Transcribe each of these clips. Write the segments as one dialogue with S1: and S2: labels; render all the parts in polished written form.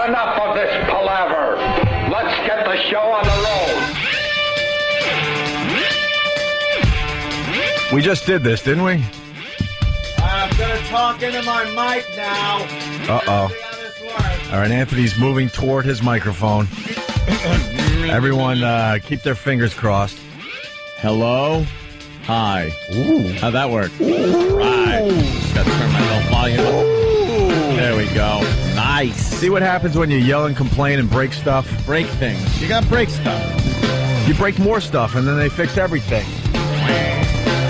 S1: enough of this palaver. Let's get the show on the road.
S2: We just did this, didn't we?
S3: I'm going to talk into my mic now.
S2: Uh-oh. All right, Anthony's moving toward his microphone. Everyone, keep their fingers crossed.
S3: Hello? Hi.
S2: Ooh.
S3: How'd that work? Right. Just got to turn my little volume up. There we go. Nice.
S2: See what happens when you yell and complain and break stuff?
S3: Break things. You got to break stuff.
S2: You break more stuff, and then they fix everything.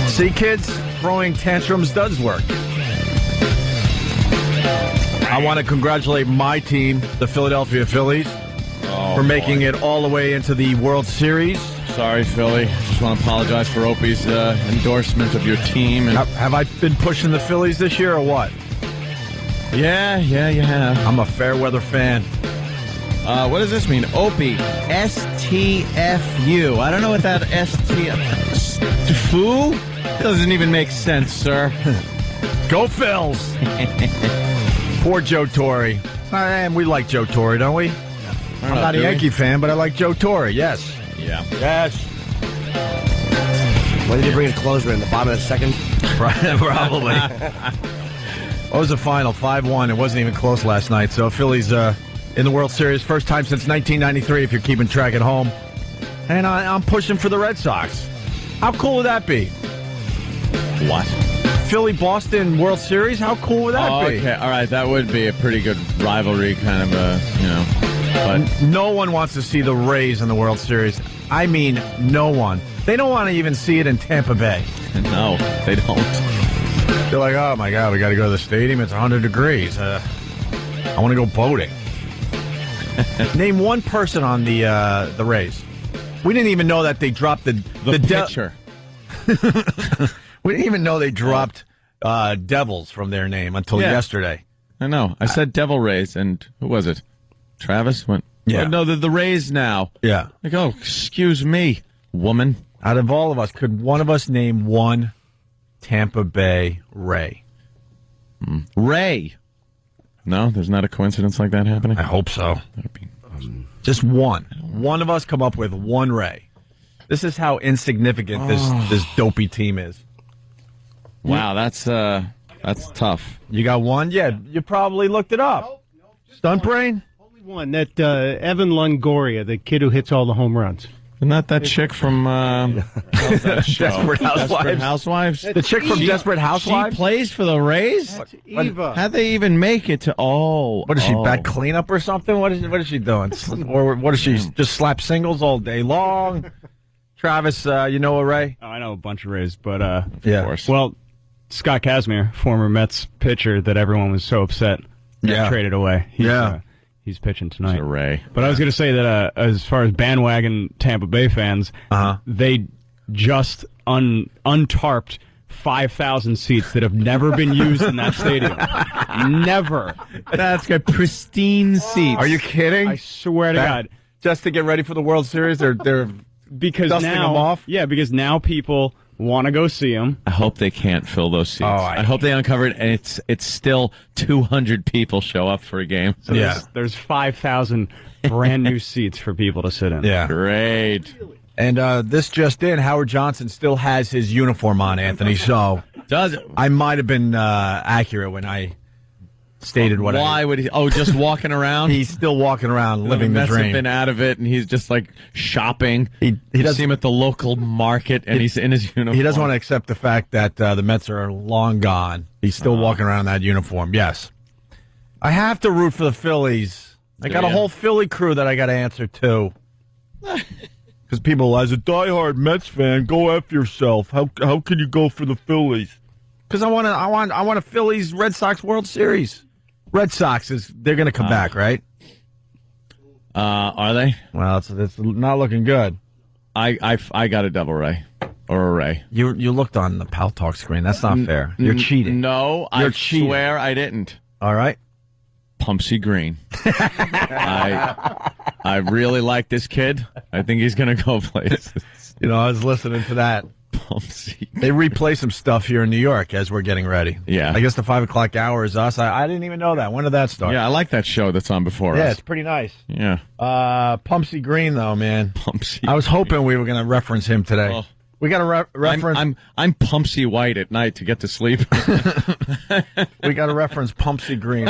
S2: See, kids? Throwing tantrums does work. I want to congratulate my team, the Philadelphia Phillies, for making it all the way into the World Series.
S3: Sorry, Philly. Just want to apologize for Opie's endorsement of your team. And
S2: Have I been pushing the Phillies this year or what?
S3: yeah, you have.
S2: I'm a fair weather fan.
S3: What does this mean? Opie. STFU. I don't know what that Fu? Doesn't even make sense, sir.
S2: Go Phils! Poor Joe Torre. And we like Joe Torre, don't we? I'm not a Yankee fan, but I like Joe Torre, yes.
S3: Yeah.
S2: Yes.
S4: When did you bring a closer in the bottom of the second?
S2: Probably. What was the final? 5-1. It wasn't even close last night. So Phillies in the World Series. First time since 1993, if you're keeping track at home. And I'm pushing for the Red Sox. How cool would that be?
S3: What?
S2: Philly-Boston World Series? How cool would that be?
S3: Okay, all right. That would be a pretty good rivalry kind of But
S2: no one wants to see the Rays in the World Series. I mean, no one. They don't want to even see it in Tampa Bay.
S3: No, they don't.
S2: They're like, oh, my God, we got to go to the stadium. It's 100 degrees. I want to go boating. Name one person on the Rays. We didn't even know that they dropped the
S3: pitcher.
S2: We didn't even know they dropped Devils from their name until yesterday.
S3: I know. I said Devil Rays, and who was it? Travis went.
S2: Yeah.
S3: Oh, no, the Rays now.
S2: Yeah.
S3: Like, oh, excuse me, woman.
S2: Out of all of us, could one of us name one Tampa Bay Ray?
S3: Ray. No, there's not a coincidence like that happening?
S2: I hope so.
S3: That'd be
S2: Just one. One of us come up with one Ray. This is how insignificant this dopey team is.
S3: Wow, that's tough.
S2: You got one? Yeah, you probably looked it up. Stunt brain?
S5: Only one. That Evan Longoria, the kid who hits all the home runs.
S3: Isn't that chick from how's that show?
S2: Desperate Housewives.
S3: Desperate Housewives?
S2: The chick from Desperate Housewives?
S3: She plays for the Rays?
S5: That's Eva.
S3: How'd they even make it to...
S2: What is she, back cleanup or something? What is she doing? Or what is she, just slap singles all day long? Travis, you know a Ray?
S6: Oh, I know a bunch of Rays, but
S2: Yeah.
S3: Of course.
S6: well, Scott Kazmir, former Mets pitcher that everyone was so upset got traded away. He's pitching tonight.
S3: It's a Ray.
S6: But I was going to say that as far as bandwagon Tampa Bay fans, they just untarped 5,000 seats that have never been used in that stadium. Never.
S3: That's got pristine seats.
S2: Are you kidding?
S6: I swear to God.
S2: Just to get ready for the World Series, they're
S6: Because
S2: dusting
S6: now,
S2: them off?
S6: Yeah, because now people want to go see them.
S3: I hope they can't fill those seats. I hope they uncover it, and it's still 200 people show up for a game.
S6: So there's 5,000 brand new seats for people to sit in.
S2: Yeah.
S3: Great.
S2: And this just in, Howard Johnson still has his uniform on, Anthony, so
S3: Does it?
S2: I might have been accurate when I stated what
S3: Why would he? Oh, just walking around?
S2: He's still walking around living the
S3: Mets have
S2: dream.
S3: been out of it, and he's just like shopping.
S2: He
S3: does see him at the local market, and he's in his uniform.
S2: He doesn't want to accept the fact that the Mets are long gone. He's still walking around in that uniform. Yes. I have to root for the Phillies. I got a whole Philly crew that I got to answer to. Because people, as a diehard Mets fan, go F yourself. How can you go for the Phillies? Because I want a Phillies Red Sox World Series. Red Sox they're going to come back, right?
S3: Are they?
S2: Well, it's not looking good.
S3: I got a double Ray or a Ray.
S2: You looked on the Pal Talk screen. That's not fair. You're cheating.
S3: No,
S2: You're
S3: I
S2: cheating.
S3: swear I didn't.
S2: All right.
S3: Pumpsy Green. I really like this kid. I think he's going to go places.
S2: You know, I was listening to that.
S3: Pumpsy.
S2: They replay some stuff here in New York as we're getting ready.
S3: Yeah.
S2: I guess the 5 o'clock hour is us. I didn't even know that. When did that start?
S3: Yeah, I like that show that's on before us.
S2: Yeah, it's pretty nice.
S3: Yeah.
S2: Pumpsy Green, though, man.
S3: Pumpsy.
S2: I was hoping we were going to reference him today.
S3: Oh.
S2: We got to reference.
S3: I'm Pumpsy White at night to get to sleep.
S2: We got to reference Pumpsy Green.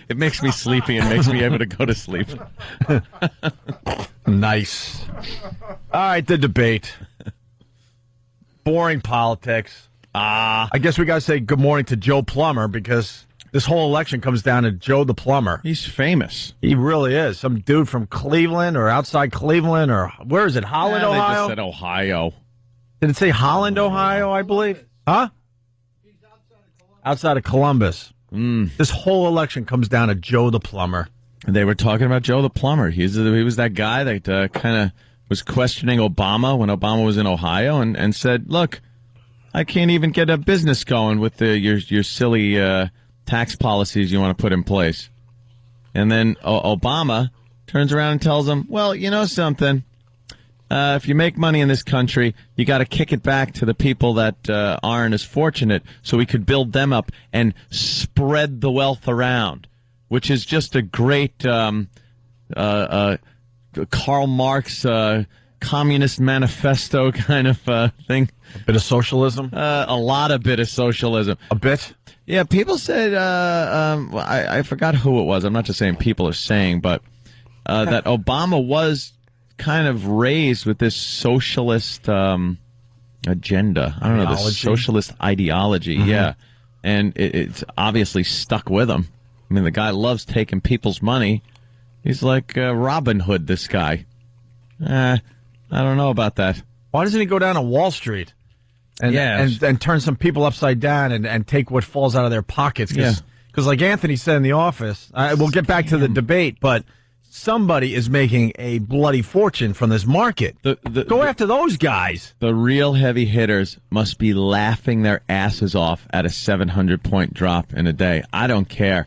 S3: It makes me sleepy and makes me able to go to sleep.
S2: Nice. All right, the debate. Boring politics. I guess we got to say good morning to Joe Plumber because this whole election comes down to Joe the Plumber.
S3: He's famous.
S2: He really is. Some dude from Cleveland or outside Cleveland or where is it? Holland,
S3: They
S2: Ohio?
S3: just said Ohio.
S2: Did it say Holland, Ohio, I believe? Huh? Outside of Columbus. This whole election comes down to Joe the Plumber.
S3: They were talking about Joe the Plumber. He was that guy that kind of was questioning Obama when Obama was in Ohio and said, look, I can't even get a business going with your silly tax policies you want to put in place. And then Obama turns around and tells him, well, you know something? If you make money in this country, you got to kick it back to the people that aren't as fortunate so we could build them up and spread the wealth around, which is just a great Karl Marx Communist Manifesto kind of thing.
S2: A bit of socialism?
S3: A lot of bit of socialism.
S2: A bit?
S3: Yeah, people said, I forgot who it was. I'm not just saying people are saying, but that Obama was kind of raised with this socialist agenda. I don't know, this socialist ideology, yeah. And it's obviously stuck with him. I mean, the guy loves taking people's money. He's like Robin Hood, this guy. I don't know about that.
S2: Why doesn't he go down to Wall Street and turn some people upside down and take what falls out of their pockets? Because like Anthony said in the office, we'll get back to the debate, but somebody is making a bloody fortune from this market. Go after those guys.
S3: The real heavy hitters must be laughing their asses off at a 700-point drop in a day. I don't care.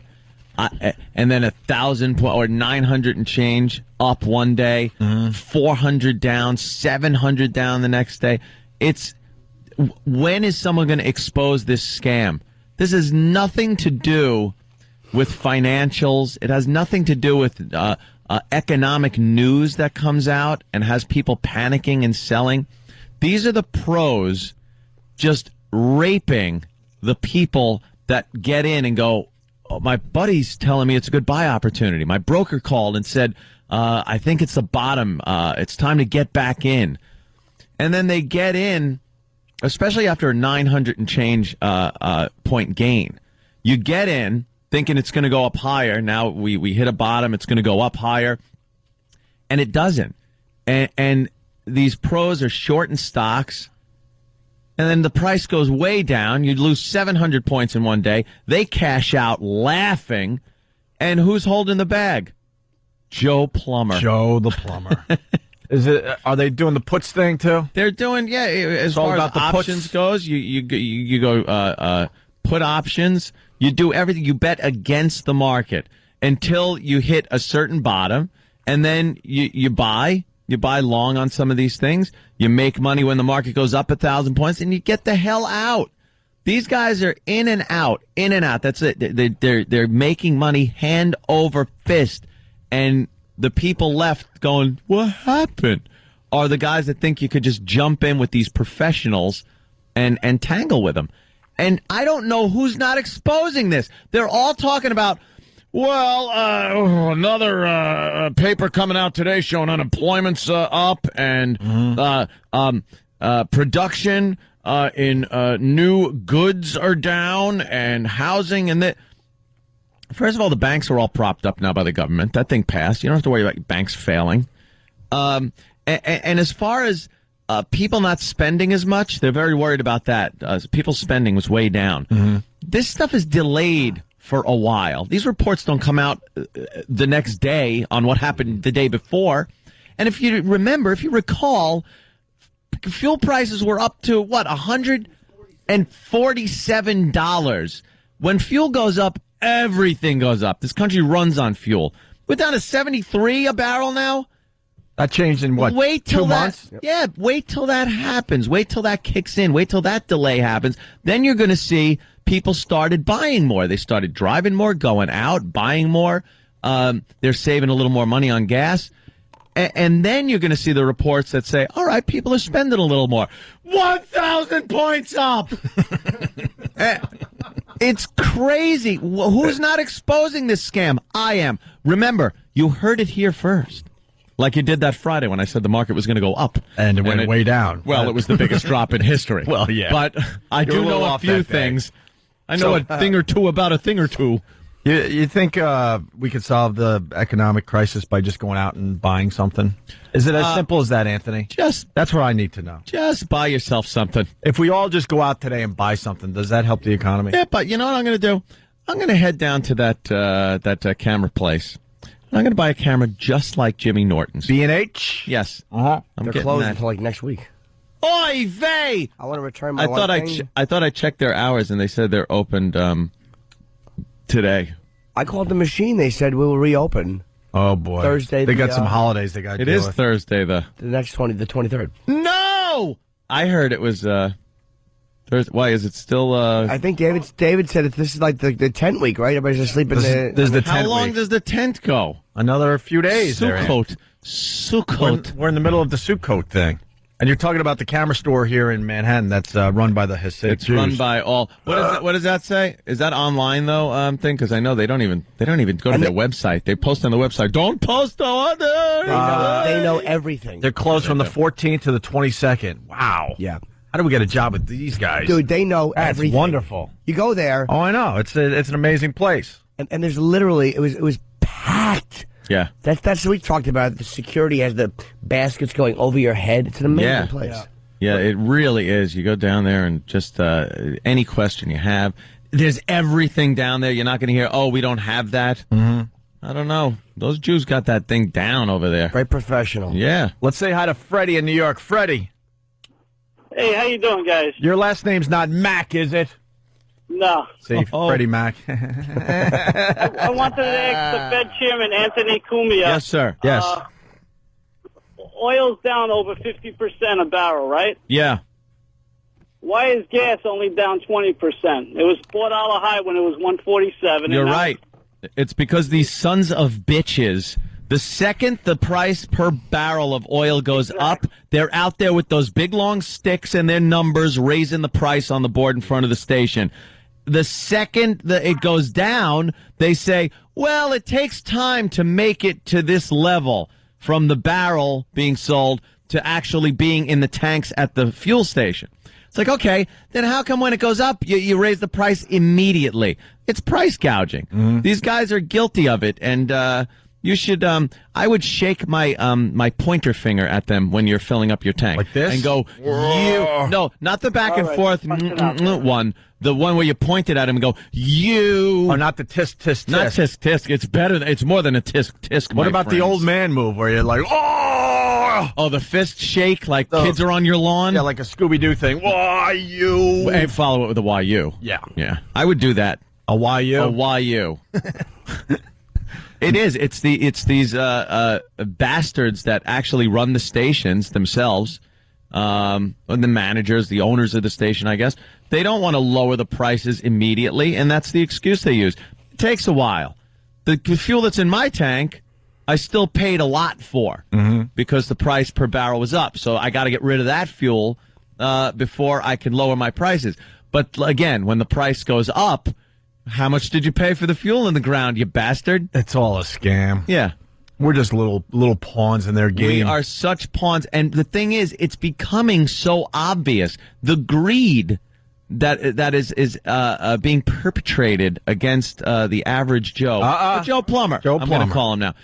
S3: And then 1,000 or 900 and change up one day, 400 down, 700 down the next day. When is someone going to expose this scam? This has nothing to do with financials. It has nothing to do with economic news that comes out and has people panicking and selling. These are the pros just raping the people that get in and go, oh, my buddy's telling me it's a good buy opportunity. My broker called and said, I think it's the bottom. It's time to get back in. And then they get in, especially after a 900 and change point gain. You get in thinking it's going to go up higher. Now we hit a bottom. It's going to go up higher. And it doesn't. And these pros are short in stocks. And then the price goes way down. You lose 700 points in one day. They cash out laughing. And who's holding the bag? Joe Plumber.
S2: Joe the Plumber. Are they doing the puts thing too?
S3: They're doing, as far as options goes, you go put options. You do everything. You bet against the market until you hit a certain bottom, and then you buy. You buy long on some of these things. You make money when the market goes up 1,000 points, and you get the hell out. These guys are in and out, in and out. That's it. They're making money hand over fist, and the people left going, "What happened?" are the guys that think you could just jump in with these professionals and tangle with them. And I don't know who's not exposing this. They're all talking about, well, another paper coming out today showing unemployment's up and production in new goods are down and housing and that. First of all, the banks are all propped up now by the government. That thing passed. You don't have to worry about banks failing. And as far as people not spending as much, they're very worried about that. People's spending was way down. This stuff is delayed for a while. These reports don't come out the next day on what happened the day before. And if you recall, fuel prices were up to, $147. When fuel goes up, everything goes up. This country runs on fuel. We're down to 73 a barrel now.
S2: That changed in what?
S3: Wait till
S2: 2 months?
S3: Yeah, wait till that happens. Wait till that kicks in. Wait till that delay happens. Then you're going to see people started buying more. They started driving more, going out, buying more. They're saving a little more money on gas. And then you're going to see the reports that say, all right, people are spending a little more. 1,000 points up. It's crazy. Who's not exposing this scam? I am. Remember, you heard it here first. Like you did that Friday when I said the market was going to go up.
S2: And it went way down.
S3: Well, it was the biggest drop in history.
S2: Well, yeah.
S3: But I do know a few things. I know a thing or two about a thing or two.
S2: You think we could solve the economic crisis by just going out and buying something? Is it as simple as that, Anthony? That's what I need to know.
S3: Just buy yourself something.
S2: If we all just go out today and buy something, does that help the economy?
S3: Yeah, but you know what I'm going to do? I'm going to head down to that camera place. And I'm going to buy a camera just like Jimmy Norton's.
S2: B&H?
S3: Yes.
S2: Uh-huh.
S4: They're closed until like next week.
S3: Oy vey!
S4: I want to return my
S3: I thought I checked their hours and they said they're opened today.
S4: I called the machine. They said we will reopen.
S2: Oh boy,
S4: Thursday.
S2: They got some holidays they got.
S3: It is Thursday, the
S4: next the 23rd.
S3: No, I heard it was Thursday. Why is it still?
S4: I think David said this is like the tent week, right? Everybody's just sleeping.
S2: There's the tent.
S3: How long
S2: week.
S3: does the tent go?
S2: Another few days.
S3: Sukkot.
S2: We're in the middle of the Sukkot thing. And you're talking about the camera store here in Manhattan that's run by the Hasidic
S3: It's run by all. What does that say? Is that online though? Thing because I know they don't even go to their website. They post on the website. Don't post on there.
S4: They know everything.
S2: They're closed from the 14th to the 22nd. Wow.
S4: Yeah.
S2: How do we get a job with these guys?
S4: Dude, they know
S2: That's
S4: everything.
S2: wonderful.
S4: You go there.
S2: Oh, I know. It's an amazing place.
S4: And there's literally it was packed.
S3: Yeah.
S4: That's what we talked about. The security has the baskets going over your head. It's an amazing place.
S3: Yeah, it really is. You go down there and just any question you have. There's everything down there. You're not going to hear, oh, we don't have that. Mm-hmm. I don't know. Those Jews got that thing down over there.
S4: Very professional.
S3: Yeah.
S2: Let's say hi to Freddie in New York. Freddie.
S7: Hey, how you doing, guys?
S2: Your last name's not Mac, is it?
S7: No.
S2: See, Freddie Mac.
S7: I wanted to ask the Fed Chairman, Anthony Cumia.
S3: Yes, sir. Yes.
S7: Oil's down over 50% a barrel, right?
S3: Yeah.
S7: Why is gas only down 20%? It was $4 high when it was $1.47.
S3: You're right. It's because these sons of bitches, the second the price per barrel of oil goes up, they're out there with those big long sticks and their numbers raising the price on the board in front of the station. The second that it goes down, they say, well, it takes time to make it to this level from the barrel being sold to actually being in the tanks at the fuel station. It's like, okay, then how come when it goes up, you raise the price immediately? It's price gouging. Mm-hmm. These guys are guilty of it, and you should. I would shake my my pointer finger at them when you're filling up your tank,
S2: like this,
S3: and go, you. No, not the back and forth one. The one where you point it at him and go, you.
S2: Oh, not the tisk, tisk, tisk.
S3: Not tisk, tisk. It's better. It's more than a tisk, tisk.
S2: What about
S3: friends.
S2: the old man move where you're like, oh!
S3: Oh, the fist shake like kids are on your lawn?
S2: Yeah, like a Scooby-Doo thing. Why you?
S3: And follow it with a YU.
S2: Yeah.
S3: Yeah. I would do that.
S2: A YU?
S3: A YU. It is. It's these bastards that actually run the stations themselves. And the managers, the owners of the station, I guess, they don't want to lower the prices immediately, and that's the excuse they use. It takes a while. The fuel that's in my tank, I still paid a lot for because the price per barrel was up. So I got to get rid of that fuel before I can lower my prices. But again, when the price goes up, how much did you pay for the fuel in the ground, you bastard?
S2: It's all a scam.
S3: Yeah.
S2: We're just little pawns in their game.
S3: We are such pawns. And the thing is, it's becoming so obvious. The greed that is being perpetrated against the average Joe. Joe Plumber. I'm going to call him now.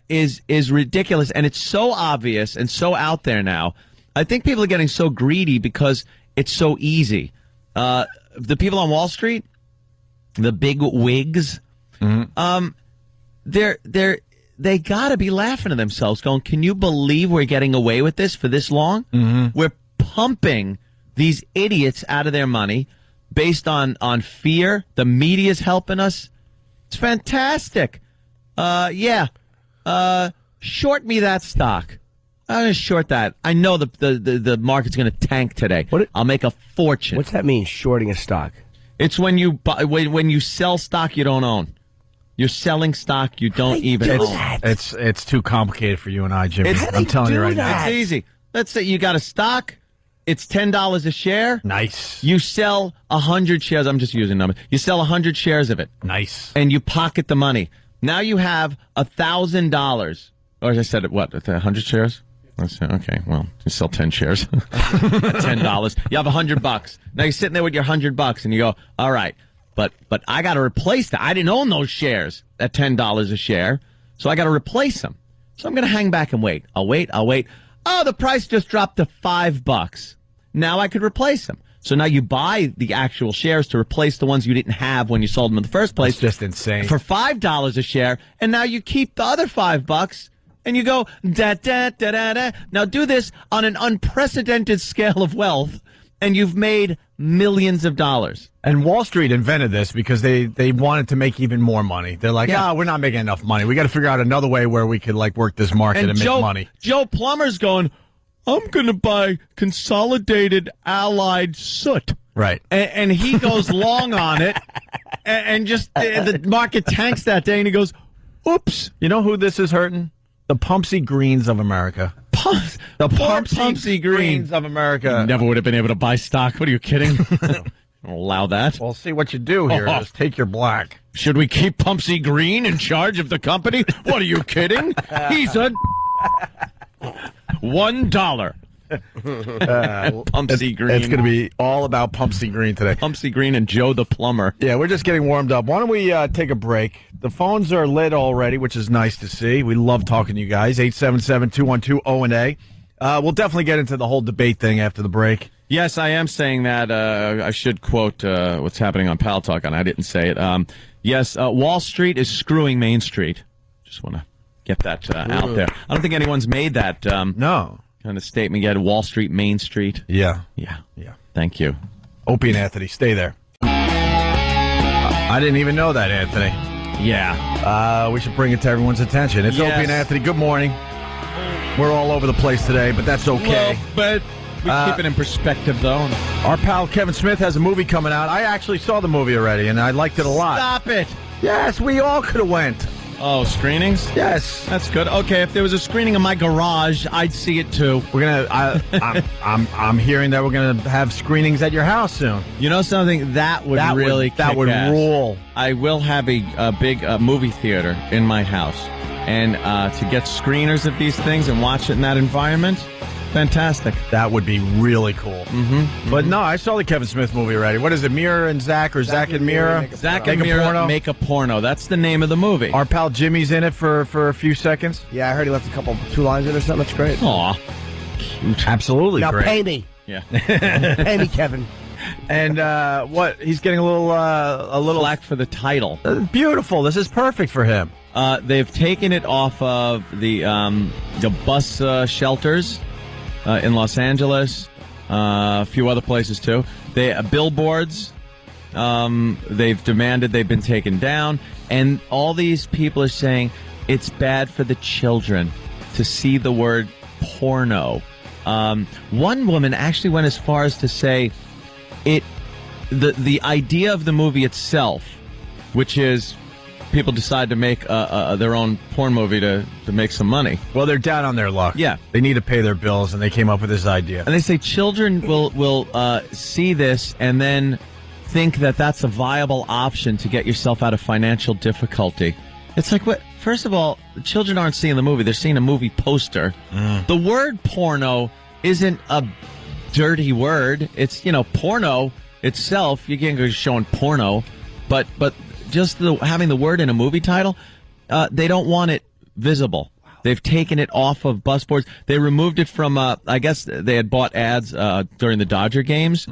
S3: Is ridiculous. And it's so obvious and so out there now. I think people are getting so greedy because it's so easy. The people on Wall Street, the big wigs, they got to be laughing to themselves, going, can you believe we're getting away with this for this long? Mm-hmm. We're pumping these idiots out of their money based on fear. The media's helping us. It's fantastic. short me that stock. I'm going to short that. I know the market's going to tank today. I'll make a fortune.
S4: What's that mean, shorting a stock?
S3: It's when you when you sell stock you don't own. You're selling stock you don't even own.
S2: It's too complicated for you and I, Jimmy. I'm telling you right now.
S3: It's easy. Let's say you got a stock. It's $10 a share.
S2: Nice.
S3: You sell 100 shares. I'm just using numbers. You sell 100 shares of it.
S2: Nice.
S3: And you pocket the money. Now you have $1,000. Or as I said, what? 100 shares? Let's say, okay, well, you sell 10 shares. $10. You have $100. Now you're sitting there with your $100 and you go, all right, but I got to replace that. I didn't own those shares at $10 a share, so I got to replace them. So I'm going to hang back and wait. I'll wait. Oh, the price just dropped to $5. Now I could replace them. So now you buy the actual shares to replace the ones you didn't have when you sold them in the first place.
S2: That's just insane.
S3: For $5 a share, and now you keep the other $5 and you go da da da da da. Now do this on an unprecedented scale of wealth, and you've made millions of dollars.
S2: And Wall Street invented this because they wanted to make even more money. They're like, we're not making enough money. We got to figure out another way where we could like work this market and make money.
S3: Joe Plummer's going, I'm going to buy Consolidated Allied Soot.
S2: Right.
S3: And he goes long on it, and just the market tanks that day, and he goes, oops.
S2: You know who this is hurting? The Pumpsy Greens of America.
S3: The Pumpsy Greens
S2: of America.
S3: You never would have been able to buy stock. What are you kidding? Don't allow that.
S2: Well, see what you do here. Just take your black.
S3: Should we keep Pumpsy Green in charge of the company? What are you kidding? He's a $1. Pumpsy Green.
S2: It's going to be all about Pumpsy Green today.
S3: Pumpsy Green and Joe the Plumber.
S2: Yeah, we're just getting warmed up. Why don't we take a break? The phones are lit already, which is nice to see. We love talking to you guys. 877-212-0&A. We'll definitely get into the whole debate thing after the break.
S3: Yes, I am saying that. I should quote what's happening on Pal Talk, and I didn't say it. Yes, Wall Street is screwing Main Street. Just want to get that out there. I don't think anyone's made that
S2: no
S3: kind of statement yet. Wall Street, Main Street.
S2: Yeah.
S3: Thank you.
S2: Opie and Anthony, stay there. I didn't even know that, Anthony.
S3: Yeah.
S2: We should bring it to everyone's attention. It's Opie and Anthony. Good morning. We're all over the place today, but that's okay.
S3: Well, but we keep it in perspective, though.
S2: Our pal Kevin Smith has a movie coming out. I actually saw the movie already, and I liked it a lot.
S3: Stop it.
S2: Yes, we all could have went.
S3: Oh, screenings?
S2: Yes.
S3: That's good. Okay, if there was a screening in my garage, I'd see it too.
S2: We're gonna. I'm hearing that we're gonna have screenings at your house soon.
S3: You know something? That would
S2: rule.
S3: I will have a big movie theater in my house, and to get screeners of these things and watch it in that environment. Fantastic.
S2: That would be really cool.
S3: Mm-hmm.
S2: But no, I saw the Kevin Smith movie already. What is it, Mira and Zach, or Zach and Mira?
S3: Zach and Mira Make a Porno. That's the name of the movie.
S2: Our pal Jimmy's in it for a few seconds.
S4: Yeah, I heard he left two lines in or something. That's great.
S3: Aw.
S2: Cute. Absolutely
S4: now
S2: great.
S4: Pay me.
S3: Yeah.
S4: Pay me, Kevin.
S2: And what? He's getting a little
S3: flack for the title.
S2: Beautiful. This is perfect for him.
S3: They've taken it off of the bus shelters in Los Angeles, a few other places too. Billboards. They've demanded they've been taken down, and all these people are saying it's bad for the children to see the word porno. One woman actually went as far as to say the idea of the movie itself, which is people decide to make their own porn movie to make some money.
S2: Well, they're down on their luck.
S3: Yeah.
S2: They need to pay their bills, and they came up with this idea.
S3: And they say children will see this and then think that that's a viable option to get yourself out of financial difficulty. It's like, what? First of all, the children aren't seeing the movie. They're seeing a movie poster. The word porno isn't a dirty word. It's, porno itself. You can't go showing porno, but just having the word in a movie title, they don't want it visible. They've taken it off of bus boards. They removed it from, I guess they had bought ads during the Dodger games,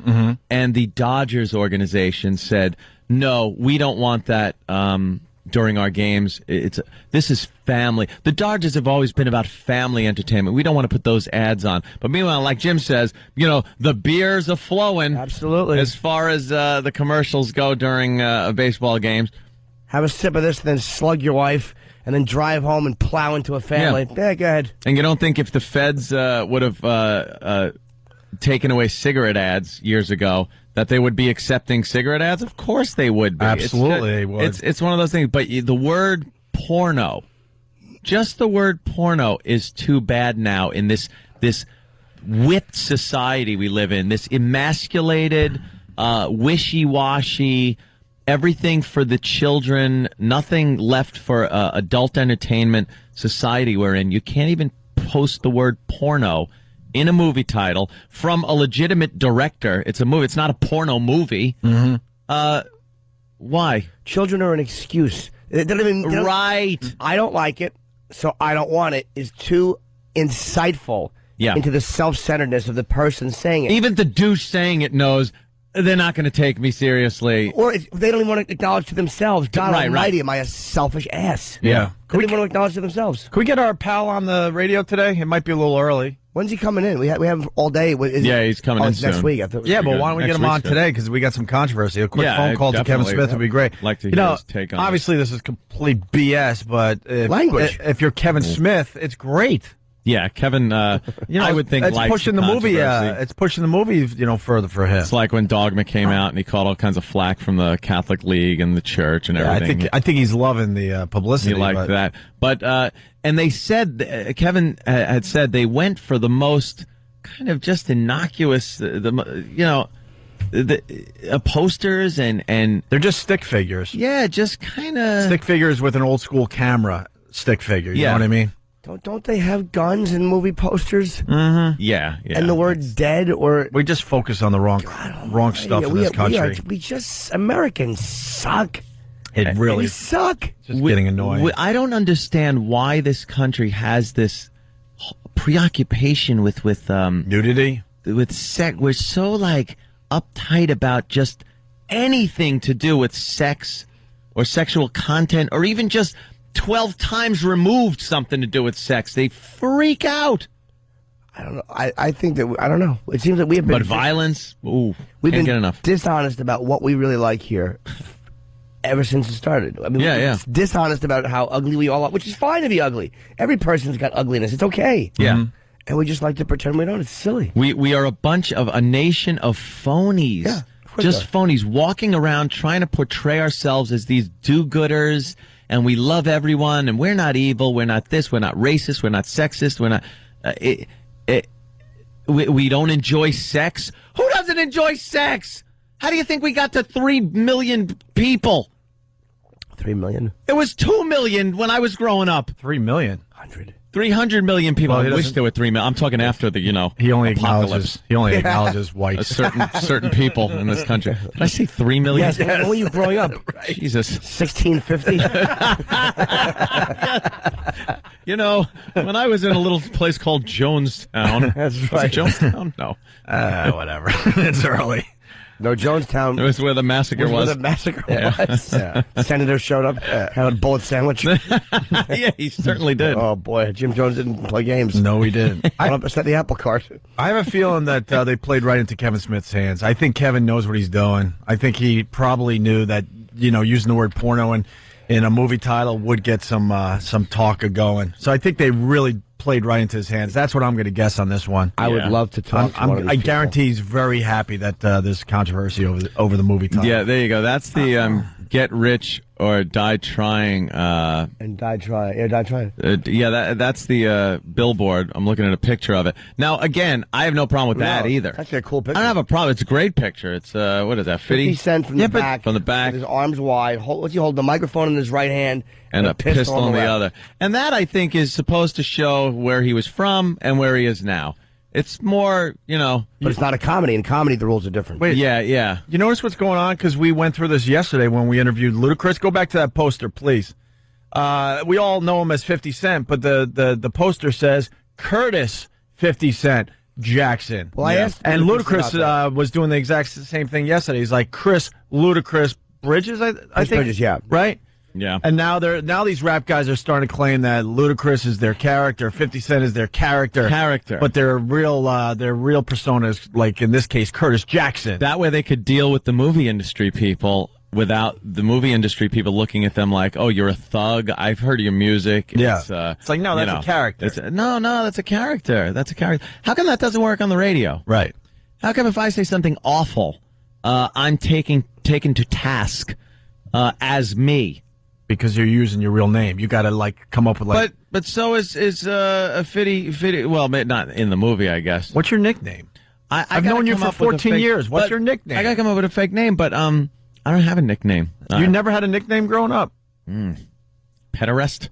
S3: and the Dodgers organization said, no, we don't want that during our games. This is family. The Dodgers have always been about family entertainment. We don't want to put those ads on. But meanwhile, like Jim says, the beers are flowing.
S4: Absolutely.
S3: As far as the commercials go during baseball games.
S4: Have a sip of this, then slug your wife, and then drive home and plow into a family. Yeah, go ahead.
S3: And you don't think if the feds would have taken away cigarette ads years ago that they would be accepting cigarette ads? Of course they would be.
S2: Absolutely, they would.
S3: It's one of those things. But the word porno, just the word porno, is too bad now in this whipped society we live in. This emasculated, wishy-washy, everything for the children, nothing left for adult entertainment society we're in. You can't even post the word porno in a movie title from a legitimate director. It's a movie. It's not a porno movie. Mm-hmm. Why?
S4: Children are an excuse. They don't even,
S3: right.
S4: I don't like it, so I don't want it. Is too insightful into the self-centeredness of the person saying it.
S3: Even the douche saying it knows they're not going to take me seriously.
S4: Or they don't even want to acknowledge to themselves, God almighty, am I a selfish ass?
S2: Yeah.
S4: They don't even want to acknowledge to themselves.
S2: Can we get our pal on the radio today? It might be a little early.
S4: When's he coming in? We have him all day.
S3: He's coming in
S4: next
S3: soon.
S4: week.
S2: But why don't we get him on today? Because we got some controversy. A quick phone call to Kevin Smith would be great.
S3: Like to hear his take on
S2: obviously this is complete BS, but if you're Kevin Smith, it's great.
S3: Yeah, Kevin. I would think
S2: it's pushing the movie.
S3: controversy.
S2: It's pushing the movie, further for him.
S3: It's like when Dogma came out and he caught all kinds of flack from the Catholic League and the church and everything.
S2: I think he's loving the publicity.
S3: He liked that, but and they said Kevin had said they went for the most kind of just innocuous, posters and
S2: they're just stick figures.
S3: Yeah, just kind of
S2: stick figures with an old school camera stick figure. You know what I mean?
S4: Don't they have guns in movie posters?
S3: Mm-hmm. Yeah.
S4: And the word dead or...
S2: We just focus on the wrong stuff in this country.
S4: We just... Americans suck.
S2: It really...
S4: We suck.
S2: Just getting annoying.
S3: I don't understand why this country has this preoccupation with
S2: nudity?
S3: With sex. We're so, uptight about just anything to do with sex or sexual content or even just... 12 times removed something to do with sex. They freak out.
S4: I don't know. I think that, I don't know. It seems that we have been...
S3: But violence? Ooh,
S4: we've been
S3: get enough.
S4: Dishonest about what we really like here ever since it started. I mean, we're dishonest about how ugly we all are, which is fine to be ugly. Every person's got ugliness. It's okay.
S3: Yeah.
S4: Mm-hmm. And we just like to pretend we don't. It's silly.
S3: We are a nation of phonies.
S4: Yeah.
S3: Just phonies walking around trying to portray ourselves as these do-gooders. And we love everyone, and we're not evil, we're not this, we're not racist, we're not sexist, we're not... we don't enjoy sex? Who doesn't enjoy sex? How do you think we got to 3 million people?
S4: 3 million?
S3: It was 2 million when I was growing up.
S2: 3 million?
S3: 300 million people. I wish there were 3 million. I'm talking after the,
S2: he only
S3: apocalypse.
S2: acknowledges white.
S3: Certain people in this country. Did I say 3 million?
S4: Yes. When were you growing up?
S3: Right. Jesus.
S4: 1650?
S3: When I was in a little place called Jonestown.
S4: That's right.
S3: Was it Jonestown? No.
S2: Whatever. It's early.
S4: No, Jonestown.
S3: It was where the massacre was.
S4: Where the massacre was. Yeah. Senator showed up, had a bullet sandwich.
S3: Yeah, he certainly did.
S4: Oh, boy. Jim Jones didn't play games.
S2: No, he didn't.
S4: I upset the apple cart.
S2: I have a feeling that they played right into Kevin Smith's hands. I think Kevin knows what he's doing. I think he probably knew that, using the word porno in a movie title would get some talk going. So I think they really played right into his hands. That's what I'm going to guess on this one.
S4: I would love to talk to one of these
S2: I guarantee he's very happy that there's controversy over the movie title.
S3: Yeah, there you go. That's the get rich or die trying.
S4: And die trying. Yeah, die trying.
S3: That's the billboard. I'm looking at a picture of it. Now, again, I have no problem with that either.
S4: It's actually a cool picture.
S3: I don't have a problem. It's a great picture. It's, what is that,
S4: 50 Cent from the back.
S3: From the back.
S4: With his arms wide. What's he hold? The microphone in his right hand.
S3: And a pistol in the other. And that, I think, is supposed to show where he was from and where he is now. It's more,
S4: But it's not a comedy. In comedy, the rules are different.
S2: Wait,
S3: yeah.
S2: You notice what's going on? Because we went through this yesterday when we interviewed Ludacris. Go back to that poster, please. We all know him as 50 Cent, but the poster says Curtis 50 Cent Jackson.
S4: Well, I asked
S2: and Ludacris was doing the exact same thing yesterday. He's like Chris Ludacris Bridges, I think.
S4: Bridges, yeah.
S2: Right?
S3: Yeah.
S2: And now these rap guys are starting to claim that Ludacris is their character, 50 Cent is their character. But their real persona is, like in this case, Curtis Jackson.
S3: That way they could deal with the movie industry people without the movie industry, people looking at them like, oh, you're a thug. I've heard your music.
S2: Yeah.
S3: It's
S2: like, no, that's a character.
S3: No, that's a character. That's a character. How come that doesn't work on the radio?
S2: Right.
S3: How come if I say something awful, I'm taken to task as me?
S2: Because you're using your real name. You got to like come up with like.
S3: But so is a Fitty. Well, not in the movie, I guess.
S2: What's your nickname?
S3: I've
S2: known you for 14 years. What's your nickname?
S3: I got to come up with a fake name, but I don't have a nickname.
S2: You never had a nickname growing up?
S3: Pederast?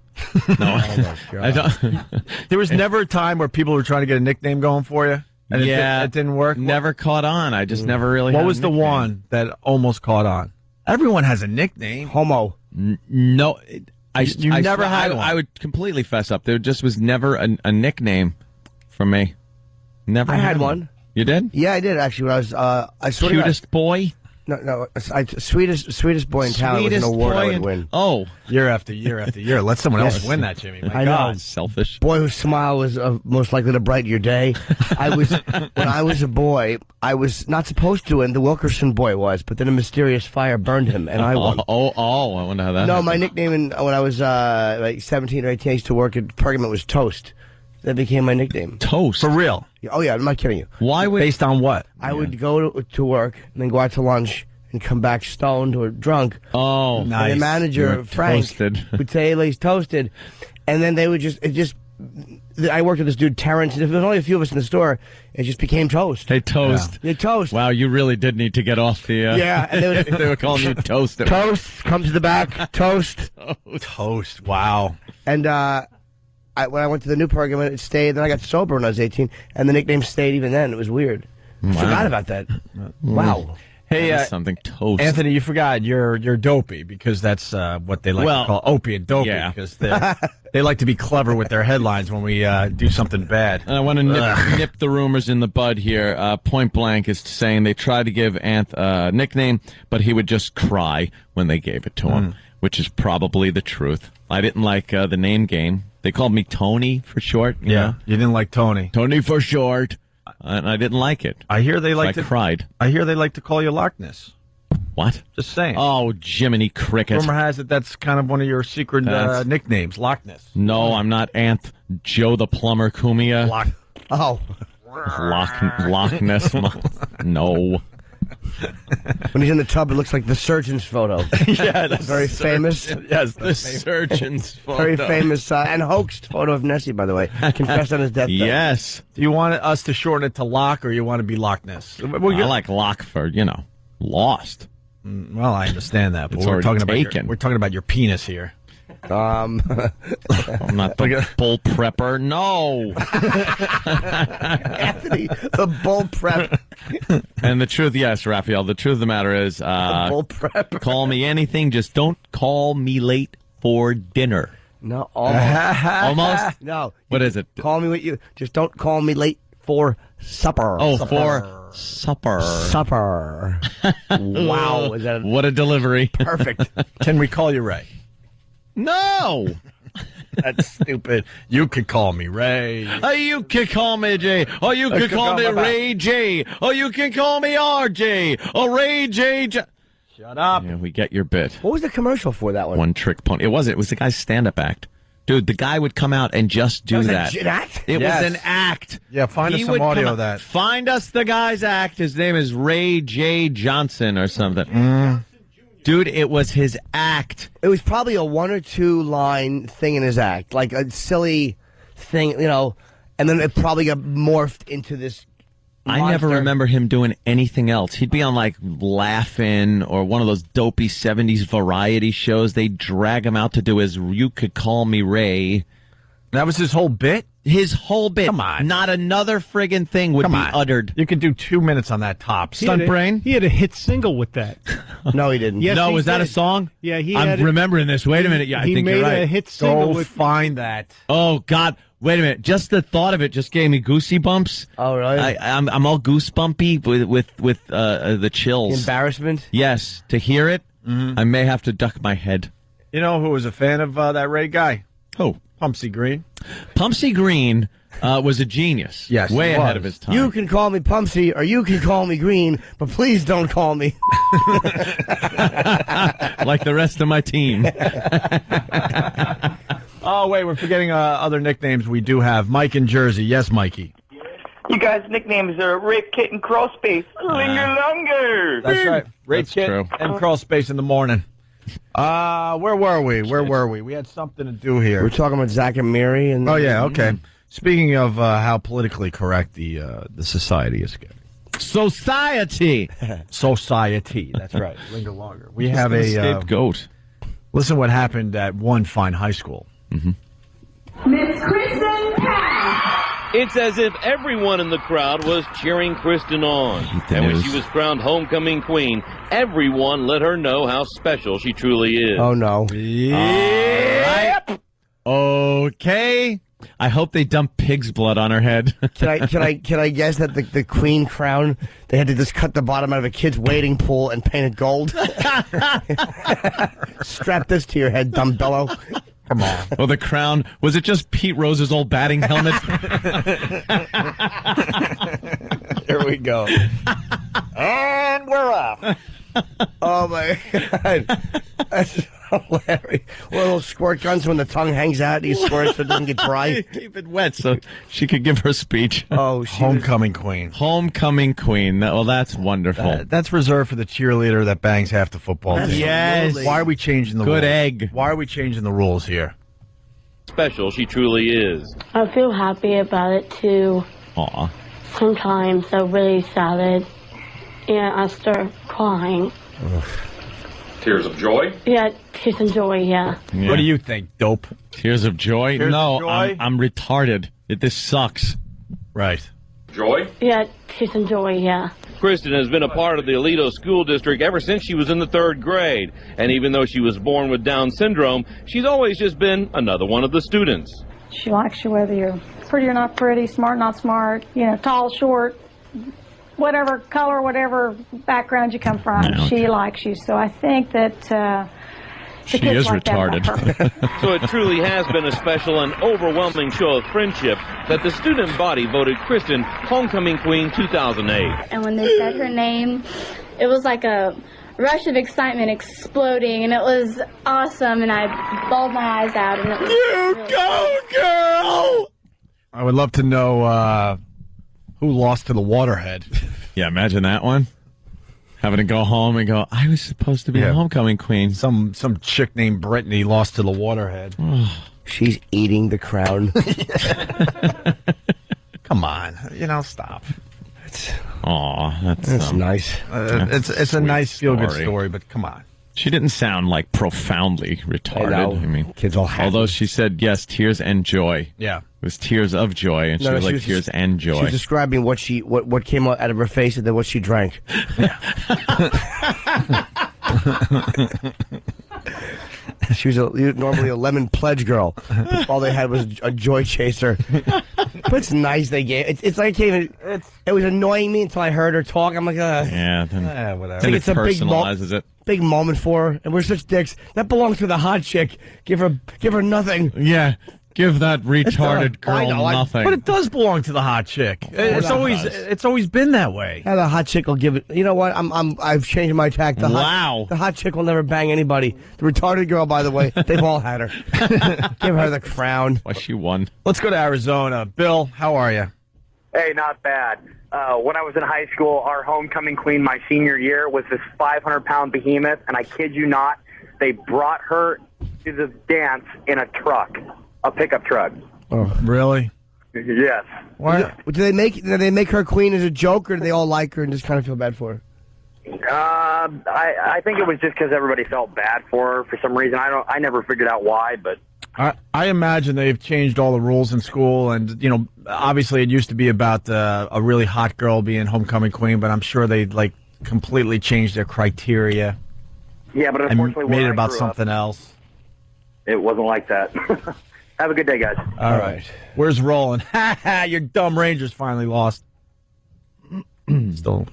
S3: No, I don't.
S2: There was never a time where people were trying to get a nickname going for you. And it didn't work.
S3: Never caught on. I just never really.
S2: What was the one that almost caught on? Everyone has a nickname.
S4: Homo.
S3: No,
S2: you never had one.
S3: I would completely fess up. There just was never a nickname for me. Never.
S4: I had one.
S3: You did?
S4: Yeah, I did actually. When I was, I sort of
S3: cutest boy.
S4: No, sweetest boy in town was an award I would win.
S3: Oh,
S2: year after year after year. Let someone else win that, Jimmy. My
S4: I
S2: God.
S4: know.
S3: Selfish.
S4: Boy whose smile was most likely to brighten your day. When I was a boy, I was not supposed to, and the Wilkerson boy was, but then a mysterious fire burned him, and I won.
S3: Oh, I wonder how that happened.
S4: My nickname when I was like 17 or 18, I used to work at Pergament was Toast. That became my nickname.
S3: Toast.
S2: For real?
S4: Oh, yeah, I'm not kidding you.
S3: Why would...
S2: Based on what?
S4: I would go to work and then go out to lunch and come back stoned or drunk.
S3: Oh,
S2: nice.
S4: And the manager, Frank, would say, hey, he's toasted. And then they would I worked with this dude, Terrence, and there was only a few of us in the store. It just became Toast.
S3: Hey, Toast.
S4: Yeah, Toast.
S3: Wow, you really did need to get off the...
S4: Yeah. And
S3: they were calling you Toast.
S4: Toast, come to the back. Toast.
S2: Toast. Wow.
S4: And when I went to the new program, it stayed. Then I got sober when I was 18, and the nickname stayed even then. It was weird.
S3: Wow.
S4: Forgot about that. Wow.
S2: Hey,
S3: something Toast.
S2: Anthony, you forgot you're dopey because that's what they like to call Opie and Dopey because they like to be clever with their headlines when we do something bad.
S3: I want to nip the rumors in the bud here. Point Blank is saying they tried to give Anth a nickname, but he would just cry when they gave it to him, which is probably the truth. I didn't like the name game. They called me Tony for short. You know?
S2: You didn't like Tony.
S3: Tony for short. And I didn't like it.
S2: I hear they
S3: I cried.
S2: I hear they like to call you Loch Ness.
S3: What?
S2: Just saying.
S3: Oh, Jiminy Cricket.
S2: Rumor has it that's kind of one of your secret nicknames, Loch Ness.
S3: No, I'm not Anth Joe the Plumber Cumia. Loch Ness. No.
S4: When he's in the tub, it looks like the surgeon's photo.
S2: Yeah, that's
S4: very famous.
S2: Yes,
S3: the surgeon's photo.
S4: Very famous and hoaxed photo of Nessie, by the way. Confessed on his deathbed.
S3: Yes.
S2: Do you want us to shorten it to Loch, or you want to be Loch Ness?
S3: I like Loch for lost.
S2: Well, I understand that, but
S3: It's
S2: we're talking
S3: taken.
S2: about your penis here.
S3: I'm not the bull prepper. No.
S4: Anthony, the bull prep.
S3: And the truth, yes, Raphael, the truth of the matter is,
S4: bull prep.
S3: Call me anything, just don't call me late for dinner.
S4: No, almost.
S3: Almost?
S4: No.
S3: What is it?
S4: Call me what you. Just don't call me late for supper.
S3: Oh,
S4: supper.
S3: for supper.
S4: Supper. Wow. Is that
S3: what a delivery.
S4: Perfect.
S2: Can we call you Ray?
S3: No.
S2: That's stupid. You could call me Ray.
S3: Oh, you can call me Jay. Oh, you can call me Ray J. Oh, you can call me RJ. Oh, Ray J.
S2: Shut up.
S3: Yeah, we get your bit.
S4: What was the commercial for that one?
S3: One trick pony. It wasn't. It was the guy's stand-up act. Dude, the guy would come out and just do that.
S4: An act?
S3: It was an act.
S2: Yeah, find us some audio of that.
S3: Find us the guy's act. His name is Ray J. Johnson or something. Dude, it was his act.
S4: It was probably a 1 or 2 line thing in his act, like a silly thing, and then it probably got morphed into this monster.
S3: I never remember him doing anything else. He'd be on like Laugh-In or one of those dopey 70s variety shows. They'd drag him out to do his You Could Call Me Ray.
S2: That was his whole bit?
S3: His whole bit.
S2: Come on.
S3: Not another friggin' thing would be uttered.
S2: You could do 2 minutes on that top.
S5: Stunt Brain? He had a hit single with that.
S4: No, he didn't.
S5: Yes,
S3: no,
S5: he
S3: was that a
S5: did.
S3: song?
S5: Yeah,
S3: I'm remembering this. Wait a minute. Yeah, I think you're right.
S5: He made a hit single
S2: Go
S5: with...
S2: find that.
S3: Oh, God. Wait a minute. Just the thought of it just gave me goosey bumps.
S4: Oh, really?
S3: I'm all goosebumpy with the chills.
S4: Embarrassment?
S3: Yes. To hear it, I may have to duck my head.
S2: You know who was a fan of that Ray guy?
S3: Who?
S2: Pumpsy Green.
S3: Pumpsy Green was a genius.
S2: Yes,
S3: way
S2: he
S3: ahead
S2: was.
S3: of his time.
S4: You can call me Pumpsy or you can call me Green, but please don't call me.
S3: Like the rest of my team.
S2: Oh, wait, we're forgetting other nicknames we do have. Mike in Jersey. Yes, Mikey.
S8: You guys' nicknames are Rape Kit and Crawl Space. Linger longer.
S2: That's right. Rape
S3: That's
S2: Kit
S3: true.
S2: and Crawl Space in the morning. Where were we? We had something to do here.
S4: We're talking about Zach and Mary. And
S2: Oh, yeah, okay. Speaking of how politically correct the society is getting.
S3: Society.
S2: Society. That's right. Linger longer. We have a
S3: scapegoat.
S2: Listen what happened at one fine high school.
S9: Miss Kristen Cass.
S10: It's as if everyone in the crowd was cheering Kristen on. And when she was crowned homecoming queen, everyone let her know how special she truly is.
S4: Oh, no.
S2: Yep.
S3: Okay. I hope they dump pig's blood on her head.
S4: Can I guess that the queen crown, they had to just cut the bottom out of a kid's wading pool and paint it gold? Strap this to your head, dumb bellow.
S2: Come on.
S3: Oh, the crown. Was it just Pete Rose's old batting helmet?
S2: Here we go. And we're off.
S4: Oh, my God. That's hilarious. One of those squirt guns when the tongue hangs out and you squirt so it doesn't get dry.
S3: Keep it wet so she could give her speech.
S4: Oh,
S2: Homecoming queen.
S3: Homecoming queen. Well, that's wonderful.
S2: That's reserved for the cheerleader that bangs half the football team.
S3: Yes.
S2: Why are we changing the rules?
S3: Good egg.
S2: Why are we changing the rules here?
S10: Special she truly is.
S9: I feel happy about it too.
S3: Aw.
S9: Sometimes I'm really sad. Yeah, I start crying.
S1: Tears of joy?
S9: Yeah, tears of joy, yeah.
S2: What do you think, dope?
S3: Tears of joy?
S2: Tears
S3: no,
S2: of joy?
S3: I'm retarded. This sucks.
S2: Right.
S1: Joy?
S9: Yeah, tears of joy, yeah.
S10: Kristen has been a part of the Aledo School District ever since she was in the 3rd grade. And even though she was born with Down syndrome, she's always just been another one of the students.
S11: She likes you whether you're pretty or not pretty, smart, not smart, tall, short, whatever color, whatever background you come from.
S3: Yeah, okay.
S11: She likes you. So I think that the
S3: She
S11: kids
S3: is
S11: like that about
S3: retarded.
S11: her.
S10: So it truly has been a special and overwhelming show of friendship that the student body voted Kristen Homecoming Queen 2008.
S12: And when they said her name, it was like a rush of excitement exploding, and it was awesome, and I bawled my eyes out. And it was really
S2: go, girl! I would love to know who lost to the Waterhead.
S3: Yeah, imagine that one. Having to go home and go, I was supposed to be a homecoming queen.
S2: Some chick named Brittany lost to the Waterhead.
S4: She's eating the crown.
S2: Come on. Stop.
S3: Aw,
S4: That's nice.
S2: It's a nice feel-good
S3: story.
S2: story, but come on.
S3: She didn't sound like profoundly retarded.
S4: I know.
S3: mean,
S4: Kids all happy.
S3: although she said yes, tears and joy.
S2: Yeah.
S3: It was tears of joy, and she was like tears and joy.
S4: She was describing what came out of her face and then what she drank. She was normally a lemon pledge girl. All they had was a joy chaser. But it's nice they gave. It's like it was annoying me until I heard her talk. I'm like,
S3: yeah, then,
S2: whatever.
S3: then it
S4: it's a
S3: personalizes
S4: big moment for her, and we're such dicks. That belongs to the hot chick. Give her nothing.
S3: Yeah, give that retarded girl nothing.
S2: But it does belong to the hot chick. It's always been that way.
S4: Yeah, the hot chick will give it. You know what? I've changed my tack. The hot chick will never bang anybody. The retarded girl, by the way, they've all had her. Give her the crown.
S3: Why she won?
S2: Let's go to Arizona. Bill, how are you?
S13: Hey, not bad. When I was in high school, our homecoming queen my senior year was this 500-pound behemoth, and I kid you not, they brought her to the dance in a truck, a pickup truck.
S2: Oh, really?
S13: Yes.
S4: Why? Did they make her queen as a joke, or do they all like her and just kind of feel bad for her?
S13: I think it was just because everybody felt bad for her for some reason. I never figured out why, but
S2: I imagine they've changed all the rules in school, and obviously it used to be about a really hot girl being homecoming queen, but I'm sure they completely changed their criteria.
S13: Yeah, but unfortunately,
S2: and made it about something else.
S13: It wasn't like that. Have a good day, guys.
S2: All right. Where's Roland? Ha ha! Your dumb Rangers finally lost. Still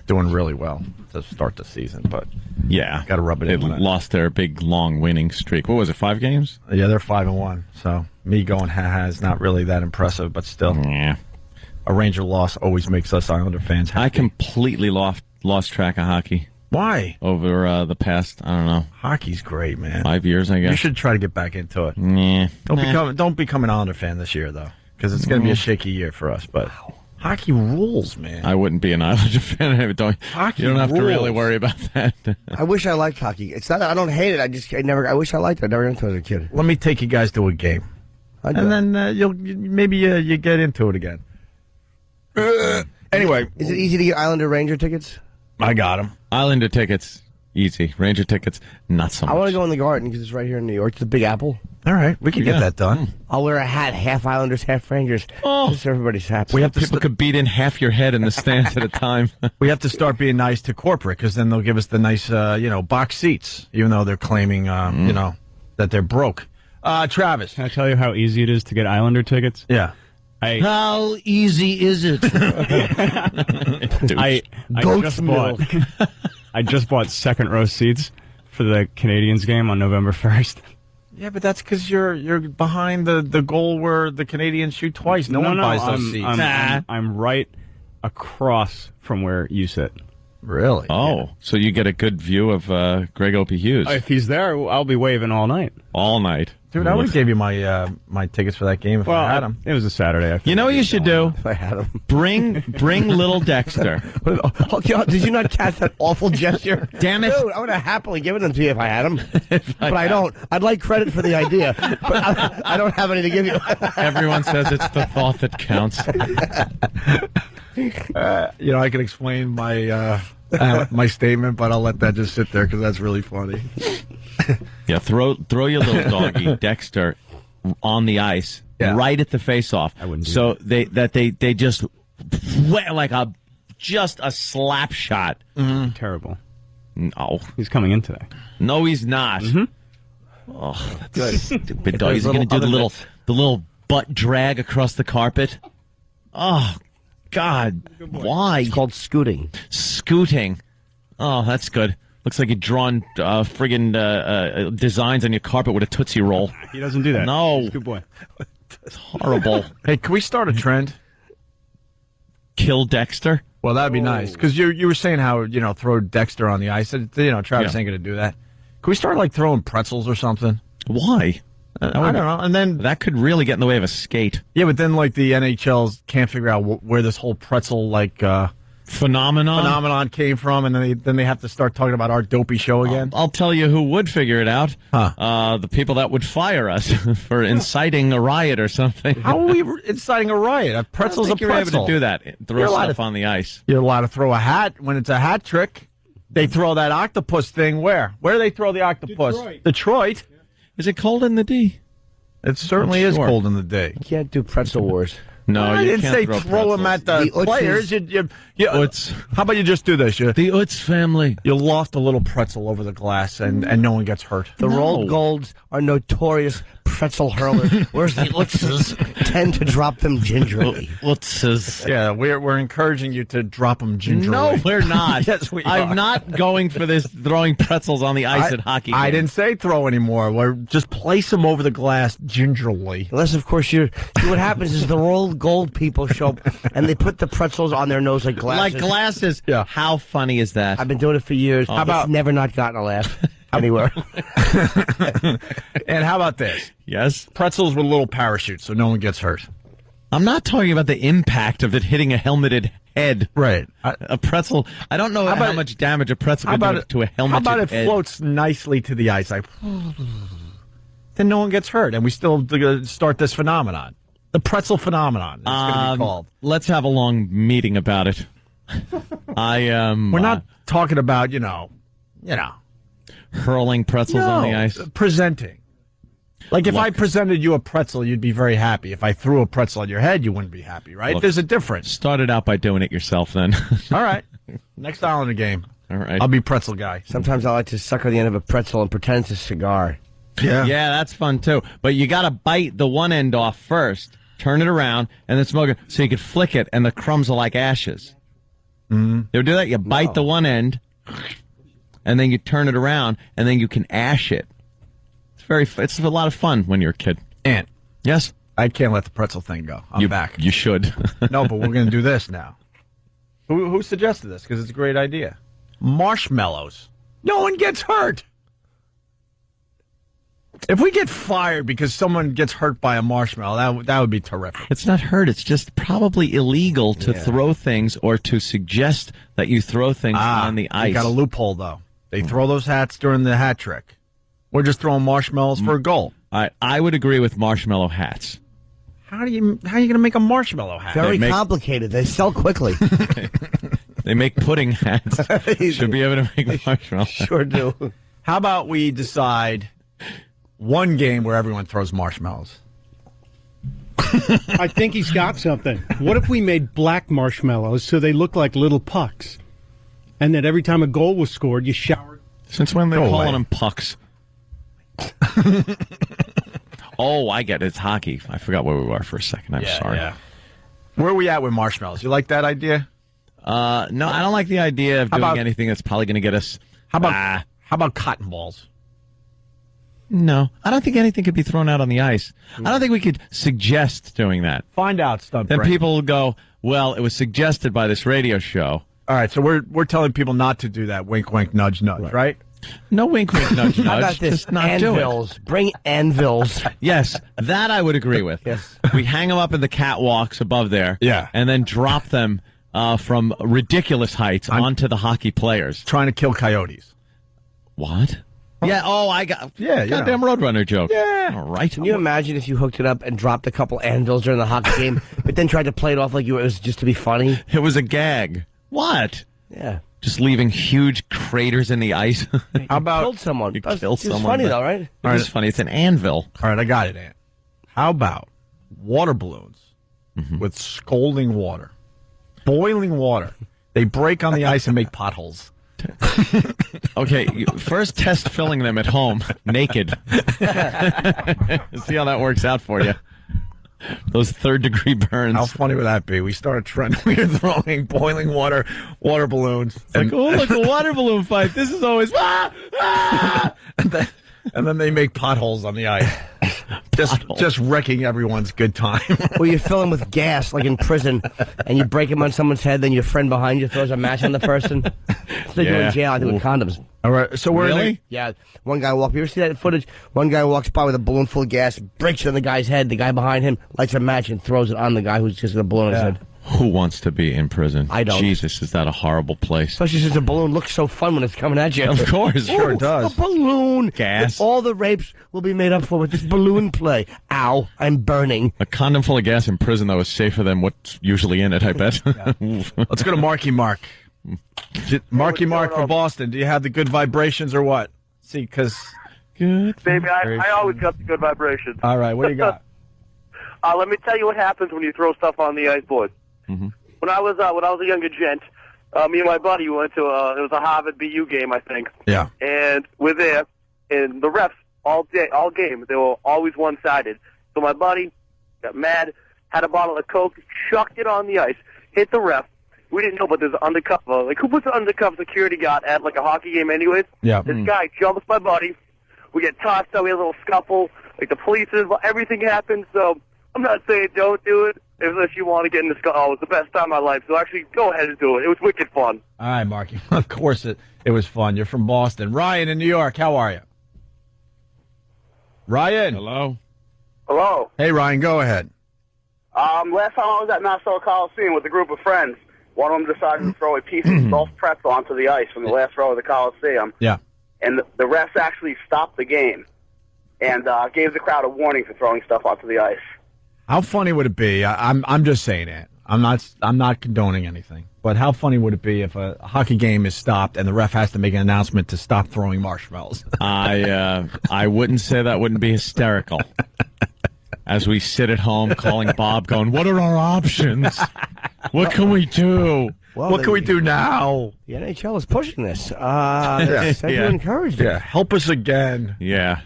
S2: doing really well to start the season, but
S3: Yeah.
S2: got to rub it
S3: They
S2: in.
S3: lost their big, long winning streak. What was it, 5 games?
S2: Yeah, they're 5-1. So me going ha is not really that impressive, but still,
S3: Yeah.
S2: a Ranger loss always makes us Islander fans happy.
S3: I completely lost track of hockey
S2: Why?
S3: over the past, I don't know,
S2: Hockey's great, man.
S3: 5 years, I guess.
S2: You should try to get back into it.
S3: Yeah.
S2: Don't become an Islander fan this year, though, because it's going to be a shaky year for us. But hockey rules, man.
S3: I wouldn't be an Islander fan. You don't have to really
S2: rules.
S3: worry about that.
S4: I wish I liked hockey. It's not. I don't hate it. I wish I liked it. I never got into it as a kid.
S2: Let me take you guys to a game,
S4: I do.
S2: and then you get into it again. Anyway,
S4: Is it easy to get Islander Ranger tickets?
S2: I got them.
S3: Islander tickets, easy. Ranger tickets, not so much.
S4: I want to go in the Garden because it's right here in New York. It's the Big Apple.
S2: All right, we can get that done.
S4: I'll wear a hat, half Islanders, half Rangers.
S3: Oh.
S4: Just so everybody's happy.
S2: We have to
S3: People could beat in half your head in the stands at a time.
S2: we have to start being nice to corporate because then they'll give us the nice box seats, even though they're claiming that they're broke. Travis,
S6: Can I tell you how easy it is to get Islander tickets?
S2: yeah.
S5: How easy is it?
S6: I just bought I just bought second row seats for the Canadians game on November 1st.
S2: Yeah, but that's because you're behind the goal where the Canadians shoot twice. No one buys those seats.
S6: I'm right across from where you sit.
S2: Really?
S3: Oh, so you get a good view of Greg Opie Hughes
S6: If he's there, I'll be waving all night.
S3: all night.
S2: Dude, I would have gave you my my tickets for that game if I had them.
S6: It was a Saturday.
S3: You know what you should do?
S4: If I had them.
S3: Bring little Dexter.
S4: Did you not catch that awful gesture?
S3: Damn it.
S4: Dude, I would have happily given them to you if I had them. But I don't. I'd like credit for the idea. But I don't have any to give you.
S3: Everyone says it's the thought that counts.
S2: I can explain my my statement, but I'll let that just sit there because that's really funny.
S3: Yeah, throw your little doggy Dexter on the ice right at the face-off.
S6: I wouldn't do
S3: so they just like just a slap shot.
S6: Terrible.
S3: No,
S6: He's coming in today.
S3: no, he's not. Oh, that's stupid dog. He's going to do the little butt drag across the carpet. Oh God, why?
S4: It's called scooting.
S3: Scooting. Oh, that's good. Looks like you've drawn friggin' designs on your carpet with a Tootsie Roll.
S6: He doesn't do that.
S3: No.
S6: He's a good boy.
S3: It's horrible.
S2: Hey, can we start a trend?
S3: Kill Dexter?
S2: Well, that'd be nice because you were saying how throw Dexter on the ice. And, Travis ain't going to do that. Can we start throw pretzels or something?
S3: Why?
S2: I don't know. And then
S3: That could really get in the way of a skate.
S2: yeah, but then the NHLs can't figure out where this whole pretzel phenomenon came from, and then they have to start talking about our dopey show again.
S3: I'll tell you who would figure it out. The people that would fire us for inciting a riot or something.
S2: How are we inciting a riot? A pretzel's
S3: I think
S2: a
S3: you're
S2: pretzel.
S3: able to do that. Throw
S2: You're allowed
S3: stuff
S2: to-
S3: on the ice.
S2: You're allowed to throw a hat when it's a hat trick. They throw that octopus thing where? Where do they throw the octopus? Detroit.
S3: Is it cold in the D?
S2: It certainly is
S3: Sure.
S2: cold in the day.
S4: You can't do pretzel wars.
S3: No,
S2: I
S3: you
S2: didn't
S3: can't
S2: say
S3: throw
S2: throw them at the
S4: The
S2: players.
S3: Utz.
S2: How about you just do this? You
S3: Utz family.
S2: loft a little pretzel over the glass, and no one gets hurt.
S4: The rolled golds are notorious pretzel hurlers, whereas the Utzes tend to drop them gingerly.
S3: Utzes.
S2: Yeah, we're encouraging you to drop them gingerly.
S3: No, we're not.
S2: Yes, we
S3: I'm
S2: are.
S3: not going for this throwing pretzels on the ice at hockey
S2: I
S3: games.
S2: didn't say throw anymore. We're just place them over the glass gingerly.
S4: Unless, of course, see what happens is the rolled gold people show up and they put the pretzels on their nose like glasses.
S3: Like glasses.
S2: Yeah.
S3: How funny is that?
S4: I've been doing it for years. How about never not gotten a laugh anywhere?
S2: And how about this?
S3: Yes.
S2: Pretzels with little parachutes, so no one gets hurt.
S3: I'm not talking about the impact of it hitting a helmeted head.
S2: Right.
S3: A pretzel. I don't know how much damage a pretzel can do to a helmeted
S2: How about it
S3: head.
S2: floats nicely to the ice? Then no one gets hurt, and we still start this phenomenon. The pretzel phenomenon. It's going to be called.
S3: Let's have a long meeting about it. We're
S2: We're not talking about
S3: hurling pretzels on the ice.
S2: Presenting. Like if I presented you a pretzel, you'd be very happy. If I threw a pretzel on your head, you wouldn't be happy, right?
S3: Look,
S2: There's a difference.
S3: Started out by doing it yourself, then.
S2: All right. Next Islander game.
S3: All right.
S2: I'll be pretzel guy.
S4: Sometimes I like to sucker the end of a pretzel and pretend it's a cigar.
S3: Yeah, that's fun too. But you got to bite the one end off first, turn it around, and then smoke it so you can flick it, and the crumbs are like ashes.
S2: Mm-hmm.
S3: You ever do that? You bite the one end, and then you turn it around, and then you can ash it. It's a lot of fun when you're a kid.
S2: Ant.
S3: Yes?
S2: I can't let the pretzel thing go. I'm back.
S3: You should.
S2: No, but we're going to do this now. Who suggested this? Because it's a great idea. Marshmallows. No one gets hurt. If we get fired because someone gets hurt by a marshmallow, that would be terrific.
S3: It's not hurt. It's just probably illegal to throw things or to suggest that you throw things on the ice.
S2: You got a loophole, though. They throw those hats during the hat trick. We're just throwing marshmallows for a goal.
S3: I would agree with marshmallow hats.
S2: How are you going to make a marshmallow hat?
S4: Very complicated. They sell quickly.
S3: They make pudding hats. Should be able to make marshmallows.
S4: Sure do.
S2: How about we decide one game where everyone throws marshmallows?
S5: I think he's got something. What if we made black marshmallows so they look like little pucks? And that every time a goal was scored, you showered.
S3: Since when they're calling them pucks? Oh, I get it. It's hockey. I forgot where we were for a second. I'm sorry.
S2: Yeah. Where are we at with marshmallows? You like that idea?
S3: No, I don't like the idea of doing anything that's probably going to get us.
S2: How about cotton balls?
S3: No, I don't think anything could be thrown out on the ice. I don't think we could suggest doing that.
S2: Find out, Stunt
S3: Then
S2: Brain.
S3: people will go, well, it was suggested by this radio show.
S2: All right, so we're telling people not to do that. Wink, wink, nudge, nudge, right?
S3: No wink, wink, nudge, nudge.
S4: How about this?
S3: Just not do it.
S4: Anvils. Bring anvils.
S3: Yes, that I would agree with.
S4: Yes.
S3: We hang them up in the catwalks above there.
S2: Yeah.
S3: And then drop them from ridiculous heights onto the hockey players.
S2: Trying to kill coyotes.
S3: What? Yeah, I got
S2: you
S3: goddamn Roadrunner joke.
S2: Yeah.
S3: All right.
S4: Can you imagine if you hooked it up and dropped a couple anvils during the hockey game, but then tried to play it off like it was just to be funny?
S3: It was a gag. What?
S4: Yeah.
S3: Just leaving huge craters in the ice.
S4: How about killed someone?
S3: You
S4: It's
S3: killed someone.
S4: funny though, right?
S3: It is funny. It's an anvil.
S2: All right, I got it, Ant. How about water balloons with scalding water, boiling water? They break on the ice and make potholes.
S3: Okay, first test filling them at home naked. See how that works out for you. Those third-degree burns.
S2: How funny would that be? We start a trend. We're throwing boiling water balloons.
S3: It's like, oh, look, a water balloon fight. This is always...
S2: And then they make potholes on the ice. Just wrecking everyone's good time.
S4: Or you fill them with gas, like in prison, and you break them on someone's head, then your friend behind you throws a match on the person. It's like you're in jail, I think, with condoms.
S2: All right, so we're
S3: Really?
S4: Yeah, one guy walked. You ever see that footage? One guy walks by with a balloon full of gas, breaks it on the guy's head. The guy behind him lights a match and throws it on the guy who's just with a balloon on his head.
S3: Who wants to be in prison?
S4: I don't.
S3: Jesus, is that a horrible place?
S4: Especially since a balloon looks so fun when it's coming at you.
S3: Of course.
S2: Sure it does.
S4: A balloon.
S3: Gas.
S4: All the rapes will be made up for with this balloon play. Ow, I'm burning.
S3: A condom full of gas in prison, though, is safer than what's usually in it, I bet.
S2: Let's go to Marky Mark. Marky Mark from Boston. Do you have the good vibrations or what? See, because...
S3: Good.
S14: Baby, I always got the good vibrations.
S2: All right, what do you got?
S14: Let me tell you what happens when you throw stuff on the ice, boys.
S3: Mm-hmm.
S14: When I was a younger gent, me and my buddy went to it was a Harvard BU game, I think.
S2: Yeah.
S14: And we're there, and the refs all game, they were always one-sided. So my buddy got mad, had a bottle of Coke, chucked it on the ice, hit the ref. We didn't know, but there's an undercover. Like, who puts an undercover security guard at, like, a hockey game anyways?
S2: Yeah.
S14: This guy jumps my buddy. We get tossed out. We have a little scuffle. Like, the police, everything happens. So I'm not saying don't do it if you want to get in the scuffle. Oh, it was the best time of my life. So actually, go ahead and do it. It was wicked fun.
S2: All right, Marky. Of course it was fun. You're from Boston. Ryan in New York, how are you? Ryan.
S3: Hello.
S14: Hello.
S2: Hey, Ryan, go ahead.
S14: Last time I was at Nassau Coliseum with a group of friends, one of them decided to throw a piece of soft pretzel onto the ice from the last row of the Coliseum.
S2: Yeah.
S14: And the refs actually stopped the game and gave the crowd a warning for throwing stuff onto the ice.
S2: How funny would it be? I'm just saying it. I'm not condoning anything. But how funny would it be if a hockey game is stopped and the ref has to make an announcement to stop throwing marshmallows?
S3: I wouldn't say that wouldn't be hysterical. As we sit at home calling Bob, going, "What are our options? What can we do?
S4: Well,
S2: what can we do now?"
S4: The NHL is pushing this. You encouraged it.
S2: Yeah, help us again.
S3: Yeah.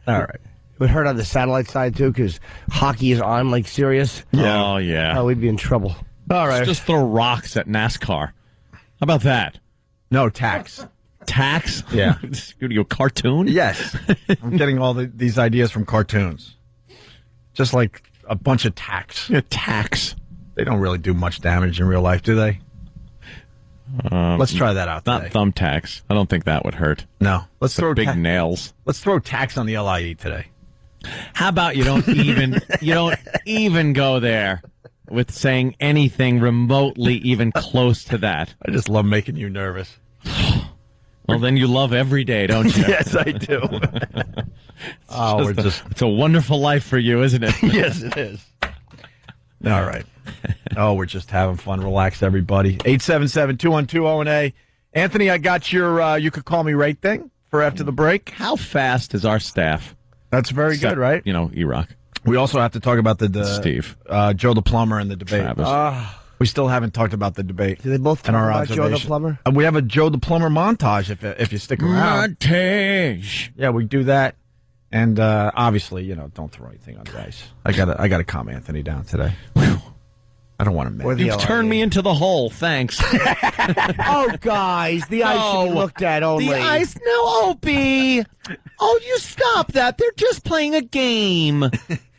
S2: All right.
S4: We heard on the satellite side, too, because hockey is on, like, serious.
S3: Yeah. Oh, yeah.
S4: Oh, we'd be in trouble.
S2: All right.
S3: Just throw rocks at NASCAR. How about that?
S2: No, tax.
S3: Tax?
S2: Yeah.
S3: Studio cartoon?
S2: Yes. I'm getting all these ideas from cartoons. Just like a bunch of tacks.
S3: Yeah, tacks.
S2: They don't really do much damage in real life, do they? Let's try that out today.
S3: Not thumbtacks. I don't think that would hurt.
S2: No. Let's throw
S3: big nails.
S2: Let's throw tacks on the LIE today.
S3: How about you don't even go there with saying anything remotely even close to that?
S2: I just love making you nervous.
S3: Well, then you love every day, don't you?
S2: Yes, I do.
S3: It's a wonderful life for you, isn't it?
S2: Yes, it is. All right. Oh, we're just having fun. Relax, everybody. 877-212-0-A. Anthony, I got your you could call me right thing for after the break.
S3: How fast is our staff?
S2: That's very good, right?
S3: You know, E-Rock.
S2: We also have to talk about the
S3: Steve.
S2: Joe the Plumber and the debate. We still haven't talked about the debate.
S4: Do they both talk about Joe the Plumber?
S2: We have a Joe the Plumber montage if you stick around.
S3: Montage.
S2: Yeah, we do that. And obviously, don't throw anything on the ice. I gotta calm Anthony down today. I don't want to miss.
S3: You've turned me into the hole. Thanks.
S4: Oh, guys, the ice should be looked at only.
S3: The ice? No, Opie. Oh, you stop that. They're just playing a game.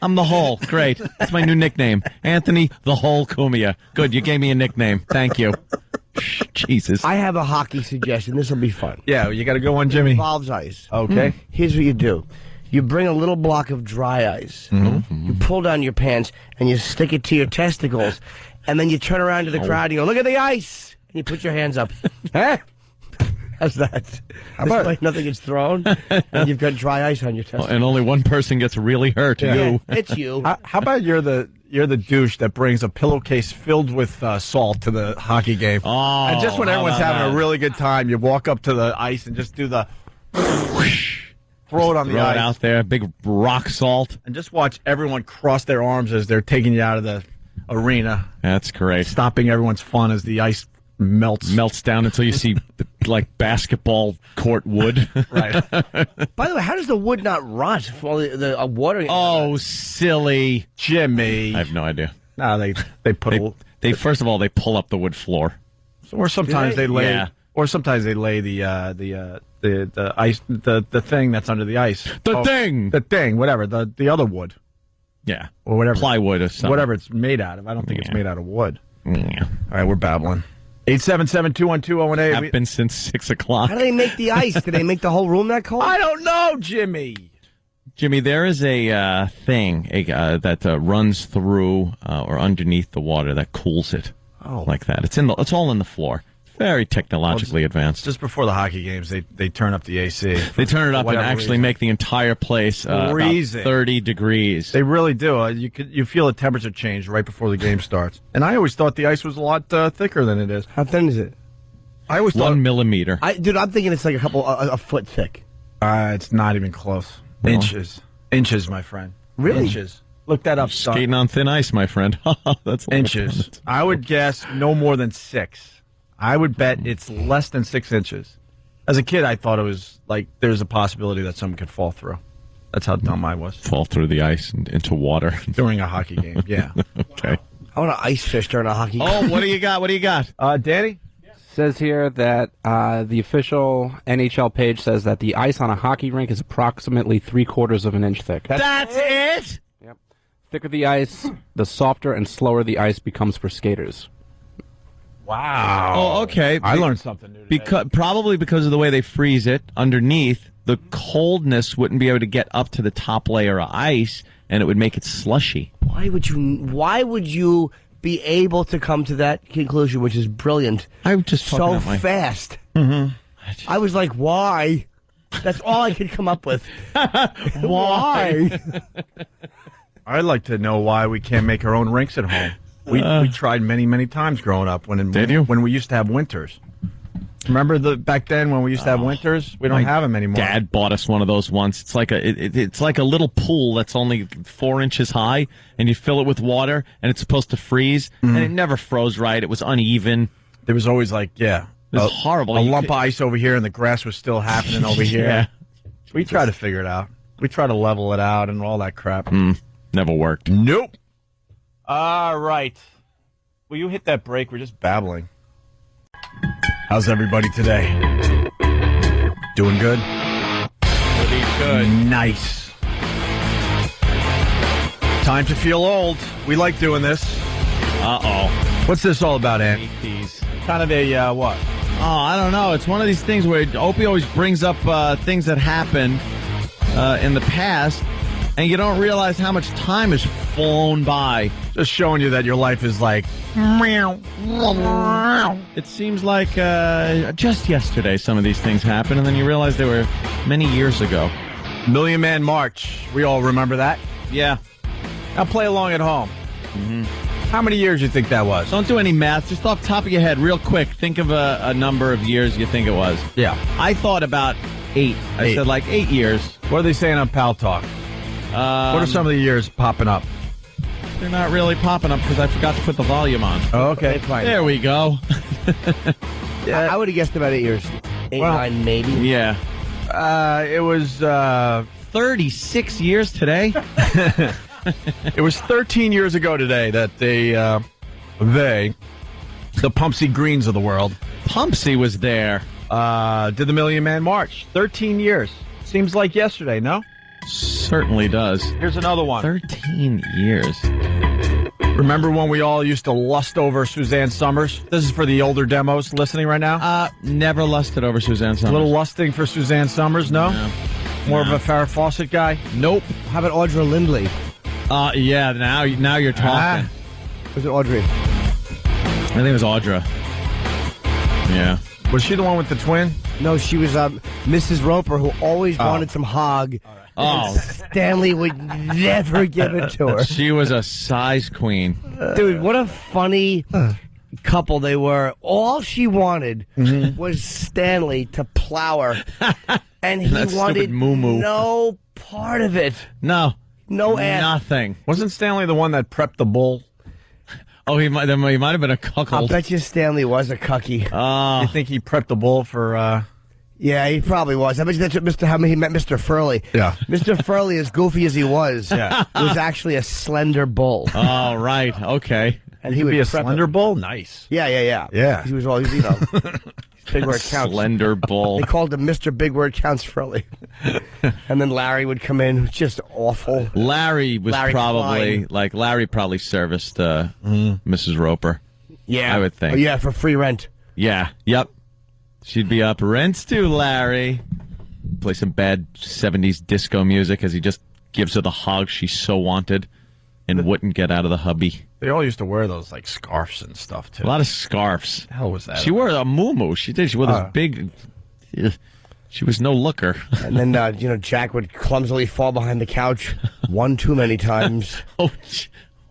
S3: I'm the Hole. Great. That's my new nickname. Anthony the Hole Cumia. Good, you gave me a nickname. Thank you. Jesus.
S4: I have a hockey suggestion. This will be fun.
S2: Yeah, you got to go on, Jimmy.
S4: It involves ice.
S2: Okay.
S4: Here's what you do. You bring a little block of dry ice. Mm-hmm. You pull down your pants and you stick it to your testicles. And then you turn around to the crowd and you go, look at the ice. And you put your hands up. Huh? How's that? How about way nothing gets thrown and you've got dry ice on your testicles.
S3: And only one person gets really hurt.
S4: Yeah.
S3: You.
S4: It's you.
S2: How about you're the douche that brings a pillowcase filled with salt to the hockey game?
S3: Oh,
S2: and just when everyone's having a really good time, you walk up to the ice and just do the whoosh. Throw it on the ice.
S3: Throw it out there, big rock salt.
S2: And just watch everyone cross their arms as they're taking you out of the arena.
S3: That's great.
S2: Stopping everyone's fun as the ice melts
S3: down until you see like basketball court wood.
S2: Right.
S4: By the way, how does the wood not rot from all the water?
S3: Oh, silly
S2: Jimmy!
S3: I have no idea.
S2: No, they put
S3: they first of all they pull up the wood floor,
S2: or sometimes they lay.
S3: Yeah.
S2: Or sometimes they lay the ice, the thing that's under the ice.
S3: The
S2: thing, whatever, the other wood.
S3: Yeah.
S2: Or whatever.
S3: Plywood or something.
S2: Whatever it's made out of. I don't think it's made out of wood.
S3: Yeah.
S2: All right, we're babbling. 877-212-0-A.
S3: Have been since 6 o'clock.
S4: How do they make the ice? Do they make the whole room that cold?
S2: I don't know, Jimmy.
S3: Jimmy, there is a thing that runs through or underneath the water that cools it.
S2: Oh.
S3: Like that. It's all in the floor. Very technologically advanced.
S2: Just before the hockey games, they turn up the AC.
S3: They turn it up and actually make the entire place about 30 degrees.
S2: They really do. You feel a temperature change right before the game starts. And I always thought the ice was a lot thicker than it is.
S4: How thin is it?
S2: I always thought
S3: 1 millimeter.
S4: Dude, I'm thinking it's like a foot thick.
S2: It's not even close.
S3: No.
S2: Inches, my friend.
S4: Really?
S2: Inches. Look that up.
S3: Skating on thin ice, my friend. That's
S2: inches. I would guess no more than 6. I would bet it's less than 6 inches. As a kid, I thought it was like there's a possibility that someone could fall through. That's how dumb I was.
S3: Fall through the ice and into water.
S2: During a hockey game, yeah.
S3: Okay.
S4: I want to ice fish during a hockey game.
S3: Oh, what do you got? What do you got?
S2: Danny?
S15: Says here that the official NHL page says that the ice on a hockey rink is approximately 3/4 of an inch thick.
S3: That's it?
S15: Yep. Thicker the ice, the softer and slower the ice becomes for skaters.
S2: Wow.
S3: Oh, okay.
S2: I learned something new today.
S3: Probably because of the way they freeze it underneath, the coldness wouldn't be able to get up to the top layer of ice, and it would make it slushy.
S4: Why would you be able to come to that conclusion, which is brilliant?
S3: I'm just
S4: so fast.
S2: Mm-hmm.
S4: I was like, why? That's all I could come up with. Why?
S2: I'd like to know why we can't make our own rinks at home. We tried many, many times growing up when we used to have winters. Remember back then when we used to have winters? We don't have them anymore.
S3: Dad bought us one of those once. It's like a little pool that's only 4 inches high, and you fill it with water, and it's supposed to freeze, and it never froze right. It was uneven.
S2: There was always it was
S3: horrible.
S2: A lump of ice over here, and the grass was still happening over here.
S3: Yeah.
S2: We tried to figure it out. We tried to level it out and all that crap.
S3: Never worked.
S2: Nope. All right. Will you hit that break? We're just babbling. How's everybody today? Doing good?
S3: Pretty good.
S2: Nice. Time to feel old. We like doing this.
S3: Uh-oh.
S2: What's this all about, Ant? Kind of a, what?
S3: Oh, I don't know. It's one of these things where Opie always brings up things that happened in the past, and you don't realize how much time has flown by.
S2: Just showing you that your life is like...
S3: It seems like just yesterday some of these things happened, and then you realize they were many years ago.
S2: Million Man March. We all remember that?
S3: Yeah.
S2: Now play along at home.
S3: Mm-hmm.
S2: How many years do you think that was?
S3: Don't do any math. Just off the top of your head, real quick, think of a number of years you think it was.
S2: Yeah.
S3: I thought about 8. I said like 8 years.
S2: What are they saying on Pal Talk? What are some of the years popping up?
S3: They're not really popping up because I forgot to put the volume on.
S2: Oh, okay.
S4: Fine.
S3: There we go.
S4: Yeah, I would have guessed about 8 years. 8, 9, maybe.
S3: Yeah.
S2: It was
S3: 36 years today.
S2: It was 13 years ago today that the Pumpsy Greens of the world,
S3: Pumpsy was there.
S2: Did the Million Man March. 13 years. Seems like yesterday, no?
S3: Certainly does.
S2: Here's another one.
S3: 13 years.
S2: Remember when we all used to lust over Suzanne Summers? This is for the older demos listening right now.
S3: Never lusted over Suzanne Summers.
S2: A little lusting for Suzanne Summers, no? More of a Farrah Fawcett guy?
S3: Nope.
S4: How about Audra Lindley?
S3: Yeah, now you're talking.
S4: Was it Audrey?
S3: I think it was Audra. Yeah.
S2: Was she the one with the twin?
S4: No, she was Mrs. Roper, who always wanted some hog.
S3: Oh.
S4: Stanley would never give it to her.
S3: She was a size queen.
S4: Dude, what a funny couple they were. All she wanted was Stanley to plow her. And he
S3: That
S4: wanted
S3: stupid moo-moo.
S4: no part of it.
S3: No.
S4: No ass.
S3: Nothing.
S2: Wasn't Stanley the one that prepped the bull?
S3: Oh, he might have been a cuckold.
S4: I'll bet you Stanley was a cucky.
S2: You think he prepped the bull for...
S4: Yeah, he probably was. I bet you that's how he met Mr. Furley.
S2: Yeah.
S4: Mr. Furley, as goofy as he was,
S2: Yeah.
S4: was actually a slender bull.
S3: Oh, right. Okay.
S4: And
S2: he would be a slender bull? Nice.
S4: Yeah.
S2: Yeah.
S4: He was always, Big Word Counts.
S3: Slender bull.
S4: They called him Mr. Big Word Counts Furley. And then Larry would come in, just awful.
S3: Larry
S4: Klein.
S3: Larry probably serviced Mrs. Roper.
S4: Yeah.
S3: I would think.
S4: Oh, yeah, for free rent.
S3: Yeah. Yep. She'd be up rents too, Larry. Play some bad 70s disco music as he just gives her the hog she so wanted and wouldn't get out of the hubby.
S2: They all used to wear those, like, scarves and stuff, too.
S3: A lot of scarves.
S2: What the hell was that?
S3: She wore a muumuu. She did. She wore this big... She was no looker.
S4: And then, Jack would clumsily fall behind the couch one too many times.
S3: Oh,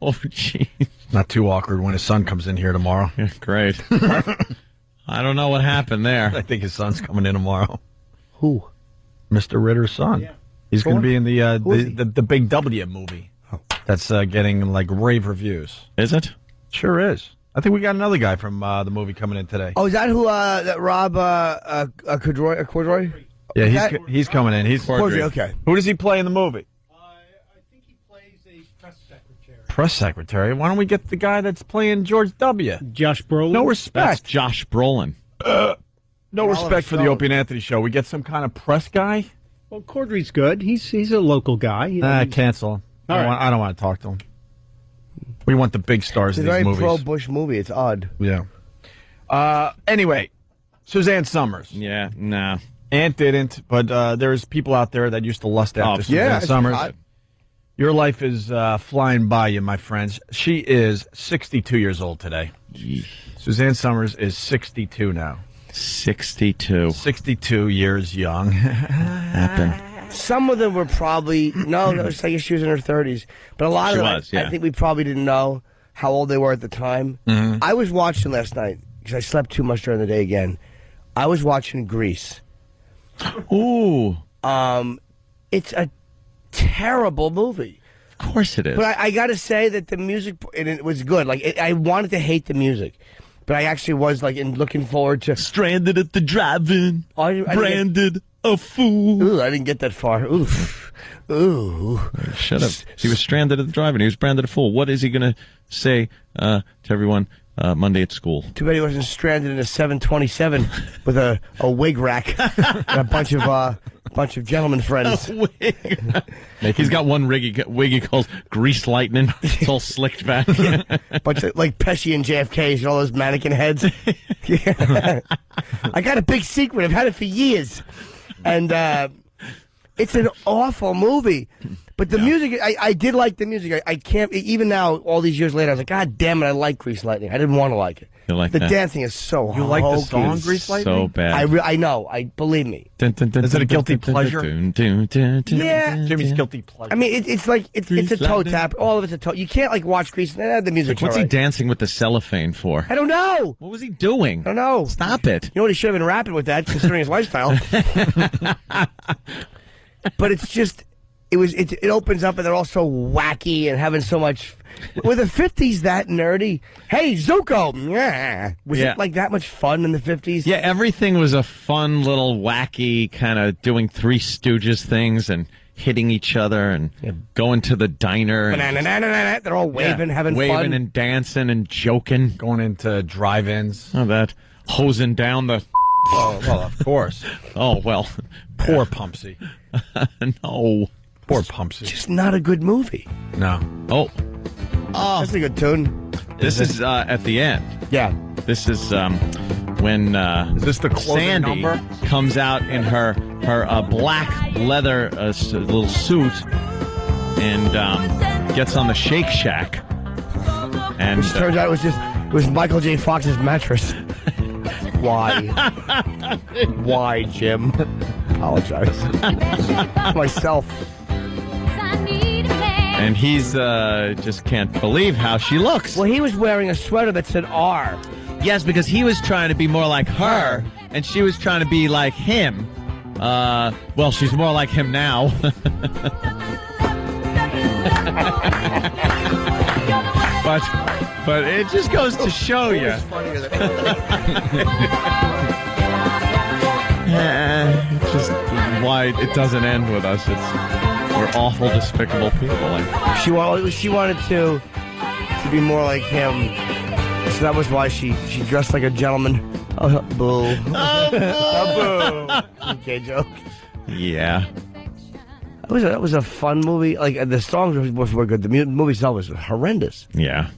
S3: jeez.
S2: Not too awkward when his son comes in here tomorrow.
S3: Yeah, great. I don't know what happened there.
S2: I think his son's coming in tomorrow.
S4: Who?
S2: Mr. Ritter's son. Yeah. He's going to be in the Big W movie. Oh. That's getting, like, rave reviews.
S3: Is it?
S2: Sure is. I think we got another guy from the movie coming in today.
S4: Oh, is that who, that Rob Cordroy?
S2: Yeah, he's coming in. He's
S4: Cordroy, okay.
S2: Who does he play in the movie?
S5: I think he plays a press secretary.
S2: Press secretary? Why don't we get the guy that's playing George W.?
S5: Josh Brolin?
S2: No respect.
S3: That's Josh Brolin.
S2: No respect for the Opie and Anthony show. We get some kind of press guy?
S5: Well, Cordry's good. He's a local guy.
S2: Cancel him.
S5: All right.
S2: I don't want to talk to him. We want the big stars in
S4: It's a
S2: these
S4: very
S2: movies.
S4: pro-Bush movie. It's odd.
S2: Yeah. Anyway, Suzanne Summers.
S3: Yeah, nah.
S2: Ant didn't, but there's people out there that used to lust after Suzanne Summers.
S4: Hot.
S2: Your life is flying by you, my friends. She is 62 years old today. Suzanne Summers is 62 now.
S3: 62.
S2: 62 years young.
S3: Happened.
S4: Some of them were probably, I guess she was in her 30s. But a lot of them, I think we probably didn't know how old they were at the time.
S2: Mm-hmm.
S4: I was watching last night, because I slept too much during the day again. I was watching Grease.
S3: Ooh.
S4: It's a terrible movie.
S3: Of course it is.
S4: But I got to say that the music, it was good. Like, I wanted to hate the music. But I actually was, like, looking forward to...
S3: Stranded at the drive-in. Branded a fool.
S4: Ooh, I didn't get that far. Oof. Ooh.
S3: Shut up. He was stranded at the drive-in. He was branded a fool. What is he going to say to everyone Monday at school.
S4: Too bad he wasn't stranded in a 727 with a wig rack and a bunch of gentlemen friends.
S3: He's got one wig he calls Grease Lightning. It's all slicked back.
S4: Bunch of, like Pesci and JFK and all those mannequin heads. Yeah. I got a big secret. I've had it for years. And it's an awful movie. But the music, I did like the music. I can't, even now, all these years later, I was like, God damn it, I like Grease Lightning. I didn't want to like it.
S3: You like
S4: the
S3: that?
S4: dancing is so
S2: You like the
S4: hokey.
S2: song Grease Lightning?
S3: So bad.
S4: I know. Believe me.
S2: Is it a guilty pleasure?
S4: Yeah.
S2: Jimmy's guilty pleasure.
S4: I mean, it's like, it's a toe tap. All of it's a toe. You can't, like, watch Grease. The music's
S3: What's he
S4: all right.
S3: dancing with the cellophane for?
S4: I don't know.
S3: What was he doing?
S4: I don't know.
S3: Stop it.
S4: You know what? He should have been rapping with that, considering his lifestyle. But it's just, it opens up and they're all so wacky and having so much. Were the 50s that nerdy? Hey, Zuko! Yeah. Was it like that much fun in the 50s?
S3: Yeah, everything was a fun little wacky kind of doing Three Stooges things and hitting each other and going to the diner. And
S4: they're all waving, having
S3: waving
S4: fun.
S3: and dancing and joking.
S2: Going into drive-ins.
S3: Oh, that. Hosing down the...
S2: Oh, well, of course.
S3: Oh, well.
S2: Poor Pumpsy.
S3: No.
S2: Poor Pumpsy.
S4: Just not a good movie.
S2: No.
S3: Oh.
S4: That's a good tune.
S3: This is at the end.
S4: Yeah.
S3: This is when
S2: is this the closing
S3: Sandy
S2: number?
S3: Comes out in her black leather little suit and gets on the Shake Shack. And
S4: Which turns out it was Michael J. Fox's mattress. Why? Why, Jim? Apologize. Myself.
S3: And he's just can't believe how she looks.
S4: Well, he was wearing a sweater that said R.
S3: Yes, because he was trying to be more like her, and she was trying to be like him. Well, she's more like him now. But it just goes to show you. Just why it doesn't end with us. We're awful, despicable people.
S4: She wanted to be more like him, so that was why she dressed like a gentleman. Oh, boo! Oh, boo! Okay, joke.
S3: Yeah.
S4: That was a fun movie. Like the songs were good. The movie itself was horrendous.
S3: Yeah.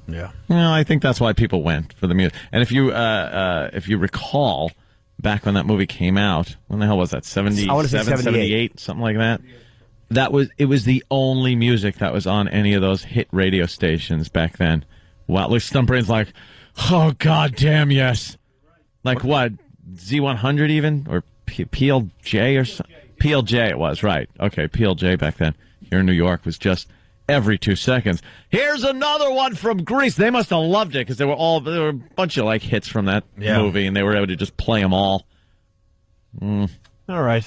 S3: Well, I think that's why people went for the music. And if you recall, back when that movie came out, when the hell was that? 77, 78, something like that. It was the only music that was on any of those hit radio stations back then. Wow, look, Stumpbrain's like, oh god damn yes. Like what? Z100 even or PLJ or something? PLJ it was, right. Okay, PLJ back then here in New York was just every 2 seconds. Here's another one from Grease. They must have loved it because there were a bunch of like hits from that movie and they were able to just play them all.
S2: All right.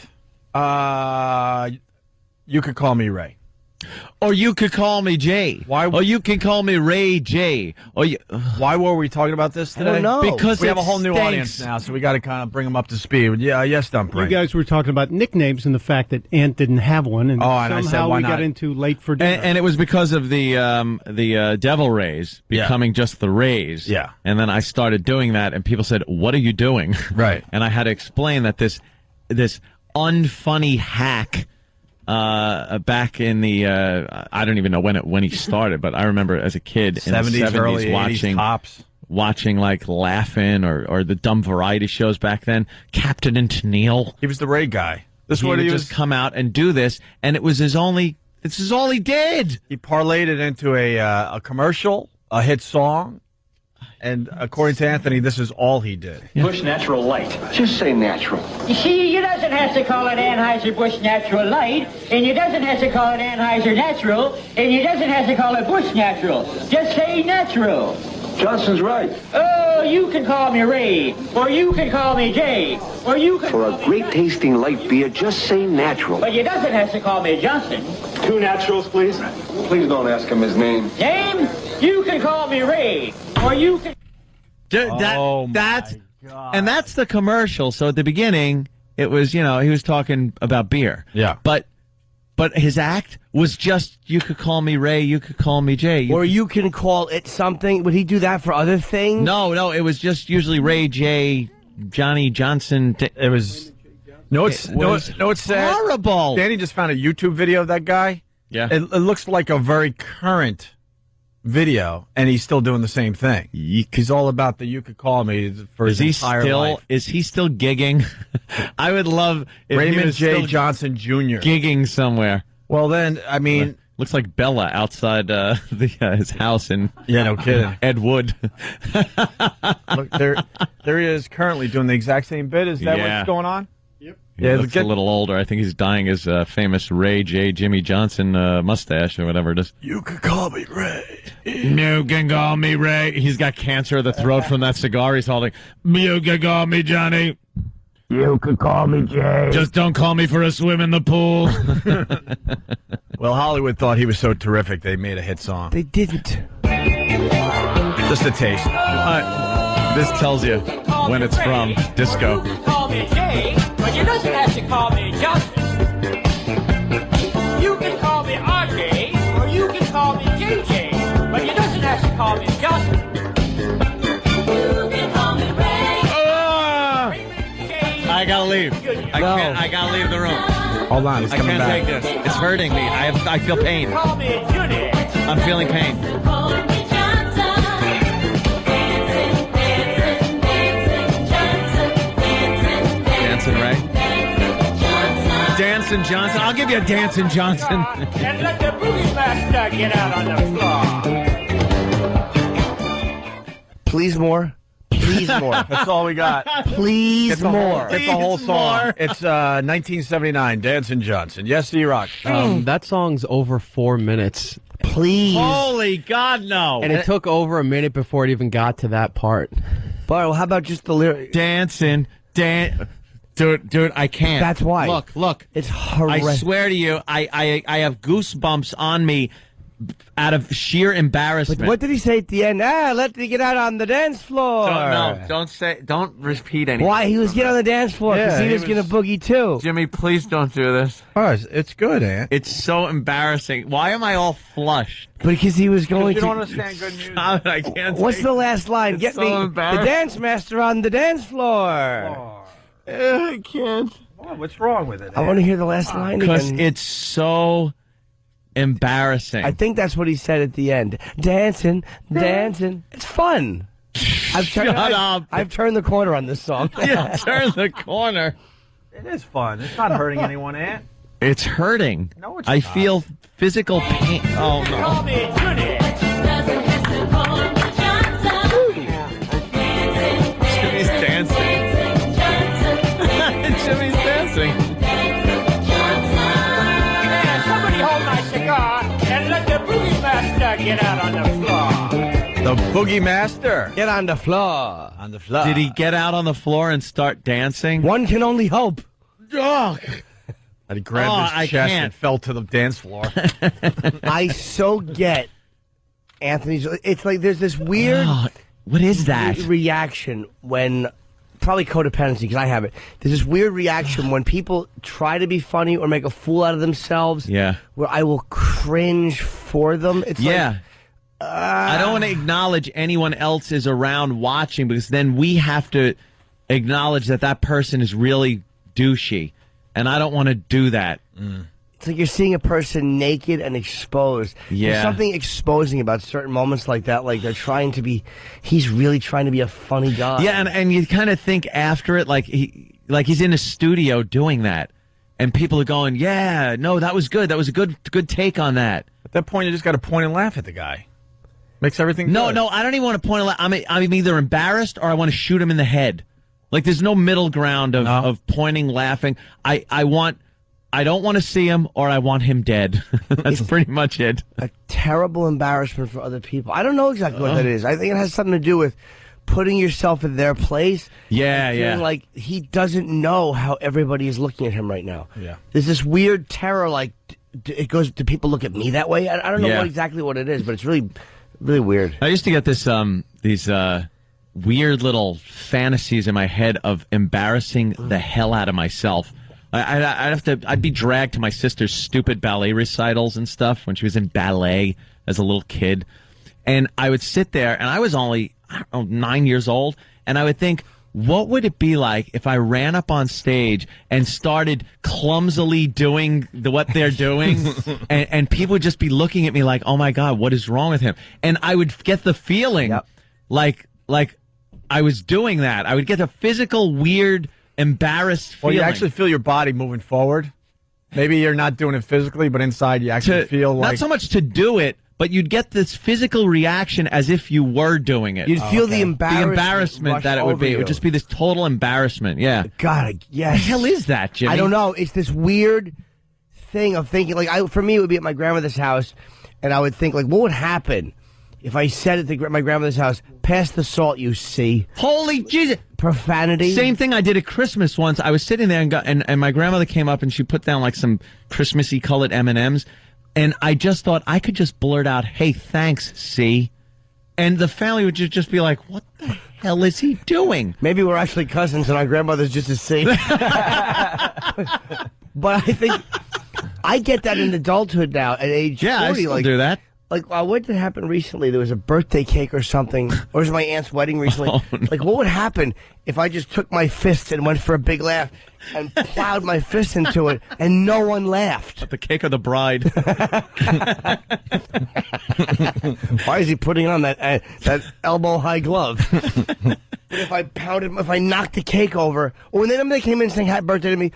S2: You could call me Ray.
S3: Or you could call me Jay. Or you can call me Ray J.
S2: Why were we talking about this today?
S4: I don't know.
S3: Because
S2: we have a whole new
S3: stinks.
S2: audience now, so we got to kind of bring them up to speed. Yeah, yes, Dump.
S5: You guys were talking about nicknames and the fact that Ant didn't have one, and
S2: I said,
S5: somehow
S2: why
S5: we
S2: not?
S5: got into late for dinner.
S3: And it was because of the Devil Rays becoming just the Rays.
S2: Yeah.
S3: And then I started doing that, and people said, "What are you doing?"
S2: Right.
S3: And I had to explain that this unfunny hack. Back in the I don't even know when he started, but I remember as a kid in the 70s,
S2: early 80s, tops.
S3: watching like Laugh-In or the dumb variety shows back then. Captain and Tennille.
S2: He was the Ray guy.
S3: He would just come out and do this, and this is all he did.
S2: He parlayed it into a commercial, a hit song, and according to Anthony, this is all he did.
S1: Bush Natural Light. Just say natural.
S16: You see, you doesn't have to call it Anheuser-Busch Natural Light, and you doesn't have to call it Anheuser Natural, and you doesn't have to call it Bush Natural. Just say natural.
S1: Johnson's right.
S16: Oh, you can call me Ray, or you can call me Jay, or you can...
S1: For a great tasting light beer, just say natural.
S16: But you doesn't have to call me Johnson.
S1: 2 naturals, please. Please don't ask him his name.
S16: Name? You can call me Ray, or you can...
S3: And that's the commercial. So at the beginning, it was, he was talking about beer.
S2: Yeah.
S3: But But his act was just, you could call me Ray, you could call me Jay.
S4: You can call it something. Would he do that for other things?
S3: No, it was just usually Ray, Jay, Johnny Johnson.
S2: It was... No, it's sad.
S3: Horrible.
S2: Danny just found a YouTube video of that guy.
S3: Yeah.
S2: It looks like a very current video, and he's still doing the same thing. He's all about the "you could call me" for his entire life.
S3: Is he still gigging? I would love if
S2: Raymond J. Johnson Jr.
S3: gigging somewhere.
S2: Well, then, I mean...
S3: Looks like Bella outside his house in
S2: no kidding.
S3: Ed Wood.
S2: Look, there he is currently doing the exact same bit. Is that what's going on?
S5: Yep.
S3: He looks a little older. I think he's dyeing his famous Ray J. Jimmy Johnson mustache or whatever it is.
S2: You could call me Ray.
S3: You can call me Ray. He's got cancer of the throat from that cigar he's holding. You can call me Johnny.
S4: You could call me Jay.
S3: Just don't call me for a swim in the pool.
S2: Well, Hollywood thought he was so terrific they made a hit song.
S4: They didn't.
S2: Just a taste.
S3: This tells you when it's from. Disco.
S16: Call me Jay, but you doesn't have to call me Justin. You can call me RJ, or you can call me JJ, but you doesn't have to call me Justin. You can call me Ray.
S3: I gotta leave. I gotta leave the room.
S2: Hold on, he's coming back.
S3: I can't take this. It's hurting me. I feel pain.
S16: Call me Junior.
S3: I'm feeling pain. Dancing, Ray. Dancing Johnson. I'll give you a Dancing Johnson.
S16: And let the boogie master get out on the floor.
S4: Please more. Please more.
S2: That's all we got.
S4: Please more.
S2: Get the whole song. It's 1979, Dancing Johnson. Yes, E-Rock.
S17: That song's over 4 minutes.
S4: Please.
S3: Holy God, no.
S17: And it took over a minute before it even got to that part.
S4: But how about just the lyric?
S3: Dancing, Dude, I can't.
S4: That's why.
S3: Look.
S4: It's horrendous.
S3: I swear to you, I have goosebumps on me out of sheer embarrassment.
S4: But what did he say at the end? Let me get out on the dance floor.
S3: Don't repeat anything.
S4: Why? He was getting on the dance floor because he was going to boogie too.
S3: Jimmy, please don't do this.
S2: Oh, it's good, Ant.
S3: It's so embarrassing. Why am I all flushed?
S4: Because he was going
S2: you
S4: to.
S2: You don't understand good music.
S3: I can't.
S4: What's the last line? Get me the dance master on the dance floor.
S3: I can't.
S2: What's wrong with it?
S4: I want to hear the last line
S3: because
S4: again.
S3: it's so embarrassing.
S4: I think that's what he said at the end. Dancing. It's fun.
S3: Shut up.
S4: I've turned the corner on this song.
S3: Yeah, turn the corner.
S2: It is fun. It's not hurting anyone, Ant.
S3: It's hurting.
S2: No, it's
S3: I
S2: not.
S3: feel physical pain. Oh, no.
S16: Call me Junior.
S3: Jimmy's dancing. Jimmy's dancing.
S16: Yeah, somebody hold my cigar and let the boogie master get out on the floor.
S2: The Boogie Master.
S4: Get on the floor.
S2: On the floor.
S3: Did he get out on the floor and start dancing?
S4: One can only hope.
S3: Oh.
S2: And he grabbed his chest and fell to the dance floor.
S4: I so get Anthony's. It's like there's this weird.
S3: What is that?
S4: Reaction when. Probably codependency, because I have it. There's this weird reaction when people try to be funny or make a fool out of themselves.
S3: Yeah.
S4: Where I will cringe for them. It's like,
S3: I don't want to acknowledge anyone else is around watching because then we have to acknowledge that person is really douchey. And I don't want to do that.
S4: It's like you're seeing a person naked and exposed.
S3: Yeah.
S4: There's something exposing about certain moments like that. Like they're trying to be, he's really trying to be a funny guy.
S3: Yeah, and you kind of think after it like he's in a studio doing that. And people are going, yeah, no, that was good. That was a good take on that.
S2: At that point, you just got to point and laugh at the guy. Makes everything
S3: No,
S2: good.
S3: no, I don't even want to point and laugh. I'm either embarrassed or I want to shoot him in the head. Like there's no middle ground of pointing, laughing. I don't want to see him or I want him dead. That's pretty much it.
S4: A terrible embarrassment for other people. I don't know exactly what that is. I think it has something to do with putting yourself in their place.
S3: Yeah,
S4: and feeling like he doesn't know how everybody is looking at him right now.
S2: Yeah.
S4: There's this weird terror, like, it goes, do people look at me that way? I don't know exactly what it is, but it's really, really weird.
S3: I used to get these weird little fantasies in my head of embarrassing the hell out of myself I'd be dragged to my sister's stupid ballet recitals and stuff when she was in ballet as a little kid. And I would sit there, and I was only, 9 years old, and I would think, what would it be like if I ran up on stage and started clumsily doing what they're doing, and people would just be looking at me like, oh my God, what is wrong with him? And I would get the feeling like I was doing that. I would get a physical, weird, embarrassed feeling.
S2: Well, you actually feel your body moving forward. Maybe you're not doing it physically, but inside you actually feel like...
S3: Not so much to do it, but you'd get this physical reaction as if you were doing it.
S4: You'd feel the embarrassment
S3: that it would be. It would just be this total embarrassment. Yeah.
S4: God, yes.
S3: What the hell is that, Jimmy?
S4: I don't know. It's this weird thing of thinking. Like, for me, it would be at my grandmother's house, and I would think, like, what would happen if I said at my grandmother's house, "Pass the salt, you see"?
S3: Holy Jesus!
S4: Profanity.
S3: Same thing I did at Christmas once. I was sitting there, and my grandmother came up, and she put down, like, some Christmassy colored M&Ms. And I just thought I could just blurt out, "Hey, thanks, C." And the family would just be like, what the hell is he doing?
S4: Maybe we're actually cousins and our grandmother's just a C. But I think I get that in adulthood now at age 40.
S3: I still do that.
S4: Like, what did happen recently? There was a birthday cake or something. Or it was my aunt's wedding recently.
S3: Oh, no.
S4: Like, what would happen if I just took my fist and went for a big laugh and plowed my fist into it and no one laughed?
S3: The cake or the bride?
S4: Why is he putting on that elbow-high glove? But if I knocked the cake over, or when they came in saying happy birthday to me,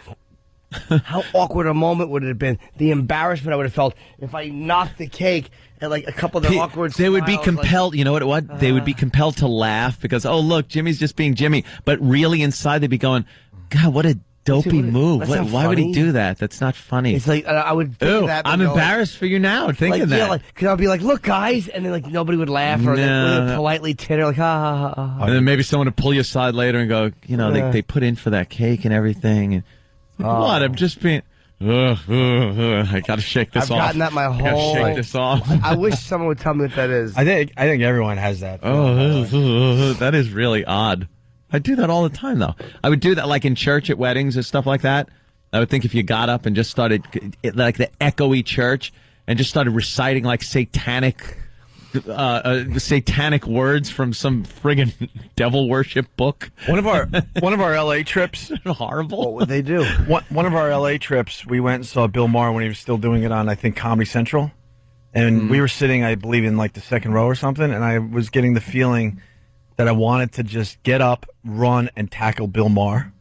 S4: how awkward a moment would it have been? The embarrassment I would have felt if I knocked the cake and like a couple of the awkward
S3: They would be
S4: smiles,
S3: compelled, you know what? They would be compelled to laugh because, oh, look, Jimmy's just being Jimmy. But really inside they'd be going, God, what a dopey move. Why would he do that? That's not funny.
S4: It's like, I would think that.
S3: I'm embarrassed for you now thinking that.
S4: Yeah, because I'd be like, look, guys. And then like nobody would laugh or they would politely titter like, ha, ha, ha, ha.
S3: And then maybe someone would pull you aside later and go, you know, they put in for that cake and everything. And what? I'm just being... I gotta shake this off.
S4: I've gotten that my whole...
S3: Shake this off.
S4: I wish someone would tell me what that is.
S2: I think everyone has that.
S3: That is really odd. I do that all the time, though. I would do that like in church at weddings and stuff like that. I would think if you got up and just started, like the echoey church, and just started reciting like satanic words from some friggin' devil worship book.
S2: One of our LA trips.
S3: Horrible.
S4: What would they do?
S2: One of our LA trips, we went and saw Bill Maher when he was still doing it on, I think, Comedy Central. And we were sitting, I believe, in like the second row or something, and I was getting the feeling that I wanted to just get up, run, and tackle Bill Maher.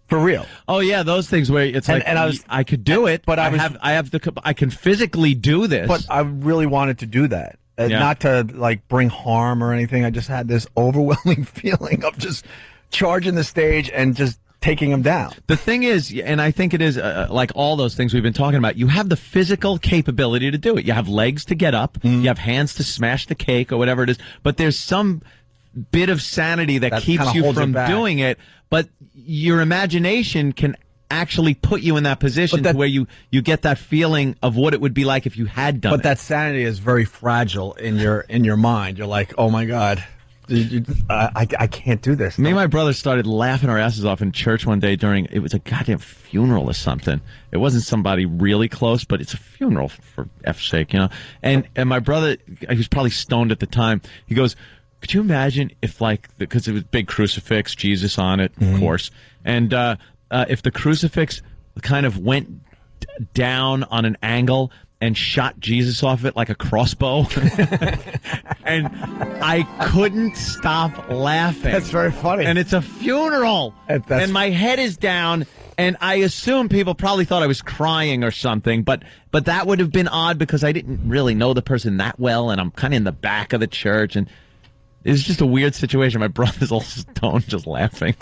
S2: For real.
S3: Oh yeah, those things where it's like I could do it, but I can physically do this.
S2: But I really wanted to do that. Not to like bring harm or anything. I just had this overwhelming feeling of just charging the stage and just taking him down.
S3: The thing is, and I think it is like all those things we've been talking about, you have the physical capability to do it. You have legs to get up, you have hands to smash the cake or whatever it is, but there's some bit of sanity that keeps you from doing it, but your imagination can actually put you in that position where you get that feeling of what it would be like if you had done it.
S2: But that sanity is very fragile in your mind. You're like, oh my God, I can't do this.
S3: Me and my brother started laughing our asses off in church one day it was a goddamn funeral or something. It wasn't somebody really close, but it's a funeral for F's sake, you know. And my brother, he was probably stoned at the time. He goes, could you imagine if because it was big crucifix, Jesus on it, of course, and if the crucifix kind of went down on an angle and shot Jesus off it like a crossbow. And I couldn't stop laughing.
S4: That's very funny.
S3: And it's a funeral. And my head is down. And I assume people probably thought I was crying or something, but that would have been odd because I didn't really know the person that well, and I'm kind of in the back of the church, and it's just a weird situation. My brother's all stoned, just laughing.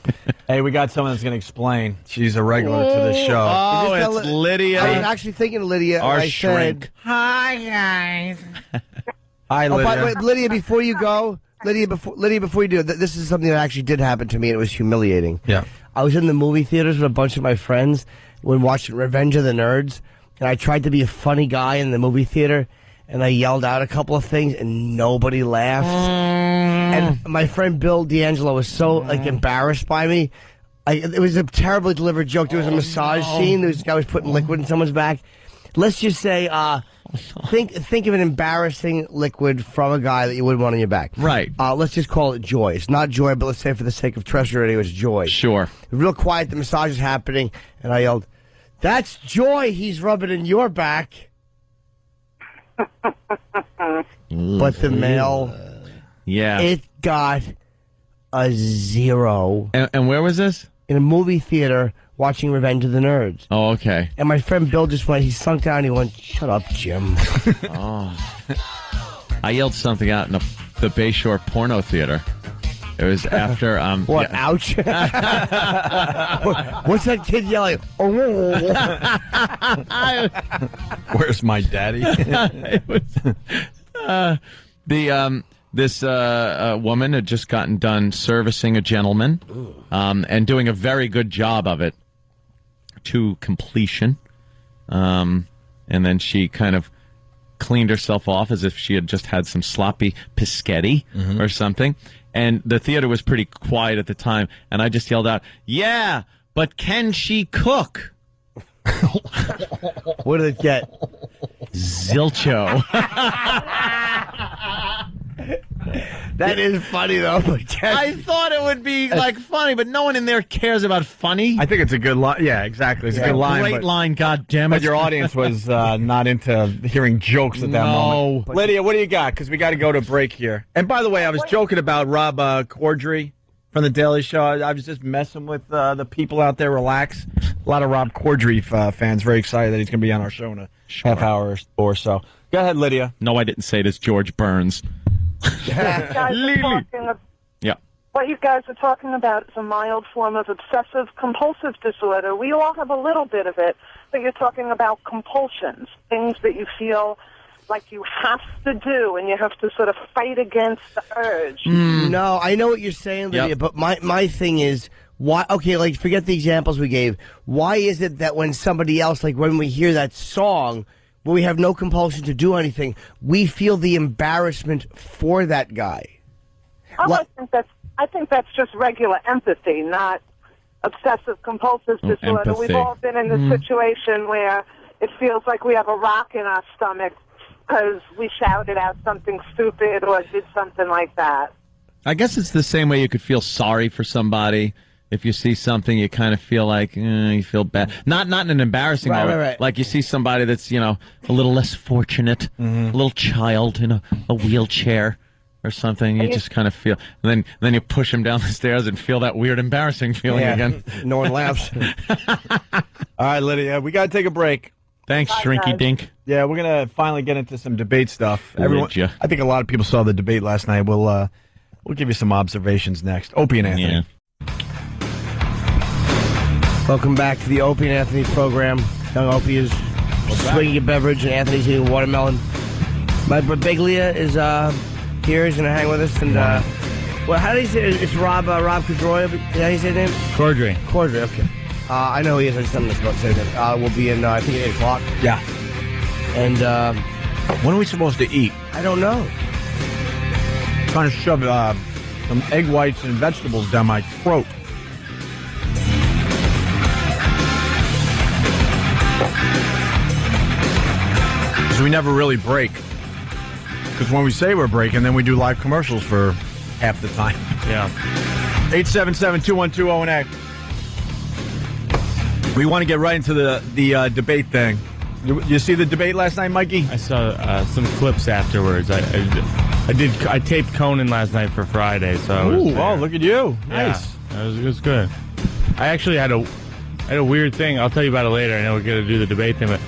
S2: Hey, we got someone that's going to explain. She's a regular to the show.
S3: Oh, it's Lydia.
S4: I was actually thinking of Lydia.
S3: Our
S4: shrink.
S3: Said,
S18: hi, guys.
S2: Hi, Lydia.
S4: By the way, Lydia, before you go, before you do, this is something that actually did happen to me, and it was humiliating.
S2: Yeah.
S4: I was in the movie theaters with a bunch of my friends when watching Revenge of the Nerds, and I tried to be a funny guy in the movie theater, and I yelled out a couple of things, and nobody laughed. And my friend Bill D'Angelo was so embarrassed by me. It was a terribly delivered joke. There was a massage scene. This guy was putting liquid in someone's back. Let's just say, think of an embarrassing liquid from a guy that you wouldn't want on your back.
S3: Right.
S4: Let's just call it joy. It's not joy, but let's say for the sake of treasure, it was joy.
S3: Sure.
S4: Real quiet, the massage is happening, and I yelled, "That's joy he's rubbing in your back." But the mail, it got a 0.
S3: And where was this?
S4: In a movie theater watching Revenge of the Nerds.
S3: Oh, okay.
S4: And my friend Bill just went, he sunk down, he went, "Shut up, Jim."
S3: I yelled something out in the Bayshore Porno Theater. It was after...
S4: What, ouch? What's that kid yelling?
S2: Where's my daddy?
S3: This woman had just gotten done servicing a gentleman and doing a very good job of it to completion. And then she kind of cleaned herself off as if she had just had some sloppy pischetti or something. And the theater was pretty quiet at the time. And I just yelled out, "Yeah, but can she cook?"
S4: What did it get?
S3: Zilcho.
S4: That is funny, though.
S3: I thought it would be, funny, but no one in there cares about funny.
S2: I think it's a good line. Yeah, exactly. It's a good line.
S3: Great line, goddammit.
S2: But your audience was not into hearing jokes at that moment. Lydia, what do you got? Because we got to go to break here. And by the way, I was joking about Rob Corddry from The Daily Show. I was just messing with the people out there. Relax. A lot of Rob Corddry fans very excited that he's going to be on our show in a half hour or so. Go ahead, Lydia.
S3: No, I didn't say it. It's George Burns.
S18: Yeah. What you guys are talking about is a mild form of obsessive-compulsive disorder. We all have a little bit of it, but you're talking about compulsions, things that you feel like you have to do, and you have to sort of fight against the urge.
S4: No, I know what you're saying, Lydia, but my thing is, why? Okay, forget the examples we gave. Why is it that when somebody else, when we hear that song, where we have no compulsion to do anything, we feel the embarrassment for that guy?
S18: I think that's just regular empathy, not obsessive-compulsive disorder.
S3: Empathy.
S18: We've all been in the situation where it feels like we have a rock in our stomach because we shouted out something stupid or did something like that.
S3: I guess it's the same way you could feel sorry for somebody. If you see something, you kind of feel like you feel bad. Not in an embarrassing way.
S4: Right.
S3: Like you see somebody that's, a little less fortunate, a little child in a wheelchair or something. You just kind of feel. And then you push them down the stairs and feel that weird, embarrassing feeling again.
S4: No one laughs.
S2: All right, Lydia, we got to take a break.
S3: Thanks, Shrinky Dink.
S2: Yeah, we're going to finally get into some debate stuff. I think a lot of people saw the debate last night. We'll give you some observations next. Opie and Anthony.
S3: Yeah.
S4: Welcome back to the Opie and Anthony program. Young Opie is swinging a beverage, and Anthony's eating a watermelon. My Biglia is here. He's going to hang with us. And how do you say it? It's Rob Corddry. Is that how you say his name?
S6: Corddry.
S4: Corddry, okay. I know who he is. I just haven't about to say that. We'll be in, I think, at 8 o'clock.
S2: Yeah.
S4: And
S2: when are we supposed to eat?
S4: I don't know.
S2: Trying to shove some egg whites and vegetables down my throat. So we never really break. Because when we say we're breaking, then we do live commercials for half the time.
S6: Yeah.
S2: 877-212-0NA. We want to get right into the debate thing. You see the debate last night, Mikey?
S6: I saw some clips afterwards. I taped Conan last night for Friday, so.
S2: Oh, look at you! Nice.
S6: Yeah, it was good. I actually had a weird thing. I'll tell you about it later. I know we're gonna do the debate thing, but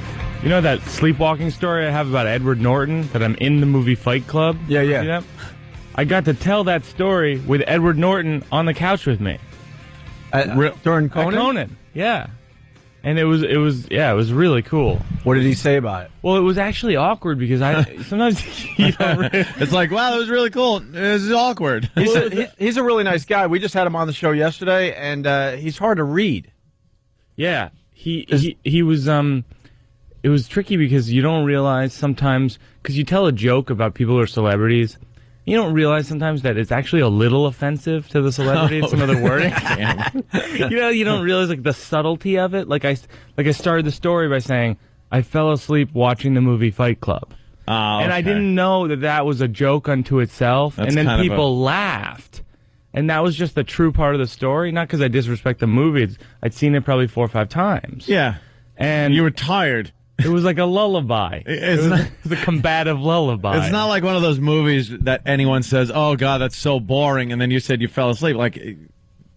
S6: you know that sleepwalking story I have about Edward Norton that I'm in the movie Fight Club?
S2: Yeah.
S6: See that? I got to tell that story with Edward Norton on the couch with me
S2: during Conan.
S6: Conan, yeah. And it was really cool.
S2: What did he say about it?
S6: Well, it was actually awkward because sometimes
S3: it's like, wow, that was really cool. This is awkward.
S2: He's a really nice guy. We just had him on the show yesterday, and he's hard to read.
S6: Yeah, he was. It was tricky because you don't realize sometimes because you tell a joke about people who are celebrities,
S19: You don't realize sometimes that it's actually a little offensive to the celebrity in some of the wording. You don't realize like the subtlety of it. Like I started the story by saying I fell asleep watching the movie Fight Club, and I didn't know that was a joke unto itself.
S3: That's
S19: and then
S3: kind of
S19: people laughed, and that was just the true part of the story. Not because I disrespect the movie. I'd seen it probably 4 or 5 times.
S3: Yeah,
S19: and
S3: you were tired.
S19: It was like a lullaby. It was a combative lullaby.
S3: It's not like one of those movies that anyone says, "Oh God, that's so boring," and then you said you fell asleep. Like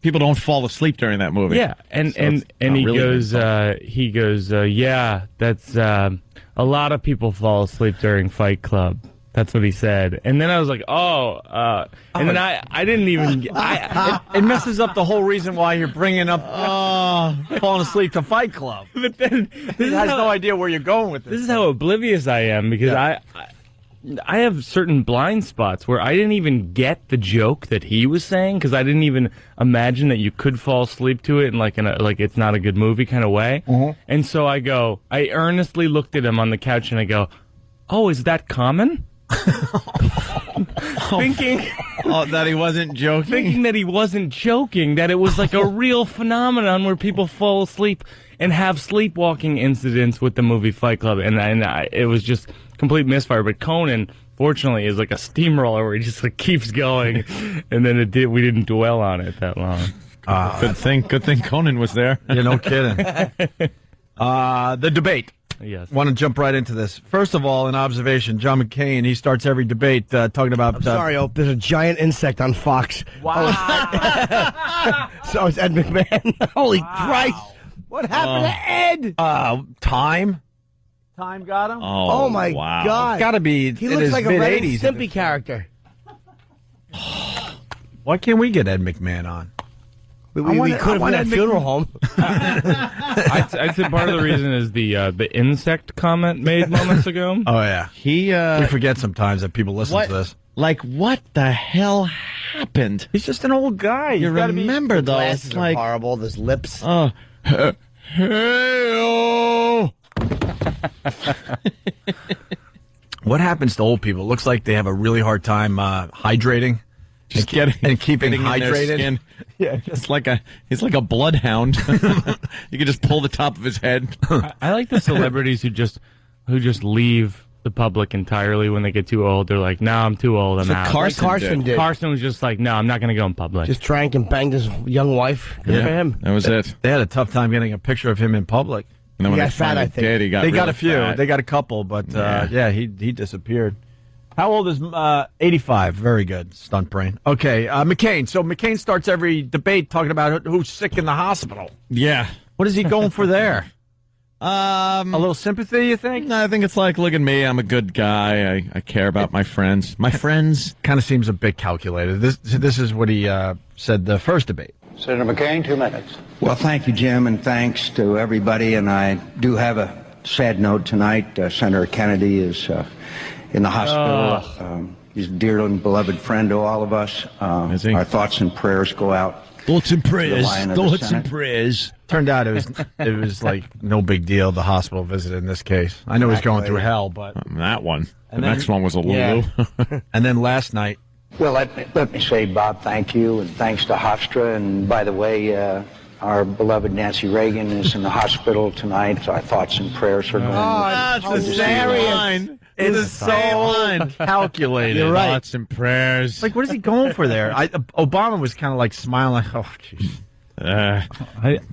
S3: people don't fall asleep during that movie.
S19: Yeah, and he goes, yeah, that's a lot of people fall asleep during Fight Club. That's what he said. And then I was like, and then I didn't even...
S2: it messes up the whole reason why you're bringing up falling asleep to Fight Club.
S19: But then...
S2: He has no idea where you're going with this.
S19: This is how oblivious I am, because I have certain blind spots where I didn't even get the joke that he was saying, because I didn't even imagine that you could fall asleep to it in like it's not a good movie kind of way.
S2: Mm-hmm.
S19: And so I earnestly looked at him on the couch and I go, oh, is that common? Thinking
S3: that he wasn't joking.
S19: Thinking that he wasn't joking, that it was like a real phenomenon where people fall asleep and have sleepwalking incidents with the movie Fight Club, and it was just complete misfire. But Conan, fortunately, is like a steamroller where he just like keeps going, and then we didn't dwell on it that long.
S3: Good thing Conan was there.
S2: Yeah, no kidding. The debate.
S19: Yes.
S2: Want to jump right into this. First of all, an observation. John McCain, he starts every debate talking about...
S4: I'm sorry, there's a giant insect on Fox.
S2: Wow.
S4: So is Ed McMahon. Holy Christ. What happened to Ed?
S2: Time got him?
S4: Oh my God.
S2: Got to be
S4: He
S2: in
S4: looks
S2: his
S4: like a Ren and
S2: mid-80s.
S4: Stimpy character.
S2: Why can't we get Ed McMahon on?
S4: We could have been at a funeral home.
S19: I'd say part of the reason is the insect comment made moments ago.
S2: Oh, yeah. We forget sometimes that people listen to this.
S3: Like, what the hell happened?
S2: He's just an old guy.
S3: You remember, though.
S4: Glasses
S3: It's
S4: are
S3: like...
S4: horrible. There's lips.
S3: Oh. Hey-oh.
S2: What happens to old people? It looks like they have a really hard time hydrating.
S3: Just
S2: and keeping
S3: getting in their
S2: hydrated.
S3: skin. Yeah, he's like a bloodhound. You can just pull the top of his head.
S19: I like the celebrities who just leave the public entirely when they get too old. They're like, no, I'm too old. I'm out.
S4: Carson did.
S19: Carson was just like, no, I'm not going to go in public.
S4: Just drank and banged his young wife. Good for him.
S3: That was it.
S2: They had a tough time getting a picture of him in public.
S3: And then
S4: He
S3: when
S4: got
S3: they
S4: fat,
S3: finally
S4: I think.
S3: did, he got
S2: They got
S3: really
S2: a few.
S3: fat.
S2: They got a couple, but he disappeared. How old is 85? Very good, stunt brain. Okay, McCain. So McCain starts every debate talking about who's sick in the hospital.
S3: Yeah.
S2: What is he going for there? A little sympathy, you think?
S3: No, I think it's like, look at me, I'm a good guy. I care about my friends. My friends.
S2: Kind of seems a bit calculated. This is what he said the first debate.
S20: Senator McCain, 2 minutes. Well, thank you, Jim, and thanks to everybody. And I do have a sad note tonight. Senator Kennedy is in the hospital. He's a dear and beloved friend to all of us. Our thoughts and prayers go out.
S3: Thoughts and
S20: to the
S3: prayers.
S20: Lion of the
S3: Thoughts and
S20: Senate.
S3: prayers.
S2: Turned out it was like no big deal, the hospital visit in this case. I know he's going through hell, but...
S3: That one. The
S2: then-
S3: next one was a Lulu.
S2: Yeah. And then last night...
S20: Well, let me say, Bob, thank you, and thanks to Hofstra. And by the way, our beloved Nancy Reagan is in the hospital tonight, so our thoughts and prayers are going
S3: That's the same line.
S2: It's so calculated.
S3: You're right. Thoughts and prayers.
S2: Like, what is he going for there? Obama was kind of like smiling, like, oh, jeez.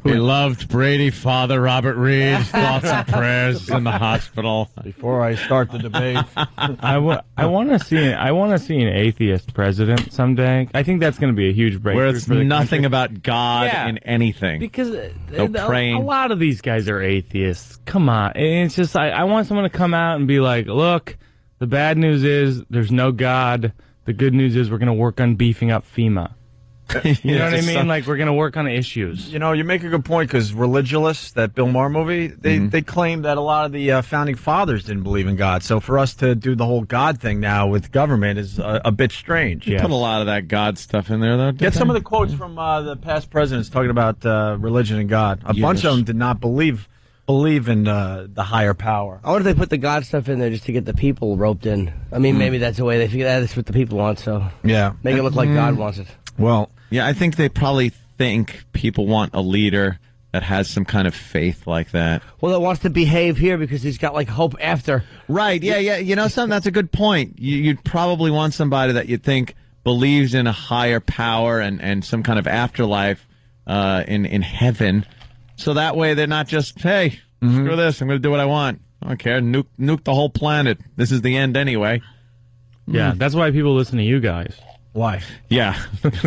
S3: Beloved Brady father Robert Reed. Thoughts and prayers in the hospital.
S2: Before I start the debate,
S19: I want to see an atheist president someday. I think that's going to be a huge breakthrough.
S3: Where it's
S19: for the
S3: nothing
S19: country.
S3: about God in anything.
S19: Because
S3: No praying.
S19: a lot of these guys are atheists. Come on. And it's just, I want someone to come out and be like, look, the bad news is there's no God. The good news is we're going to work on beefing up FEMA. You know what I mean? Like, we're going to work on issues.
S2: You know, you make a good point, because Religulous, that Bill Maher movie, they claim that a lot of the founding fathers didn't believe in God. So for us to do the whole God thing now with government is a bit strange.
S3: You put a lot of that God stuff in there, though.
S2: Get some of the quotes from the past presidents talking about religion and God. A bunch of them did not believe believe in the higher power.
S4: I wonder if they put the God stuff in there just to get the people roped in. I mean, maybe that's the way they figure that's what the people want, so
S2: Yeah.
S4: make it look like God wants it.
S2: Well,
S3: Yeah, I think they probably think people want a leader that has some kind of faith like that.
S4: Well, that wants to behave here because he's got, like, hope after.
S3: Right, yeah. You know something? That's a good point. You'd probably want somebody that you think believes in a higher power and some kind of afterlife in heaven. So that way they're not just, hey, screw this, I'm going to do what I want. I don't care. Nuke the whole planet. This is the end anyway.
S19: Yeah, that's why people listen to you guys.
S2: Why?
S3: Yeah.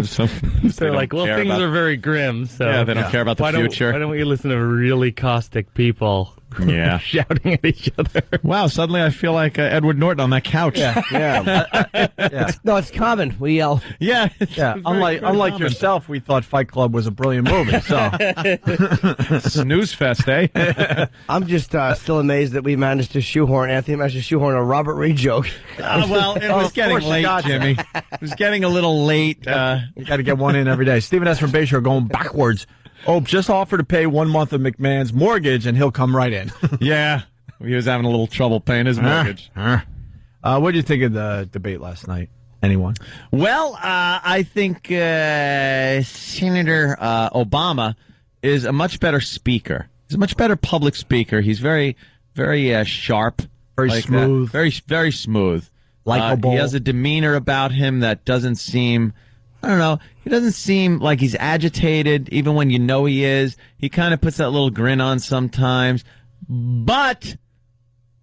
S3: So
S19: they're like, well, things are very grim, so
S3: Yeah, they don't care about the future.
S19: Why don't we listen to really caustic people
S3: Yeah.
S19: shouting at each other?
S3: Wow, suddenly I feel like Edward Norton on that couch.
S2: yeah.
S4: No, it's common. We yell.
S3: Yeah.
S2: Yeah. Unlike yourself, we thought Fight Club was a brilliant movie. So
S3: Snooze fest, eh?
S4: I'm just still amazed that we managed to shoehorn, Anthony managed to shoehorn a Robert Reed joke.
S3: Well, it was getting late, Jimmy. It was getting a little late.
S2: you got to get one in every day. Stephen S. from Bayshore going backwards. Oh, just offer to pay 1 month of McMahon's mortgage, and he'll come right in.
S3: Yeah. He was having a little trouble paying his mortgage.
S2: What did you think of the debate last night? Anyone?
S3: Well, I think Senator Obama is a much better speaker. He's a much better public speaker. He's very, very sharp.
S2: Very smooth.
S3: Very, very smooth.
S2: Likeable.
S3: He has a demeanor about him that doesn't seem... I don't know. He doesn't seem like he's agitated, even when you know he is. He kind of puts that little grin on sometimes. But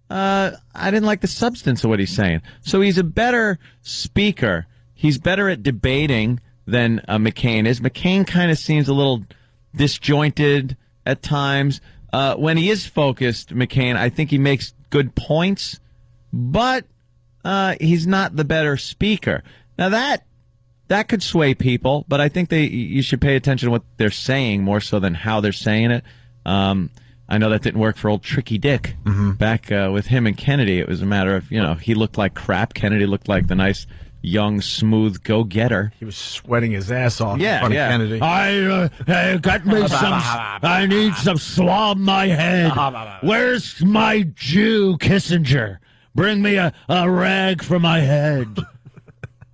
S3: I didn't like the substance of what he's saying. So he's a better speaker. He's better at debating than McCain is. McCain kind of seems a little disjointed at times. When he is focused, McCain, I think he makes good points, but he's not the better speaker. Now that could sway people, but I think you should pay attention to what they're saying more so than how they're saying it. I know that didn't work for old Tricky Dick back with him and Kennedy. It was a matter of, he looked like crap. Kennedy looked like the nice, young, smooth go-getter.
S2: He was sweating his ass off in
S3: Yeah,
S2: front
S3: yeah.
S2: of Kennedy.
S21: I got me some. I need some swab my head. Where's my Jew, Kissinger? Bring me a rag for my head.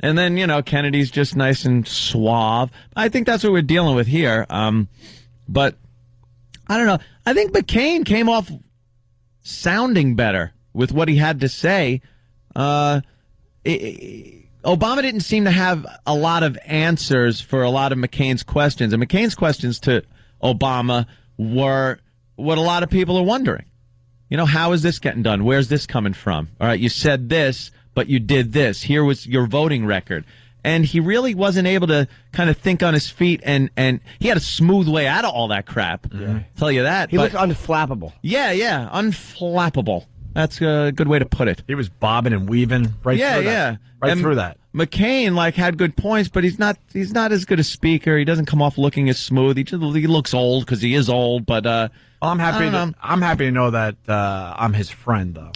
S3: And then, Kennedy's just nice and suave. I think that's what we're dealing with here. But I don't know. I think McCain came off sounding better with what he had to say. Obama didn't seem to have a lot of answers for a lot of McCain's questions. And McCain's questions to Obama were what a lot of people are wondering. How is this getting done? Where's this coming from? All right, you said this, but you did this. Here was your voting record. And he really wasn't able to kind of think on his feet, and he had a smooth way out of all that crap. Yeah. Tell you that.
S4: He looked unflappable.
S3: Yeah, unflappable. That's a good way to put it.
S2: He was bobbing and weaving through that. Through that.
S3: McCain had good points, but he's not as good a speaker. He doesn't come off looking as smooth. He looks old because he is old, but
S2: I'm happy to know that I'm his friend, though.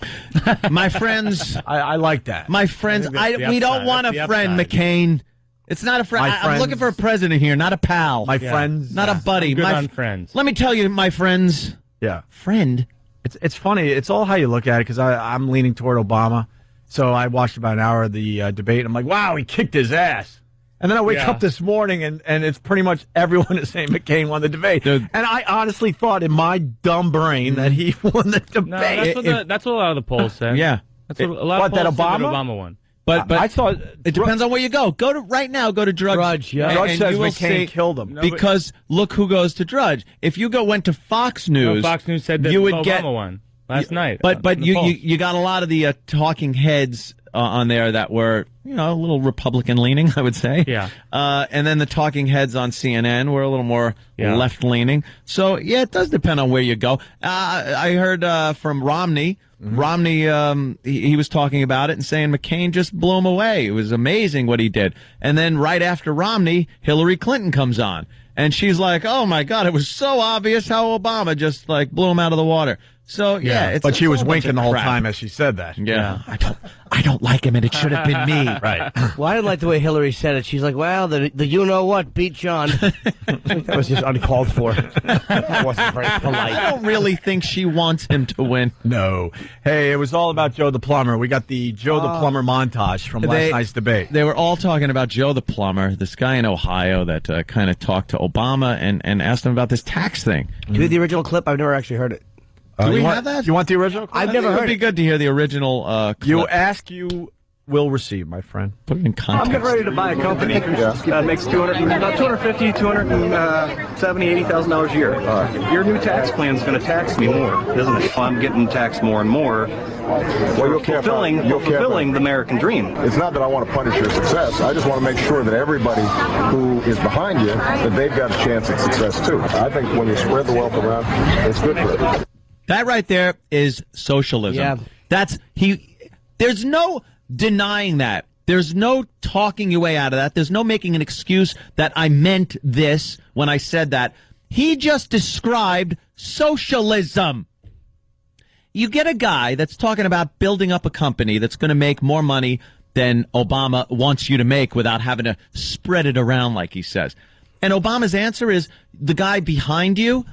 S3: My friends,
S2: I like that.
S3: My friends, we don't want a friend, McCain. It's not a friend. I'm looking for a president here, not a pal.
S2: My friends,
S3: not a buddy.
S19: I'm good on friends.
S3: Let me tell you, my friends.
S2: Yeah,
S3: friend.
S2: It's funny. It's all how you look at it, because I'm leaning toward Obama. So I watched about an hour of the debate, and I'm like, wow, he kicked his ass. And then I wake up this morning, and it's pretty much everyone is saying McCain won the debate. And I honestly thought in my dumb brain that he won the debate.
S19: No, that's what a lot of the polls say.
S3: Yeah.
S19: That's what a lot of polls say that Obama won.
S3: But
S2: I thought
S3: it depends on where you go. Go to Drudge.
S2: Drudge, yeah. Drudge says McCain killed him.
S3: Because look who goes to Drudge. If you went to Fox News,
S19: Fox News said that Obama won last night.
S3: But you got a lot of the talking heads on there that were a little Republican leaning, I would say.
S19: Yeah.
S3: And then the talking heads on CNN were a little more left leaning. So it does depend on where you go. I heard from Romney Romney, he was talking about it and saying McCain just blew him away. It was amazing what he did. And then right after Romney, Hillary Clinton comes on. And she's like, oh, my God, it was so obvious how Obama just, like, blew him out of the water. So, yeah.
S2: But she was winking the whole time as she said that.
S3: Yeah.
S4: I don't like him, and it should have been me.
S2: Right.
S4: Well, I didn't like the way Hillary said it. She's like, well, the you-know-what beat John. That was just uncalled for. That wasn't very polite.
S3: I don't really think she wants him to win.
S2: No. Hey, it was all about Joe the Plumber. We got the Joe the Plumber montage from last night's debate.
S3: They were all talking about Joe the Plumber, this guy in Ohio that kind of talked to Obama and asked him about this tax thing.
S4: Do you have the original clip? I've never actually heard it.
S3: Do we have that?
S2: You want the original?
S4: I've never heard it.
S3: It would be good to hear the original clip.
S2: You ask, you will receive, my friend.
S3: Put it in context.
S7: I'm getting ready to buy a company that makes about $250,000, $270,000, $80,000 a year. Your new tax plan is going to tax me more, isn't it? If I'm getting taxed more and more.
S22: Well, you're fulfilling
S7: the American dream.
S22: It's not that I want to punish your success. I just want to make sure that everybody who is behind you, that they've got a chance at success too. I think when you spread the wealth around, it's good for everybody.
S3: That right there is socialism. Yeah. There's no denying that. There's no talking your way out of that. There's no making an excuse that I meant this when I said that. He just described socialism. You get a guy that's talking about building up a company that's going to make more money than Obama wants you to make without having to spread it around like he says. And Obama's answer is the guy behind you,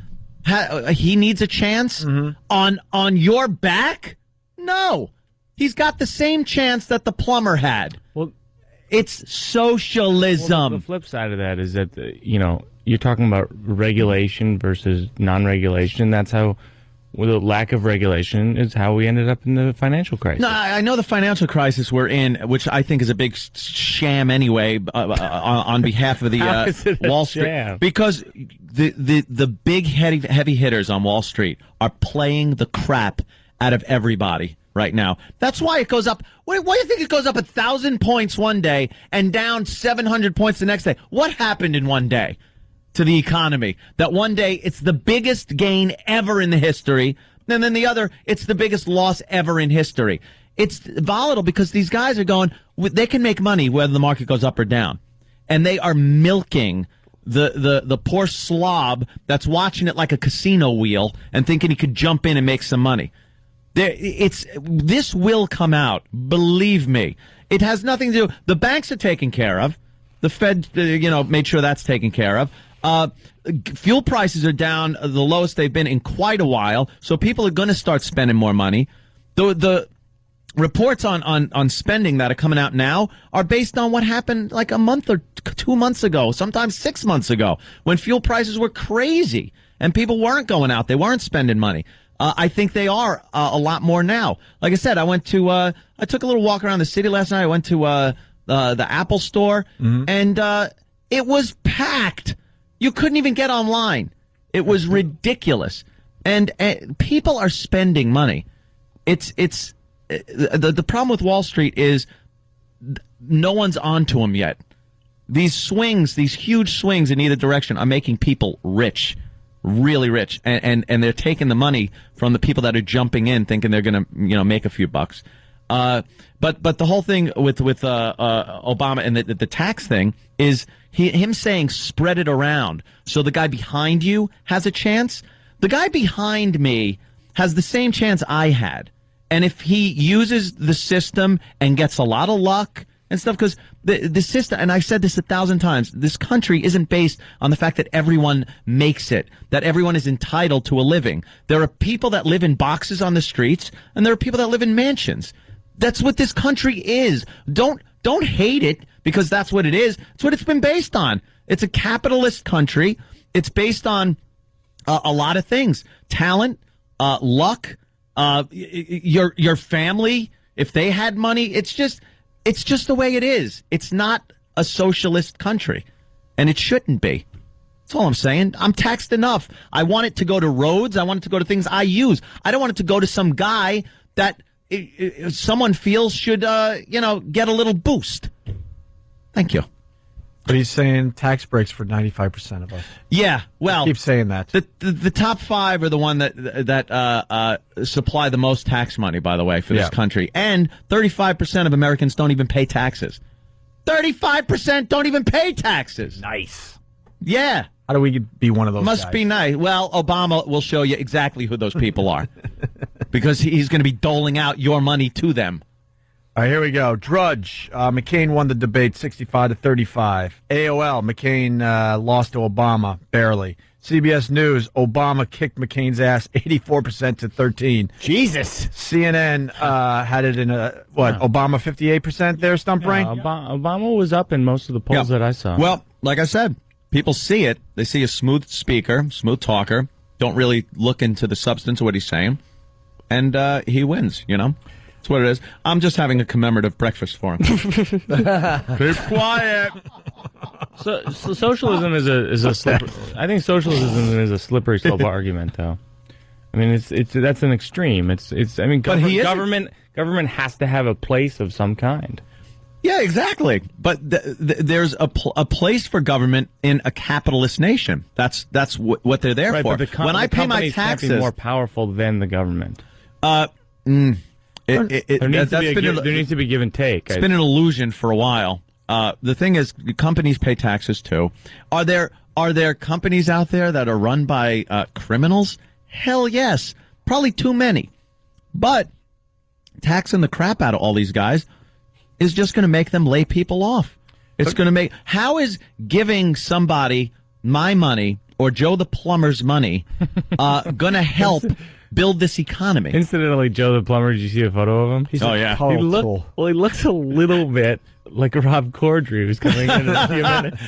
S3: he needs a chance on your back? No. He's got the same chance that the plumber had. Well, it's socialism.
S19: Well, the flip side of that is that, you're talking about regulation versus non-regulation. That's how, with a lack of regulation, is how we ended up in the financial crisis.
S3: No, I know the financial crisis we're in, which I think is a big sham anyway, on behalf of the Wall Street. Sham? Because the big heavy hitters on Wall Street are playing the crap out of everybody right now. That's why it goes up. Why do you think it goes up 1,000 points one day and down 700 points the next day? What happened in one day to the economy? That one day it's the biggest gain ever in the history, and then the other it's the biggest loss ever in history. It's volatile because these guys are going, they can make money whether the market goes up or down, and they are milking the poor slob that's watching it like a casino wheel and thinking he could jump in and make some money. This will come out. Believe me. It has nothing to do. The banks are taken care of. The Fed, made sure that's taken care of. Fuel prices are down the lowest they've been in quite a while. So people are going to start spending more money. The reports on spending that are coming out now are based on what happened like a month or 2 months ago, sometimes 6 months ago, when fuel prices were crazy and people weren't going out. They weren't spending money. I think they are a lot more now. Like I said, I took a little walk around the city last night. I went to the Apple store, and it was packed. You couldn't even get online. It was ridiculous. And people are spending money. The problem with Wall Street is no one's onto them yet. These huge swings in either direction are making people rich. Really rich, and they're taking the money from the people that are jumping in, thinking they're going to make a few bucks. But the whole thing with Obama and the tax thing is him saying spread it around so the guy behind you has a chance. The guy behind me has the same chance I had, and if he uses the system and gets a lot of luck and stuff, because the system, and I've said this 1,000 times, this country isn't based on the fact that everyone makes it, that everyone is entitled to a living. There are people that live in boxes on the streets, and there are people that live in mansions. That's what this country is. Don't hate it because that's what it is. It's what it's been based on. It's a capitalist country. It's based on a lot of things: talent, luck, your family. If they had money, it's just the way it is. It's not a socialist country, and it shouldn't be. That's all I'm saying. I'm taxed enough. I want it to go to roads. I want it to go to things I use. I don't want it to go to some guy that someone feels should, get a little boost. Thank you.
S2: But he's saying tax breaks for 95% of us.
S3: Yeah, well,
S2: Keep saying that.
S3: The top 5 are the one that supply the most tax money, by the way, for this country. And 35% of Americans don't even pay taxes. 35% don't even pay taxes.
S2: Nice.
S3: Yeah.
S2: How do we be one of those
S3: Must
S2: guys?
S3: be nice. Well, Obama will show you exactly who those people are. Because he's going to be doling out your money to them.
S2: All right, here we go. Drudge. McCain won the debate 65-35. AOL. McCain lost to Obama, barely. CBS News. Obama kicked McCain's ass 84% to 13.
S4: Jesus.
S2: CNN had it in Obama 58% there, Stump Brain?
S19: Obama was up in most of the polls that I saw.
S3: Well, like I said, people see it. They see a smooth speaker, smooth talker, don't really look into the substance of what he's saying, and he wins, you know? That's what it is. I'm just having a commemorative breakfast for him. Keep quiet.
S19: So socialism is a slippery, I think socialism is a slippery slope argument, though. I mean, it's that's an extreme. I mean, government has to have a place of some kind.
S3: Yeah, exactly. But there's a place for government in a capitalist nation. That's what they're there for.
S19: But
S3: when I pay my taxes,
S19: can't be more powerful than the government.
S3: There
S19: needs to be give and take.
S3: It's been an illusion for a while. The thing is, companies pay taxes too. Are there companies out there that are run by criminals? Hell yes, probably too many. But taxing the crap out of all these guys is just going to make them lay people off. It's going to make. How is giving somebody my money or Joe the plumber's money going to help build this economy?
S19: Incidentally, Joe the plumber, did you see a photo of him?
S3: He
S19: looks a little bit like Rob Corddry, who's coming in a few minutes.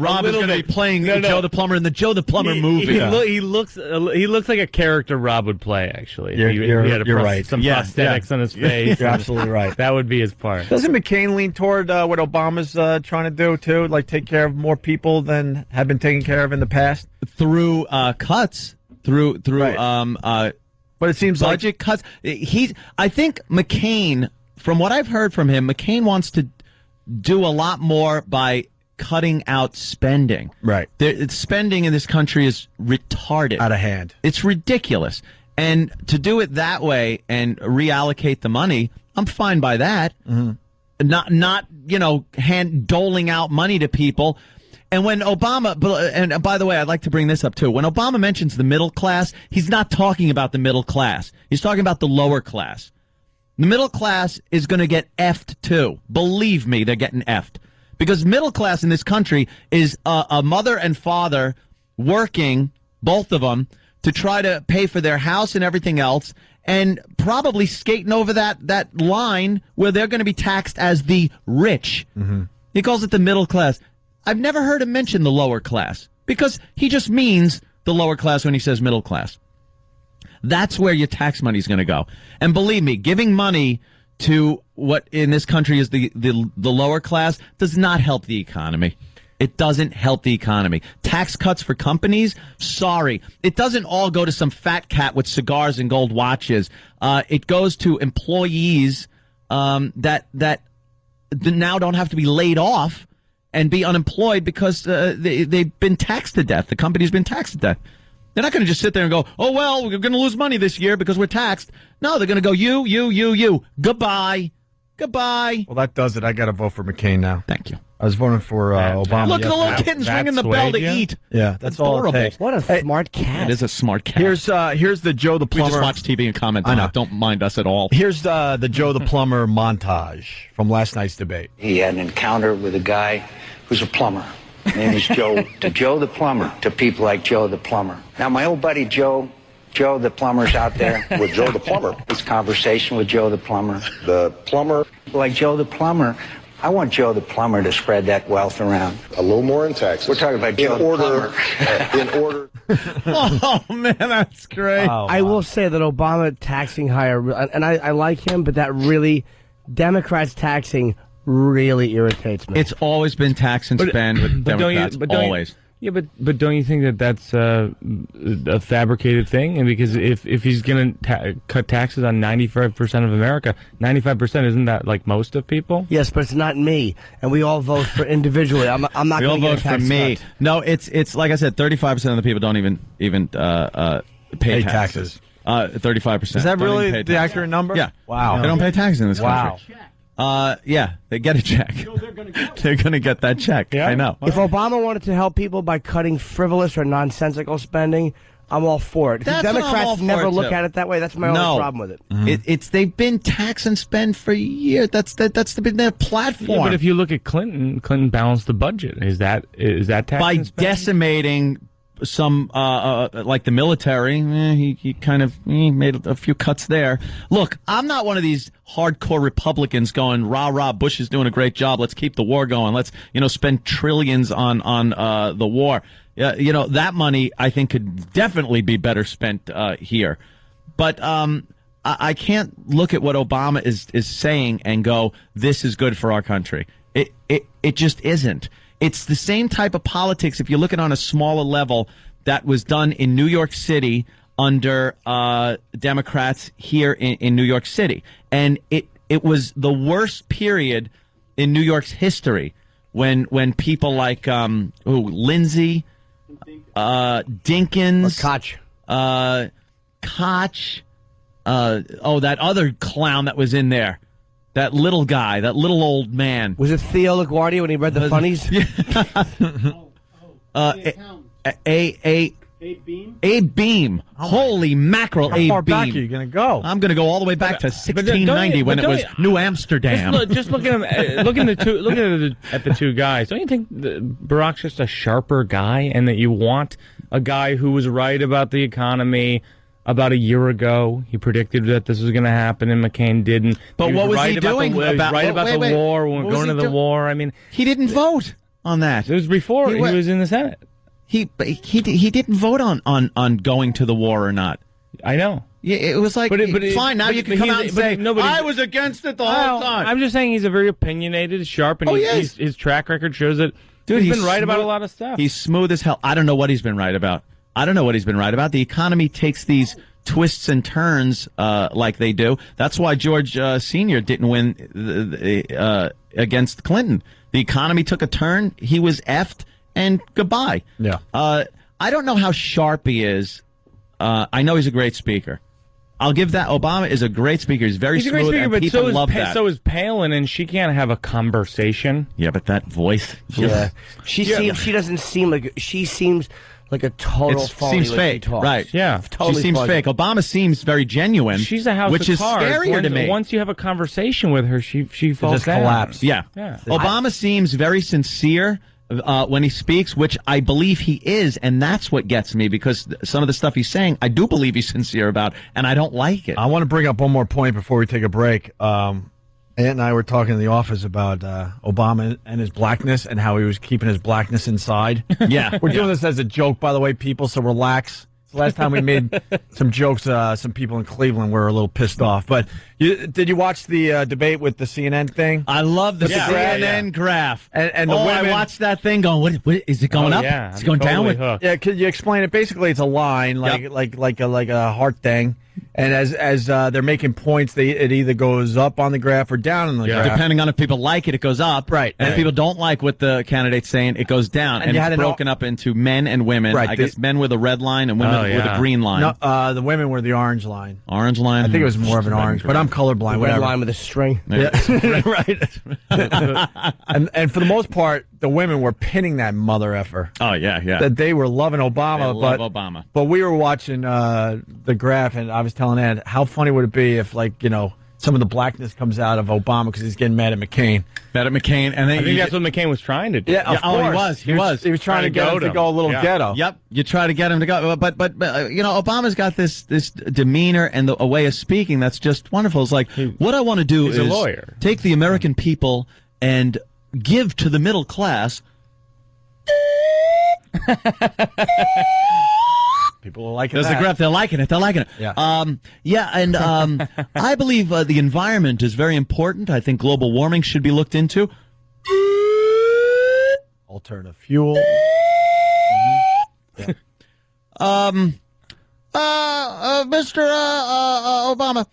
S3: Rob is going to be playing Joe the plumber in the Joe the plumber movie.
S19: He looks like a character Rob would play. Actually,
S2: You're right.
S19: Some prosthetics on his face.
S2: You're absolutely right.
S19: That would be his part.
S2: Doesn't McCain lean toward what Obama's trying to do too, like take care of more people than have been taken care of in the past
S3: through cuts? Through
S2: but it seems
S3: budget cuts. I think McCain, from what I've heard from him, McCain wants to do a lot more by cutting out spending.
S2: Right.
S3: Spending in this country is retarded.
S2: Out of hand.
S3: It's ridiculous. And to do it that way and reallocate the money, I'm fine by that. Mm-hmm. Not doling out money to people. And when Obama, and by the way, I'd like to bring this up too. When Obama mentions the middle class, he's not talking about the middle class. He's talking about the lower class. The middle class is going to get effed too. Believe me, they're getting effed. Because middle class in this country is a mother and father working, both of them, to try to pay for their house and everything else, and probably skating over that line where they're going to be taxed as the rich. Mm-hmm. He calls it the middle class. I've never heard him mention the lower class because he just means the lower class when he says middle class. That's where your tax money is going to go. And believe me, giving money to what in this country is the lower class does not help the economy. It doesn't help the economy. Tax cuts for companies? Sorry. It doesn't all go to some fat cat with cigars and gold watches. It goes to employees that now don't have to be laid off and be unemployed because they've been taxed to death. The company's been taxed to death. They're not going to just sit there and go, oh, well, we're going to lose money this year because we're taxed. No, they're going to go, you. Goodbye.
S2: Well, that does it. I got to vote for McCain now.
S3: Thank you.
S2: I was voting for Obama.
S3: Look, the little kitten's ringing the bell to eat.
S2: Yeah, that's all
S3: horrible.
S2: it takes.
S4: What a smart cat.
S3: It is a smart cat.
S2: Here's the Joe the Plumber.
S3: We just watch TV and comment on it. Don't mind us at all.
S2: Here's the Joe the Plumber montage from last night's debate.
S20: He had an encounter with a guy who's a plumber. His name is Joe. To Joe the Plumber, to people like Joe the Plumber. Now, my old buddy Joe the Plumber's out there.
S22: With Joe the Plumber.
S20: This conversation with Joe the Plumber.
S22: The plumber.
S20: Like Joe the Plumber. I want Joe the Plumber to spread that wealth around.
S22: A little more in taxes.
S20: We're talking about Joe the Plumber.
S22: In order.
S3: Oh, man, that's great.
S4: Oh, I will say that Obama taxing higher, and I like him, but that really, Democrats taxing really irritates me.
S3: It's always been tax and spend with Democrats, always.
S19: Yeah, but don't you think that that's a fabricated thing? And because if he's going to cut taxes on 95% of America, 95% isn't that like most of people?
S4: Yes, but it's not me, and we all vote for individually. I'm not.
S3: We all
S4: going to
S3: vote for me.
S4: cut.
S3: No, it's like I said, 35% of the people don't even pay taxes. 35%.
S2: Is that really the accurate number?
S3: Yeah.
S2: Wow.
S3: They don't pay taxes in this
S2: Wow.
S3: country. Yeah, they get a check. They're going to get that check.
S19: Yeah.
S3: I know.
S4: If Obama wanted to help people by cutting frivolous or nonsensical spending, I'm all for it. If the
S3: That's what I'm all
S4: Democrats
S3: for,
S4: never look
S3: too.
S4: at it that way. That's my only problem with it.
S3: It's they've been tax and spend for years. That's been their platform.
S19: Yeah, but if you look at Clinton balanced the budget. Is that tax
S3: by
S19: and spending?
S3: decimating some like the military, he made a few cuts there. Look, I'm not one of these hardcore Republicans going rah rah. Bush is doing a great job. Let's keep the war going. Let's spend trillions on the war. That money I think could definitely be better spent here. But I can't look at what Obama is saying and go, this is good for our country. It just isn't. It's the same type of politics, if you look at it on a smaller level, that was done in New York City under Democrats here in New York City. And it was the worst period in New York's history when people like Lindsay, Dinkins, Koch, that other clown that was in there. That little guy, that little old man.
S4: Was it Theo LaGuardia when he read the funnies?
S3: Abe Beam. Holy mackerel,
S2: How
S3: Abe
S2: far
S3: Beam.
S2: back are you going to go?
S3: I'm going to go all the way back to 1690 when it was New Amsterdam.
S19: Just look at him. Looking at the two guys. Don't you think Barack's just a sharper guy, and that you want a guy who was right about the economy? About a year ago, he predicted that this was going to happen, and McCain didn't.
S3: But what was he doing
S19: about the war? When we're going to the war. I mean,
S3: he didn't vote on that.
S19: It was before he was in the Senate.
S3: He didn't vote on going to the war or not.
S19: I know.
S3: Yeah, it was like, fine, now you can come out and say, I was against it the whole time.
S19: I'm just saying he's a very opinionated, sharp, and his track record shows that he's been right about a lot of stuff.
S3: He's smooth as hell. I don't know what he's been right about. The economy takes these twists and turns like they do. That's why George Sr. didn't win against Clinton. The economy took a turn. He was effed, and goodbye.
S2: Yeah.
S3: I don't know how sharp he is. I know he's a great speaker. I'll give that. Obama is a great speaker. He's very smooth,
S19: a great speaker,
S3: and
S19: but
S3: people love that.
S19: So is Palin, and she can't have a conversation.
S3: Yeah, but that voice.
S4: Yeah. She doesn't seem like she seems like a total phony.
S3: Seems
S4: when
S3: fake,
S4: she talks.
S3: right?
S19: Yeah,
S4: totally
S3: she seems
S4: phony.
S3: fake. Obama seems very genuine.
S19: She's a house
S3: which
S19: of
S3: is
S19: cards.
S3: scarier to me.
S19: Once you have a conversation with her, she falls
S2: just
S19: down.
S2: collapse.
S3: Yeah. Obama seems very sincere when he speaks, which I believe he is, and that's what gets me, because some of the stuff he's saying, I do believe he's sincere about, and I don't like it.
S2: I want to bring up one more point before we take a break. Aunt and I were talking in the office about Obama and his blackness and how he was keeping his blackness inside.
S3: Yeah.
S2: We're doing this as a joke, by the way, people, so relax. The last time we made some jokes, some people in Cleveland were a little pissed off. But did you watch the debate with the CNN thing?
S3: I love the CNN graph.
S2: And the women,
S3: I watched that thing going, what is it going up?
S19: Yeah,
S3: Is it going
S19: totally
S3: down?
S19: hooked.
S2: Yeah, could you explain it? Basically, it's a line, like a heart thing. And as they're making points, it either goes up on the graph or down on the graph.
S3: Depending on if people like it, it goes up.
S2: Right.
S3: And if people don't like what the candidate's saying, it goes down. And it's broken up into men and women.
S2: Right.
S3: I guess men with a red line and women with a green line.
S2: No, the women were the orange line.
S3: Orange line?
S2: I think it was more of an orange, but I'm colorblind.
S4: The
S2: Whatever.
S4: red line with a string.
S2: Yeah. Right. and for the most part, the women were pinning that mother effer.
S3: Oh, yeah.
S2: That they were loving Obama.
S3: They love Obama.
S2: But we were watching the graph, and I was telling Ed, how funny would it be if, some of the blackness comes out of Obama because he's getting mad at McCain.
S3: And then
S19: I think that's what McCain was trying to do.
S2: Yeah, of course.
S3: He was.
S2: He was trying to get him to go a little ghetto.
S3: Yep. You try to get him to go. But Obama's got this demeanor and a way of speaking that's just wonderful. It's like, what I want to do
S19: He's
S3: is
S19: a lawyer.
S3: Take the American people and give to the middle class.
S2: People are liking
S3: There's
S2: that.
S3: the graph. They're liking it.
S2: Yeah.
S3: And I believe the environment is very important. I think global warming should be looked into.
S2: Alternative fuel.
S3: Mr. Obama,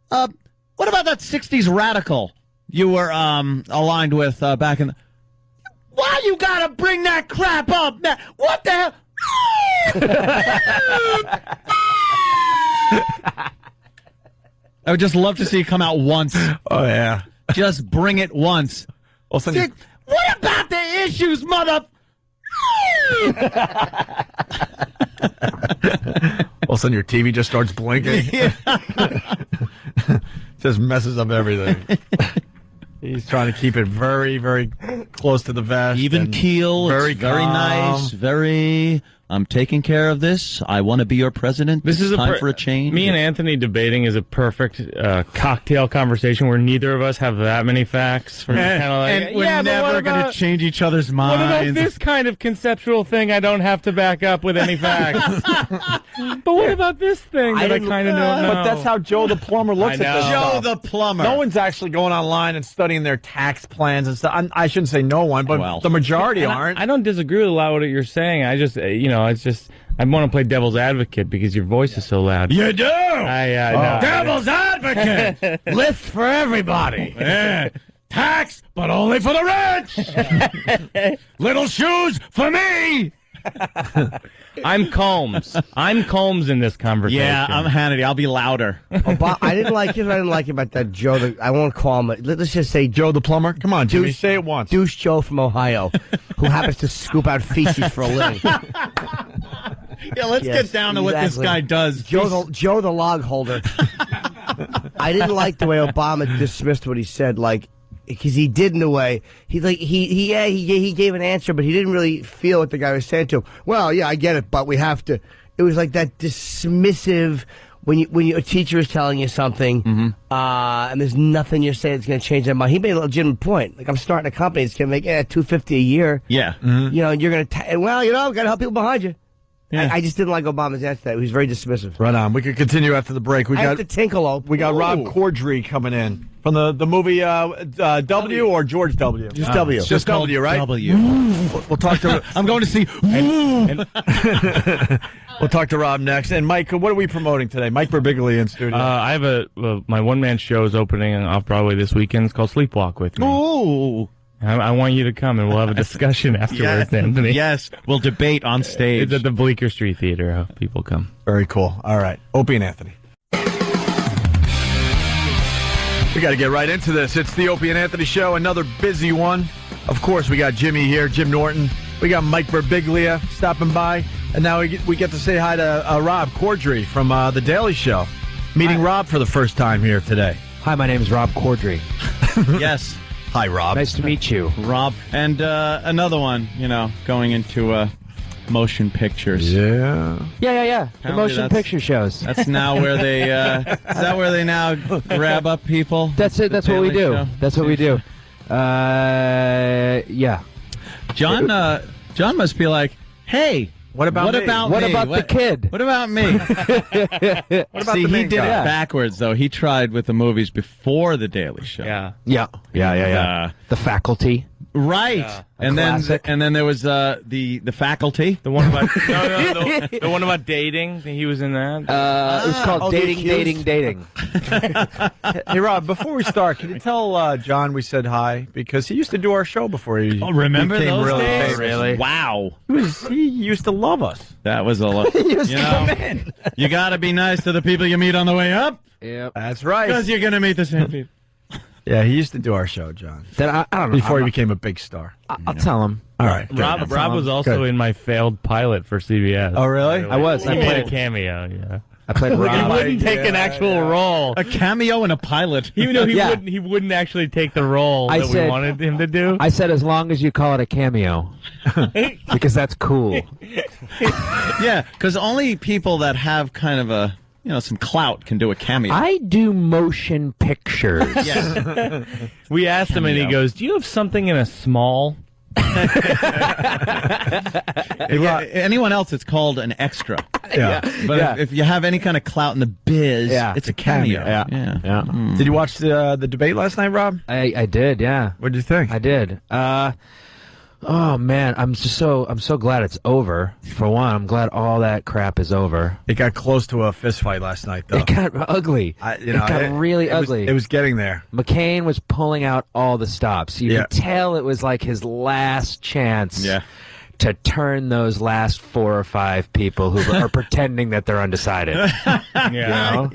S3: what about that 60s radical you were aligned with back in the... Why you gotta bring that crap up now? What the hell? I would just love to see it come out once.
S2: Oh, yeah.
S3: Just bring it once.
S2: Also,
S3: See, what about the issues, mother...
S2: all of a sudden your TV just starts blinking. Just messes up everything. He's trying to keep it very, very close to the vest.
S3: Even keel.
S2: Very
S3: It's very
S2: calm.
S3: nice. Very... I'm taking care of this. I want to be your president.
S19: This is
S3: time for a change.
S19: Me and Anthony debating is a perfect cocktail conversation where neither of us have that many facts. For
S2: And,
S19: kinda like,
S2: and we're
S19: yeah, but
S2: never
S19: what
S2: going to
S19: about-
S2: change each other's
S19: What about
S2: minds.
S19: this kind of conceptual thing I don't have to back up with any facts? But what about this thing that I kind of don't know?
S2: But that's how Joe the plumber looks
S19: I
S2: at this
S19: know.
S2: stuff.
S3: Joe the plumber.
S2: No one's actually going online and studying their tax plans and stuff. I shouldn't say no one, but
S3: Well.
S2: the majority
S19: And
S2: aren't.
S19: I don't disagree with a lot of what you're saying. I just, it's just, I want to play devil's advocate because your voice is so loud.
S21: You do!
S19: No.
S21: Devil's advocate! Lift for everybody! Yeah. Tax, but only for the rich! Little shoes for me!
S19: I'm Combs. I'm Combs in this conversation.
S3: Yeah, I'm Hannity. I'll be louder.
S4: I didn't like it. I didn't like it about that Joe. I won't call him. Let's just say
S2: Joe the plumber. Come on, Jimmy, say it once.
S4: Douche Joe from Ohio, who happens to scoop out feces for a living.
S3: Yeah, let's
S4: Yes,
S3: get down to what this
S4: exactly.
S3: guy does.
S4: Joe the log holder. I didn't like the way Obama dismissed what he said, because he did in a way. He gave an answer, but he didn't really feel what the guy was saying to him. Well, yeah, I get it, but we have to. It was like that dismissive when a teacher is telling you something, and there's nothing you're saying that's going to change their mind. He made a legitimate point. Like, I'm starting a company that's going to make $250 a year.
S3: Yeah.
S4: And you're going to got to help people behind you.
S2: Yeah.
S4: I just didn't like Obama's answer to that. He was very dismissive.
S2: Right on. We could continue after the break.
S4: I have to tinkle.
S2: We got Rob Corddry coming in from the movie W or George W.
S4: Just W.
S2: Just W, right?
S3: W.
S2: We'll talk to.
S3: I'm going to see.
S2: We'll talk to Rob next. And Mike, what are we promoting today? Mike Birbiglia in studio.
S19: I have my one-man show is opening off Broadway this weekend. It's called Sleepwalk With Me.
S3: Ooh.
S19: I want you to come and we'll have a discussion afterwards, Anthony.
S3: Yes, we'll debate on stage.
S19: It's at the Bleecker Street Theater. I hope people come.
S2: Very cool. All right. Opie and Anthony. We got to get right into this. It's the Opie and Anthony Show, another busy one. Of course, we got Jimmy here, Jim Norton. We got Mike Birbiglia stopping by. And now we get to say hi to Rob Corddry from The Daily Show. Meeting Rob for the first time here today.
S8: Hi, my name is Rob Corddry.
S3: Yes.
S2: Hi, Rob.
S8: Nice to meet you.
S3: Rob. And another one, going into motion pictures.
S2: Yeah.
S8: Yeah. The
S3: Apparently
S8: motion
S3: that's-
S8: picture shows.
S3: That's now where they, is that where they now grab up people?
S8: That's it. That's what we
S3: Daily
S8: do.
S3: Show?
S8: That's what we do. Yeah.
S3: John must be like, hey,
S2: What about me?
S8: What about the kid?
S3: What about me?
S2: What about
S3: See,
S2: the
S3: he
S2: main
S3: did
S2: guy?
S3: it backwards, though. He tried with the movies before The Daily Show.
S19: Yeah.
S8: Yeah. The Faculty.
S3: Right. And
S8: classic.
S3: then there was the Faculty.
S19: The one about the one about dating. He was in that.
S8: It was called
S2: The
S8: Dating.
S2: Hey, Rob, before we start, can you tell John we said hi? Because he used to do our show before he
S21: remember
S2: became
S21: those
S2: really
S21: days?
S2: famous.
S3: Wow.
S2: He used to love us.
S3: That was a lot. You got to be nice to the people you meet on the way up.
S8: Yep.
S2: That's right.
S3: Because you're going to meet the same people.
S2: Yeah, he used to do our show, John.
S8: Then I don't know.
S2: Before he became a big star.
S8: I'll tell him.
S2: All right.
S19: Rob was also in my failed pilot for CBS.
S2: Oh, really?
S8: I was.
S19: He
S8: I
S19: made a
S8: played.
S19: cameo. Yeah.
S8: I played
S19: He
S8: Rob.
S19: wouldn't take an actual role.
S3: A cameo and a pilot.
S19: Even though
S8: Yeah.
S19: he wouldn't actually take the role
S8: I
S19: that we
S8: said-
S19: wanted him to do.
S8: I said as long as you call it a cameo, because that's cool.
S3: Yeah, because only people that have kind of a, some clout can do a cameo.
S8: I do motion pictures.
S3: Yes.
S19: We asked him, and he goes, "Do you have something in a small?"
S3: Anyone else, it's called an extra.
S2: Yeah.
S3: But
S8: Yeah.
S3: if you have any kind of clout in the biz,
S8: Yeah.
S3: it's a cameo.
S8: Yeah.
S2: Did you watch the debate last night, Rob?
S8: I did. Yeah.
S2: What did you think?
S8: I did. Oh man, I'm so glad it's over. For one, I'm glad all that crap is over.
S2: It got close to a fist fight last night, though.
S8: It got ugly. It got really ugly.
S2: It was getting there.
S8: McCain was pulling out all the stops. You
S2: Yeah.
S8: could tell it was like his last chance to turn those last 4 or 5 people who are pretending that they're undecided.
S19: Yeah.
S8: You know?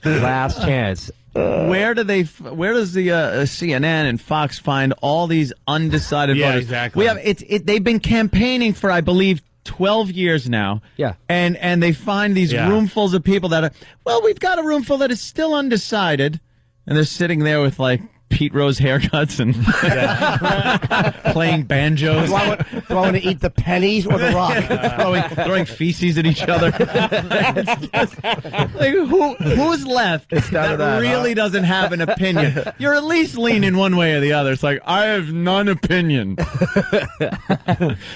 S8: Last chance.
S3: Where does the CNN and Fox find all these undecided
S19: Yeah,
S3: voters?
S19: exactly.
S3: We have they've been campaigning for, I believe, 12 years now.
S8: Yeah.
S3: And they find these roomfuls of people that are, well, we've got a room full that is still undecided, and they're sitting there with like Pete Rose haircuts and playing banjos.
S4: Do I want to eat the pennies or the rock?
S3: throwing feces at each other. Like, who's left that really doesn't have an opinion? You're at least leaning one way or the other. It's like, I have none opinion.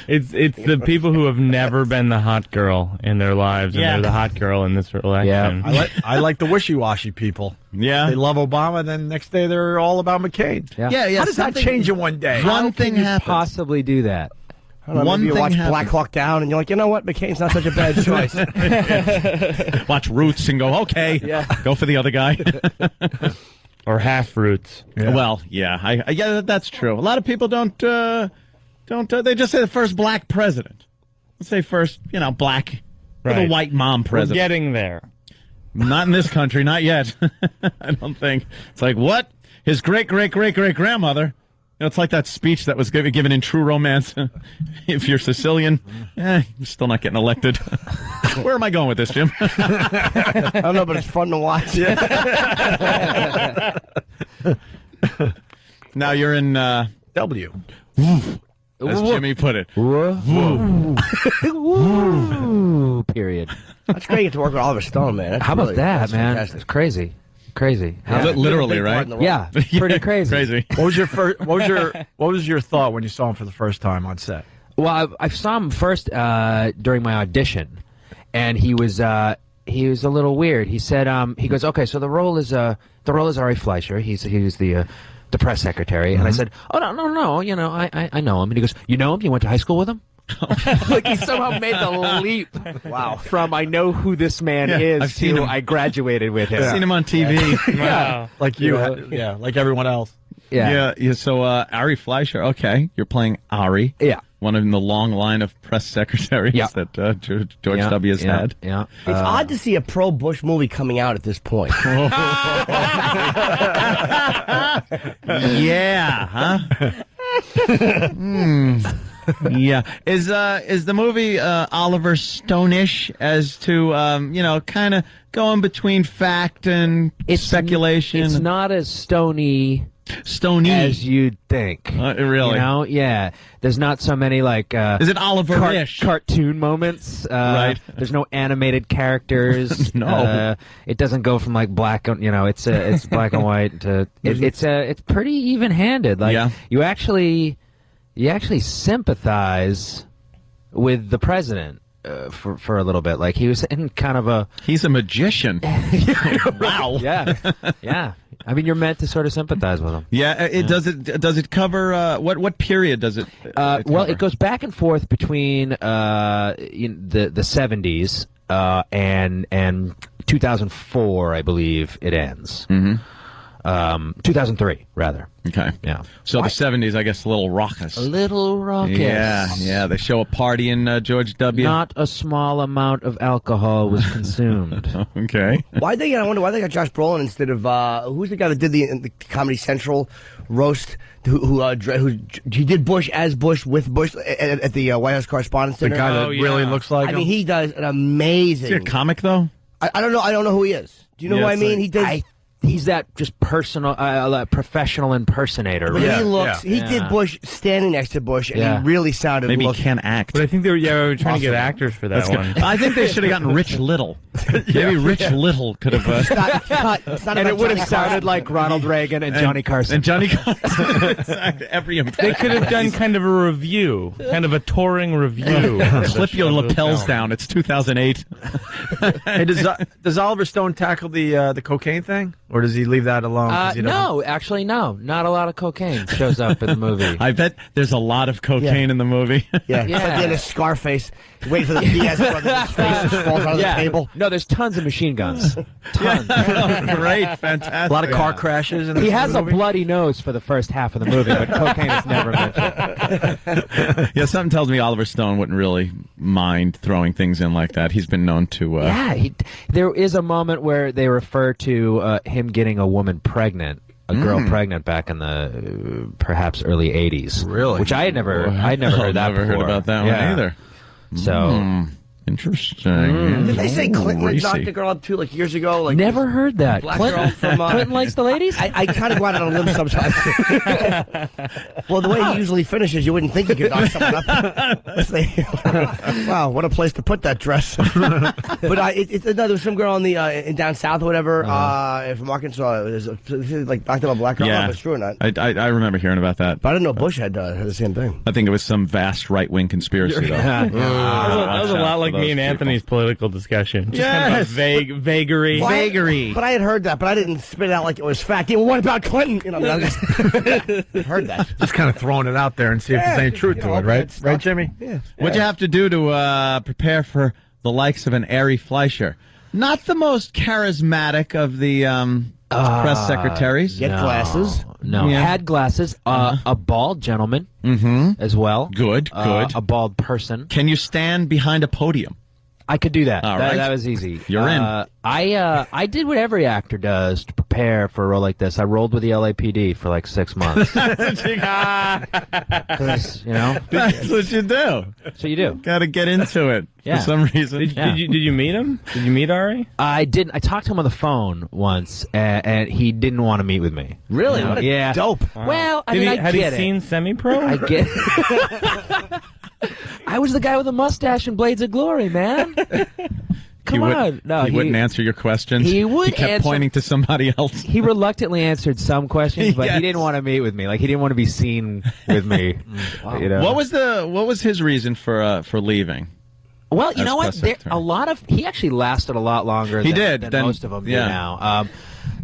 S19: It's the people who have never been the hot girl in their lives, and they're the hot girl in this election.
S2: I like the wishy-washy people.
S3: Yeah.
S2: They love Obama, then next day they're all about McCain.
S8: Yeah.
S2: How does that change in one day?
S8: How can you possibly do that?
S4: I don't know, maybe you watch Black Hawk Down and you're like, you know what, McCain's not such a bad choice.
S3: Watch Roots and go, okay, go for the other guy.
S19: Or half Roots.
S3: Yeah. Well, yeah, that's true. A lot of people don't. They just say the first black president. Let's say first, black with a white mom president.
S19: We're getting there.
S3: Not in this country, not yet. I don't think. It's like, what? His great-great-great-great-grandmother. It's like that speech that was given in True Romance. If you're Sicilian, you're still not getting elected. Where am I going with this, Jim?
S4: I don't know, but it's fun to watch.
S3: Now you're in
S2: W.
S3: As Jimmy put it.
S8: Period.
S4: That's great. You get to work with Oliver Stone, man.
S8: How about that, man?
S4: Fantastic.
S8: It's crazy. Crazy.
S3: Literally, right?
S8: Yeah, pretty crazy.
S3: Crazy.
S2: What was your thought when you saw him for the first time on set?
S8: Well, I saw him first during my audition, and he was a little weird. He said, he goes, okay, so the role is Ari Fleischer. He was the press secretary, and I said, oh no, I know him. And he goes, you know him? You went to high school with him? Like he somehow made the leap. Wow! From I know who this man is
S3: I've seen
S8: to
S3: him.
S8: I graduated with him.
S3: I've seen him on TV.
S19: Wow.
S2: Like you,
S8: Yeah.
S2: like everyone else.
S8: Yeah.
S3: So Ari Fleischer, okay, you're playing Ari.
S8: Yeah.
S3: One in the long line of press secretaries that George W. has had.
S8: Yeah.
S4: It's odd to see a pro-Bush movie coming out at this point.
S3: Yeah, huh? Yeah. Is the movie Oliver Stone-ish as to kind of going between fact and speculation?
S8: It's not as stony as you'd think.
S3: Really?
S8: Yeah. There's not so many like
S3: is it Oliver-ish?
S8: Cartoon moments.
S3: Right.
S8: There's no animated characters.
S3: No.
S8: It doesn't go from like black. It's black and white to it's pretty even-handed. Like you actually sympathize with the president for a little bit. Like he was in kind of a...
S3: He's a magician. Wow.
S8: Yeah. I mean, you're meant to sort of sympathize with him.
S3: Yeah. Does it cover what period does it?
S8: Well, it goes back and forth between the 70s and 2004, I believe it ends. Mm-hmm. 2003, rather.
S3: Okay.
S8: Yeah.
S3: So the 70s, I guess, a little raucous.
S8: A little raucous.
S3: Yeah. They show a party in George W.
S8: Not a small amount of alcohol was consumed.
S3: Okay.
S4: I wonder why they got Josh Brolin instead of who's the guy that did the Comedy Central roast? Who he did Bush as Bush with Bush at the White House Correspondents' Dinner.
S2: The guy that really looks like him?
S4: I mean, he does an amazing.
S3: Is he a comic though?
S4: I don't know. I don't know who he is. Do you know who I mean? He does.
S8: He's that just personal, professional impersonator. Right?
S4: He looks. He did Bush standing next to Bush, and he really sounded.
S3: Maybe he can't act.
S19: But I think we were trying to get actors for that one.
S3: I think they should have gotten Rich Little. Maybe Rich Little could have.
S4: It's not
S8: and it would have sounded like Ronald Reagan and Johnny Carson.
S3: And Johnny Carson. Exactly. Every
S19: They could have done kind of a review, kind of a touring review.
S3: Clip your lapels down. It's 2008.
S2: Hey, does Oliver Stone tackle the cocaine thing? Or does he leave that alone? 'cause he doesn't-
S8: No, actually, no. Not a lot of cocaine shows up in the movie.
S3: I bet there's a lot of cocaine in the movie.
S4: Yeah,
S8: Yeah.
S4: It's like the end of Scarface. Wait for the Diaz brothers' faces falls out of the table.
S8: No, there's tons of machine guns. Tons.
S3: Great, fantastic.
S2: A lot of car crashes. In
S8: He
S2: this
S8: has a
S2: movie?
S8: bloody nose for the first half of the movie, but cocaine is never mentioned.
S3: Yeah, something tells me Oliver Stone wouldn't really mind throwing things in like that. He's been known to.
S8: Yeah, there is a moment where they refer to him getting a woman pregnant, a girl pregnant back in the perhaps early '80s.
S2: Really?
S8: Which I'd never heard that.
S3: Never heard
S8: before.
S3: about that one
S8: Yeah.
S3: either.
S8: So
S3: Interesting.
S4: Did they say Clinton
S3: Racy.
S4: knocked the girl up too, like years ago? Like
S8: never heard that.
S4: Black
S8: Clinton,
S4: girl from
S8: Clinton likes the ladies.
S4: I kind of go out on a limb sometimes. Well, the way he usually finishes, you wouldn't think he could knock someone up. Wow, what a place to put that dress. But there was some girl in down south or whatever from Arkansas. It was like knocked up a black girl. I don't know if it's true or not.
S3: I remember hearing about that.
S4: But I didn't know Bush had the same thing.
S3: I think it was some vast right-wing conspiracy, though.
S19: That was a lot like me and Anthony's political discussion. Just kind of a vagary.
S4: But I had heard that, but I didn't spit it out like it was fact. Yeah, well, what about Clinton? You know, I just heard that.
S2: Just kind of throwing it out there and see if there's any truth to it, right? Right, Jimmy?
S4: Yeah.
S3: What'd you have to do to prepare for the likes of an Ari Fleischer? Not the most charismatic of the press secretaries.
S4: Get glasses.
S8: No,
S3: Yeah.
S8: had glasses. A bald gentleman as well.
S3: Good.
S8: A bald person.
S3: Can you stand behind a podium?
S8: I could do that.
S3: All right.
S8: That was easy.
S3: You're in.
S8: I did what every actor does to prepare for a role like this. I rolled with the LAPD for like 6 months. 'Cause, you know,
S3: That's what you do.
S8: so you do.
S3: Got to get into it
S8: Yeah.
S3: for some reason.
S19: Did you meet him? Did you meet Ari?
S8: I didn't. I talked to him on the phone once, and he didn't want to meet with me.
S4: Really?
S8: You know?
S4: What a
S8: Yeah.
S4: dope.
S8: Well, I mean, I
S19: had
S8: get
S19: he
S8: it.
S19: seen Semi-Pro?
S8: I get. I was the guy with the mustache and Blades of Glory, man. Come on. No,
S3: he wouldn't answer your questions.
S8: He would
S3: He kept
S8: answer-
S3: pointing to somebody else.
S8: He reluctantly answered some questions, but
S3: Yes.
S8: he didn't want to meet with me. Like he didn't want to be seen with me. You know?
S3: What was his reason for leaving?
S8: Well, you
S3: as
S8: know what?
S3: press
S8: There,
S3: secretary?
S8: he actually lasted a lot longer.
S3: He
S8: than,
S3: did,
S8: than most of them do
S3: yeah.
S8: now.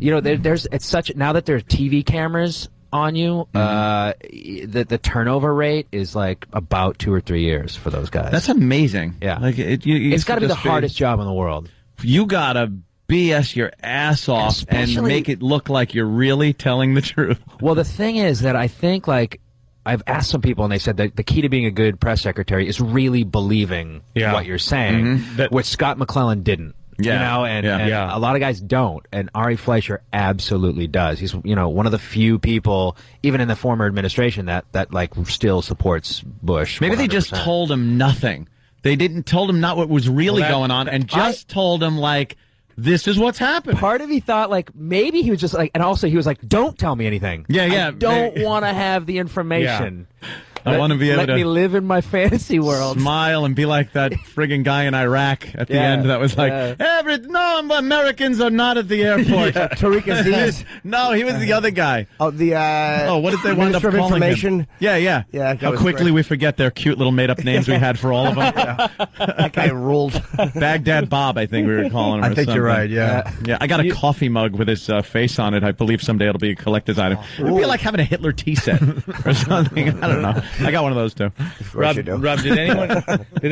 S8: You know, it's such now that there's TV cameras on you. The turnover rate is like about 2 or 3 years for those guys.
S3: That's amazing.
S8: Yeah.
S3: Like
S8: It's got to be the hardest job in the world.
S3: You gotta BS your ass off and
S8: Especially-
S3: make it look like you're really telling the truth.
S8: Well, the thing is that I think like I've asked some people and they said that the key to being a good press secretary is really believing what you're saying, which Scott McClellan didn't.
S3: Yeah.
S8: You know, and
S3: Yeah.
S8: a lot of guys don't, and Ari Fleischer absolutely does. He's, you know, one of the few people, even in the former administration, that like still supports Bush.
S3: Maybe they just
S8: 100%.
S3: told him nothing. They didn't told him not what was really going on, and just told him like, this is what's happening.
S8: Part of me thought like maybe he was just like, and also he was like, don't tell me anything.
S3: Yeah, yeah.
S8: I don't want to have the information.
S3: I want to be able
S8: Let
S3: to
S8: me live in my fantasy world.
S3: smile and be like that friggin' guy in Iraq at the
S8: Yeah,
S3: end that was like,
S8: yeah.
S3: no, Americans are not at the airport.
S4: Tariq Aziz.
S3: No, he was the other guy.
S4: Oh, the
S3: what did they wind up
S4: Minister of
S3: calling
S4: Information.
S3: him? Yeah.
S4: Yeah, that
S3: How
S4: was
S3: quickly
S4: great.
S3: we forget their cute little made-up names we had for all of them.
S4: That guy ruled.
S3: Baghdad Bob, I think we were calling him.
S2: I
S3: or
S2: think you're
S3: something.
S2: right, yeah.
S3: Yeah, I got a coffee mug with his face on it. I believe someday it'll be a collector's item. It'll be like having a Hitler tea set or something. I don't know. I got one of those too.
S19: Rob, did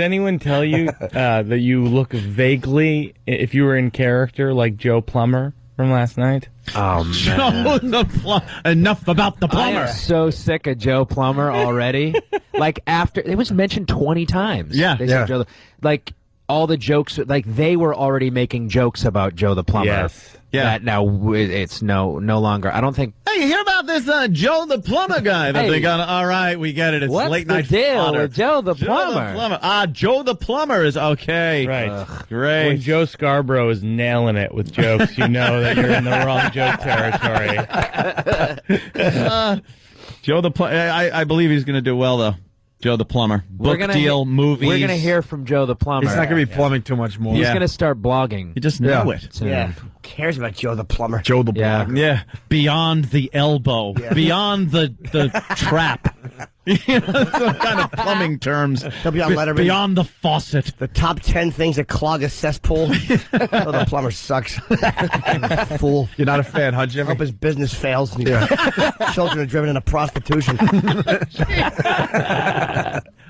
S19: anyone tell you that you look vaguely, if you were in character, like Joe Plummer from last night?
S8: Oh man!
S3: Enough about the
S8: I
S3: plumber.
S8: am so sick of Joe Plummer already. Like after it was mentioned 20 times.
S3: Yeah,
S8: they said Joe, like all the jokes, like they were already making jokes about Joe the Plumber.
S19: Yes.
S3: Yeah.
S8: That now it's no longer. I don't think.
S3: Hey, you hear about this Joe the Plumber guy that
S8: Hey.
S3: they got? All right, we get it. It's
S8: What's
S3: late
S8: the
S3: night
S8: deal
S3: fodder.
S8: with Joe the Plumber?
S3: Joe the Plumber is okay.
S19: Right.
S3: Great.
S19: When Joe Scarborough is nailing it with jokes, you know that you're in the wrong joke territory.
S3: Joe the Plumber. I believe he's going to do well though. Joe the Plumber. Book deal, movies.
S8: We're gonna hear from Joe the Plumber.
S2: He's not going to be plumbing too much more.
S8: He's
S3: Yeah.
S8: gonna start blogging.
S3: You just know it.
S8: soon.
S4: Yeah. Who cares about Joe the Plumber?
S2: Joe the
S8: Yeah.
S2: Blogger.
S3: Yeah. Beyond the elbow. Beyond the trap. Some kind of plumbing terms.
S4: He'll be on Letterman.
S21: Beyond the faucet.
S4: The top 10 things that clog a cesspool. Oh, the plumber sucks. Fool.
S2: You're not a fan, huh, Jimmy?
S4: Hope his business fails. And children are driven into prostitution.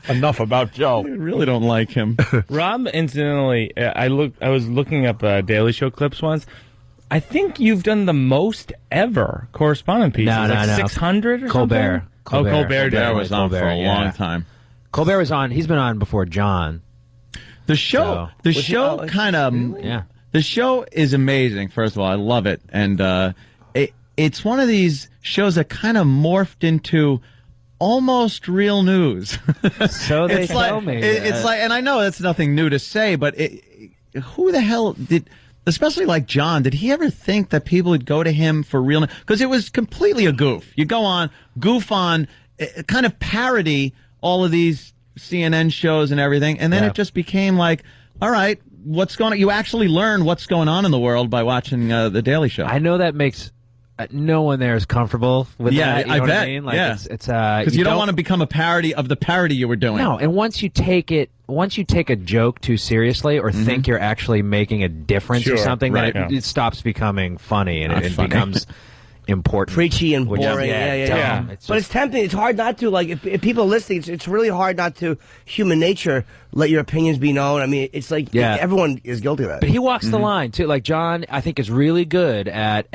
S2: Enough about Joe.
S3: I really don't like him.
S19: Rob, incidentally, I was looking up Daily Show clips once. I think you've done the most ever correspondent pieces.
S8: No.
S19: 600 or
S8: Colbert.
S19: something? Colbert
S3: was on for a long time.
S8: Colbert was on. He's been on before John.
S3: The show kind of the show is amazing. First of all, I love it, and it's one of these shows that kind of morphed into almost real news.
S8: So they tell me.
S3: It's like, and I know that's nothing new to say, but who the hell did? Especially like John, did he ever think that people would go to him for real? Because it was completely a goof. You go on, goof on, kind of parody all of these CNN shows and everything, and then it just became like, all right, what's going on? You actually learn what's going on in the world by watching The Daily Show.
S8: I know that makes no one there is comfortable with that. You know
S3: I
S8: what
S3: bet.
S8: I mean? Like it's
S3: because you don't want to become a parody of the parody you were doing.
S8: No, and once you take a joke too seriously or think you're actually making a difference or something, then it stops becoming funny and it becomes important,
S4: preachy and boring.
S8: But
S4: it's tempting. It's hard not to. Like if people are listening, it's really hard not to. Human nature, let your opinions be known. I mean, it's like everyone is guilty of that.
S8: But he walks the line too. Like John, I think is really good at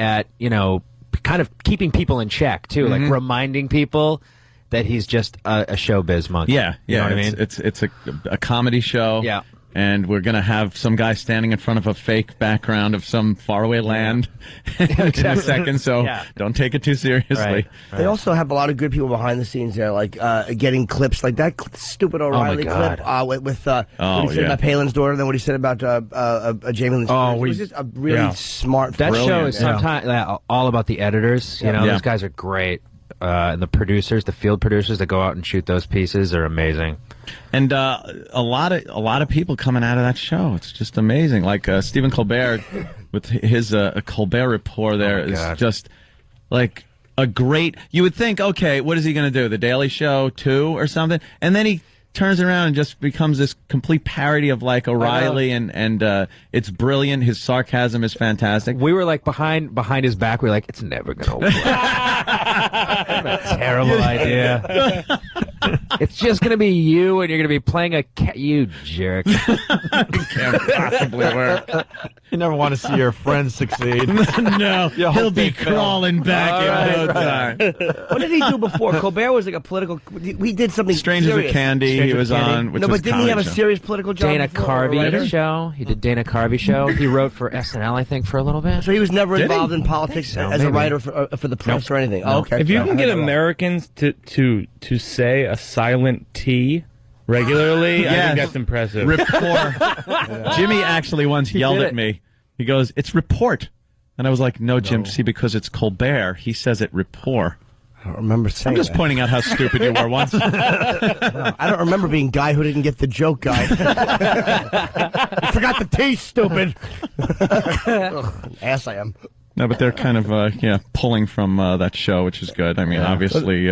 S8: kind of keeping people in check too, like reminding people that he's just a showbiz monkey.
S3: Yeah.
S8: You know what I mean?
S3: It's a comedy show.
S8: Yeah.
S3: And we're going to have some guy standing in front of a fake background of some faraway land in a second, so don't take it too seriously.
S4: Right. They also have a lot of good people behind the scenes there, like getting clips, like that stupid O'Reilly clip with what he said about Palin's daughter, then what he said about Jamie Lynn Spears. It was just a really smart.
S8: That show is sometimes all about the editors. You know, those guys are great. And the producers, the field producers that go out and shoot those pieces are amazing.
S3: And a lot of people coming out of that show. It's just amazing. Like Stephen Colbert with his Colbert Report there is just like a great. You would think, okay, what is he going to do? The Daily Show 2 or something? And then he turns around and just becomes this complete parody of like O'Reilly, and it's brilliant. His sarcasm is fantastic.
S8: We were like behind his back. We were like, it's never gonna work. What a terrible idea. It's just gonna be you, and you're gonna be playing a cat. You jerk.
S3: It can't possibly work.
S2: You never want to see your friends succeed.
S21: No, he'll be crawling back in no time.
S4: What did he do before? Colbert was like a political. We did something.
S3: Strangers
S4: serious.
S3: with Candy. He was on.
S4: No, but didn't he have a serious political job?
S8: Dana
S4: before,
S8: Carvey show. He did Dana Carvey show. He wrote for SNL, I think, for a little bit.
S4: So he was never involved in politics as a writer for the press or anything. Oh, okay.
S19: If you can get Americans to say a silent T regularly, I think that's impressive.
S3: Rapport. Jimmy actually once yelled at me. He goes, "It's report," and I was like, "No, Jim. See, because it's Colbert, he says it rapport."
S4: I don't remember saying
S3: I'm just pointing out how stupid you were once.
S4: I don't remember being guy who didn't get the joke, guy. You forgot the T, stupid. Ass I am.
S3: No, but they're kind of pulling from that show, which is good. I mean, obviously.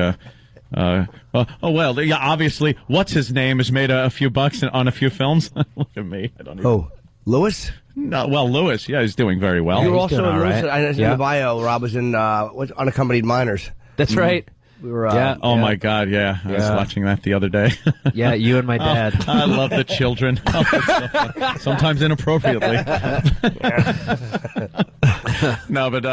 S3: Obviously, what's his name has made a few bucks on a few films. Look at me. I don't even...
S4: Oh, Lewis?
S3: No, well, Lewis, he's doing very well.
S4: You were also in Lewis. I know in the bio, Rob was in Unaccompanied Minors.
S8: That's right.
S4: We were.
S3: Oh my God! Yeah, I was watching that the other day.
S8: Yeah, you and my dad.
S3: I love the children. Sometimes inappropriately. No, but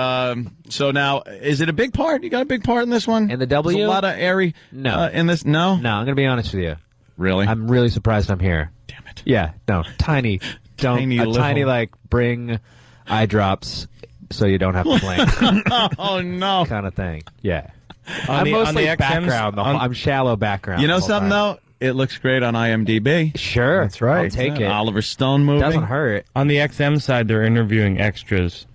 S3: so now, is it a big part? You got a big part in this one?
S8: In the W?
S3: There's a lot of airy.
S8: No.
S3: In this, no.
S8: No, I'm gonna be honest with you.
S3: Really?
S8: I'm really surprised I'm here.
S3: Damn it.
S8: Yeah. No. Tiny. Tiny like bring eye drops so you don't have to blink.
S3: Oh no.
S8: Kind of thing. Yeah.
S19: I'm
S8: mostly
S19: the
S8: background. I'm shallow background.
S3: You know something though? It looks great on IMDb.
S8: Sure,
S2: that's right.
S8: I'll take it.
S3: Oliver Stone movie.
S8: Doesn't hurt.
S19: On the XM side, they're interviewing extras.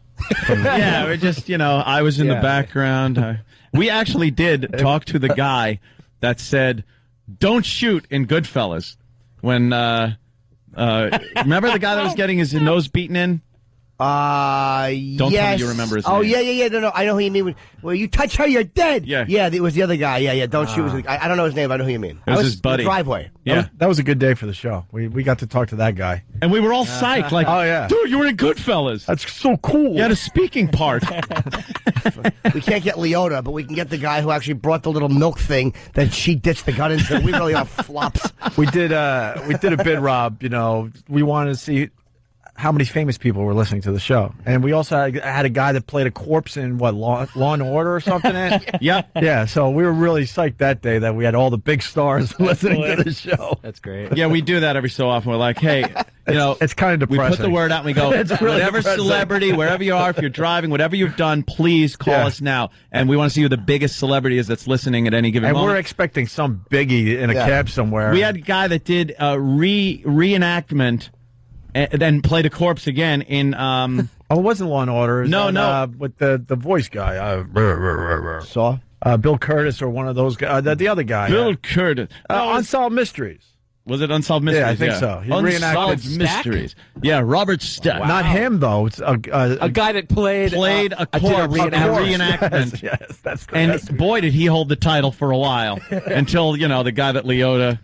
S3: Yeah, we're just I was in the background. We actually did talk to the guy that said, "Don't shoot in Goodfellas." When remember the guy that was getting his nose beaten in? Don't tell me
S4: yes.
S3: you remember his
S4: Oh,
S3: name.
S4: yeah. No, I know who you mean. Well, you touch her, you're dead.
S3: Yeah.
S4: Yeah, it was the other guy. Yeah. Don't shoot. I don't know his name. I know who you mean.
S3: It was
S4: I
S3: his buddy.
S4: The driveway.
S3: Yeah.
S2: That was a good day for the show. We got to talk to that guy.
S3: And we were all psyched. Like,
S2: oh, yeah.
S3: dude, you were in Goodfellas.
S2: That's so cool.
S3: You had a speaking part.
S4: We can't get Leota, but we can get the guy who actually brought the little milk thing that she ditched the gun into. We really are flops.
S2: We did a bid, Rob. You know, we wanted to see how many famous people were listening to the show, and we also had a guy that played a corpse in Law and Order or something. Yeah. So we were really psyched that day that we had all the big stars listening to the show.
S8: That's great.
S3: Yeah, we do that every so often. We're like, hey, you know,
S2: it's kind of
S3: we
S2: depressing.
S3: put the word out and we go,
S2: It's really
S3: whatever
S2: depressing.
S3: celebrity, wherever you are, if you're driving, whatever you've done, please call us now. And we want to see who the biggest celebrity is that's listening at any given
S2: And
S3: moment.
S2: we're expecting some biggie in a cab somewhere.
S3: We had a guy that did a reenactment and then played a corpse again in.
S2: Oh, it wasn't Law and Order.
S3: No.
S2: With the voice guy.
S4: Saw?
S2: Bill Curtis or one of those guys. The other guy.
S3: Bill Curtis.
S2: Unsolved Mysteries.
S3: Was it Unsolved Mysteries?
S2: Yeah, I think so. He
S3: Unsolved
S2: reenacted
S3: Mysteries. Yeah, Robert Stack.
S2: Wow. Not him, though. It's a
S8: guy that played
S3: a corpse, a reenactment.
S2: Yes, that's the
S3: And
S2: best.
S3: boy, did he hold the title for a while until, the guy that Leota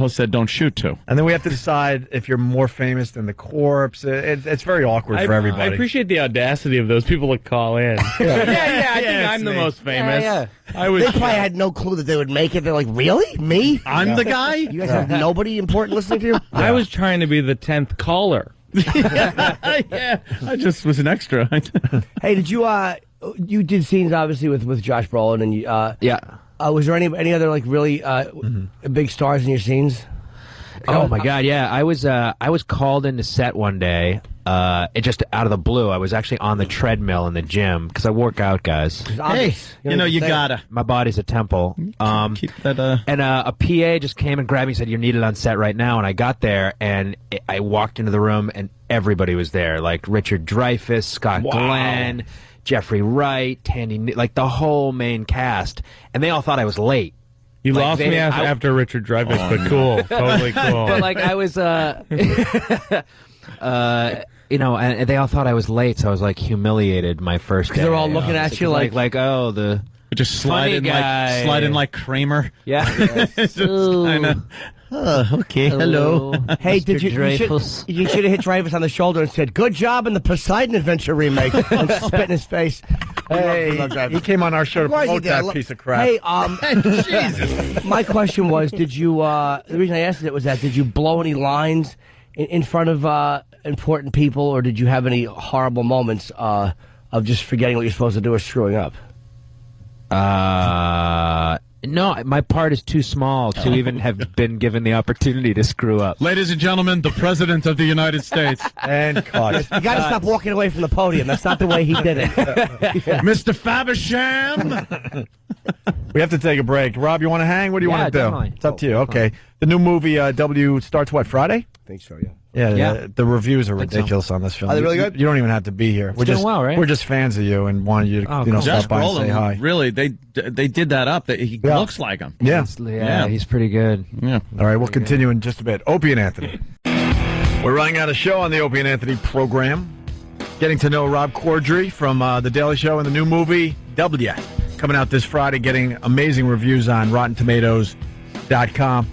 S3: said don't shoot to.
S2: And then we have to decide if you're more famous than the corpse. It's very awkward for everybody.
S19: I appreciate the audacity of those people that call in. I think I'm the most famous.
S4: Yeah.
S19: I was.
S4: They probably had no clue that they would make it. They're like, really? Me?
S3: I'm the guy?
S4: You guys have nobody important listening to you?
S19: I was trying to be the 10th caller.
S3: Yeah, I just was an extra.
S4: Hey, did you did scenes obviously with Josh Brolin and you, was there any other like really big stars in your scenes?
S8: Oh my God, yeah. I was called into set one day. It just out of the blue. I was actually on the treadmill in the gym because I work out, guys.
S3: Hey, you gotta.
S8: My body's a temple.
S3: Keep that.
S8: And a PA just came and grabbed me and said, "You're needed on set right now." And I got there and I walked into the room and everybody was there, like Richard Dreyfuss, Scott Glenn, Jeffrey Wright, Tandy, like the whole main cast, and they all thought I was late.
S19: You
S8: Like,
S19: lost me after Richard Dreyfuss, but cool. Totally cool.
S8: But like I was, and they all thought I was late, so I was like humiliated my first day.
S4: They're all looking at you like
S8: oh, the
S3: just slide in like Kramer.
S8: Yeah.
S3: Just kinda, okay, hello.
S4: Hey, did you should have hit Dreyfuss on the shoulder and said, "Good job in the Poseidon Adventure remake," and spit in his face.
S2: Hey, he came on our show to
S4: Of course he
S2: promote
S4: did.
S2: that piece of crap.
S4: Hey,
S2: Jesus.
S4: My question was, did you? The reason I asked it was that did you blow any lines in front of important people, or did you have any horrible moments of just forgetting what you're supposed to do or screwing up?
S8: No, my part is too small to even have been given the opportunity to screw up.
S3: Ladies and gentlemen, the President of the United States.
S2: And cut.
S4: You got to stop walking away from the podium. That's not the way he did it.
S3: Mr. Faversham.
S2: We have to take a break. Rob, you want to hang? What do you want to do?
S8: definitely.
S2: It's up to you. Okay. The new movie W starts what, Friday?
S4: I think so, yeah.
S2: Yeah. The reviews are ridiculous on this film.
S4: Are they really good?
S2: You don't even have to be here.
S8: been a while, right?
S2: We're just fans of you and wanted you to
S8: cool.
S3: Josh
S2: stop by and say hi.
S3: Brolin, really, they did that up. He looks like him.
S2: Yeah.
S8: Yeah, he's pretty good.
S3: Yeah.
S2: All right, we'll continue in just a bit. Opie and Anthony. We're running out of show on the Opie and Anthony program. Getting to know Rob Corddry from The Daily Show and the new movie, W, coming out this Friday, getting amazing reviews on RottenTomatoes.com.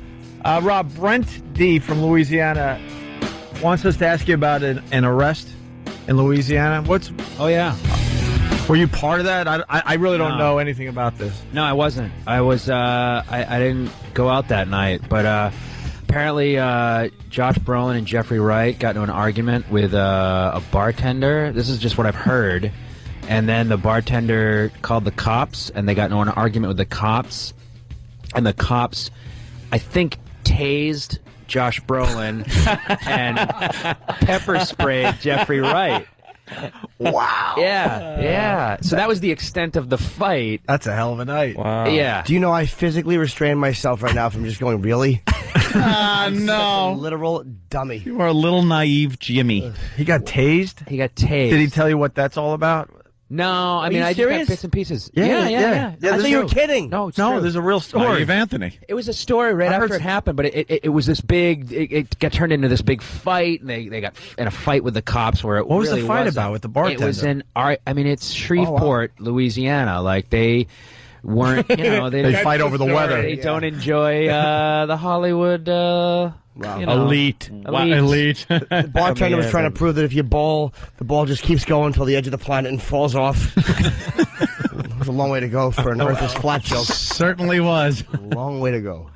S2: Rob, Brent D. from Louisiana wants us to ask you about an arrest in Louisiana.
S8: Oh, yeah.
S2: Were you part of that? I really don't know anything about this.
S8: No, I wasn't. I was. I didn't go out that night, but apparently Josh Brolin and Jeffrey Wright got into an argument with a bartender. This is just what I've heard. And then the bartender called the cops, and they got into an argument with the cops. And the cops, I think, tased Josh Brolin and pepper sprayed Jeffrey Wright.
S2: Wow.
S8: Yeah. So that was the extent of the fight.
S2: That's a hell of a night.
S19: Wow.
S8: Yeah.
S4: Do you know I physically restrain myself right now from just going, really?
S3: No.
S4: Literal dummy.
S3: You are a little naive, Jimmy.
S2: He got tased?
S8: He got tased.
S2: Did he tell you what that's all about?
S8: No, I
S4: Are
S8: mean,
S4: you
S8: I just
S4: serious?
S8: got bits and pieces.
S2: Yeah,
S8: yeah.
S4: I thought you were kidding.
S8: No, it's
S2: No,
S8: true.
S2: there's a real story.
S3: Steve Anthony.
S8: It was a story right after it happened, but it was this big. It got turned into this big fight, and they got in a fight with the cops. Where it
S2: What was the
S8: really
S2: fight
S8: wasn't.
S2: about with the bartender?
S8: It was in. I mean, it's Shreveport, Louisiana. Like they weren't. You know,
S2: They fight over the weather.
S8: They don't enjoy the Hollywood. You know,
S19: Elite.
S4: The bartender was trying to prove that if you bowl, the ball just keeps going until the edge of the planet and falls off. It was a long way to go for an Earth is flat joke.
S3: Certainly was.
S4: Long way to go.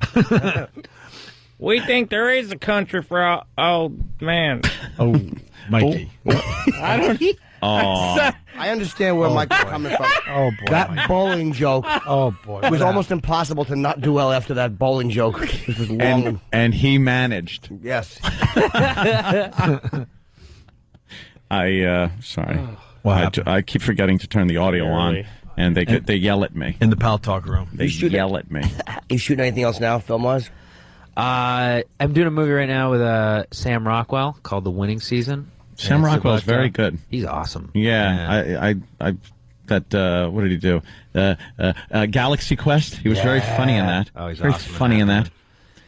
S19: We think there is a country for old man.
S2: Oh, Mikey.
S19: I don't.
S3: Oh.
S4: I understand where Mike's coming from.
S2: Oh, boy.
S4: That bowling joke.
S2: Oh, boy.
S4: It was almost impossible to not do well after that bowling joke. It was long.
S3: And he managed.
S4: Yes.
S3: Sorry.
S2: What happened?
S3: I keep forgetting to turn the audio on, and they yell at me.
S2: In the Pal Talk room.
S3: They yell at me.
S4: You shooting anything else now, film-wise?
S8: I'm doing a movie right now with Sam Rockwell called The Winning Season.
S3: Sam
S8: And it's
S3: Rockwell's
S8: about,
S3: very good.
S8: He's awesome.
S3: Yeah, what did he do? Galaxy Quest. He was very funny in that.
S8: Oh, he's
S3: very
S8: awesome in
S3: funny
S8: that,
S3: in
S8: man.
S3: that.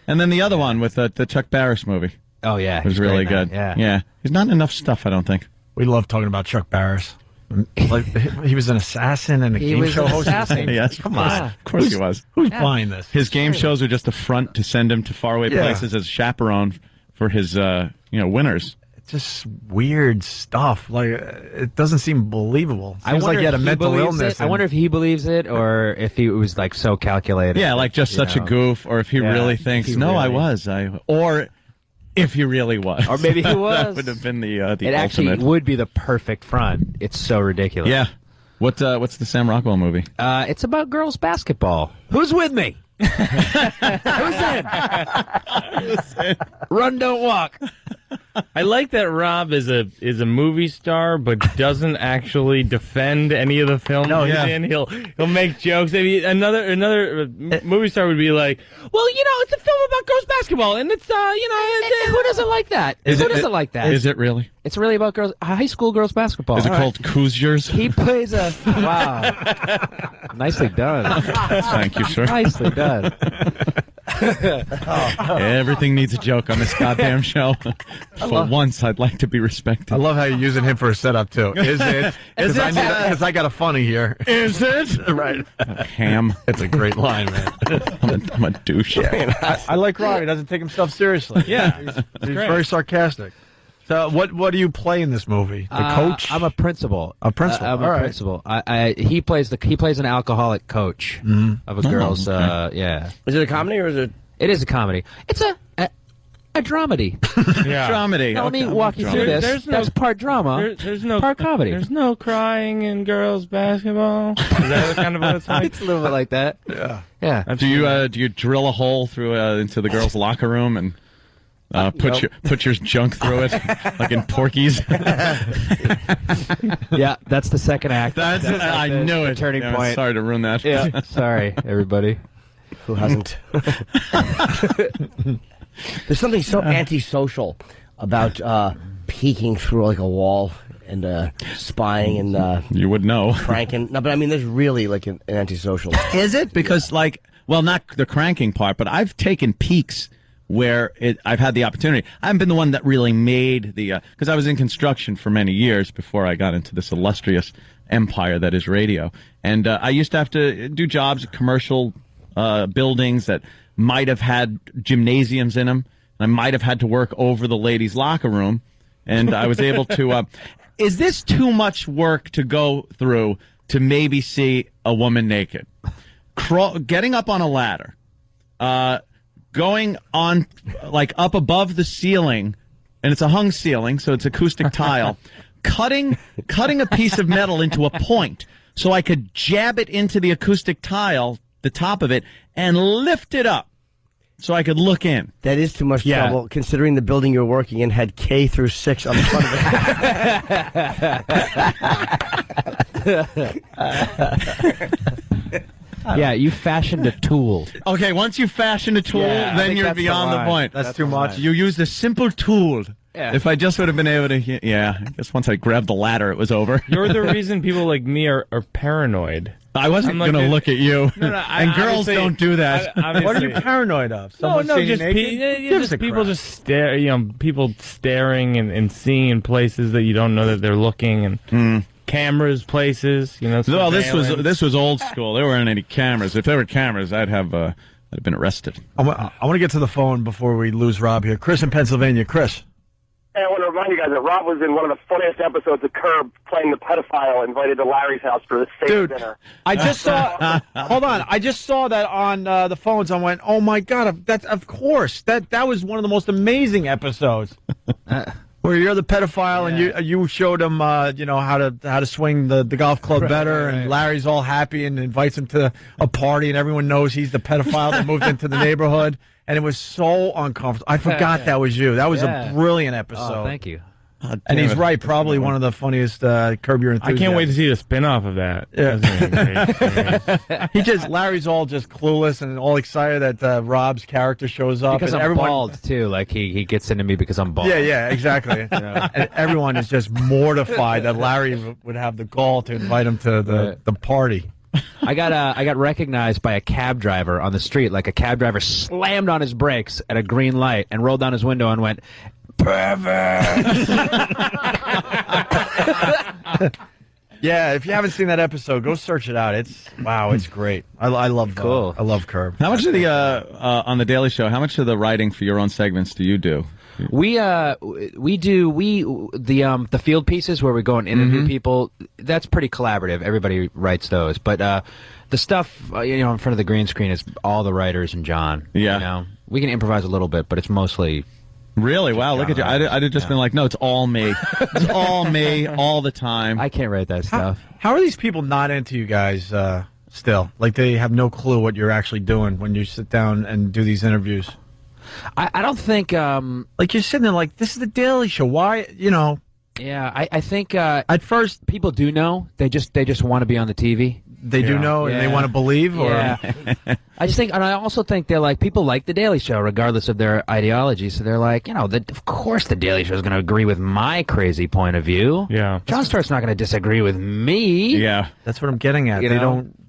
S3: And then the other one with the Chuck Barris movie.
S8: Oh yeah,
S3: It was
S8: he's
S3: really
S8: great in
S3: good.
S8: that, Yeah.
S3: He's not in enough stuff, I don't think.
S2: We love talking about Chuck Barris. Like he was an assassin and a
S8: He
S2: game
S8: was
S2: show
S8: an
S2: host.
S8: assassin.
S3: Yes,
S2: Come on.
S8: Yeah.
S3: Of course he was.
S2: Who's buying this?
S3: His game shows are just a front to send him to faraway
S2: Yeah.
S3: places as chaperone for his winners.
S2: It's just weird stuff. Like it doesn't seem believable.
S8: I
S2: Seems
S8: wonder
S2: like he had a
S8: if
S2: mental
S8: believes
S2: illness.
S8: it. I wonder if he believes it or if he was like so calculated.
S3: Yeah, like just
S8: you
S3: such a
S8: know.
S3: goof, or if he
S8: Yeah,
S3: really
S8: if
S3: thinks,
S8: he
S3: no, I
S8: really-
S3: was, or if he really was,
S8: Or maybe he
S3: that
S8: was.
S3: would have been the
S8: It actually
S3: ultimate.
S8: would be the perfect front. It's so ridiculous.
S3: Yeah. What's the Sam Rockwell movie?
S8: It's about girls basketball. Who's with me? Who's in? Run, don't walk.
S19: I like that Rob is a movie star, but doesn't actually defend any of the films he's in. He'll make jokes. I mean, another movie star would be like, "Well, it's a film about girls basketball, and it's
S8: Who doesn't like that? Who doesn't like that?
S3: Is it really?
S8: It's really about high school girls basketball.
S3: Is it called Coosiers?
S8: He plays a wow. Nicely done.
S3: Thank you, sir.
S8: Nicely done.
S3: Everything needs a joke on this goddamn show. For once, I'd like to be respected.
S2: I love how you're using him for a setup too. Is it?
S3: Is it?
S2: Because I got a funny here.
S3: Is it?
S2: Right.
S3: Ham.
S2: It's a great line, man.
S3: I'm a douche.
S2: I like Rob. He doesn't take himself seriously.
S19: Yeah.
S2: He's very sarcastic. So what do you play in this movie? The coach?
S8: I'm a principal.
S2: A principal.
S8: I'm
S2: All
S8: a
S2: right.
S8: principal. He plays an alcoholic coach of a girl's. Yeah.
S4: Is it a comedy or is it?
S8: It is a comedy. It's a dramedy.
S19: Yeah.
S3: Dramedy.
S8: Now, let me
S3: Okay.
S8: walk you through this.
S19: There's no-
S8: That's part drama.
S19: there's no
S8: part comedy.
S19: There's no crying in girls basketball. Is that kind of what it's like?
S8: It's a little bit like that.
S2: Yeah.
S8: Yeah.
S3: Do you drill a hole through into the girls' locker room and put your junk through it like in Porky's?
S8: Yeah, that's the second act.
S3: That's
S8: like
S3: I
S8: the-
S3: knew
S8: the
S3: it.
S8: Turning
S3: Yeah,
S8: point.
S3: Sorry to ruin that.
S8: Yeah. Sorry, everybody.
S4: Who hasn't? There's something so antisocial about peeking through like a wall and spying and
S3: You would know.
S4: cranking. No, but I mean, there's really like an antisocial.
S3: Is it? Because not the cranking part, but I've taken peeks where I've had the opportunity. I haven't been the one that really made because I was in construction for many years before I got into this illustrious empire that is radio. And I used to have to do jobs at commercial buildings that might have had gymnasiums in them. And I might have had to work over the ladies' locker room. And I was able to, is this too much work to go through to maybe see a woman naked? Getting up on a ladder, going on like up above the ceiling, and it's a hung ceiling, so it's acoustic tile, cutting a piece of metal into a point so I could jab it into the acoustic tile, the top of it, and lift it up so I could look in.
S4: That is too much trouble, considering the building you're working in had K through 6 on the front of it.
S8: Yeah, you fashioned a tool.
S3: Okay, once you fashion a tool,
S8: Yeah, I
S3: then
S8: think
S3: you're
S8: that's the
S3: beyond the
S8: line.
S3: point.
S8: That's too much.
S3: You use the simple tool. If I just would have been able to, I guess once I grabbed the ladder, it was over.
S19: You're the reason people like me are paranoid.
S3: I wasn't going to look at you. And girls don't do that.
S2: What are you paranoid of? Someone seeing you naked?
S19: People just stare. People staring and seeing in places that you don't know that they're looking, and cameras, places.
S3: Well, this was old school. There weren't any cameras. If there were cameras, I'd have been arrested.
S2: I want to get to the phone before we lose Rob here. Chris in Pennsylvania. Chris.
S9: Hey, I want to remind you guys that Rob was in one of the funniest episodes of Curb playing the pedophile invited to Larry's house for the steak dinner.
S2: I just saw. Hold on, I just saw that on the phones. I went, "Oh my god!" That's of course that was one of the most amazing episodes. Where you're the pedophile and you showed him how to swing the golf club better, and Larry's all happy and invites him to a party, and everyone knows he's the pedophile that moved into the neighborhood. And it was so uncomfortable. I forgot that was you. That was a brilliant episode.
S8: Oh, thank you.
S2: And he's right. Probably one of the funniest Curb Your Enthusiasm.
S19: I can't wait to see the spin-off of that.
S2: Yeah. Larry's all just clueless and all excited that Rob's character shows up.
S8: Because
S2: and
S8: I'm bald, too. Like, he gets into me because I'm bald.
S2: Yeah, exactly. And everyone is just mortified that Larry would have the gall to invite him to the party.
S8: I got recognized by a cab driver on the street. Like, a cab driver slammed on his brakes at a green light and rolled down his window and went, "Pervert!"
S2: Yeah, if you haven't seen that episode, go search it out. It's great. I love Curb.
S3: How much of the on the Daily Show? How much of the writing for your own segments do you do?
S8: We do the field pieces where we go and interview people. That's pretty collaborative. Everybody writes those, but the stuff in front of the green screen is all the writers and John.
S3: Yeah,
S8: we can improvise a little bit, but it's mostly.
S3: Really? Wow, look at you. I'd have just been like, no, it's all me. It's all me all the time.
S8: I can't write that stuff.
S2: How are these people not into you guys still? Like, they have no clue what you're actually doing when you sit down and do these interviews?
S8: I don't think...
S2: like, you're sitting there like, this is the Daily Show. Why,
S8: Yeah, I think at first people do know. They just want to be on the TV.
S2: They do know, and they want to believe? Or?
S8: Yeah. I just think, and I also think they're like, people like The Daily Show, regardless of their ideology. So they're like, of course The Daily Show is going to agree with my crazy point of view.
S19: Yeah.
S8: Jon Stewart's not going to disagree with me.
S3: Yeah.
S2: That's what I'm getting at.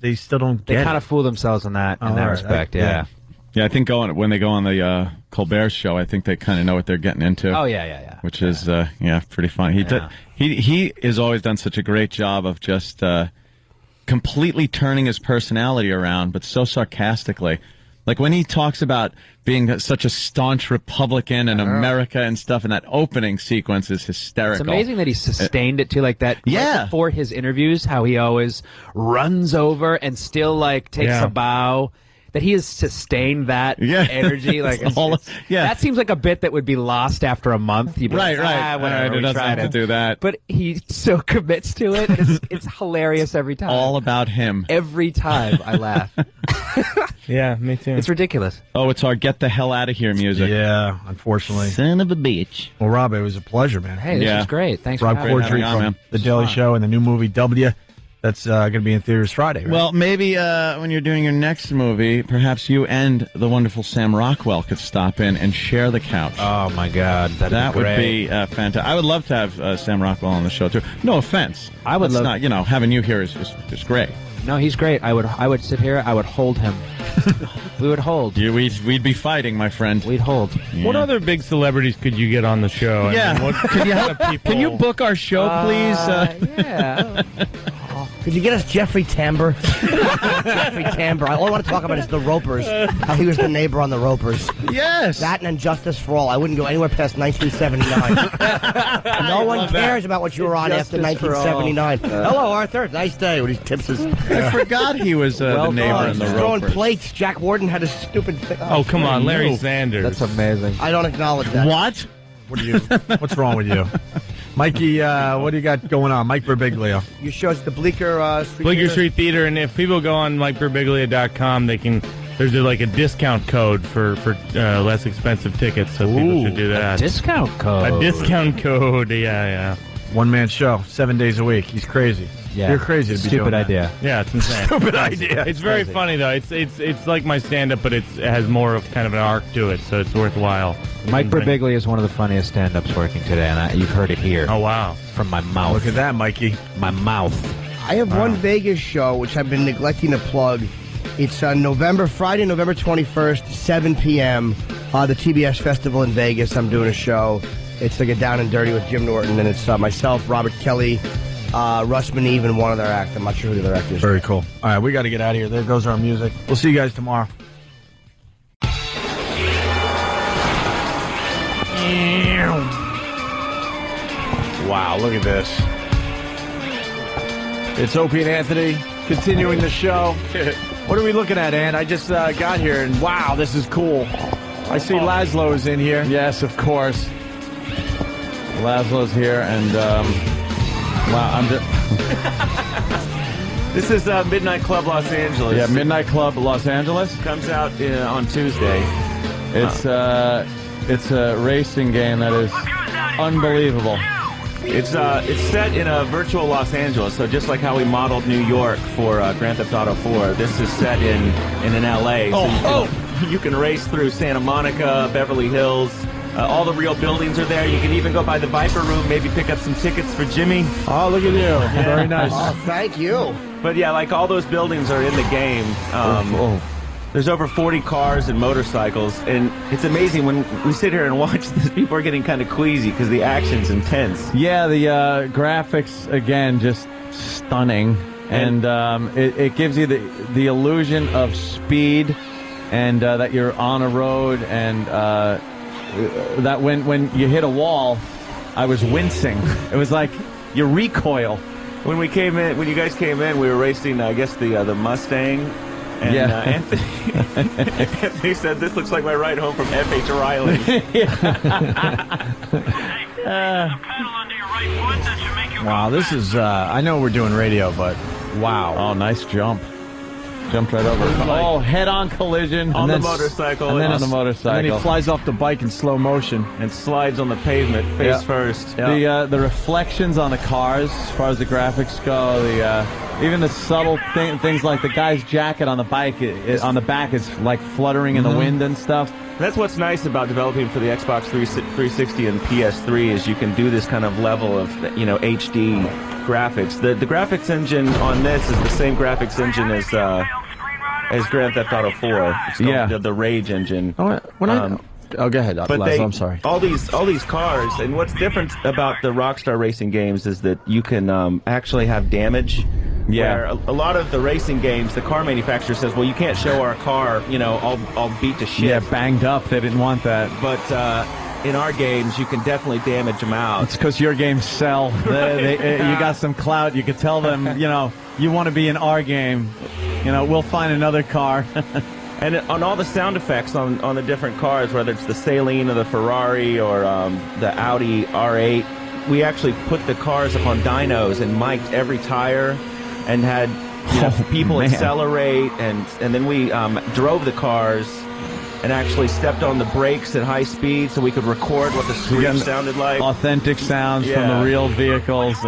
S2: They still don't get it.
S8: They kind of fool themselves in that respect, yeah.
S3: Yeah, I think when they go on the Colbert Show, I think they kind of know what they're getting into.
S8: Oh, yeah.
S3: Which is, pretty funny. He has always done such a great job of just completely turning his personality around, but so sarcastically. Like, when he talks about being such a staunch Republican in America and stuff, and that opening sequence is hysterical.
S8: It's amazing that he sustained it, too, like that.
S3: Yeah.
S8: Right before his interviews, how he always runs over and still, takes a bow. That he has sustained that energy, that seems like a bit that would be lost after a month. You'd be
S3: right.
S8: Whatever,
S3: It doesn't have to do that.
S8: But he so commits to it. It's hilarious every time.
S3: All about him.
S8: Every time I laugh.
S19: Yeah, me too.
S8: It's ridiculous.
S3: Oh, it's our "Get the Hell Out of Here" music.
S2: Yeah, unfortunately.
S3: Son of a bitch.
S2: Well, Rob, it was a pleasure, man.
S8: Hey, this was great. Thanks
S2: Rob
S8: for having me.
S2: Corddry from The Daily Show and the new movie W. That's going to be in theaters Friday, right?
S3: Well, maybe when you're doing your next movie, perhaps you and the wonderful Sam Rockwell could stop in and share the couch.
S8: Oh, my God.
S3: That would be fantastic. I would love to have Sam Rockwell on the show, too. No offense.
S8: I would love...
S3: not, having you here is great.
S8: No, he's great. I would sit here. I would hold him. We would hold.
S3: We'd be fighting, my friend.
S8: We'd hold.
S19: Yeah. What other big celebrities could you get on the show?
S3: Yeah. Can you book our show, please?
S8: Yeah.
S4: Could you get us Jeffrey Tambor? Jeffrey Tambor. All I want to talk about is the Ropers. How he was the neighbor on the Ropers.
S3: Yes.
S4: That and Justice for All. I wouldn't go anywhere past 1979. No one cares about what you were on after 1979. Hello, Arthur. Nice day. When he tips his...
S3: I forgot he was the neighbor in the Ropers.
S4: Throwing plates. Jack Warden had a stupid thing.
S19: Oh, come on. Larry Sanders.
S8: That's amazing.
S4: I don't acknowledge that.
S3: What?
S2: What's wrong with you? Mikey, what do you got going on? Mike Birbiglia.
S4: Your show's the Bleecker Street
S19: Bleecker
S4: Theater?
S19: Street Theater, and if people go on MikeBirbiglia.com, there's a discount code for less expensive tickets, so people should do that.
S8: A discount code.
S19: A discount code, yeah.
S2: One-man show, 7 days a week. He's crazy.
S8: Yeah.
S2: You're crazy to be
S8: Stupid
S2: doing that.
S8: idea.
S19: Yeah, it's insane.
S2: Stupid idea.
S19: It's very funny though. It's like my stand-up, but it has more of kind of an arc to it, so it's worthwhile.
S8: Mike Birbiglia is one of the funniest stand-ups working today, and you've heard it here.
S19: Oh wow!
S8: From my mouth.
S2: Look at that, Mikey.
S8: My mouth.
S4: I have one Vegas show which I've been neglecting to plug. It's on Friday, November 21st, 7 p.m. The TBS Festival in Vegas. I'm doing a show. It's like a Down and Dirty with Jim Norton, and it's myself, Robert Kelly, Russ Maneve, and one other act. I'm not sure who the other act is.
S2: Very cool. All right, we got to get out of here. There goes our music. We'll see you guys tomorrow. Wow, look at this. It's Opie and Anthony continuing the show. What are we looking at, Ann? I just got here, and wow, this is cool. I see Laszlo is in here.
S3: Yes, of course. Laszlo's here, and wow, I'm just...
S10: This is Midnight Club Los Angeles.
S3: Yeah, Midnight Club Los Angeles.
S10: Comes out on Tuesday.
S3: It's a racing game that is unbelievable.
S10: It's set in a virtual Los Angeles, so just like how we modeled New York for Grand Theft Auto 4, this is set in an LA. So you can race through Santa Monica, Beverly Hills. All the real buildings are there. You can even go by the Viper Room, maybe pick up some tickets for Jimmy.
S2: Oh, look at you.
S10: Yeah.
S2: Very nice.
S4: Oh, thank you.
S10: But yeah, like all those buildings are in the game. There's over 40 cars and motorcycles, and it's amazing when we sit here and watch this. People are getting kind of queasy because the action's intense.
S3: Yeah, the graphics, again, just stunning. And it gives you the illusion of speed and that you're on a road, and that when you hit a wall, I was wincing. It was like you recoil.
S10: When you guys came in, we were racing, I guess, the Mustang. And Anthony said, "This looks like my ride home from FHR Island."
S2: Wow, this is, I know we're doing radio, but wow.
S3: Oh, nice jump. Jumped right over. Oh, head-on collision.
S10: On the motorcycle.
S3: And then on the motorcycle.
S2: And then he flies off the bike in slow motion.
S10: And slides on the pavement face first.
S3: The reflections on the cars, as far as the graphics go, even the subtle things like the guy's jacket on the bike, on the back is like fluttering in the wind and stuff.
S10: That's what's nice about developing for the Xbox 360 and PS3 is you can do this kind of level of, HD graphics. The graphics engine on this is the same graphics engine as Grand Theft Auto 4. It's called the Rage engine.
S2: Go ahead, Laszlo, I'm sorry.
S10: All these cars, and what's different about the Rockstar Racing games is that you can actually have damage.
S3: Yeah.
S10: Where a lot of the racing games, the car manufacturer says, well, you can't show our car, all beat to shit.
S3: Yeah, banged up. They didn't want that.
S10: But in our games, you can definitely damage them out.
S3: It's because your games sell. You got some clout. You can tell them, you want to be in our game. We'll find another car.
S10: And on all the sound effects on the different cars, whether it's the Saleen or the Ferrari or the Audi R8, we actually put the cars up on dynos and mic'd every tire and had people accelerate, and then we drove the cars and actually stepped on the brakes at high speed so we could record what the screech sounded like.
S3: Authentic sounds from the real vehicles.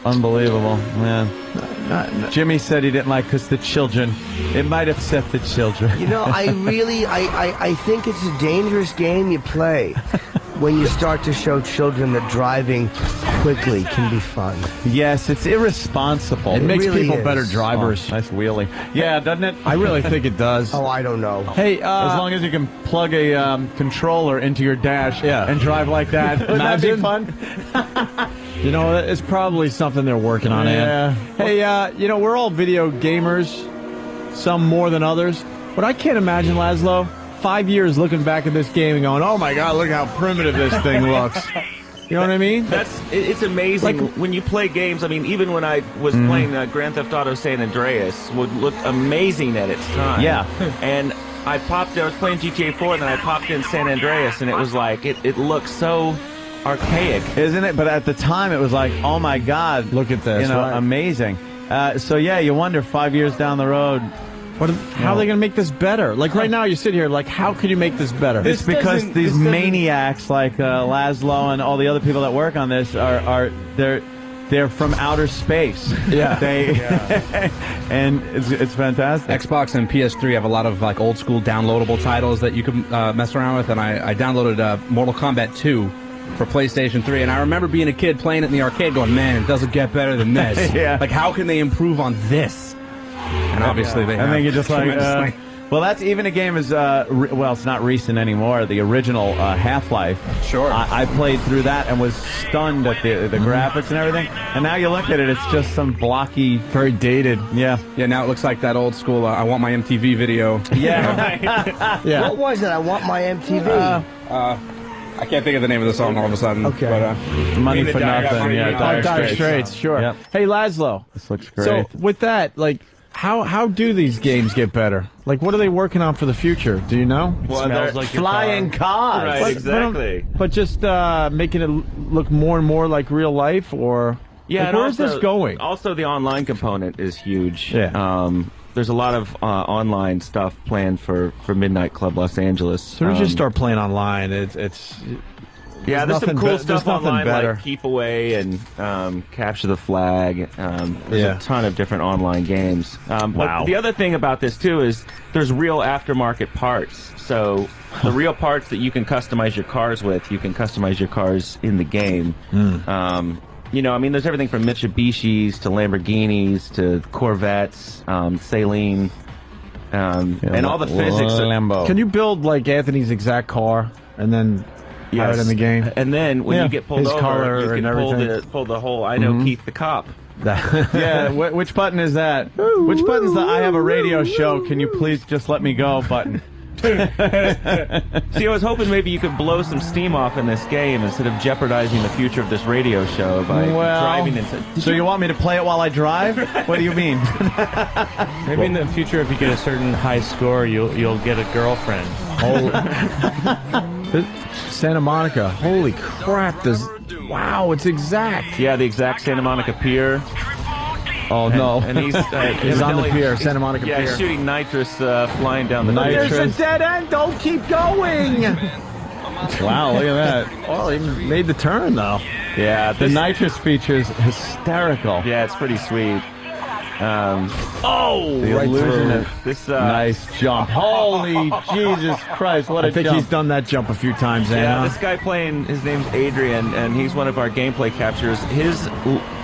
S3: Unbelievable, man. Jimmy said he didn't like because the children. It might upset the children.
S4: I think it's a dangerous game you play when you start to show children that driving quickly can be fun.
S3: Yes, it's irresponsible.
S2: It makes
S4: really
S2: people
S4: is.
S2: better drivers.
S3: Oh, nice wheelie. Yeah, doesn't it?
S2: I really think it does.
S4: Oh, I don't know.
S3: Hey, as long as you can plug a controller into your dash and drive like that. Wouldn't that be fun?
S2: It's probably something they're working on, Ann. Hey, we're all video gamers, some more than others. But I can't imagine, Laszlo, 5 years looking back at this game and going, oh my God, look how primitive this thing looks. You know what I mean?
S10: It's amazing when you play games. I mean, even when I was playing Grand Theft Auto San Andreas, would look amazing at its time.
S3: Yeah.
S10: And I was playing GTA 4, and then I popped in San Andreas, and it was like, it looks so archaic.
S3: Isn't it? But at the time, it was like, oh my God.
S2: Look at this.
S3: Amazing. So, you wonder 5 years down the road,
S2: How are they going to make this better? Like right now, you sit here like, how can you make this better?
S3: It's because these maniacs like Laszlo and all the other people that work on this they're from outer space.
S2: Yeah,
S3: and it's fantastic.
S15: Xbox and PS3 have a lot of like old school downloadable titles that you can mess around with, and I downloaded Mortal Kombat 2 for PlayStation 3, and I remember being a kid playing it in the arcade, going, "Man, it doesn't get better than this."
S3: Yeah.
S15: Like, how can they improve on this? And obviously they have.
S3: I think you're just like,
S15: tremendously.
S3: well, that's even a game is well, it's not recent anymore. The original Half-Life.
S15: Sure.
S3: I played through that and was stunned at the graphics and everything. And now you look at it, it's just some blocky,
S2: very dated.
S3: Yeah.
S15: Yeah. Now it looks like that old school. I want my MTV video.
S3: Yeah.
S2: Yeah.
S4: What was it? I want my MTV.
S15: I can't think of the name of the song all of a sudden.
S4: Okay.
S15: But,
S3: Money for nothing. Yeah.
S2: Dire Straits. Sure.
S3: Yep.
S2: Hey, Laszlo.
S3: This looks great.
S2: So with that, like, how do these games get better? Like, what are they working on for the future? Do you know?
S10: Well,
S3: Smells like flying cars.
S10: Right, exactly.
S2: But just making it look more and more like real life, or like,
S10: and
S2: where's
S10: also,
S2: this going?
S10: Also, the online component is huge.
S2: Yeah.
S10: There's a lot of online stuff planned for Midnight Club Los Angeles.
S2: As soon as you start playing online, it's
S10: yeah, there's some cool stuff online
S2: better.
S10: like Keep Away and Capture the Flag. There's
S2: Yeah.
S10: a ton of different online games.
S2: Wow.
S10: But the other thing about this too is there's real aftermarket parts. So the real parts that you can customize your cars with, you can customize your cars in the game. You know, I mean, there's everything from Mitsubishis to Lamborghinis to Corvettes, Saleen, and all the physics.
S3: Lambo.
S2: Can you build like Anthony's exact car and then have it in the game?
S10: And then when you get pulled
S2: his
S10: over,
S2: color
S10: you
S2: and
S10: can
S2: everything.
S10: pull the whole I know Keith the cop.
S3: Yeah, which button is that? Which button's the I have a radio show, can you please just let me go button?
S10: See, I was hoping maybe you could blow some steam off in this game instead of jeopardizing the future of this radio show by driving into.
S3: So you want me to play it while I drive? What do you mean?
S19: Maybe in the future, if you get a certain high score, you'll get a girlfriend.
S2: Santa Monica. Holy crap! Wow, it's exact.
S10: Yeah, the exact Santa Monica Pier.
S2: Oh no!
S10: And he's
S2: he's on the pier, Santa Monica
S10: Pier.
S2: Pier.
S10: Shooting nitrous flying down the
S2: Nitrous.
S10: pier.
S2: There's a dead end. Don't keep going. Wow, look at that. Oh, he made the turn though.
S10: Yeah,
S3: The nitrous feature is hysterical.
S10: Yeah, it's pretty sweet.
S3: The
S2: right
S3: illusion
S2: through.
S3: of
S10: This
S3: nice jump. Holy Jesus Christ, what a
S2: I think
S3: jump.
S2: he's done that jump a few times.
S10: Yeah,
S2: Anna.
S10: this guy playing, his name's Adrian, and he's one of our gameplay captures. His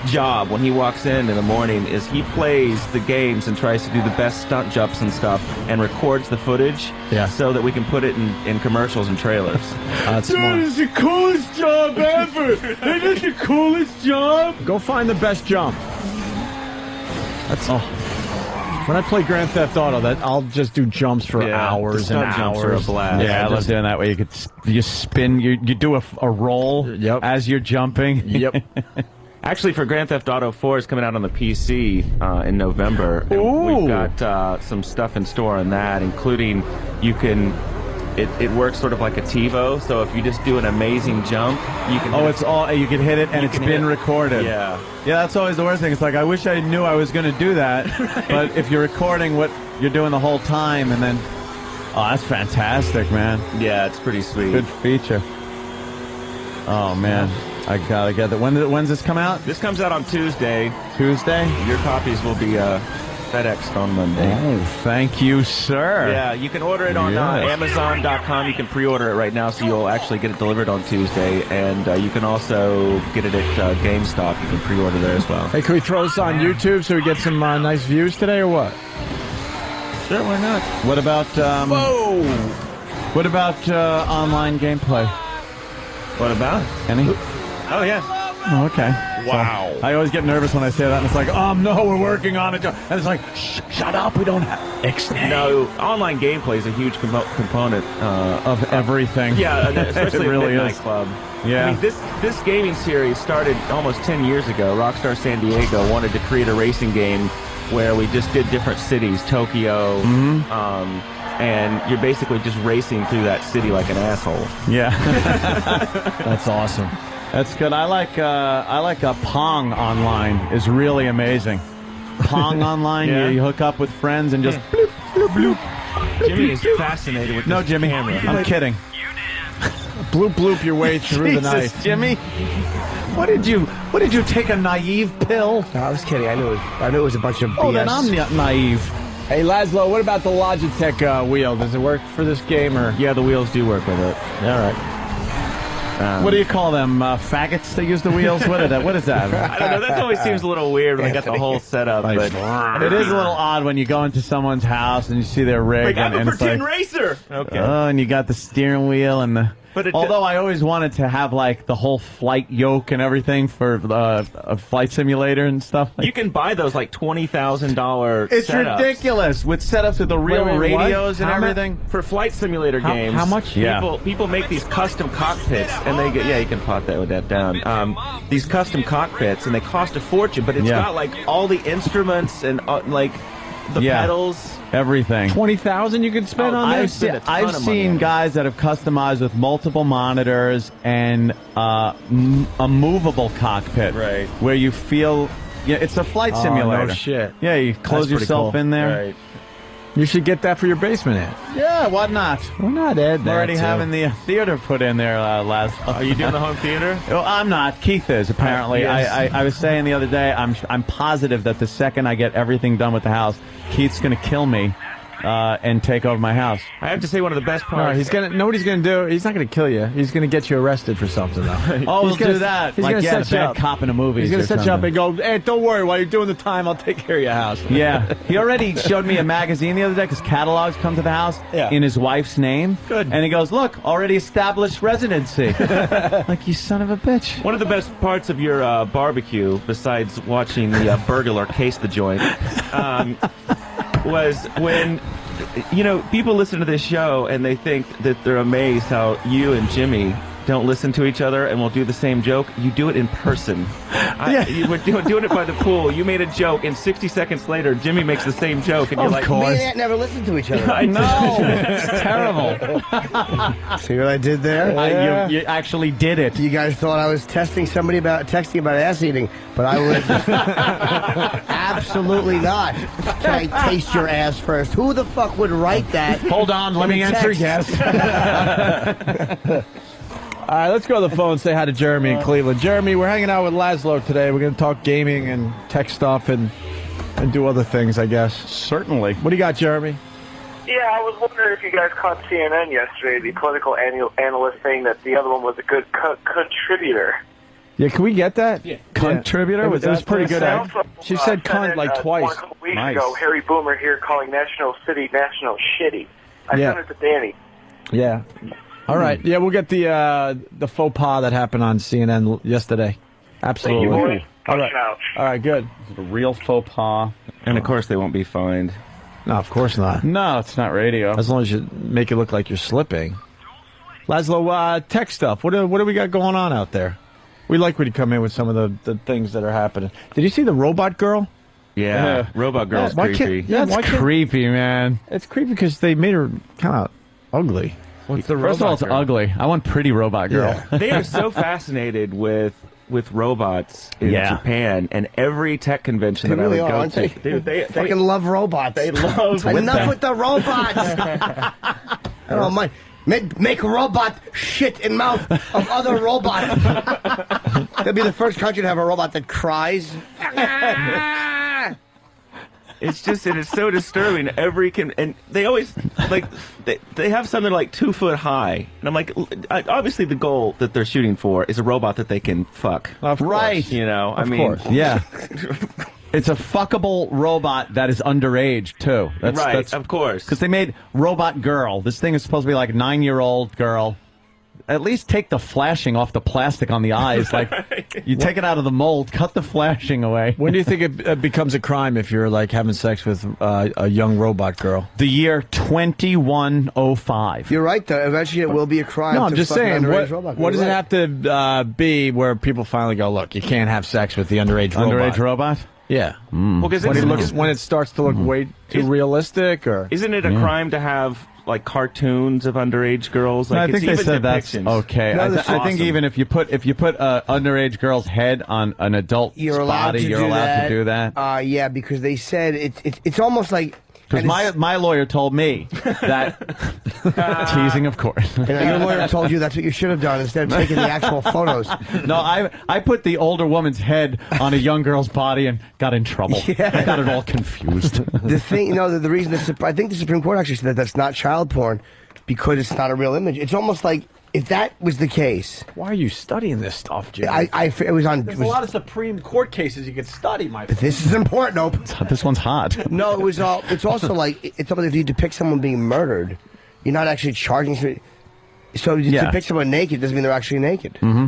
S10: job when he walks in the morning is he plays the games and tries to do the best stunt jumps and stuff and records the footage so that we can put it in commercials and trailers.
S2: That's smart.
S21: That is the coolest job ever. That is the coolest job.
S2: Go find the best jump. That's when I play Grand Theft Auto, that I'll just do jumps for hours and
S10: stunt jumps are a
S2: hours.
S10: blast.
S3: Yeah, I love doing that way. You spin, you do a roll as you're jumping.
S2: Yep.
S10: Actually, for Grand Theft Auto 4 is coming out on the PC in November. And we've got some stuff in store on that, including you can. It works sort of like a TiVo, so if you just do an amazing jump, you can.
S3: You can hit it and it's been recorded.
S10: Yeah.
S3: Yeah, that's always the worst thing. It's like, I wish I knew I was going to do that, but if you're recording what you're doing the whole time, and then, oh, that's fantastic, man.
S10: Yeah, it's pretty sweet.
S3: Good feature. Oh man, I gotta get that. When's this come out?
S10: This comes out on Tuesday.
S3: Tuesday.
S10: Your copies will be FedExed on Monday.
S3: Oh, thank you, sir.
S10: Yeah, you can order it on Amazon.com. You can pre-order it right now, so you'll actually get it delivered on Tuesday. And you can also get it at GameStop. You can pre-order there as well.
S2: Hey, can we throw this on YouTube so we get some nice views today, or what?
S10: Sure, why not?
S3: What about What about online gameplay?
S10: What about?
S3: Any?
S10: Oh yeah.
S3: Oh, okay.
S10: Wow.
S3: So, I always get nervous when I say that, and it's like, no, we're working on it. And it's like, shut up, we don't have Ixnay.
S10: No, online gameplay is a huge component
S3: of everything.
S10: Yeah, especially
S3: it really
S10: Midnight
S3: is.
S10: Club.
S3: Yeah.
S10: I mean, this gaming series started almost 10 years ago. Rockstar San Diego wanted to create a racing game where we just did different cities, Tokyo, and you're basically just racing through that city like an asshole.
S3: Yeah.
S2: That's awesome.
S3: That's good. I like Pong online is really amazing. Pong online, you hook up with friends and just bloop,
S2: bloop, bloop.
S10: Jimmy is fascinated with this
S3: Jimmy,
S10: camera.
S3: I'm kidding.
S2: Bloop, bloop your way through the night.
S3: Jesus, Jimmy. What did you take a naive pill?
S4: No, I was kidding. I knew it was a bunch of BS.
S3: Oh, then I'm naive.
S2: Hey, Laszlo, what about the Logitech wheel? Does it work for this game? Or
S10: Yeah, the wheels do work with it.
S2: All right.
S3: What do you call them? Faggots that use the wheels? What is that? What is that?
S10: I don't know. That always seems a little weird when I got the whole setup. But
S3: It is a little odd when you go into someone's house and you see their rig.
S10: I'm
S3: and
S10: a
S3: it's
S10: pretend
S3: like,
S10: racer. Okay.
S3: oh, and you got the steering wheel and the...
S10: But
S3: although I always wanted to have like the whole flight yoke and everything for a flight simulator and stuff.
S10: You can buy those like $20,000.
S3: It's
S10: setups.
S3: ridiculous with setups with the real
S10: Wait, what?
S3: radios and
S10: How
S3: everything.
S10: For flight simulator games.
S3: how much?
S10: People make these custom cockpits, and they get you can pot that with that down. These custom cockpits, and they cost a fortune, but it's got like all the instruments and like the pedals.
S3: Everything.
S2: 20,000 you could spend on this?
S3: I've seen guys that have customized with multiple monitors and a movable cockpit,
S10: right?
S3: Where you feel, it's a flight simulator.
S2: No shit.
S3: Yeah, you close
S2: That's
S3: yourself
S2: pretty cool.
S3: in there.
S10: Right.
S2: You should get that for your basement, Ed.
S3: Yeah, why not?
S2: Why not, Ed?
S3: I'm already having the theater put in there last.
S10: Are you doing the home theater?
S3: Well, I'm not. Keith is apparently.
S10: Yes.
S3: I was saying the other day. I'm positive that the second I get everything done with the house, Keith's going to kill me and take over my house.
S10: I have to say, one of the best
S2: No,
S10: parts.
S2: know what he's gonna do? He's not gonna kill you. He's gonna get you arrested for something, though.
S3: Oh,
S2: He's
S3: we'll
S2: gonna
S3: do that.
S2: He's
S3: Like,
S2: gonna
S3: yeah,
S2: set
S3: the
S2: you
S3: bad
S2: up.
S3: cop in a movie.
S2: He's gonna set you up and go, hey, don't worry, while you're doing the time, I'll take care of your house.
S3: Yeah. He already showed me a magazine the other day because catalogs come to the house in his wife's name.
S10: Good.
S3: And he goes, look, already established residency. Like, you son of a bitch.
S10: One of the best parts of your barbecue, besides watching the burglar case the joint, was when, people listen to this show and they think that they're amazed how you and Jimmy don't listen to each other and will do the same joke. You do it in person. You were doing it by the pool. You made a joke, and 60 seconds later, Jimmy makes the same joke, and you're like,
S4: Me and Aunt never listened to each other.
S10: I know.
S3: It's terrible.
S4: See what I did there?
S3: You actually did it.
S4: You guys thought I was texting about ass eating, but I was absolutely not. Can I taste your ass first? Who the fuck would write that?
S2: Hold on, let me answer yes. All right, let's go to the phone and say hi to Jeremy in Cleveland. Jeremy, we're hanging out with Laszlo today. We're going to talk gaming and tech stuff and do other things, I guess.
S3: Certainly.
S2: What do you got, Jeremy?
S11: Yeah, I was wondering if you guys caught CNN yesterday, the political analyst saying that the other one was a good contributor.
S2: Yeah, can we get that?
S11: Yeah.
S2: Contributor?
S11: Yeah.
S2: It was pretty good. She said cunt
S11: sent
S2: like
S11: in,
S2: twice.
S11: A couple weeks ago, Harry Boomer here calling National City National shitty. I
S2: Yeah.
S11: sent it to Danny.
S2: Yeah. All right. Yeah, we'll get the faux pas that happened on CNN yesterday. Absolutely.
S11: Thank you, boys.
S2: All right. All right, good.
S3: A real faux pas.
S10: And of course, they won't be fined.
S2: No, of course not.
S3: No, it's not radio.
S2: As long as you make it look like you're slipping. Laszlo, tech stuff. What do we got going on out there? We like when you come in with some of the things that are happening. Did you see the robot girl?
S10: Yeah, Robot Girl's creepy.
S3: That's creepy, man.
S2: It's creepy because they made her kind of ugly.
S3: First of all, it's ugly. I want pretty robot girl.
S2: Yeah.
S10: They are so fascinated with robots in Japan, and every tech convention
S4: They
S10: that
S4: really
S10: I would
S4: are,
S10: go
S4: aren't
S10: to,
S4: they?
S10: dude, they
S4: fucking love robots.
S10: They love
S4: enough with the robots. I don't mind. Make robot shit in mouth of other robots. They'll be the first country to have a robot that cries.
S10: It's just, and it's so disturbing. And they always like they have something like 2 foot high, and I'm like, obviously the goal that they're shooting for is a robot that they can fuck.
S2: Of course.
S3: Right.
S10: You know,
S2: Of course.
S3: Yeah. It's a fuckable robot that is underage, too.
S10: Right, of course.
S3: Because they made Robot Girl. This thing is supposed to be like a 9-year-old girl. At least take the flashing off the plastic on the eyes. Like, you take it out of the mold, cut the flashing away.
S2: When do you think it becomes a crime if you're like having sex with a young robot girl?
S3: The year 2105.
S4: You're right, though. Eventually it will be a crime.
S2: No, I'm
S4: to
S2: just
S4: fuck an
S2: saying.
S4: underage robot.
S2: What does
S4: You're
S2: it
S4: right.
S2: have to be where people finally go, look, you can't have sex with the underage robot?
S3: Underage robot?
S2: Yeah.
S10: Well, because
S2: when it starts to look way too realistic, or
S10: isn't it a crime to have like cartoons of underage girls? Like,
S3: No, I think they
S10: it's
S3: said
S10: even
S3: that's
S10: depictions.
S3: okay.
S10: No,
S3: I
S10: that's
S3: think
S10: awesome.
S3: even if you put underage girl's head on an adult's
S4: You're allowed
S3: body,
S4: to
S3: you're
S4: do
S3: allowed
S4: that.
S3: to do that.
S4: Yeah, because they said it's almost like
S3: Because my lawyer told me that teasing, of course.
S4: And your lawyer told you that's what you should have done instead of taking the actual photos.
S3: No, I put the older woman's head on a young girl's body and got in trouble.
S4: Yeah.
S3: I got it all confused.
S4: The thing, you know, the reason I think the Supreme Court actually said that that's not child porn because it's not a real image. It's almost like if that was the case.
S2: Why are you studying this stuff, Jim?
S4: It was on.
S2: There's a lot of Supreme Court cases you could study, my friend.
S4: This is important. Nope.
S3: This one's hot.
S4: No, it was all. It's also like it's something if you depict someone being murdered, you're not actually charging. So you depict someone naked doesn't mean they're actually naked.
S3: Mm-hmm.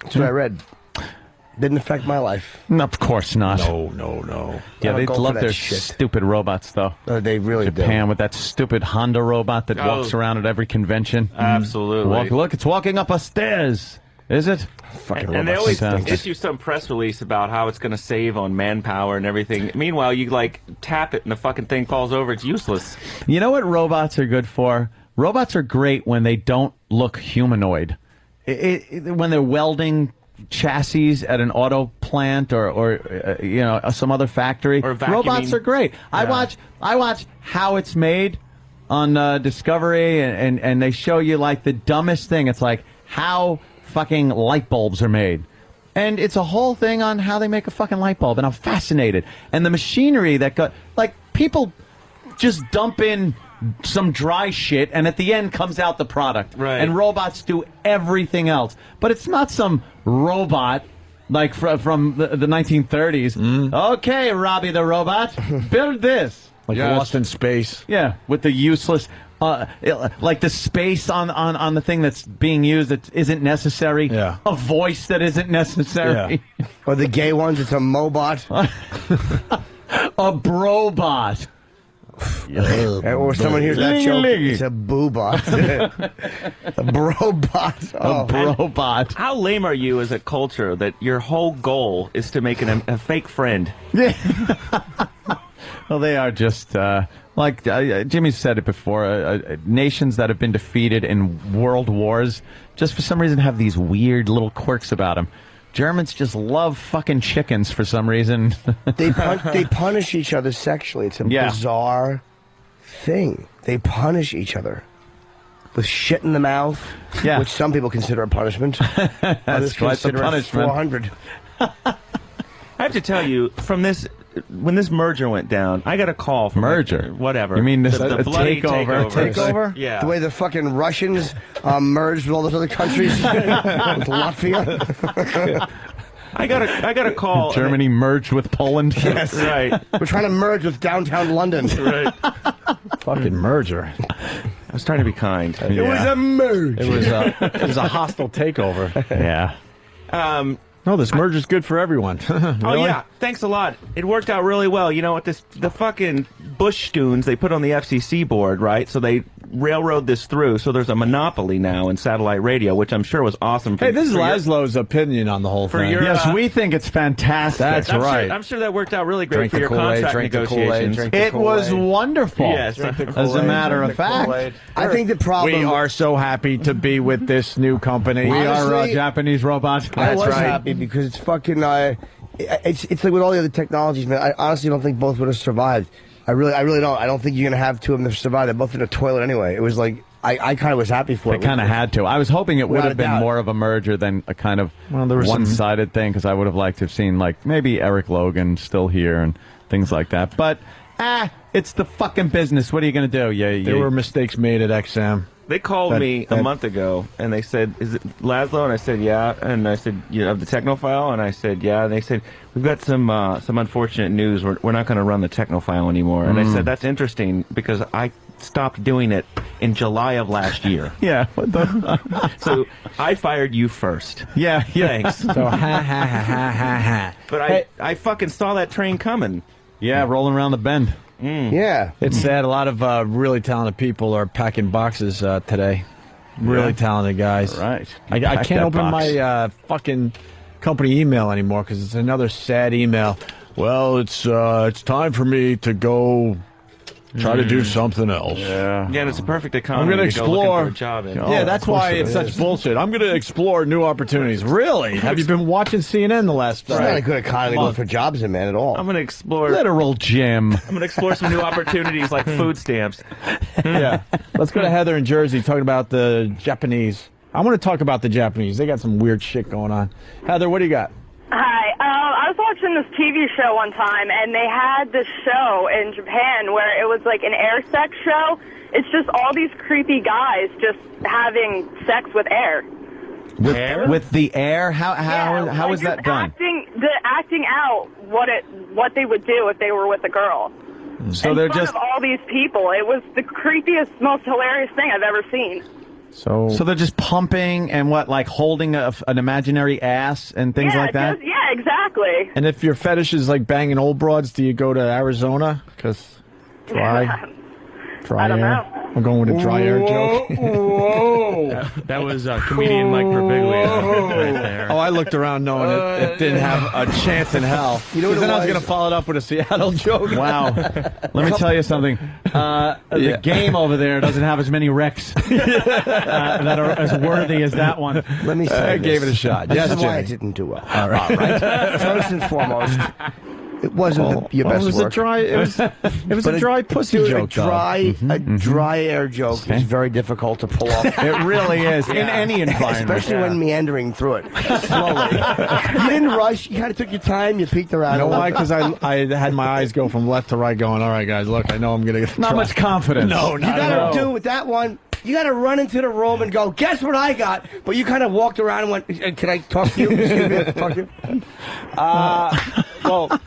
S4: That's what I read. Didn't affect my life.
S3: No, of course not.
S2: No.
S3: Yeah, they love their
S4: shit.
S3: stupid robots, though.
S4: They really
S3: Japan
S4: do.
S3: with that stupid Honda robot that walks around at every convention.
S10: Absolutely.
S3: Look, it's walking up a stairs. Is it?
S10: And they always issue some press release about how it's going to save on manpower and everything. Meanwhile, you like tap it and the fucking thing falls over. It's useless.
S3: You know what robots are good for? Robots are great when they don't look humanoid. When they're welding chassis at an auto plant or you know, some other factory,
S10: or
S3: robots are great.
S10: Yeah.
S3: I watch How It's Made on Discovery, and they show you like the dumbest thing. It's like how fucking light bulbs are made. And it's a whole thing on how they make a fucking light bulb, and I'm fascinated. And the machinery that got, like, people just dump in some dry shit, and at the end comes out the product.
S10: Right.
S3: And robots do everything else. But it's not some robot like from the 1930s. Okay, Robbie the robot, build this.
S2: Like Lost in Space.
S3: Yeah, with the useless, like the space on the thing that's being used that isn't necessary.
S2: Yeah.
S3: A voice that isn't necessary.
S4: Yeah. Or the gay ones, it's a mobot.
S3: A brobot.
S4: Or someone hears that joke, it's a boobot. A brobot.
S3: A brobot.
S10: How lame are you as a culture that your whole goal is to make a fake friend?
S3: Yeah. Well, they are just like Jimmy said it before. Nations that have been defeated in world wars just for some reason have these weird little quirks about them. Germans just love fucking chickens for some reason.
S4: They punish each other sexually. It's a bizarre thing. They punish each other with shit in the mouth, which some people consider a punishment. Others
S3: quite the
S4: consider
S3: punishment.
S4: 400.
S10: I have to tell you, when this merger went down, I got a call from whatever.
S3: You mean this
S10: the bloody
S3: takeover?
S4: Takeover?
S10: Yeah.
S4: The way the fucking Russians merged with all those other countries, with Latvia.
S10: I got a call.
S3: Germany merged with Poland.
S4: Yes,
S10: right.
S4: We're trying to merge with downtown London.
S10: Right.
S2: Fucking merger.
S10: I was trying to be kind.
S4: It was a merge.
S2: It was a hostile takeover.
S3: Yeah.
S2: No, this merger's good for everyone. Really?
S10: Oh yeah, thanks a lot. It worked out really well. You know what? The fucking Bush Stoons they put on the FCC board, right? So they railroad this through. So there's a monopoly now in satellite radio, which I'm sure was awesome.
S2: Hey, this is Laszlo's opinion on the whole thing.
S3: Yes, we think it's fantastic.
S2: That's right.
S10: I'm sure that worked out really great
S2: Drink
S10: for
S2: the
S10: your
S2: Kool-Aid,
S10: contract
S2: drink the
S10: negotiations.
S2: Kool-Aid,
S3: It was wonderful.
S10: Yes,
S3: as a matter of fact.
S4: I think the problem.
S2: We are so happy to be with this new company.
S3: We are
S4: Honestly,
S3: Japanese robots.
S4: I was
S2: right.
S4: happy because it's fucking. It's like with all the other technologies, man. I honestly don't think both would have survived. I really don't. I don't think you're gonna have two of them survive. They're both in a toilet anyway. It was like I kind of was happy for it.
S3: They kind of had to. I was hoping it would
S4: Without
S3: have been
S4: a doubt.
S3: more of a merger than a kind of
S2: there was some-
S3: one-sided thing, because I would have liked to have seen like maybe Eric Logan still here and things like that. But it's the fucking business. What are you going to do?
S2: There were mistakes made at XM.
S10: They called me a month ago, and they said, "Is it Laszlo?" And I said, "Yeah." And I said, "You have the Technophile?" And I said, "Yeah." And they said, "We've got some unfortunate news. We're not going to run the Technophile anymore." And I said, "That's interesting because I stopped doing it in July of last year."
S3: Yeah. What the?
S10: So I fired you first.
S3: Yeah.
S10: Thanks.
S2: So ha.
S10: But I fucking saw that train coming.
S3: Yeah, rolling around the bend.
S4: Yeah.
S2: It's sad. A lot of really talented people are packing boxes today. Really talented guys.
S3: Right.
S2: I
S3: Pack
S2: can't
S3: that
S2: open
S3: box.
S2: my fucking company email anymore because it's another sad email. Well, it's time for me to go Try to do something else.
S6: Yeah.
S10: Yeah, and it's a perfect
S2: I'm
S10: economy
S2: going to
S10: to go looking
S2: explore.
S10: for a job in.
S2: Yeah, that's why it's such bullshit. I'm going to explore new opportunities. Really? Have you been watching CNN the last?
S4: It's not a good economy to look for jobs in, man, at all.
S10: I'm going to explore.
S3: Literal Jim.
S10: I'm going to explore some new opportunities like food stamps.
S2: Yeah. Let's go to Heather in Jersey talking about the Japanese. I want to talk about the Japanese. They got some weird shit going on. Heather, what do you got?
S12: Hi. I was watching this TV show one time, and they had this show in Japan where it was like an air sex show. It's just all these creepy guys just having sex with air.
S3: With the air? How is that done?
S12: Acting out what they would do if they were with a girl.
S3: So
S12: in
S3: they're
S12: front
S3: just
S12: of all these people. It was the creepiest, most hilarious thing I've ever seen.
S2: So
S3: they're just pumping and like holding an imaginary ass and things like that?
S12: Yeah, exactly.
S2: And if your fetish is like banging old broads, do you go to Arizona? Because dry
S12: I don't
S2: air.
S12: know.
S2: I'm going with a dry air joke.
S19: Whoa. That was comedian Mike Birbiglia right there.
S2: Oh, I looked around knowing it didn't have a chance in hell.
S4: You know what
S2: then
S4: it
S2: I was
S4: was?
S2: going to follow it up with a Seattle joke.
S3: Wow. Let me tell you something. The game over there doesn't have as many wrecks that are as worthy as that one.
S4: Let me say
S2: I gave it a shot.
S4: This
S2: Yes,
S4: is why I
S2: Jimmy.
S4: didn't do well. All right. First and foremost, it wasn't your best
S2: it was
S4: work.
S2: a dry. It was
S4: But
S2: a dry pussy
S4: dude,
S2: joke.
S4: A dry air joke is very difficult to pull off.
S3: It really is. In any environment.
S4: Especially when meandering through it slowly. You didn't rush. You kind of took your time. You peeked around.
S2: You know
S4: a little
S2: why?
S4: bit.
S2: Because I had my eyes go from left to right, going, all right, guys, look, I know I'm going to get
S3: Not much confidence.
S2: No,
S4: You
S2: not at all.
S4: got to do with that one. You got to run into the room and go, guess what I got? But you kind of walked around and went, can I talk to you? Excuse me, talk to you?
S2: Well,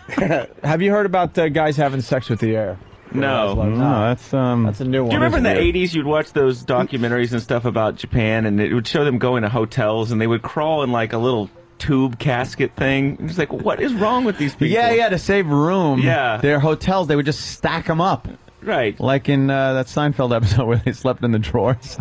S2: have you heard about guys having sex with the air?
S10: No.
S3: That's
S2: That's a new one.
S10: Do you remember in the
S2: isn't it?
S10: 80s you'd watch those documentaries and stuff about Japan, and it would show them going to hotels, and they would crawl in like a little tube casket thing? It's like, what is wrong with these people?
S3: Yeah, to save room.
S10: Yeah.
S3: Their hotels, they would just stack them up.
S10: Right.
S3: Like in that Seinfeld episode where they slept in the drawers.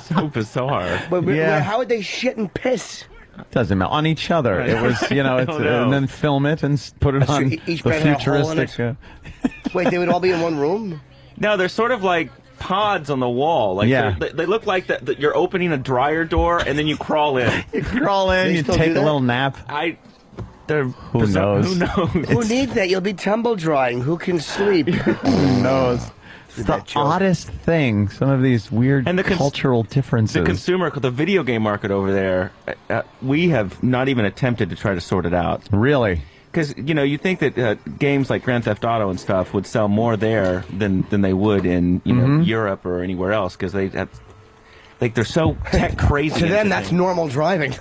S10: So bizarre.
S4: But
S3: Yeah.
S4: how would they shit and piss?
S3: Doesn't matter. On each other.
S10: Right.
S3: It was,
S10: I
S3: it's,
S10: don't know.
S3: and then film it and put it
S4: So
S3: on
S4: each
S3: the
S4: bed had a hole in
S3: futuristic.
S4: Wait, they would all be in one room?
S10: No, they're sort of like pods on the wall. Like
S3: Yeah.
S10: they look like that you're opening a dryer door and then you crawl in.
S3: You crawl in,
S4: They
S3: you
S4: still
S3: take
S4: do
S3: a
S4: that?
S3: little nap.
S10: Who
S3: knows?
S10: Who knows?
S4: Who needs that? You'll be tumble drying. Who can sleep?
S3: Who knows? It's the oddest thing. Some of these weird
S10: And the
S3: cultural differences.
S10: The consumer, the video game market over there, we have not even attempted to try to sort it out.
S3: Really?
S10: Because, you think that games like Grand Theft Auto and stuff would sell more there than they would in, know, Europe or anywhere else, because they're so tech crazy.
S4: To them, that's normal driving.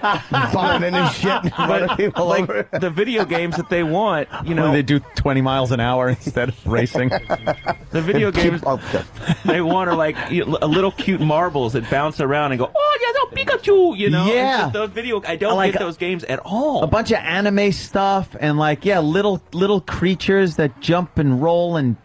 S4: Bumming in and shit. Running people
S10: like
S4: over.
S10: the video games that they want,
S3: they do 20 miles an hour instead of racing.
S10: the video games they want are like little cute marbles that bounce around and go, oh, yeah, no, Pikachu,
S3: Yeah.
S10: It's just those I don't
S3: Like
S10: get those games at all.
S3: A bunch of anime stuff and little creatures that jump and roll, and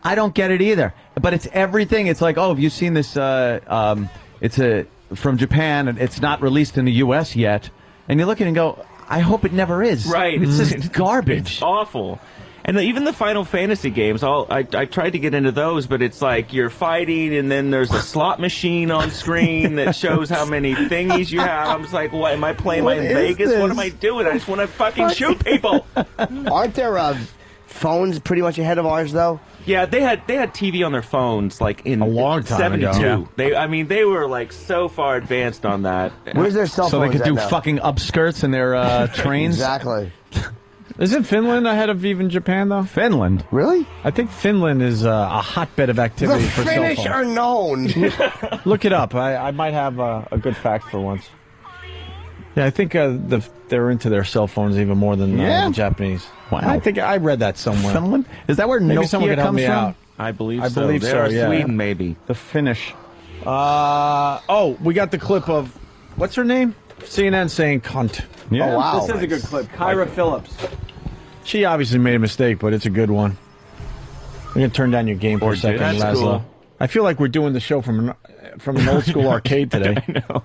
S3: I don't get it either. But it's everything. It's like, oh, have you seen this? It's from Japan, and it's not released in the U.S. yet. And you look at it and go, I hope it never is.
S10: Right.
S3: It's just garbage.
S10: It's awful. And even the Final Fantasy games, I tried to get into those, but it's like you're fighting, and then there's a slot machine on screen that shows how many thingies you have. I'm just like, what, am I playing
S4: What
S10: in
S4: is
S10: Vegas?
S4: this?
S10: What am I doing? I just want to fucking shoot people.
S4: Aren't there phones pretty much ahead of ours, though?
S10: Yeah, they had TV on their phones like in
S2: A long time
S10: 72.
S2: ago.
S10: They were like so far advanced on that.
S4: Where's their cell
S3: So
S4: phones
S3: they could
S4: at
S3: do
S4: now?
S3: fucking upskirts in their trains.
S4: Exactly.
S2: Isn't Finland ahead of even Japan, though?
S3: Finland?
S4: Really?
S2: I think Finland is a hotbed of activity
S4: The
S2: for cell
S4: Finnish
S2: phones.
S4: are known.
S2: Look it up. I might have a good fact for once. Yeah, I think they're into their cell phones even more than the Japanese.
S3: Wow.
S2: I think I read that somewhere.
S3: Finland? Is that where
S2: Maybe
S3: Nokia
S2: someone could help
S3: comes
S2: me
S3: from?
S2: out.
S10: I believe
S2: I
S10: so.
S2: believe
S10: There
S2: so,
S10: are
S2: yeah.
S10: Sweden, maybe.
S3: The Finnish.
S2: We got the clip of, what's her name? CNN saying cunt.
S3: Yeah.
S4: Oh, wow.
S2: This is a good clip. Kyra Phillips. She obviously made a mistake, but it's a good one. I'm going to turn down your game for a second,
S10: That's
S2: Laszlo.
S10: cool.
S2: I feel like we're doing the show from an old school arcade today.
S10: I know.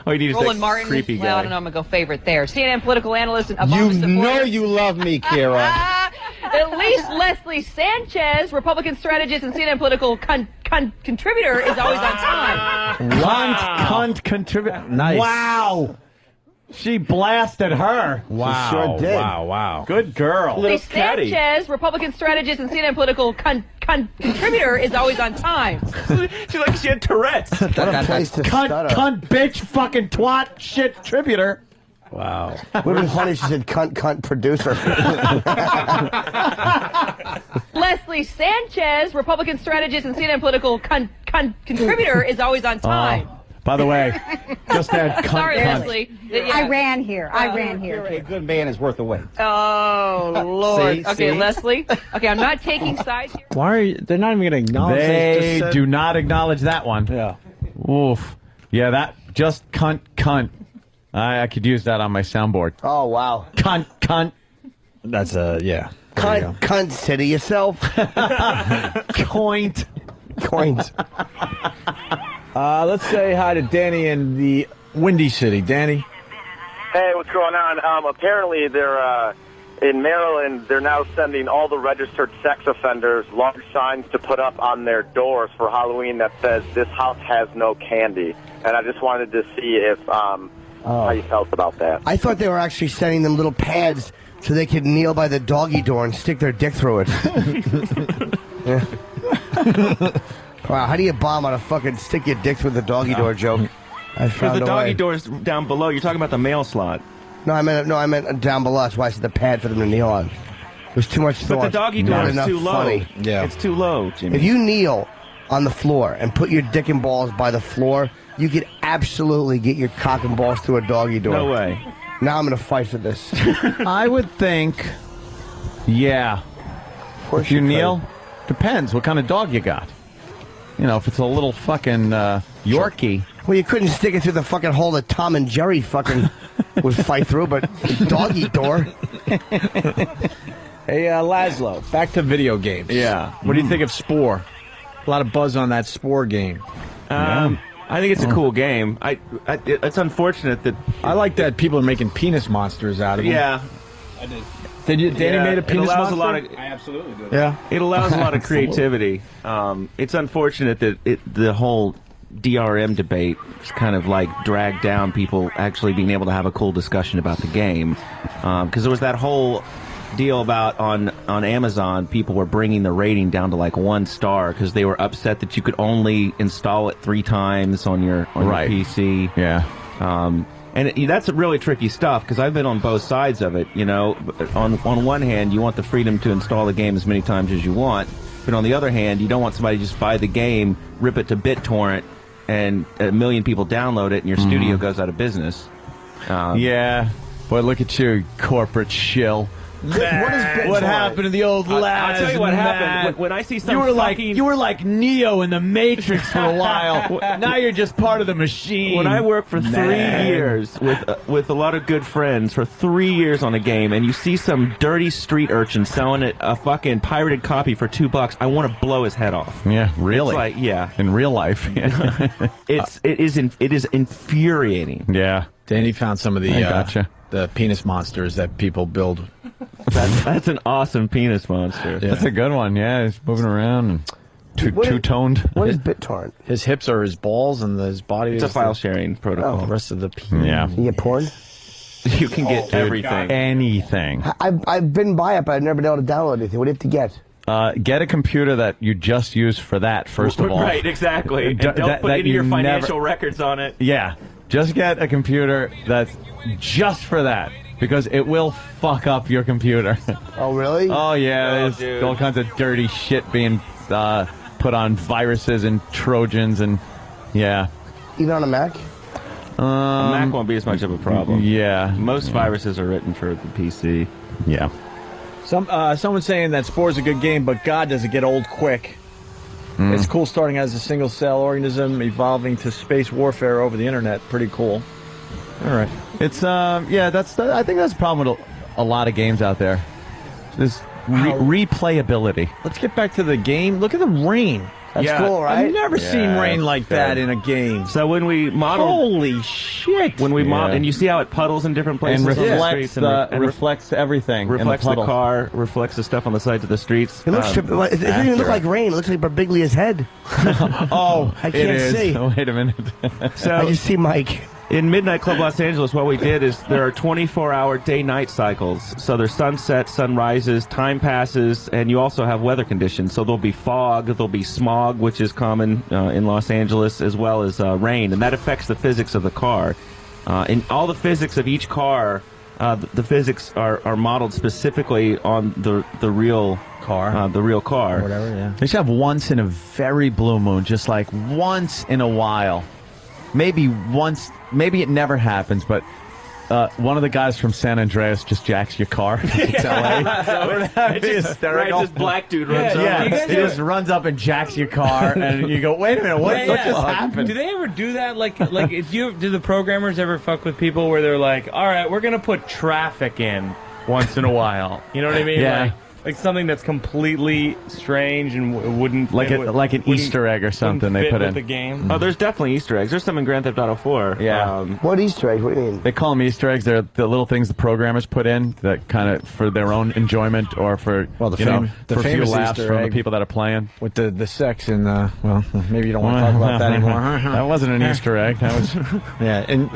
S10: All you need is
S13: Roland
S10: that
S13: Martin,
S10: creepy
S13: well, I
S10: guy.
S13: don't know, I'm going to go favorite there. CNN political analyst and
S21: You
S13: Obama supporter.
S21: know you love me, Kira.
S13: At least Leslie Sanchez, Republican strategist and CNN political contributor, is always on time.
S2: Cunt contributor. Nice.
S21: Wow. She blasted her.
S2: Wow.
S21: She sure did.
S2: Wow.
S21: Good girl.
S13: Leslie Sanchez, Republican strategist and CNN political contributor, is always on time.
S10: She like she had Tourette's.
S21: What a place to cunt, bitch, fucking twat, shit, contributor.
S2: Wow.
S4: Would have been funny if she said cunt producer.
S13: Leslie Sanchez, Republican strategist and CNN political contributor, is always on time.
S21: By the way, just that cunt.
S13: Sorry,
S21: cunt.
S13: Leslie.
S14: I ran here. I ran here.
S22: A good man is worth the wait.
S13: Oh, Lord.
S2: See?
S13: Okay,
S2: See?
S13: Leslie. Okay, I'm not taking sides here.
S2: Why are you? They're not even going to acknowledge.
S21: They
S2: just said-
S21: do not acknowledge that one.
S2: Yeah.
S21: Oof. Yeah, that just cunt. I could use that on my soundboard.
S4: Oh, wow.
S21: Cunt.
S2: That's yeah.
S4: Cunt, say to yourself.
S21: Coint.
S2: Let's say hi to Danny in the Windy City. Danny.
S9: Hey, what's going on? Apparently, they're in Maryland. They're now sending all the registered sex offenders large signs to put up on their doors for Halloween that says "This house has no candy." And I just wanted to see if how you felt about that.
S4: I thought they were actually sending them little pads so they could kneel by the doggy door and stick their dick through it. Yeah. Wow, how do you bomb on a fucking stick your dick through the doggy door joke? I
S10: Because
S4: found
S10: the
S4: a
S10: doggy
S4: way.
S10: door's down below. You're talking about the mail slot.
S4: No, I meant down below. That's why I said the pad for them to kneel on. It was too much thought.
S10: But the doggy door
S4: not
S10: is
S4: enough
S10: too low.
S4: funny.
S2: Yeah.
S10: It's too low, Jimmy.
S4: If you kneel on the floor and put your dick and balls by the floor, you could absolutely get your cock and balls through a doggy door.
S10: No way.
S4: Now I'm going to fight for this.
S21: I would think, yeah.
S4: Of course
S21: If you
S4: could.
S21: kneel, depends what kind of dog you got. You know, if it's a little fucking Yorkie.
S4: Well, you couldn't stick it through the fucking hole that Tom and Jerry fucking would fight through, but doggy door.
S2: Hey, Laszlo, back to video games.
S10: Yeah.
S2: What do you think of Spore? A lot of buzz on that Spore game.
S10: I think it's a cool game. It's unfortunate that
S2: I like that people are making penis monsters out of them.
S10: Yeah.
S15: I did.
S2: Danny made a penis
S10: it allows
S2: monster?
S10: a lot of,
S15: I absolutely did.
S2: Yeah.
S10: It allows a lot of creativity. It's unfortunate that the whole DRM debate is kind of like dragged down people actually being able to have a cool discussion about the game. Because there was that whole deal about on Amazon, people were bringing the rating down to like 1 star because they were upset that you could only install it 3 times on your PC.
S21: Yeah.
S10: And that's really tricky stuff because I've been on both sides of it. You know, on one hand, you want the freedom to install the game as many times as you want, but on the other hand, you don't want somebody to just buy the game, rip it to BitTorrent, and 1 million people download it, and your studio goes out of business.
S21: Yeah. Boy, look at you, corporate shill. What happened to the old lads?
S10: I'll tell you what happened. When I see some
S21: you were like Neo in the Matrix for a while. Now you're just part of the machine.
S10: When I worked for 3 years with a lot of good friends for 3 years on a game, and you see some dirty street urchin selling it a fucking pirated copy for $2, I want to blow his head off.
S21: Yeah, really.
S10: It's like, yeah,
S21: in real life.
S10: it is infuriating.
S21: Yeah,
S2: Danny found some of the
S21: gotcha.
S2: The penis monsters that people build.
S10: That's an awesome penis monster.
S2: Yeah.
S21: That's a good one. Yeah, he's moving around and two-toned.
S4: What is BitTorrent?
S2: His hips are his balls, and his body
S10: It's
S2: is
S10: a file sharing protocol.
S2: The rest of the penis.
S21: Yeah.
S4: You get porn?
S10: You can get everything.
S21: Anything.
S4: I've been by it, but I've never been able to download anything. What do you have to get?
S21: Get a computer that you just use for that, first of all.
S10: Right, exactly. And don't put any of your financial records on it.
S21: Yeah. Just get a computer that's just for that. Because it will fuck up your computer.
S4: Oh, really?
S21: Oh, yeah. There's all kinds of dirty shit being put on viruses and Trojans and, yeah.
S4: Even on a Mac?
S10: A Mac won't be as much of a problem.
S21: Yeah.
S10: Most viruses are written for the PC.
S21: Yeah.
S2: Someone's saying that Spore's a good game, but God, does it get old quick. It's cool starting as a single-cell organism, evolving to space warfare over the internet. Pretty cool. All right.
S21: It's, yeah, I think that's the problem with a lot of games out there. This replayability.
S2: Let's get back to the game. Look at the rain.
S4: That's
S10: Yeah.
S4: cool, right?
S2: I've never seen rain like that in a game.
S10: So when we model,
S2: Holy shit!
S10: when we model,
S3: Yeah.
S10: and you see how it puddles in different places
S3: And
S10: on the
S3: reflects
S10: streets, and
S3: reflects everything.
S10: reflects
S3: in
S10: the
S3: puddle.
S10: car, reflects the stuff on the sides of the streets.
S4: It looks. It doesn't even look
S10: accurate.
S4: like rain. It looks like Barbiglia's head.
S3: Oh,
S4: I
S3: it
S4: can't
S3: is.
S4: see.
S3: Wait a minute.
S10: So
S4: I just see Mike.
S10: in Midnight Club Los Angeles, what we did is there are 24-hour day-night cycles. So there's sunset, sunrises, time passes, and you also have weather conditions. So there'll be fog, there'll be smog, which is common in Los Angeles, as well as rain, and that affects the physics of the car. And all the physics of each car, the physics are modeled specifically on the real car, the real car.
S2: Whatever, yeah.
S3: They should have once in a very blue moon, just like once in a while. Maybe once, maybe it never happens, but one of the guys from San Andreas just jacks your car. It's LA. That'd be hysterical.
S10: This black dude runs up.
S3: Yeah, he just runs up and jacks your car, and you go, wait a minute, what just happened?
S19: Do they ever do that? Like, do the programmers ever fuck with people where they're like, all right, we're gonna put traffic in once in a while? You know what I mean?
S3: Yeah.
S19: Like something that's completely strange and wouldn't
S3: Like
S19: fit
S3: like an
S19: wouldn't-
S3: Easter egg or something
S19: wouldn't
S3: they
S19: fit
S3: put
S19: with
S3: in.
S19: the game.
S10: Oh, there's definitely Easter eggs. There's some in Grand Theft Auto 4.
S3: Yeah.
S4: What Easter egg? What do you mean?
S3: They call them Easter eggs. They're the little things the programmers put in that kind of for their own enjoyment or for
S2: Well, the
S3: you know,
S2: the
S3: for a few
S2: famous
S3: laughs
S2: Easter
S3: from
S2: egg
S3: the people that are playing.
S2: with the sex and well, maybe you don't want to talk about that anymore.
S3: That wasn't an Easter egg. That was
S2: Yeah, and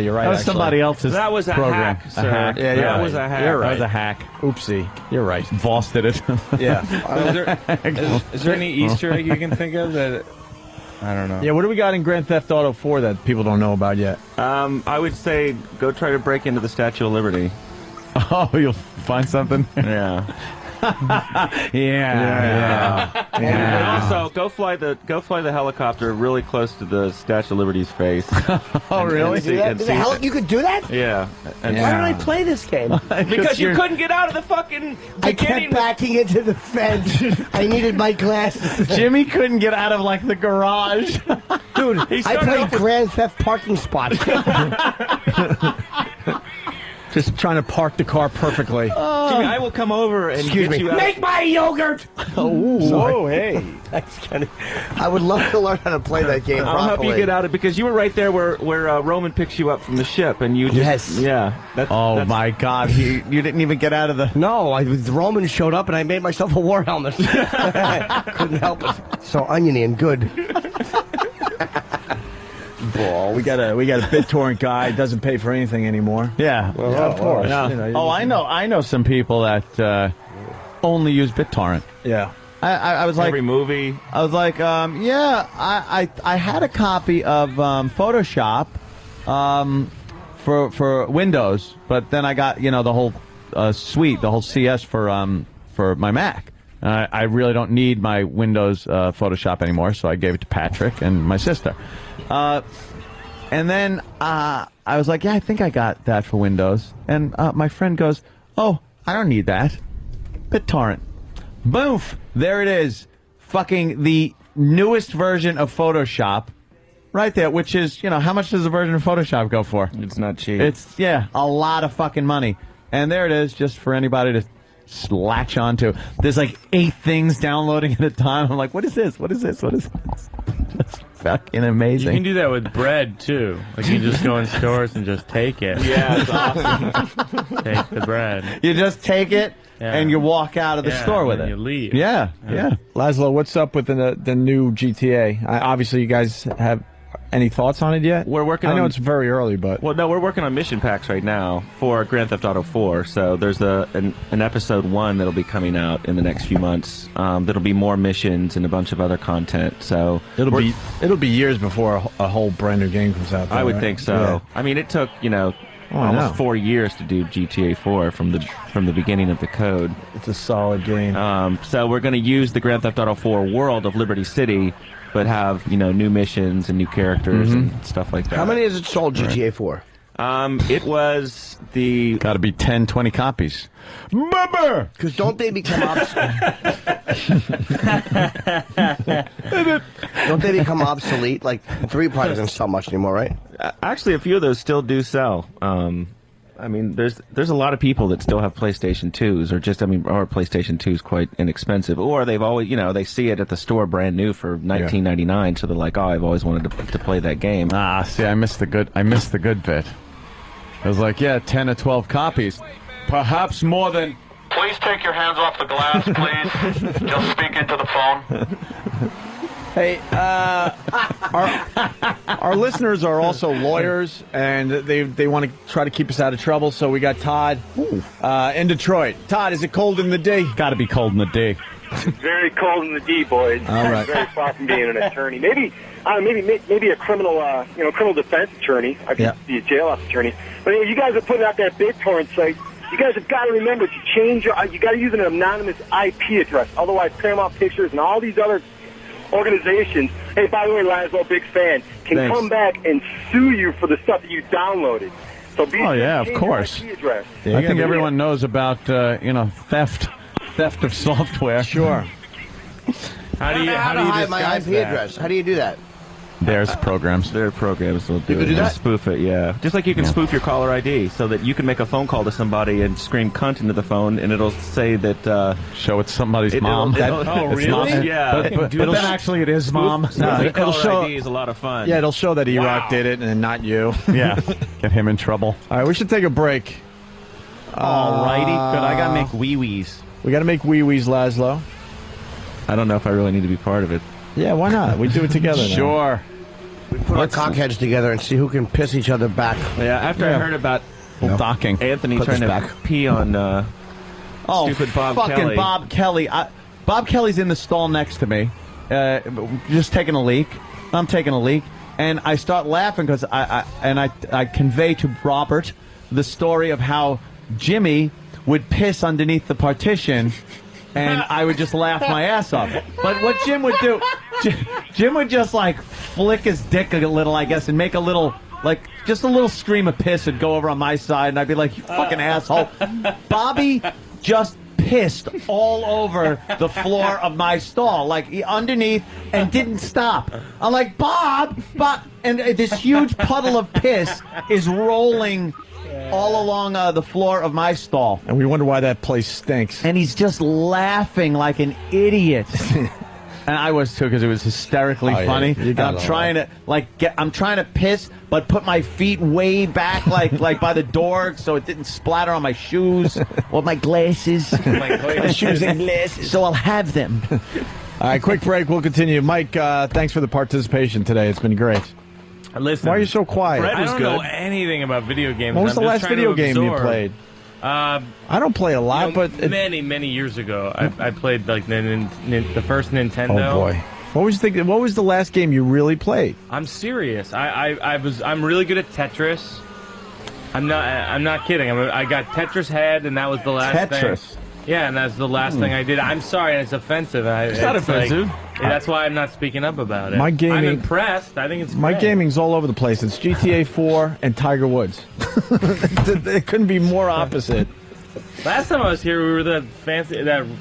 S2: you're right.
S3: that was
S2: actually.
S3: somebody else's
S10: That was a
S3: program.
S10: hack, sir.
S2: Yeah,
S10: That was a hack.
S2: You're
S3: That
S2: right.
S3: was a hack.
S2: Oopsie. You're right.
S3: Voss did it.
S2: Yeah.
S19: Is there any Easter egg you can think of that? I don't know.
S2: Yeah, what do we got in Grand Theft Auto 4 that people don't know about yet?
S10: I would say go try to break into the Statue of Liberty.
S3: Oh, you'll find something.
S10: Yeah.
S3: Yeah.
S10: And also go fly the helicopter really close to the Statue of Liberty's face.
S3: Oh, really?
S4: You could do that?
S10: Yeah. And
S4: Why don't I play this game?
S10: Because you couldn't get out of the fucking
S4: I kept
S10: beginning.
S4: backing into the fence. I needed my glasses.
S3: Jimmy couldn't get out of like the garage.
S4: Dude,
S10: He
S4: I
S10: started
S4: played
S10: off with-
S4: Grand Theft parking spot.
S2: Just trying to park the car perfectly.
S10: Jimmy, I will come over and
S4: Excuse
S10: get
S4: me.
S10: you out.
S4: Make my yogurt!
S2: Whoa, hey.
S4: That's kind of, I would love to learn how to play that game
S10: I'll help
S4: properly.
S10: you get out of because you were right there where Roman picks you up from the ship and you just
S4: Yes.
S10: yeah. That's,
S3: Oh my God! You didn't even get out of the.
S4: No, the Romans showed up and I made myself a war helmet. Couldn't help it. So oniony and good.
S2: Well, we got a BitTorrent guy doesn't pay for anything anymore.
S3: Yeah.
S2: Well, of course.
S3: Yeah.
S2: You know,
S3: Oh, I know some people that only use BitTorrent.
S2: Yeah.
S3: I was like,
S10: every movie.
S3: I was like, I had a copy of Photoshop for Windows, but then I got the whole suite, the whole CS for my Mac. I really don't need my Windows Photoshop anymore, so I gave it to Patrick and my sister. And then I was like, yeah, I think I got that for Windows. And my friend goes, oh, I don't need that. BitTorrent. Boof! There it is. Fucking the newest version of Photoshop. Right there, which is, how much does a version of Photoshop go for?
S10: It's not cheap.
S3: It's, a lot of fucking money. And there it is, just for anybody to latch onto. There's like 8 things downloading at a time. I'm like, what is this? What is this? What is this? That's fucking amazing.
S19: You can do that with bread too. Like you just go in stores and just take it.
S10: Yeah, it's awesome.
S19: Take the bread.
S3: You just take it and you walk out of the store with
S19: and
S3: it.
S19: You leave.
S3: Yeah.
S2: Laszlo, what's up with the new GTA? Obviously, you guys have any thoughts on it yet?
S10: We're working
S2: I know
S10: on-
S2: it's very early, but
S10: Well, no, we're working on mission packs right now for Grand Theft Auto 4. So there's an episode 1 that'll be coming out in the next few months. That'll be more missions and a bunch of other content. So
S2: it'll be years before a whole brand new game comes out.
S10: I would
S2: right?
S10: think so.
S2: Yeah.
S10: I mean, it took
S2: I know.
S10: almost 4 years to do GTA 4 from the beginning of the code.
S2: It's a solid game.
S10: So we're going to use the Grand Theft Auto 4 world of Liberty City, but have new missions and new characters and stuff like that.
S4: How many has it sold, GTA 4?
S10: It was the
S3: got to be 10, 20 copies. Bubba!
S4: Because don't they become don't they become obsolete? Like 3 probably doesn't sell much anymore, right?
S10: Actually, a few of those still do sell. I mean, there's a lot of people that still have PlayStation 2s, or our PlayStation 2's quite inexpensive, or they've always, they see it at the store brand new for $19.99, so they're like, oh, I've always wanted to play that game.
S3: See, I missed the good bit. I was like, 10 or 12 copies, perhaps more than.
S1: Please take your hands off the glass, please. Just speak into the phone.
S2: Hey, our listeners are also lawyers, and they want to try to keep us out of trouble. So we got Todd in Detroit. Todd, is it cold in the D?
S3: Got to be cold in the D.
S5: Very cold in the D, boys.
S2: All right.
S5: Very far from being an attorney. Maybe a criminal, criminal defense attorney. I could be a jailhouse attorney. But you guys are putting out that BitTorrent site. You guys have got to remember to change you got to use an anonymous IP address. Otherwise, Paramount Pictures and all these other organizations, hey, by the way, Laszlo, big fan, can come back and sue you for the stuff that you downloaded. So
S3: of course.
S5: IP address.
S3: I think everyone knows about theft of software.
S2: Sure.
S4: How do you hide my IP address? How do you do that?
S3: There's programs.
S10: There are programs that'll do
S4: You
S10: it.
S4: can do that?
S10: Spoof it, yeah. Just like you can spoof your caller ID, so that you can make a phone call to somebody and scream cunt into the phone, and it'll say that...
S3: show it's somebody's mom.
S10: Oh,
S3: really?
S10: Mom. Yeah.
S3: But then actually it is mom.
S10: It'll show... ID is a lot of fun.
S2: Yeah, it'll show that E-Rock did it and not you.
S3: Yeah, get him in trouble.
S2: All right, we should take a break.
S10: Alrighty. Good, I gotta make wee-wees.
S2: We gotta make wee-wees, Laszlo.
S10: I don't know if I really need to be part of it.
S2: Yeah, why not? We do it together now.
S3: Sure.
S4: We put our cockheads together and see who can piss each other back.
S10: Yeah, after I heard about
S3: docking.
S10: Anthony
S4: Put
S10: trying
S4: this
S10: to
S4: back.
S10: pee on stupid Bob
S3: fucking
S10: Kelly.
S3: Bob Kelly. Bob Kelly's in the stall next to me, just taking a leak. I'm taking a leak, and I start laughing because I convey to Robert the story of how Jimmy would piss underneath the partition, and I would just laugh my ass off. But what Jim would do, Jim would just like flick his dick a little, I guess, and make a little, like, just a little stream of piss would go over on my side, and I'd be like, you fucking asshole. Bobby just pissed all over the floor of my stall, like underneath, and didn't stop. I'm like, Bob, and this huge puddle of piss is rolling all along the floor of my stall.
S2: And we wonder why that place stinks.
S3: And he's just laughing like an idiot. And I was too, because it was hysterically funny.
S2: Yeah,
S3: And I'm trying to piss, but put my feet way back, like by the door, so it didn't splatter on my shoes or my glasses.
S2: My shoes and glasses.
S3: So I'll have them.
S2: All right, quick break. We'll continue. Mike, thanks for the participation today. It's been great.
S19: Listen,
S2: why are you so quiet?
S19: I don't know anything about video games.
S2: What was the last video game you
S19: absorb.
S2: played? I don't play a lot, but
S19: many years ago, I played like the first Nintendo.
S2: Oh boy, what was the last game you really played?
S19: I'm serious. I'm really good at Tetris. I'm not kidding. I got Tetris Head, and that was the last thing. Yeah, and that's the last thing I did. I'm sorry, it's offensive.
S2: It's not offensive.
S19: That's why I'm not speaking up about it.
S2: My gaming,
S19: I'm impressed. I think it's
S2: my
S19: great.
S2: gaming's all over the place. It's GTA 4 and Tiger Woods. It couldn't be more opposite.
S19: Last time I was here, we were that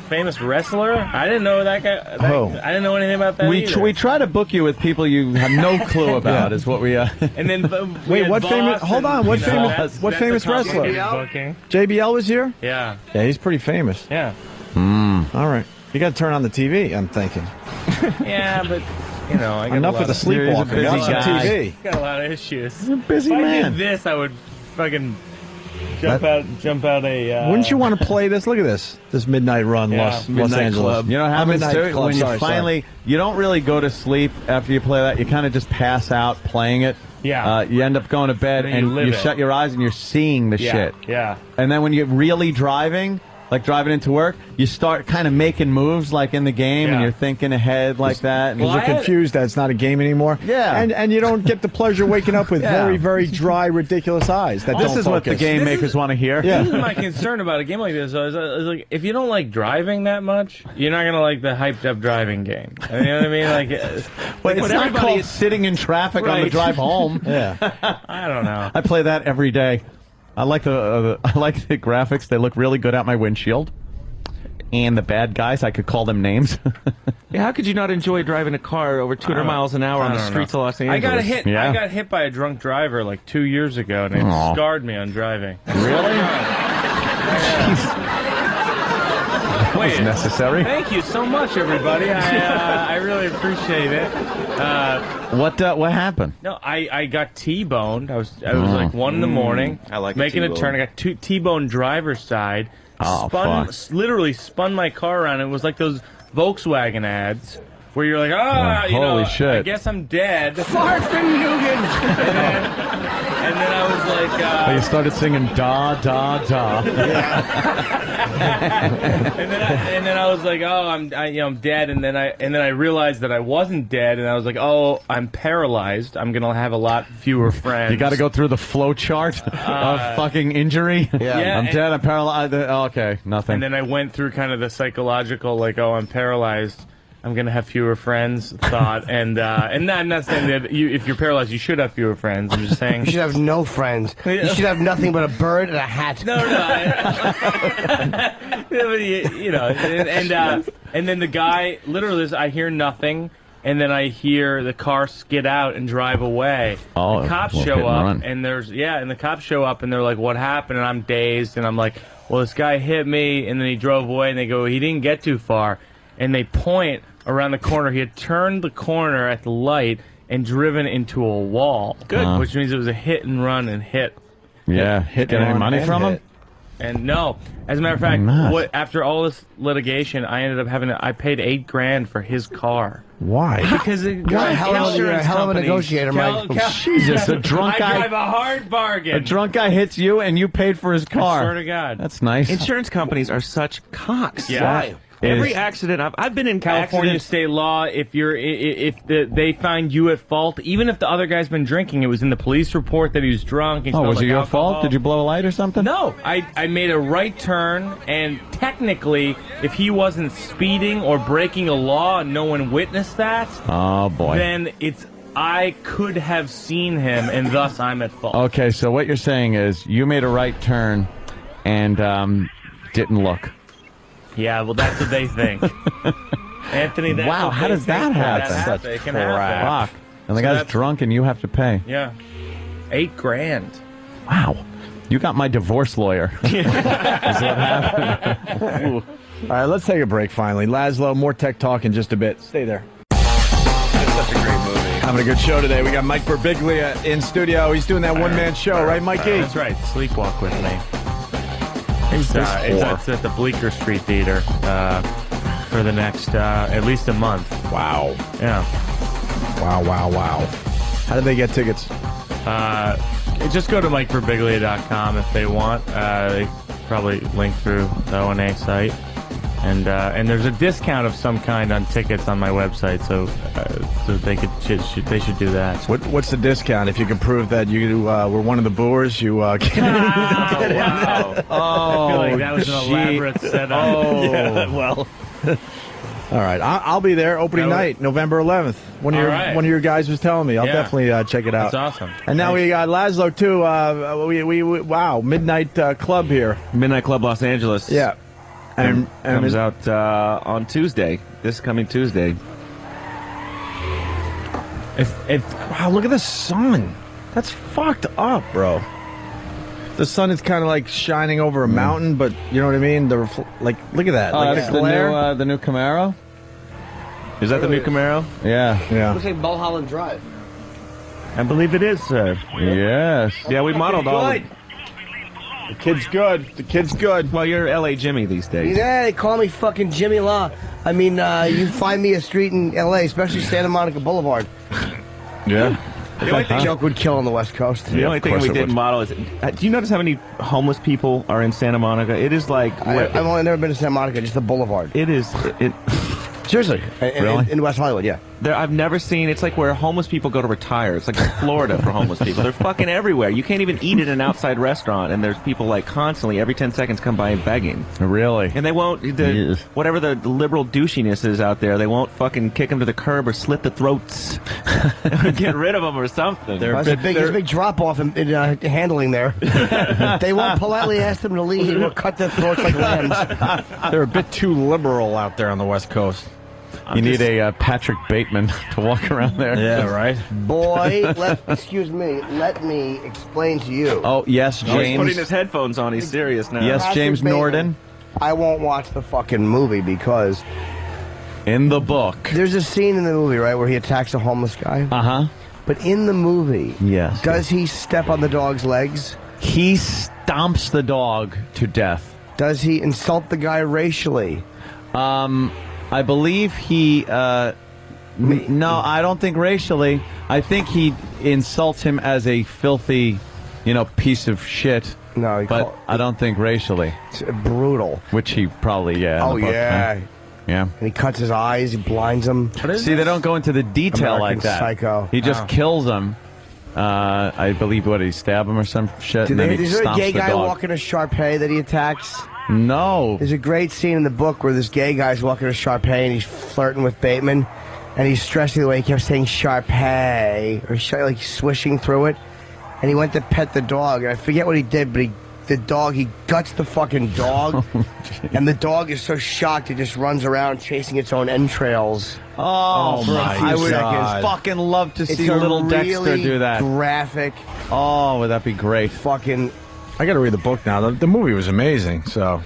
S19: famous wrestler. I didn't know that guy. I didn't know anything about that.
S3: We try to book you with people you have no clue about. Is what we.
S19: And then
S2: wait, what famous? Hold on, what famous wrestler? JBL was here.
S19: Yeah.
S2: Yeah, he's pretty famous.
S19: Yeah.
S2: All right, you got to turn on the TV. I'm thinking.
S19: Yeah, but I got
S2: enough with the sleepwalking. Watch some TV.
S19: Got a lot of issues.
S2: He's a busy
S19: if
S2: man.
S19: I did this, I would fucking jump out a.
S2: Wouldn't you want to play this? Look at this Midnight Run, Los Angeles.
S3: Club. You know what happens to it when you finally you don't really go to sleep after you play that. You kind of just pass out playing it.
S19: Yeah.
S3: You end up going to bed and you shut your eyes and you're seeing the shit.
S19: Yeah.
S3: And then when you're really driving, like driving into work, you start kind of making moves like in the game, and you're thinking ahead like that. And
S2: you're confused that it's not a game anymore.
S3: Yeah.
S2: And you don't get the pleasure waking up with very, very dry, ridiculous eyes.
S3: This is what the game makers want to hear.
S2: Yeah.
S19: This is my concern about a game like this. Is like, if you don't like driving that much, you're not gonna like the hyped up driving game. You know what I mean? Like,
S3: it's not called sitting in traffic on the drive home.
S2: Yeah.
S19: I don't know.
S3: I play that every day. I like the graphics. They look really good out my windshield. and the bad guys. I could call them names.
S10: Yeah, how could you not enjoy driving a car over 200 miles an hour on the streets of Los Angeles?
S19: I got hit.
S3: Yeah.
S19: I got hit by a drunk driver like 2 years ago, and it
S3: Aw.
S19: scarred me on driving.
S3: Really?
S19: Wait,
S3: was necessary.
S19: Thank you so much, everybody. I really appreciate it.
S3: What happened?
S19: No, I got T-boned. I was like 1 in the morning.
S10: I like a
S19: making a
S10: T-bone.
S19: turn. I got T-boned driver's side.
S3: Oh,
S19: Literally spun my car around. It was like those Volkswagen ads where you're like,
S3: holy shit.
S19: I guess I'm dead.
S4: Fart from Nugent.
S19: And then I was like,
S3: You started singing da da da.
S19: and then I was like, oh, I'm dead. And then I realized that I wasn't dead, and I was like, oh, I'm paralyzed. I'm gonna have a lot fewer friends.
S3: You got to go through the flow chart of fucking injury.
S19: Yeah,
S3: I'm dead. I'm paralyzed. Okay, nothing.
S19: And then I went through kind of the psychological, like, oh, I'm paralyzed. I'm gonna have fewer friends thought, and I'm not saying that if you're paralyzed, you should have fewer friends. I'm just saying
S4: You should have no friends. You should have nothing but a bird and a hat.
S19: No. And then the guy literally, I hear nothing, and then I hear the car skid out and drive away.
S3: Oh,
S19: the cops
S3: well,
S19: show
S3: hit and
S19: up,
S3: run.
S19: and the cops show up, and they're like, "What happened?" And I'm dazed, and I'm like, "Well, this guy hit me," and then he drove away, and they go, "He didn't get too far," and they point around the corner. He had turned the corner at the light and driven into a wall. Good, which means it was a hit and run and hit.
S3: Yeah, hit. Get any money from him?
S19: And no, as a matter of fact, after all this litigation, I ended up I paid $8,000 for his car.
S2: Why?
S19: Because
S4: You're a hell of a negotiator, Mike.
S3: Jesus, a drunk guy.
S19: I drive a hard bargain.
S3: A drunk guy hits you, and you paid for his car.
S19: I swear to God.
S3: That's nice.
S10: Insurance companies are such cocks.
S19: Yeah.
S10: Why? Every accident I've been in
S19: California
S10: accidents.
S19: state law, if they find you at fault, even if the other guy's been drinking, it was in the police report that he was drunk. And
S3: Oh, was
S19: smelled
S3: it your
S19: like alcohol.
S3: fault? Did you blow a light or something?
S19: No, I made a right turn, and technically, if he wasn't speeding or breaking a law and no one witnessed that,
S3: Oh, boy.
S19: then I could have seen him, and thus I'm at fault.
S3: Okay, so what you're saying is you made a right turn and didn't look.
S19: Yeah, well, that's what they think. Anthony, that's
S3: Wow,
S19: what
S3: how
S19: they
S3: does that
S19: think.
S3: happen?
S19: That's
S3: Such
S19: it can
S3: crap.
S19: happen.
S3: And the
S19: So
S3: guy's
S19: that's-
S3: drunk and you have to pay.
S19: Yeah. $8,000.
S3: Wow. You got my divorce lawyer. Is what happened?
S2: All right, let's take a break finally. Laszlo, more tech talk in just a bit. Stay there.
S10: It's such a great movie.
S2: Having a good show today. We got Mike Birbiglia in studio. He's doing that one-man show, right, Mikey?
S19: That's right. Sleepwalk with me. It's at the Bleecker Street Theater for the next at least a month.
S2: Wow.
S19: Yeah.
S2: Wow. How do they get tickets?
S19: Just go to MikeBirbiglia.com if they want. They probably link through the O&A site. And there's a discount of some kind on tickets on my website, so they should do that.
S2: What's the discount? If you can prove that you were one of the boors, you can get in.
S19: Wow.
S2: Oh,
S19: I feel like that was an elaborate setup.
S2: Oh,
S19: Yeah.
S2: well. All right, I'll be there opening night, November 11th. One of your guys was telling me. I'll definitely check it out.
S19: That's awesome.
S2: And now we got Laszlo too. Wow, Midnight Club here.
S10: Midnight Club Los Angeles.
S2: Yeah. And
S10: comes out on Tuesday. This coming Tuesday.
S2: Wow, look at the sun. That's fucked up, bro. The sun is kind of like shining over a mountain, but you know what I mean? Look at that.
S3: Oh,
S2: like
S3: that's
S2: glare.
S3: the new Camaro?
S10: Is that the new Camaro?
S3: Yeah.
S4: Looks like Mulholland Drive.
S10: I believe it is, sir.
S3: Yes.
S10: Yeah, we modeled all.
S2: The kid's good. The kid's good.
S10: Well, you're L.A. Jimmy these days.
S4: Yeah, they call me fucking Jimmy Law. I mean, you find me a street in L.A., especially Santa Monica Boulevard.
S2: Yeah.
S10: The only thing,
S4: Joke would kill on the West Coast.
S10: the only thing we didn't model is. Do you notice how many homeless people are in Santa Monica? It is like.
S4: I've only never been to Santa Monica, just the Boulevard.
S10: It is.
S4: Seriously.
S3: Really?
S4: In West Hollywood, yeah.
S10: I've never seen. It's like where homeless people go to retire. It's like Florida for homeless people. They're fucking everywhere. You can't even eat at an outside restaurant, and there's people like constantly every 10 seconds come by and begging.
S3: Really?
S10: And they won't. Whatever the liberal douchiness is out there, they won't fucking kick them to the curb or slit the throats, get rid of them or something.
S4: There's a big drop off in handling there. They won't politely ask them to leave or cut their throats like lambs.
S2: They're a bit too liberal out there on the West Coast.
S3: You need a Patrick Bateman to walk around there.
S2: Yeah, right.
S4: Boy, excuse me, let me explain to you.
S3: Oh, yes, James.
S10: He's putting his headphones on. He's serious now.
S3: Yes,
S4: Patrick
S3: James
S4: Bateman,
S3: Norden.
S4: I won't watch the fucking movie because
S3: in the book,
S4: there's a scene in the movie, right, where he attacks a homeless guy.
S3: Uh-huh.
S4: But in the movie,
S3: yes,
S4: does he step on the dog's legs?
S3: He stomps the dog to death.
S4: Does he insult the guy racially?
S3: I believe he. No, I don't think racially. I think he insults him as a filthy, piece of shit.
S4: No,
S3: but I don't think racially.
S4: It's brutal.
S3: Which he probably, yeah.
S4: Oh,
S3: in the book,
S4: yeah.
S3: huh? Yeah.
S4: And he cuts his eyes, he blinds him.
S3: See, they don't go into the detail
S4: American
S3: like that.
S4: Psycho.
S3: He just kills him. I believe, what, did he stab him or some shit? And then he
S4: Is there a
S3: stomps
S4: gay
S3: the
S4: guy
S3: dog.
S4: walking a Shar-Pei that he attacks?
S3: No.
S4: There's a great scene in the book where this gay guy's walking a Shar-Pei and he's flirting with Bateman, and he's stressing the way he kept saying Shar-Pei, or like swishing through it, and he went to pet the dog, and I forget what he did, but he guts the fucking dog, and the dog is so shocked it just runs around chasing its own entrails.
S3: Oh,
S4: for a few
S3: I would
S4: seconds.
S3: fucking love to
S4: It's
S3: see
S4: a
S3: little
S4: really
S3: Dexter do that.
S4: graphic.
S3: Oh, would that be great?
S4: Fucking.
S2: I got to read the book now. The movie was amazing. So,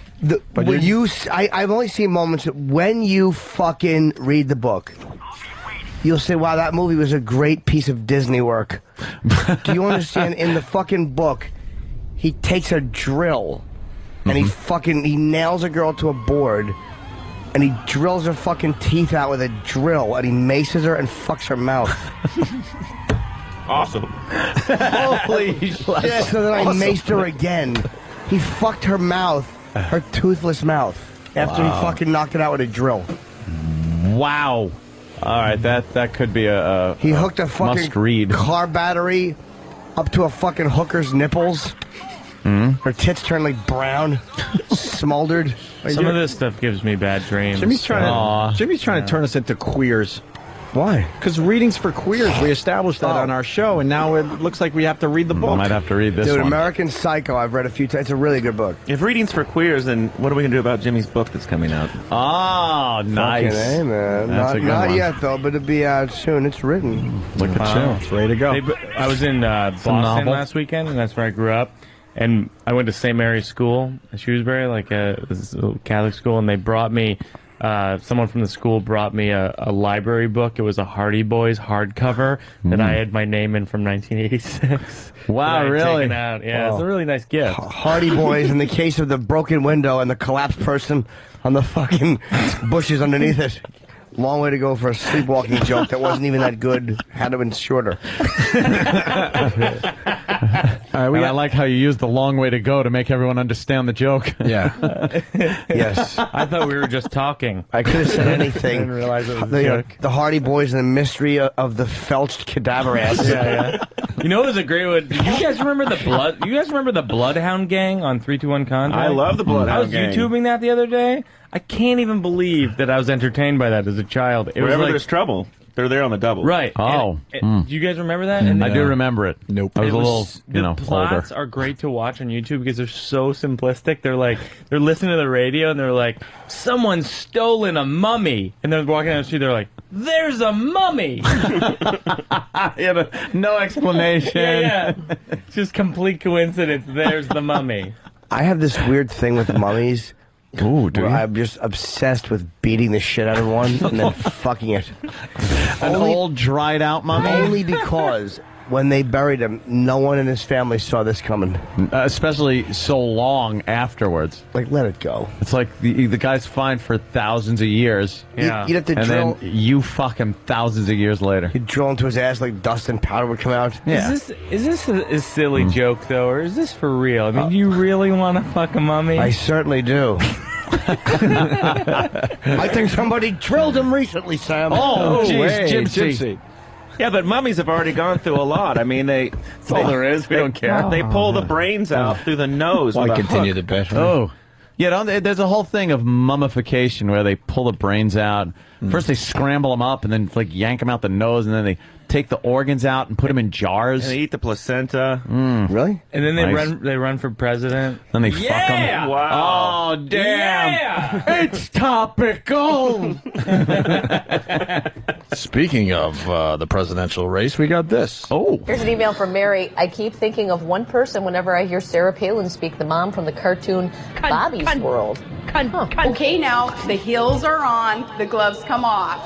S4: But I've only seen moments that when you fucking read the book, you'll say, "Wow, that movie was a great piece of Disney work." Do you understand? In the fucking book, he takes a drill and he nails a girl to a board, and he drills her fucking teeth out with a drill, and he maces her and fucks her mouth.
S10: Awesome.
S3: Holy shit.
S4: So then I maced her again. He fucked her mouth, her toothless mouth, after he fucking knocked it out with a drill.
S3: Wow. All right, that could be a
S4: He hooked a fucking
S3: must-read.
S4: car battery up to a fucking hooker's nipples. Her tits turn like brown, smoldered.
S19: Some of this stuff gives me bad dreams.
S2: Jimmy's trying to turn us into queers.
S4: Why?
S2: Because readings for queers, we established that on our show, and now it looks like we have to read the book.
S3: Might have to read this
S4: Dude,
S3: one.
S4: American Psycho, I've read a few times. It's a really good book.
S10: If reading's for queers, then what are we going to do about Jimmy's book that's coming out?
S3: Oh, nice.
S4: Fucking A, man.
S3: That's a good
S4: not
S3: one.
S4: yet, though, but it'll be out soon. It's written.
S3: Look at you.
S2: It's ready to go.
S19: I was in Boston
S3: novel.
S19: last weekend, and that's where I grew up. And I went to St. Mary's School at Shrewsbury, like a Catholic school, and they brought me, someone from the school brought me a library book. It was a Hardy Boys hardcover that I had my name in from 1986.
S3: Wow,
S19: that I had
S3: really?
S19: taken out. Yeah, it's a really nice gift.
S4: Hardy Boys, in the case of the broken window and the collapsed person on the fucking bushes underneath it. Long way to go for a sleepwalking joke that wasn't even that good. Had to have been shorter.
S3: I like how you used the long way to go to make everyone understand the joke.
S2: Yeah.
S4: Yes.
S19: I thought we were just talking.
S4: I could have said
S19: I
S4: anything.
S19: didn't realize it was a joke.
S4: The Hardy Boys and the mystery of the felched cadaver ass.
S19: Yeah. You know, it was a great one. Do you guys remember the blood? You guys remember the Bloodhound Gang on 321 Contact?
S10: I love the Bloodhound
S19: I was
S10: Gang.
S19: YouTubing that the other day. I can't even believe that I was entertained by that as a child. It
S10: Wherever
S19: was like,
S10: there's trouble, they're there on the double.
S19: right.
S3: Oh.
S19: Do you guys remember that? And
S3: I do remember it.
S2: Nope.
S3: I was
S19: it
S3: a little,
S19: the
S3: older.
S19: plots are great to watch on YouTube because they're so simplistic. They're listening to the radio and they're like, someone's stolen a mummy, and they're walking down the street. They're like, there's a mummy.
S3: No explanation.
S19: yeah. It's just complete coincidence. There's the mummy.
S4: I have this weird thing with mummies.
S3: Ooh, do
S4: where
S3: you?
S4: I'm just obsessed with beating the shit out of one and then fucking it.
S3: An old, dried out mummy?
S4: Only because when they buried him, no one in his family saw this coming.
S3: Especially so long afterwards.
S4: Like, let it go.
S3: It's like the guy's fine for thousands of years.
S19: Yeah.
S4: You'd have to
S3: And
S4: drill.
S3: then you fuck him thousands of years later.
S4: You'd drill into his ass like dust and powder would come out.
S3: Yeah.
S19: Is this a silly joke though, or is this for real? I mean, do you really want to fuck a mummy?
S4: I certainly do. I think somebody drilled him recently, Sam.
S10: Oh,
S3: jeez,
S10: Gypsy. Yeah, but mummies have already gone through a lot. I mean, that's
S3: all there is. We don't care.
S10: They pull the brains out through the nose.
S2: Why
S10: with a
S2: continue
S10: hook.
S2: the bit?
S3: Oh. Yeah, there's a whole thing of mummification where they pull the brains out. First they scramble them up and then like yank them out the nose, and then they take the organs out and put them in jars.
S10: And they eat the placenta.
S4: Really?
S19: And then they
S3: Nice.
S19: run for president.
S3: Then they fuck them.
S10: Wow.
S3: Oh, damn. It's topical.
S2: Speaking of the presidential race, we got this.
S3: Oh.
S16: Here's an email from Mary. I keep thinking of one person whenever I hear Sarah Palin speak, the mom from the cartoon Bobby's World.
S17: Okay, now the heels are on, the gloves come off.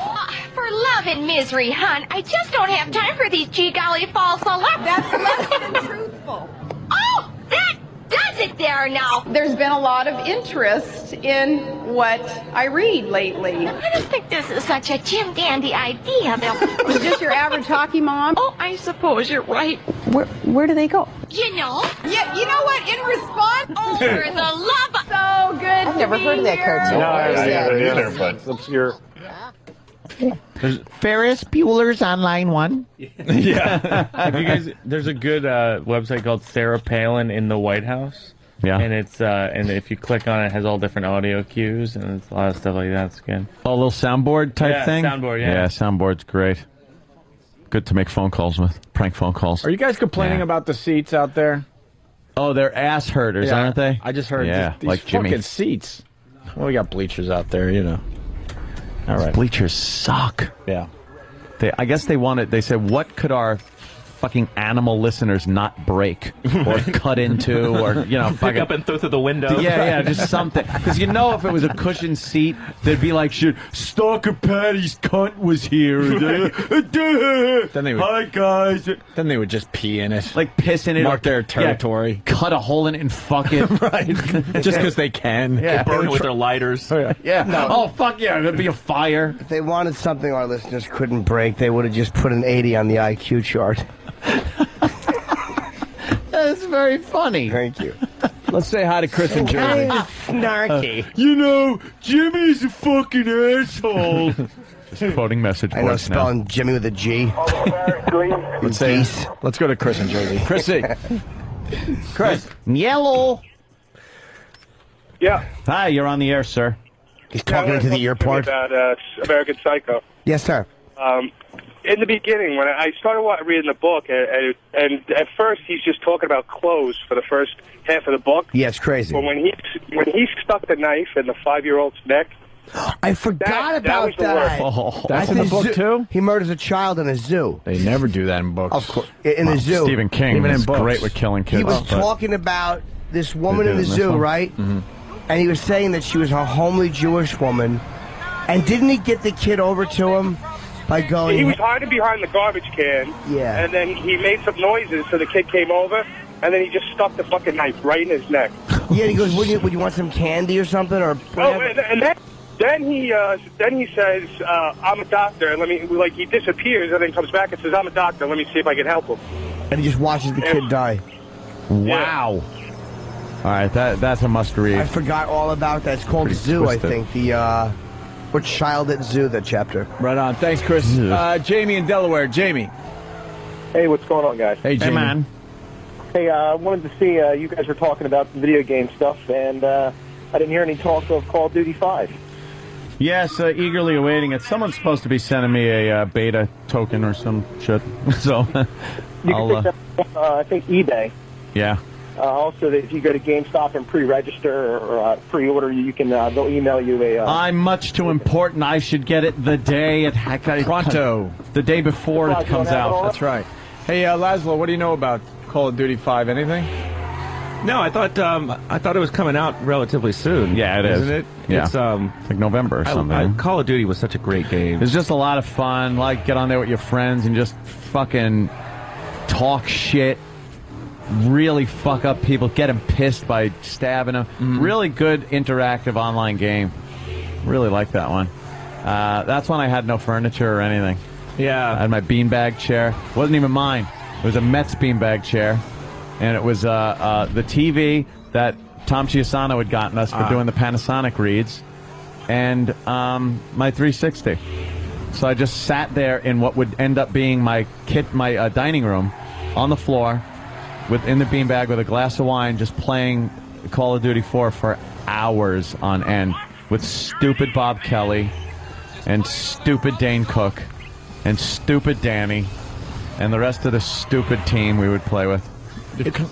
S23: For love and misery, hon, I just don't have time for these gee-golly false alarms.
S17: That's less than truthful.
S23: Oh, that does it there now.
S17: There's been a lot of interest in what I read lately.
S23: I don't think this is such a Jim Dandy idea, Bill.
S17: Is this your average hockey mom?
S23: Oh, I suppose you're right.
S17: Where do they go?
S23: You know?
S17: Yeah, you know what? In response,
S23: Over the love.
S17: So good.
S16: I've never heard of that cartoon.
S22: No, I
S16: Where's that?
S22: haven't either, but it's obscure.
S3: Ferris Bueller's on line 1.
S19: Yeah. Have you guys? There's a good website called Sarah Palin in the White House.
S3: Yeah.
S19: And it's and if you click on it, it has all different audio cues and it's a lot of stuff like that. It's good.
S3: Oh, a little soundboard type thing?
S19: Soundboard, yeah.
S3: Yeah, soundboard's great. Good to make phone calls with, prank phone calls.
S2: Are you guys complaining about the seats out there?
S3: Oh, they're ass hurters,
S2: Yeah,
S3: aren't they?
S2: I just heard
S3: yeah,
S2: these
S3: like Jimmy.
S2: fucking seats. Well, we got bleachers out there, you know. All right.
S3: Bleachers suck.
S2: Yeah.
S3: I guess they wanted. They said, what could our fucking animal listeners not break or cut into or
S10: Pick
S3: fucking
S10: up and throw through the window.
S3: Yeah, just something. Because if it was a cushioned seat, they'd be like, shit, Stalker Patty's cunt was here.
S2: Then they would,
S3: hi, guys.
S2: Then they would just pee in it.
S3: Like piss in it.
S2: Mark their territory.
S3: Yeah, cut a hole in it and fuck it.
S2: Right. Just because they can.
S3: Yeah.
S10: Burn it with their lighters.
S3: Yeah.
S4: No.
S3: Oh, fuck yeah. There'd be a fire.
S4: If they wanted something our listeners couldn't break, they would have just put an 80 on the IQ chart.
S3: That's very funny.
S4: Thank you.
S2: Let's say hi to Chris and Jersey.
S4: Snarky.
S3: Jimmy's a fucking asshole. Just quoting message
S4: I know
S3: boards now.
S4: spelling Jimmy with a G.
S2: Let's go to Chris and Jersey. Chrissy.
S3: Chris. Yellow.
S24: Yeah.
S3: Hi, you're on the air, sir.
S4: He's talking into the earport.
S24: About American Psycho.
S4: Yes, sir.
S24: In the beginning, when I started reading the book, and at first he's just talking about clothes for the first half of the book.
S4: Yeah, it's crazy.
S24: But when he stuck the knife in the 5-year-old's neck,
S4: I forgot about
S24: was the
S4: that.
S24: worst.
S2: That's in the book, too?
S4: He murders a child in a zoo.
S2: They never do that in books.
S4: Of course. In the zoo.
S3: Stephen King
S2: Even in
S3: is
S2: books.
S3: great with killing kids.
S4: He was
S3: but-
S4: talking about this woman
S3: They
S4: in
S3: do
S4: the
S3: in this
S4: zoo,
S3: one?
S4: right?
S2: Mm-hmm.
S4: And he was saying that she was a homely Jewish woman. And didn't he get the kid over to him by going...
S24: he was hiding behind the garbage can.
S4: Yeah.
S24: And then he made some noises, so the kid came over, and then he just stuck the fucking knife right in his neck.
S4: Yeah, and he goes, would you want some candy or something? Or
S24: Oh, and then he says, "I'm a doctor." And he disappears and then comes back and says, "I'm a doctor. Let me see if I can help him."
S4: And he just watches the kid die.
S3: Wow. All right, that's a must read.
S4: I forgot all about that. It's called
S3: Pretty
S4: Zoo,
S3: twisted.
S4: I think. Or Child at Zoo, that chapter.
S2: Right on. Thanks, Chris. Jamie in Delaware. Jamie.
S25: Hey, what's going on, guys?
S2: Hey, Jamie.
S3: Hey, man.
S25: Hey, I wanted to see you guys were talking about the video game stuff, and I didn't hear any talk of Call of Duty 5.
S3: Yes, eagerly awaiting it. Someone's supposed to be sending me a beta token or some shit. So
S25: You
S3: I'll,
S25: can pick that up, I think, eBay.
S3: yeah.
S25: Also, if you go to GameStop and pre-register or pre-order, you can they'll email you a.
S3: I'm much too important. I should get it the day it
S2: Pronto.
S3: the day before it comes out.
S2: That's right. Hey, Laszlo, what do you know about Call of Duty 5? Anything?
S10: No, I thought it was coming out relatively soon.
S3: Yeah, it is.
S2: Isn't it?
S3: Yeah.
S10: It's
S3: like November or something.
S10: Call of Duty was such a great game.
S3: It's just a lot of fun. Like, get on there with your friends and just fucking talk shit. Really fuck up people. Get them pissed by stabbing them. Really good interactive online game. Really like that one. That's when I had no furniture or anything.
S10: Yeah.
S3: I had my beanbag chair. It wasn't even mine. It was a Mets beanbag chair. And it was the TV that Tom Chiusano had gotten us for doing the Panasonic reads, and my 360. So I just sat there in what would end up being my dining room, on the floor, in the beanbag with a glass of wine, just playing Call of Duty 4 for hours on end with stupid Bob Kelly and stupid Dane Cook and stupid Danny and the rest of the stupid team we would play with.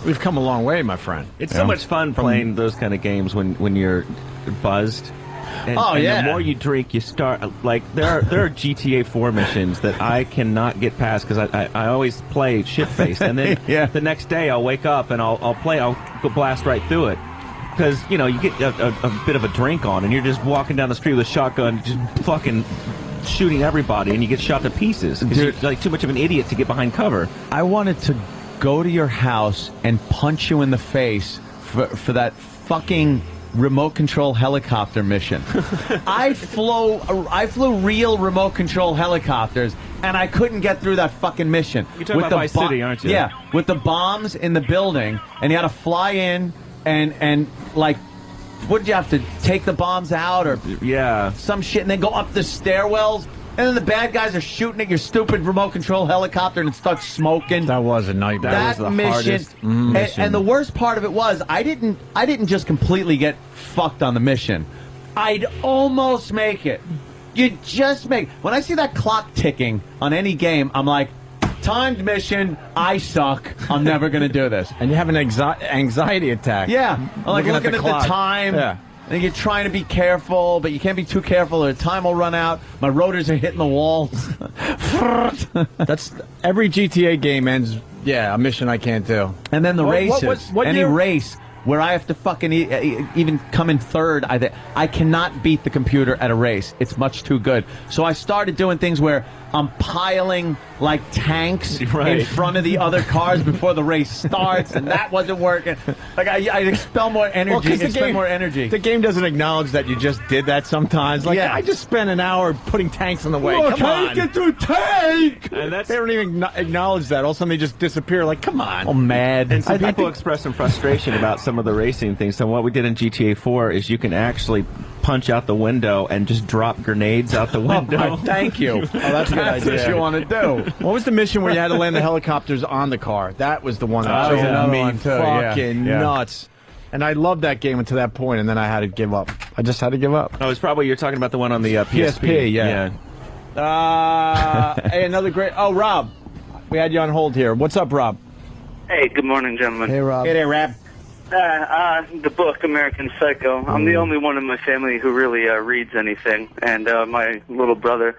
S2: We've come a long way, my friend.
S10: It's so much fun playing those kind of games when you're buzzed. And the more you drink, you start like there are GTA 4 missions that I cannot get past because I always play shit-faced, and then the next day I'll wake up and I'll go blast right through it because you get a bit of a drink on and you're just walking down the street with a shotgun, just fucking shooting everybody, and you get shot to pieces because you're like too much of an idiot to get behind cover.
S3: I wanted to go to your house and punch you in the face for that fucking remote control helicopter mission. I flew real remote control helicopters, and I couldn't get through that fucking mission.
S10: You're talking about Vice City, aren't you?
S3: Yeah, with the bombs in the building, and you had to fly in and like, what did you have to take the bombs out or some shit, and then go up the stairwells? And then the bad guys are shooting at your stupid remote control helicopter and it starts smoking.
S2: That was a nightmare.
S3: That was the hardest mission. And the worst part of it was I didn't just completely get fucked on the mission. I'd almost make it. You just make. When I see that clock ticking on any game, I'm like, timed mission, I suck. I'm never going to do this.
S2: And you have an anxiety attack.
S3: Yeah. I'm like looking at the time.
S2: Yeah.
S3: And you're trying to be careful, but you can't be too careful or the time will run out. My rotors are hitting the walls.
S2: That's every GTA game ends, a mission I can't do.
S3: And then the races. Any race where I have to fucking even come in third, I cannot beat the computer at a race. It's much too good. So I started doing things where I'm piling like tanks in front of the other cars before the race starts, and that wasn't working. Like I expel more energy. Expend more energy.
S2: The game doesn't acknowledge that you just did that sometimes. Like I just spent an hour putting tanks in the way. Come on, get through tank. And they don't even acknowledge that. All of a sudden they just disappear. Like, come on.
S3: I'm mad.
S10: And some people express some frustration about some of the racing things. So what we did in GTA 4 is you can actually punch out the window and just drop grenades out the window.
S3: Thank you.
S2: Oh, that's a good idea.
S3: That's what you want to do.
S2: What was the mission where you had to land the helicopters on the car? That was the one that drove me fucking nuts. And I loved that game until that point, and then I had to give up. I just had to give up.
S10: Oh, it's probably you're talking about the one on the PSP.
S2: Yeah. Hey, another great. Oh, Rob, we had you on hold here. What's up, Rob?
S7: Hey, good morning, gentlemen.
S4: Hey, Rob.
S2: Hey there, Rob.
S7: The book American Psycho. I'm the only one in my family who really reads anything, and my little brother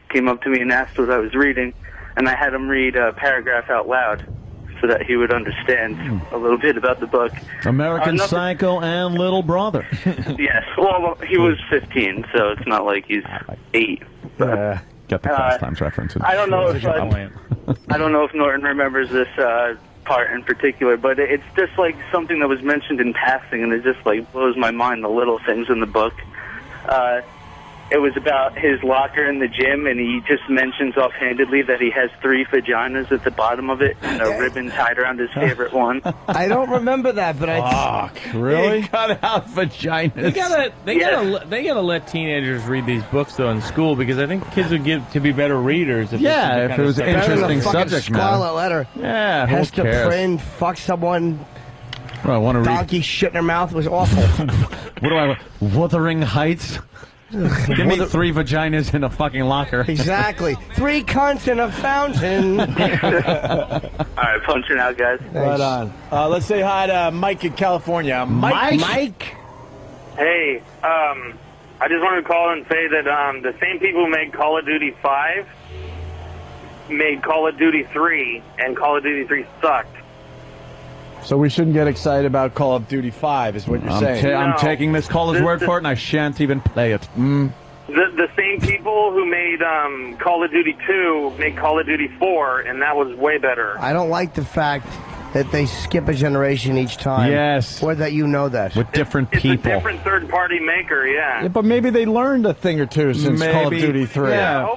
S7: came up to me and asked what I was reading, and I had him read a paragraph out loud so that he would understand a little bit about the book.
S3: American Psycho and Little Brother.
S7: Yes. Well, he was 15, so it's not like he's 8. But,
S3: get the Fast Times reference.
S7: I don't know if I don't know if Norton remembers this part in particular, but it's just like something that was mentioned in passing, and it just like blows my mind, the little things in the book. It was about his locker in the gym, and he just mentions offhandedly that he has 3 vaginas at the bottom of it and a ribbon tied around his favorite one.
S4: I don't remember that, but
S3: really?
S19: He
S3: cut out vaginas.
S19: They gotta let teenagers read these books though in school, because I think kids would get to be better readers. If
S3: it was an interesting subject matter.
S4: Scarlet Letter.
S3: Yeah,
S4: Hester Prynne fuck someone.
S3: Well, I want to read.
S4: Donkey shit in her mouth was awful.
S3: What do I? Wuthering Heights. Give me 3 vaginas in a fucking locker.
S4: Exactly. 3 cunts in a fountain.
S7: All right, punching out, guys.
S2: Right on. Let's say hi to Mike in California. Mike.
S24: Hey, I just wanted to call and say that the same people who made Call of Duty 5 made Call of Duty 3, and Call of Duty 3 sucked.
S2: So we shouldn't get excited about Call of Duty 5, is what you're saying.
S3: I'm taking this caller's word for it, and I shan't even play it.
S24: The same people who made Call of Duty 2 made Call of Duty 4, and that was way better.
S4: I don't like the fact that they skip a generation each time.
S3: Yes.
S4: Or that you know that.
S3: With different people.
S24: It's a different third-party maker, yeah.
S2: But maybe they learned a thing or two since Call of Duty 3.
S24: Yeah,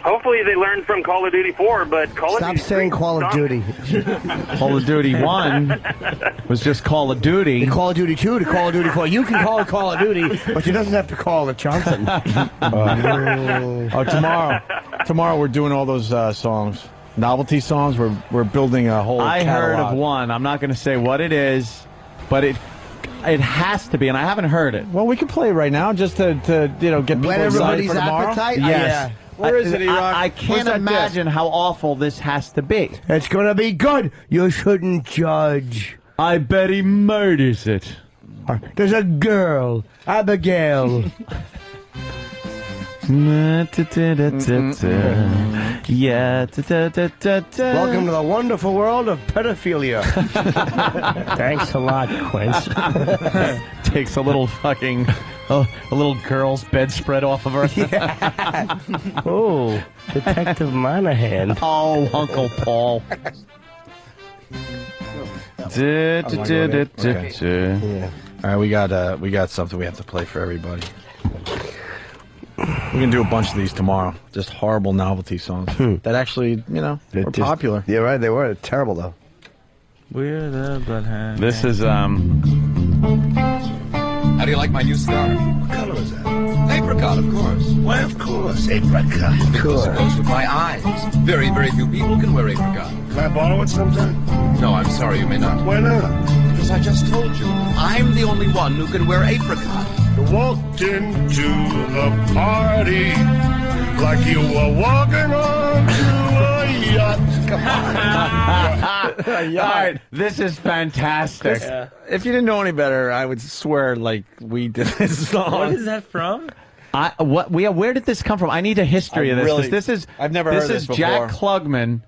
S24: hopefully they learned from Call of Duty 4, but Call of
S4: Stop
S24: Duty
S4: saying
S24: 3
S4: Call of Duty.
S3: Call of Duty 1 was just Call of Duty.
S4: The Call of Duty 2 to Call of Duty 4. You can call it Call of Duty, but you doesn't have to call it Johnson.
S2: Tomorrow we're doing all those songs. Novelty songs. We're building a whole
S3: I
S2: catalog.
S3: heard of one. I'm not going to say what it is, but it has to be, and I haven't heard it.
S2: Well, we can play it right now just to get people
S4: Whet
S2: excited
S4: everybody's
S2: for tomorrow.
S4: appetite?
S3: Yes.
S2: Where is it, E-Rock?
S3: I
S2: Where's
S3: can't
S2: that
S3: imagine how awful this has to be.
S4: It's going to be good. You shouldn't judge.
S3: I bet he murders it.
S4: There's a girl, Abigail.
S3: Yeah.
S4: Welcome to the wonderful world of pedophilia. Thanks a lot, Quince.
S3: Takes a little fucking, a little girl's bedspread off of her.
S4: Yeah. Oh, Detective Monahan.
S3: Oh, Uncle Paul.
S2: All right, we got something we have to play for everybody. We're gonna do a bunch of these tomorrow. Just horrible novelty songs that actually, were popular.
S4: Yeah, right. They were terrible though.
S19: We're the bloodhound.
S3: This is
S6: How do you like my new scarf? What color is that? Apricot, of course. Why, of course, apricot. Because it goes with my eyes. Very, very few people can wear apricot.
S22: Can I borrow it sometime?
S6: No, I'm sorry, you may not.
S22: Why not?
S6: Because I just told you, I'm the only one who can wear apricot.
S22: You walked into the party like you were walking onto a yacht. Come on.
S3: All right, this is fantastic.
S2: If you didn't know any better, I would swear like we did this song.
S19: What is that from?
S3: Where did this come from? I need a history of this.
S2: Really-
S3: This is
S2: I've never heard this
S3: This is Jack Klugman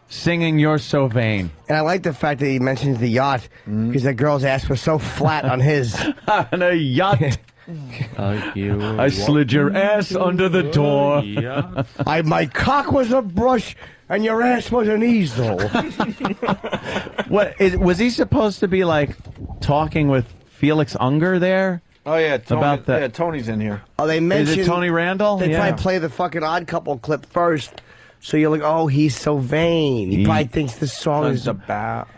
S3: singing "You're So Vain."
S4: And I like the fact that he mentions the yacht because that girl's ass was so flat on his.
S3: On a yacht. I slid your ass under the door.
S4: My cock was a brush and your ass was an easel.
S3: Was he supposed to be like talking with Felix Unger there?
S2: Oh yeah, Tony,
S3: About that.
S2: yeah, Tony's in here.
S4: Oh, they mentioned.
S3: Is it Tony Randall?
S4: They probably play the fucking Odd Couple clip first. So you're like, oh, he's so vain. He probably thinks this song is about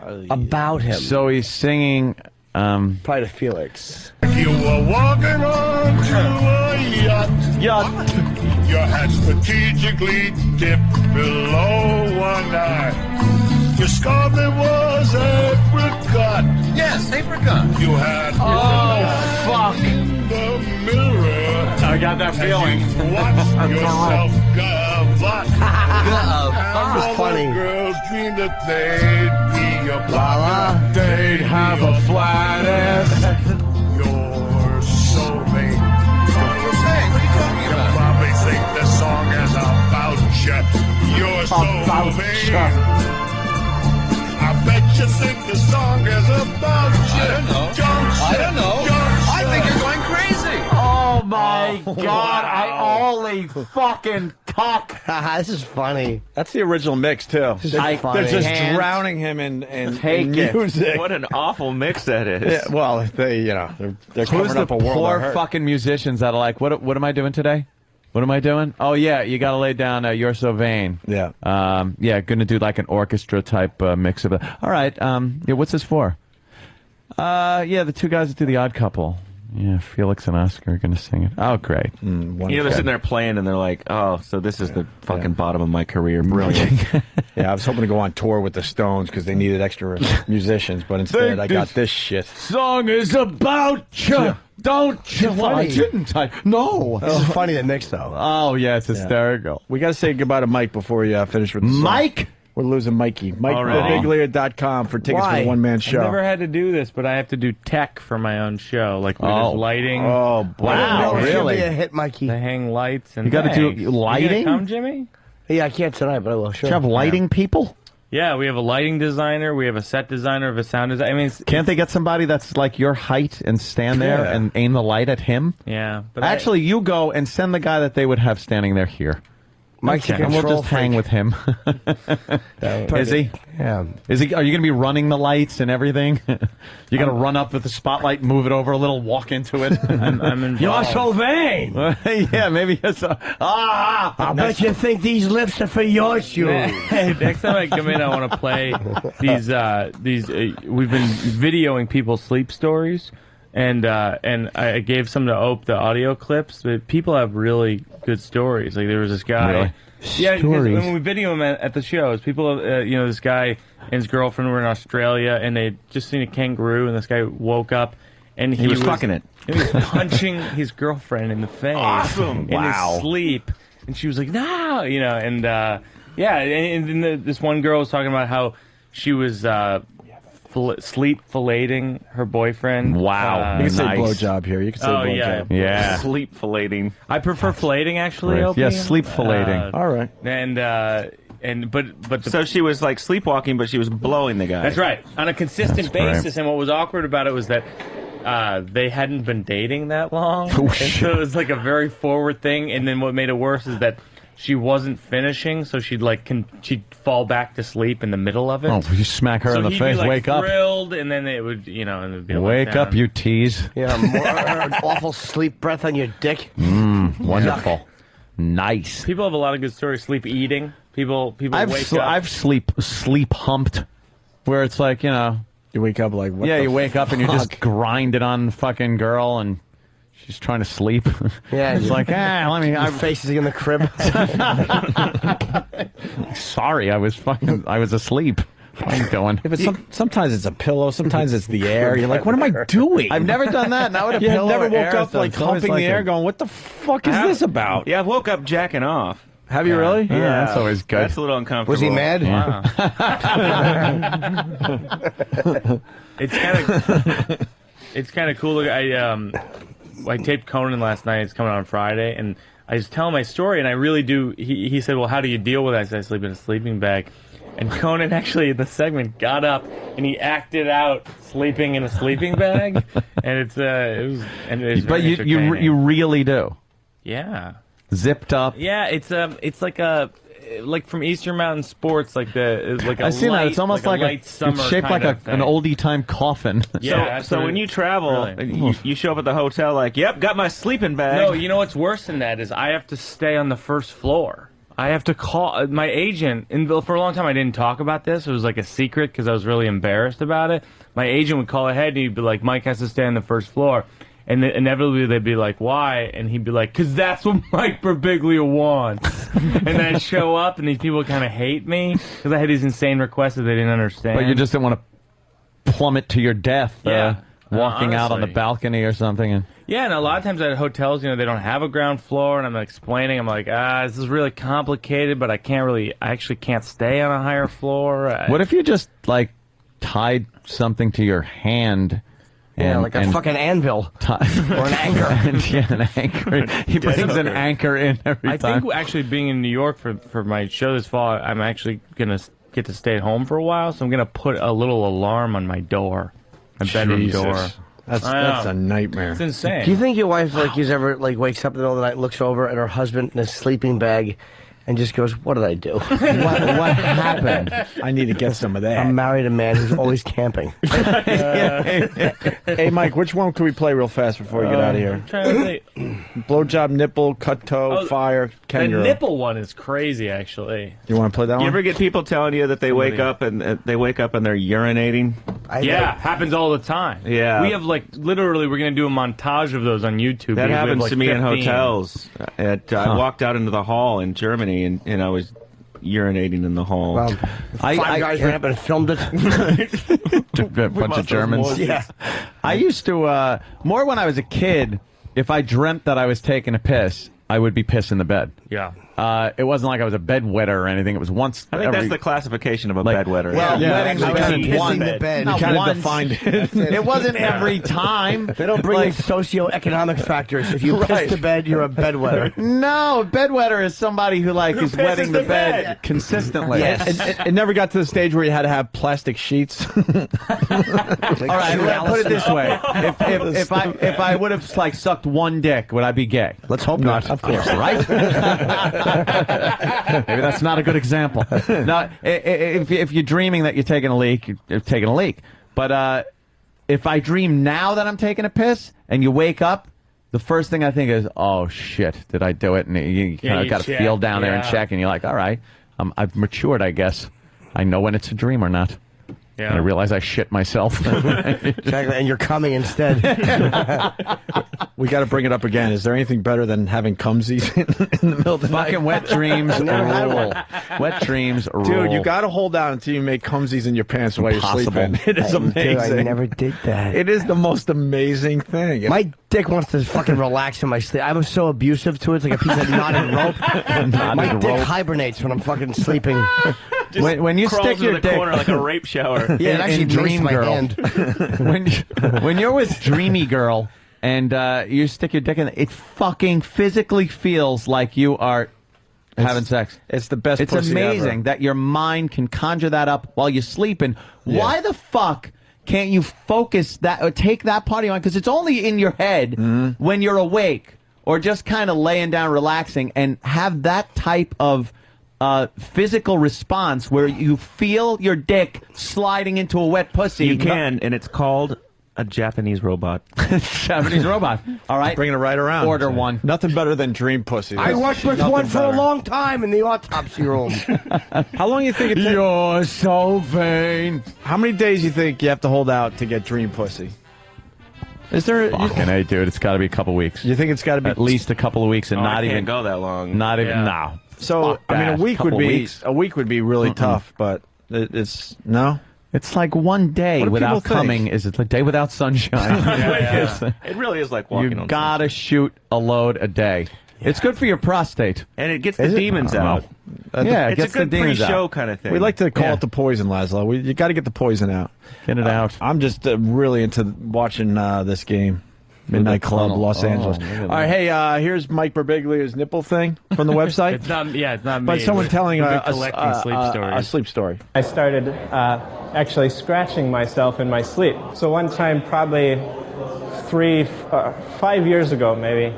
S4: him.
S3: So he's singing.
S4: Probably to Felix.
S22: You were walking onto a yacht. Your hat strategically dipped below one eye. Your scarf it was apricot.
S6: Yes, apricot.
S22: You had
S3: fuck.
S22: in the mirror.
S3: I got that feeling.
S22: Watch yourself gavotte.
S4: That was funny.
S22: The girls dreamed that they'd be a popular.
S3: They'd have a flat ass.
S22: You're so vain.
S6: What are you saying? What are you talking
S22: You
S6: about?
S22: probably think this song is about you. You're so vain. I bet you think the song is about you.
S6: I don't know. I don't know. I think you're going crazy.
S3: Oh my God! Holy fucking cock!
S4: This is funny.
S2: That's the original mix too.
S4: This is funny.
S2: They're just
S3: Can't
S2: drowning him in
S3: take it.
S2: music.
S19: What an awful mix that is.
S2: Yeah, well, they're
S3: Who's
S2: covering
S3: the
S2: up a world
S3: poor
S2: of hurt.
S3: fucking musicians that are like, what am I doing today? What am I doing? Oh yeah, you got to lay down. You're So Vain.
S2: Yeah.
S3: Going to do like an orchestra type mix of it. All right. Yeah. What's this for? The two guys that do the Odd Couple. Yeah, Felix and Oscar are going to sing it. Oh, great.
S10: They're sitting there playing, and they're like, "Oh, so this is the fucking bottom of my career." Brilliant.
S2: Yeah, I was hoping to go on tour with the Stones because they needed extra musicians, but instead I got this shit.
S3: Song is about you. Don't you? Why didn't I? No.
S4: This is funny, the mix, though.
S3: Oh, yeah, it's hysterical.
S2: We got to say goodbye to Mike before you finish with the song.
S3: Mike?
S2: We're losing Mikey.
S19: Already?
S2: MikeTheBigLear.com for tickets for the one-man show.
S19: I've never had to do this, but I have to do tech for my own show, like with lighting.
S2: Oh, boy.
S3: Wow,
S4: This should
S3: really?
S4: be a hit, Mikey.
S19: They hang lights and
S3: You got to do
S19: You
S3: lighting?
S19: gonna come, Jimmy?
S4: Yeah, I can't tonight, but I will. Sure.
S3: Do you have lighting people?
S19: Yeah, we have a lighting designer, we have a set designer, we have a sound designer. I mean,
S3: Can't they get somebody that's like your height and stand there and aim the light at him?
S19: Yeah. But
S3: Actually, you go and send the guy that they would have standing there here.
S4: Mike's
S3: and we'll just hang with him. Is he?
S4: Yeah.
S3: Is he? Are you going to be running the lights and everything? You're going to run up with the spotlight, move it over a little, walk into it.
S19: I'm involved.
S4: You're so vain.
S3: Yeah, maybe it's.
S4: I bet you think these lifts are for your shoes.
S19: Next time I come in, I want to play these. We've been videoing people's sleep stories, and I gave some to Ope the audio clips. But people have really good stories. Like there was this guy.
S3: Really?
S19: Yeah, because
S3: Stories.
S19: when we video him at the shows, people, this guy and his girlfriend were in Australia, and they'd just seen a kangaroo, and this guy woke up, and he was
S10: fucking it.
S19: He was punching his girlfriend in the face.
S10: Awesome.
S19: In his sleep. And she was like, no, and then this one girl was talking about how she was sleep filleting her boyfriend.
S3: Wow.
S2: You can say
S3: Nice.
S2: blowjob here. You can say blowjob.
S3: Yeah.
S10: Sleep filleting.
S19: I prefer filleting, actually.
S3: Right.
S19: Opie.
S3: Yeah, sleep filleting.
S2: All right.
S19: But
S10: So she was like sleepwalking, but she was blowing the guy.
S19: that's right, on a consistent
S3: That's great.
S19: basis. And what was awkward about it was that they hadn't been dating that long, and so it was like a very forward thing. And then what made it worse is that she wasn't finishing, so she'd she'd fall back to sleep in the middle of it.
S3: Oh, you smack her
S19: so
S3: in the
S19: he'd
S3: face.
S19: be, like,
S3: Wake up.
S19: thrilled, and then it would, and it'd be a
S3: Wake
S19: letdown.
S3: up, you tease.
S4: Yeah, more awful sleep breath on your dick.
S3: Wonderful. Nice.
S19: People have a lot of good stories. Sleep eating. People wake up.
S3: I've sleep humped, where it's like, you
S2: wake up like, what
S3: yeah,
S2: the
S3: you wake up and you just
S2: fuck?
S3: grind it on the fucking girl, and she's trying to sleep.
S4: Yeah,
S3: it's like, let me.
S4: Your face is in the crib.
S3: Sorry, I was asleep. What are you doing?
S2: If it's sometimes it's a pillow, sometimes it's the air. You're like, what am I doing?
S3: I've never done that. Not with a
S2: You
S3: pillow.
S2: never
S3: or
S2: woke
S3: air
S2: up
S3: stuff.
S2: like
S3: It's always
S2: humping
S3: like
S2: the air, going, what the fuck is this about?
S10: Yeah, I woke up jacking off.
S2: Have you really?
S3: Yeah, that's always good.
S10: That's a little uncomfortable.
S4: Was he mad?
S19: It's kind of cool. Look, I taped Conan last night. It's coming out on Friday, and I just tell him my story, and I really do. He said, "Well, how do you deal with it?" I said, "I sleep in a sleeping bag." And Conan actually in the segment got up and he acted out sleeping in a sleeping bag, and it was
S3: But
S19: very
S3: you
S19: entertaining.
S3: really do.
S19: Yeah.
S3: Zipped up.
S19: Yeah, it's like from Eastern Mountain Sports, like a
S3: I've seen that. It's almost like
S19: light summer
S3: it's shaped like
S19: kind of
S3: an
S19: thing.
S3: oldie time coffin.
S19: Yeah,
S10: So when you travel,
S19: Really.
S10: you show up at the hotel like, yep, got my sleeping bag.
S19: No, you know what's worse than that is I have to stay on the first floor. I have to call my agent, and for a long time I didn't talk about this. It was like a secret because I was really embarrassed about it. My agent would call ahead and he'd be like, Mike has to stay on the first floor. And then inevitably they'd be like, why? And he'd be like, because that's what Mike Birbiglia wants. And I'd show up and these people kind of hate me because I had these insane requests that they didn't understand.
S3: But you just didn't want to plummet to your death.
S19: Yeah.
S3: Walking out on the
S19: Honestly.
S3: balcony or something. And
S19: Yeah, and a lot of times at hotels, they don't have a ground floor, and I'm explaining, I'm like, this is really complicated, but I actually can't stay on a higher floor.
S3: what if you just like tied something to your hand?
S4: Yeah, like a fucking anvil.
S3: Or
S4: an anchor.
S3: An anchor. He brings an anchor in every
S19: I
S3: time.
S19: think actually being in New York for my show this fall, I'm actually going to get to stay at home for a while, so I'm going to put a little alarm on my door, my bedroom
S2: Jesus.
S19: door.
S2: That's
S19: I know.
S2: a nightmare.
S19: It's insane.
S4: Do you think your wife wakes up in the middle of the night, looks over at her husband in a sleeping bag, and just goes, "What did I do?
S2: what happened? I need to get some of that."
S4: I'm married a man who's always camping."
S2: Hey, Mike, which one can we play real fast before we get out of here?
S19: I'm trying to think.
S2: Blowjob, nipple, cut toe, fire,
S19: The
S2: kangaroo.
S19: nipple one is crazy, actually.
S2: You want to play that
S10: You
S2: one?
S10: ever get people telling you that they wake up and they're urinating?
S19: Yeah, happens all the time.
S10: Yeah.
S19: We have literally, we're going to do a montage of those on YouTube.
S10: That
S19: because we have,
S10: happens to me in
S19: 15.
S10: hotels. I walked out into the hall in Germany, and I was urinating in the hall.
S4: Well, five guys ran up and filmed it.
S3: A bunch of Germans.
S4: Yeah.
S3: I used to, more when I was a kid, if I dreamt that I was taking a piss, I would be pissing the bed.
S19: Yeah.
S3: It wasn't like I was a bedwetter or anything. It was once.
S10: I think that's the classification of a bedwetter.
S3: Well,
S10: yeah.
S3: weddings
S10: I was
S3: kind of
S10: pissing
S3: one.
S10: the bed.
S3: Not
S2: You kind of
S3: once.
S2: defined it.
S3: It wasn't every time.
S4: They don't bring in socioeconomic factors. If you piss the bed, you're a bedwetter.
S3: No, bedwetter is somebody who is wetting the bed consistently.
S2: Yes. It never got to the stage where you had to have plastic sheets.
S3: All right, put it this way: if I would have sucked one dick, would I be gay?
S4: Let's hope not.
S3: Of course, right? Maybe that's not a good example. Now, if you're dreaming that you're taking a leak, you're taking a leak. But if I dream now that I'm taking a piss and you wake up, the first thing I think is, oh, shit, did I do it? And you kind of got to feel down there and check, and you're like, all right, I've matured, I guess. I know when it's a dream or not. Yeah. And I realize I shit myself.
S4: Exactly, and you're coming instead.
S2: We got to bring it up again. Is there anything better than having cumsies in the middle of the night?
S3: Fucking wet dreams rule. Wet dreams rule.
S2: Dude, you got to hold out until you make cumsies in your pants while you're sleeping. It is amazing.
S4: Dude, I never did that.
S2: It is the most amazing thing.
S4: My dick wants to fucking relax in my sleep. I'm so abusive to it. It's like a piece of knotted rope. My dick hibernates when I'm fucking sleeping.
S3: When you stick your
S10: the
S3: dick
S10: corner like a rape shower.
S4: Yeah, it actually
S3: Dream
S4: my
S3: Girl.
S4: hand.
S3: when you're with Dreamy Girl and you stick your dick in, it fucking physically feels like you are having sex.
S2: It's the best.
S3: It's
S2: pussy
S3: amazing
S2: ever.
S3: that your mind can conjure that up while you're sleeping.
S2: Yeah.
S3: Why the fuck can't you focus that or take that part of your mind? Because it's only in your head when you're awake or just kind of laying down relaxing and have that type of physical response where you feel your dick sliding into a wet pussy.
S10: You can, and it's called a Japanese robot.
S3: Japanese robot. All right.
S2: Bringing it right around.
S3: Order one.
S2: Nothing better than dream pussy.
S4: I worked with one for a long time in the autopsy room.
S2: How long you think it takes?
S3: You're so vain.
S2: How many days you think you have to hold out to get dream pussy? Is there?
S3: Fucking hey, dude, it's got to be a couple weeks.
S2: You think it's got to be
S3: at least a couple of weeks, and not
S10: I
S3: even
S10: can't go that long.
S3: Not even no.
S2: So
S3: Fuck
S2: I mean,
S3: that.
S2: a week would
S3: Couple
S2: be
S3: weeks.
S2: really tough, but it's no.
S3: It's like one day
S2: What do
S3: without
S2: people think?
S3: coming is a day without sunshine.
S10: It really is like walking
S3: You
S10: on
S3: gotta shoot a load a day. It's good for your prostate.
S10: and it gets
S2: Is
S10: the
S2: it?
S10: demons
S3: I don't
S10: out.
S3: know. Yeah, it
S10: It's a
S3: gets the
S10: good
S3: demons
S10: pre-show
S3: out.
S10: kind of thing.
S2: We like to call
S3: Yeah.
S2: it the poison, Laszlo. You got to get the poison out.
S3: Get it out.
S2: I'm just really into watching this game. Midnight Club,
S3: tunnel.
S2: Los Angeles.
S3: look at
S2: All right, hey, here's Mike Birbiglia's nipple thing from the website.
S19: It's not me.
S2: But someone telling
S19: We've been
S2: a
S19: collecting sleep stories.
S2: a sleep story.
S8: I started actually scratching myself in my sleep. So one time, probably 5 years ago maybe,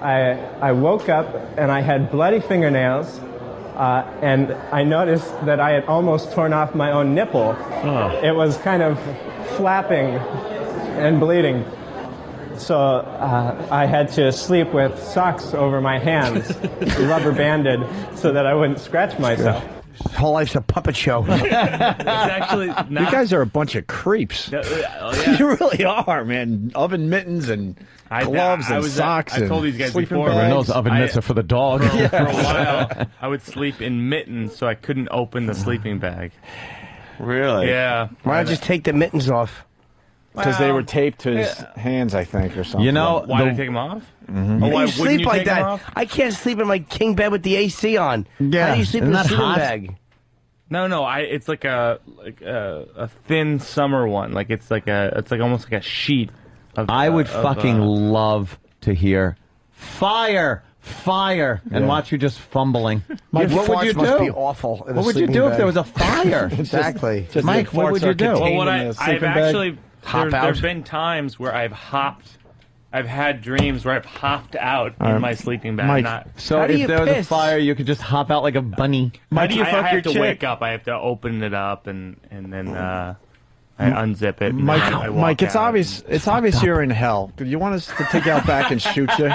S8: I woke up and I had bloody fingernails, and I noticed that I had almost torn off my own nipple.
S10: Oh.
S8: It was kind of flapping and bleeding. So I had to sleep with socks over my hands, rubber banded, so that I wouldn't scratch myself.
S4: His whole life's a puppet show.
S19: It's actually not.
S2: You guys are a bunch of creeps. You really are, man. Oven mittens and gloves and socks.
S19: I told these guys
S2: sleeping
S19: before.
S2: bags.
S3: Those oven mitts are for the dog.
S19: For a while, I would sleep in mittens, so I couldn't open the sleeping bag.
S10: Really?
S19: Yeah.
S4: Why not just take the mittens off?
S2: Because they were taped to his hands, I think, or something.
S3: You know,
S19: Why did I take them off?
S2: Mm-hmm.
S19: Oh,
S4: How
S19: why
S4: do you
S19: wouldn't
S4: sleep
S19: you
S4: like
S19: take them
S4: that?
S19: off?
S4: I can't sleep in my king bed with the AC on.
S2: Yeah.
S4: How do you sleep
S3: Isn't
S4: in a
S3: that
S4: sleeping
S3: hot?
S4: bag?
S19: No. It's like a thin summer one. Like it's almost like a sheet.
S3: I would fucking love to hear fire, and watch you just fumbling.
S4: Mike,
S3: what would you
S4: farts must be
S3: do?
S4: awful. in a
S3: What would you
S4: sleeping
S3: do if
S4: bag.
S3: there was a fire?
S4: Exactly.
S3: Mike, what would you do?
S19: Well, what
S2: in the
S19: I've
S2: sleeping bag?
S19: actually
S4: Hop out.
S19: there've been times where I've had dreams where I've hopped out in my sleeping bag.
S2: Mike,
S19: Not,
S3: So
S4: How do
S3: if
S4: you
S3: there was a
S4: piss?
S3: fire, you could just hop out like a bunny.
S19: I
S10: do you fuck
S19: I
S10: your
S19: have to
S10: chick?
S19: wake up. I have to open it up and then I unzip it. And
S2: Mike,
S19: then I walk
S2: Mike, it's
S19: out.
S2: obvious. It's obvious you're in hell. Do you want us to take you out back and shoot you?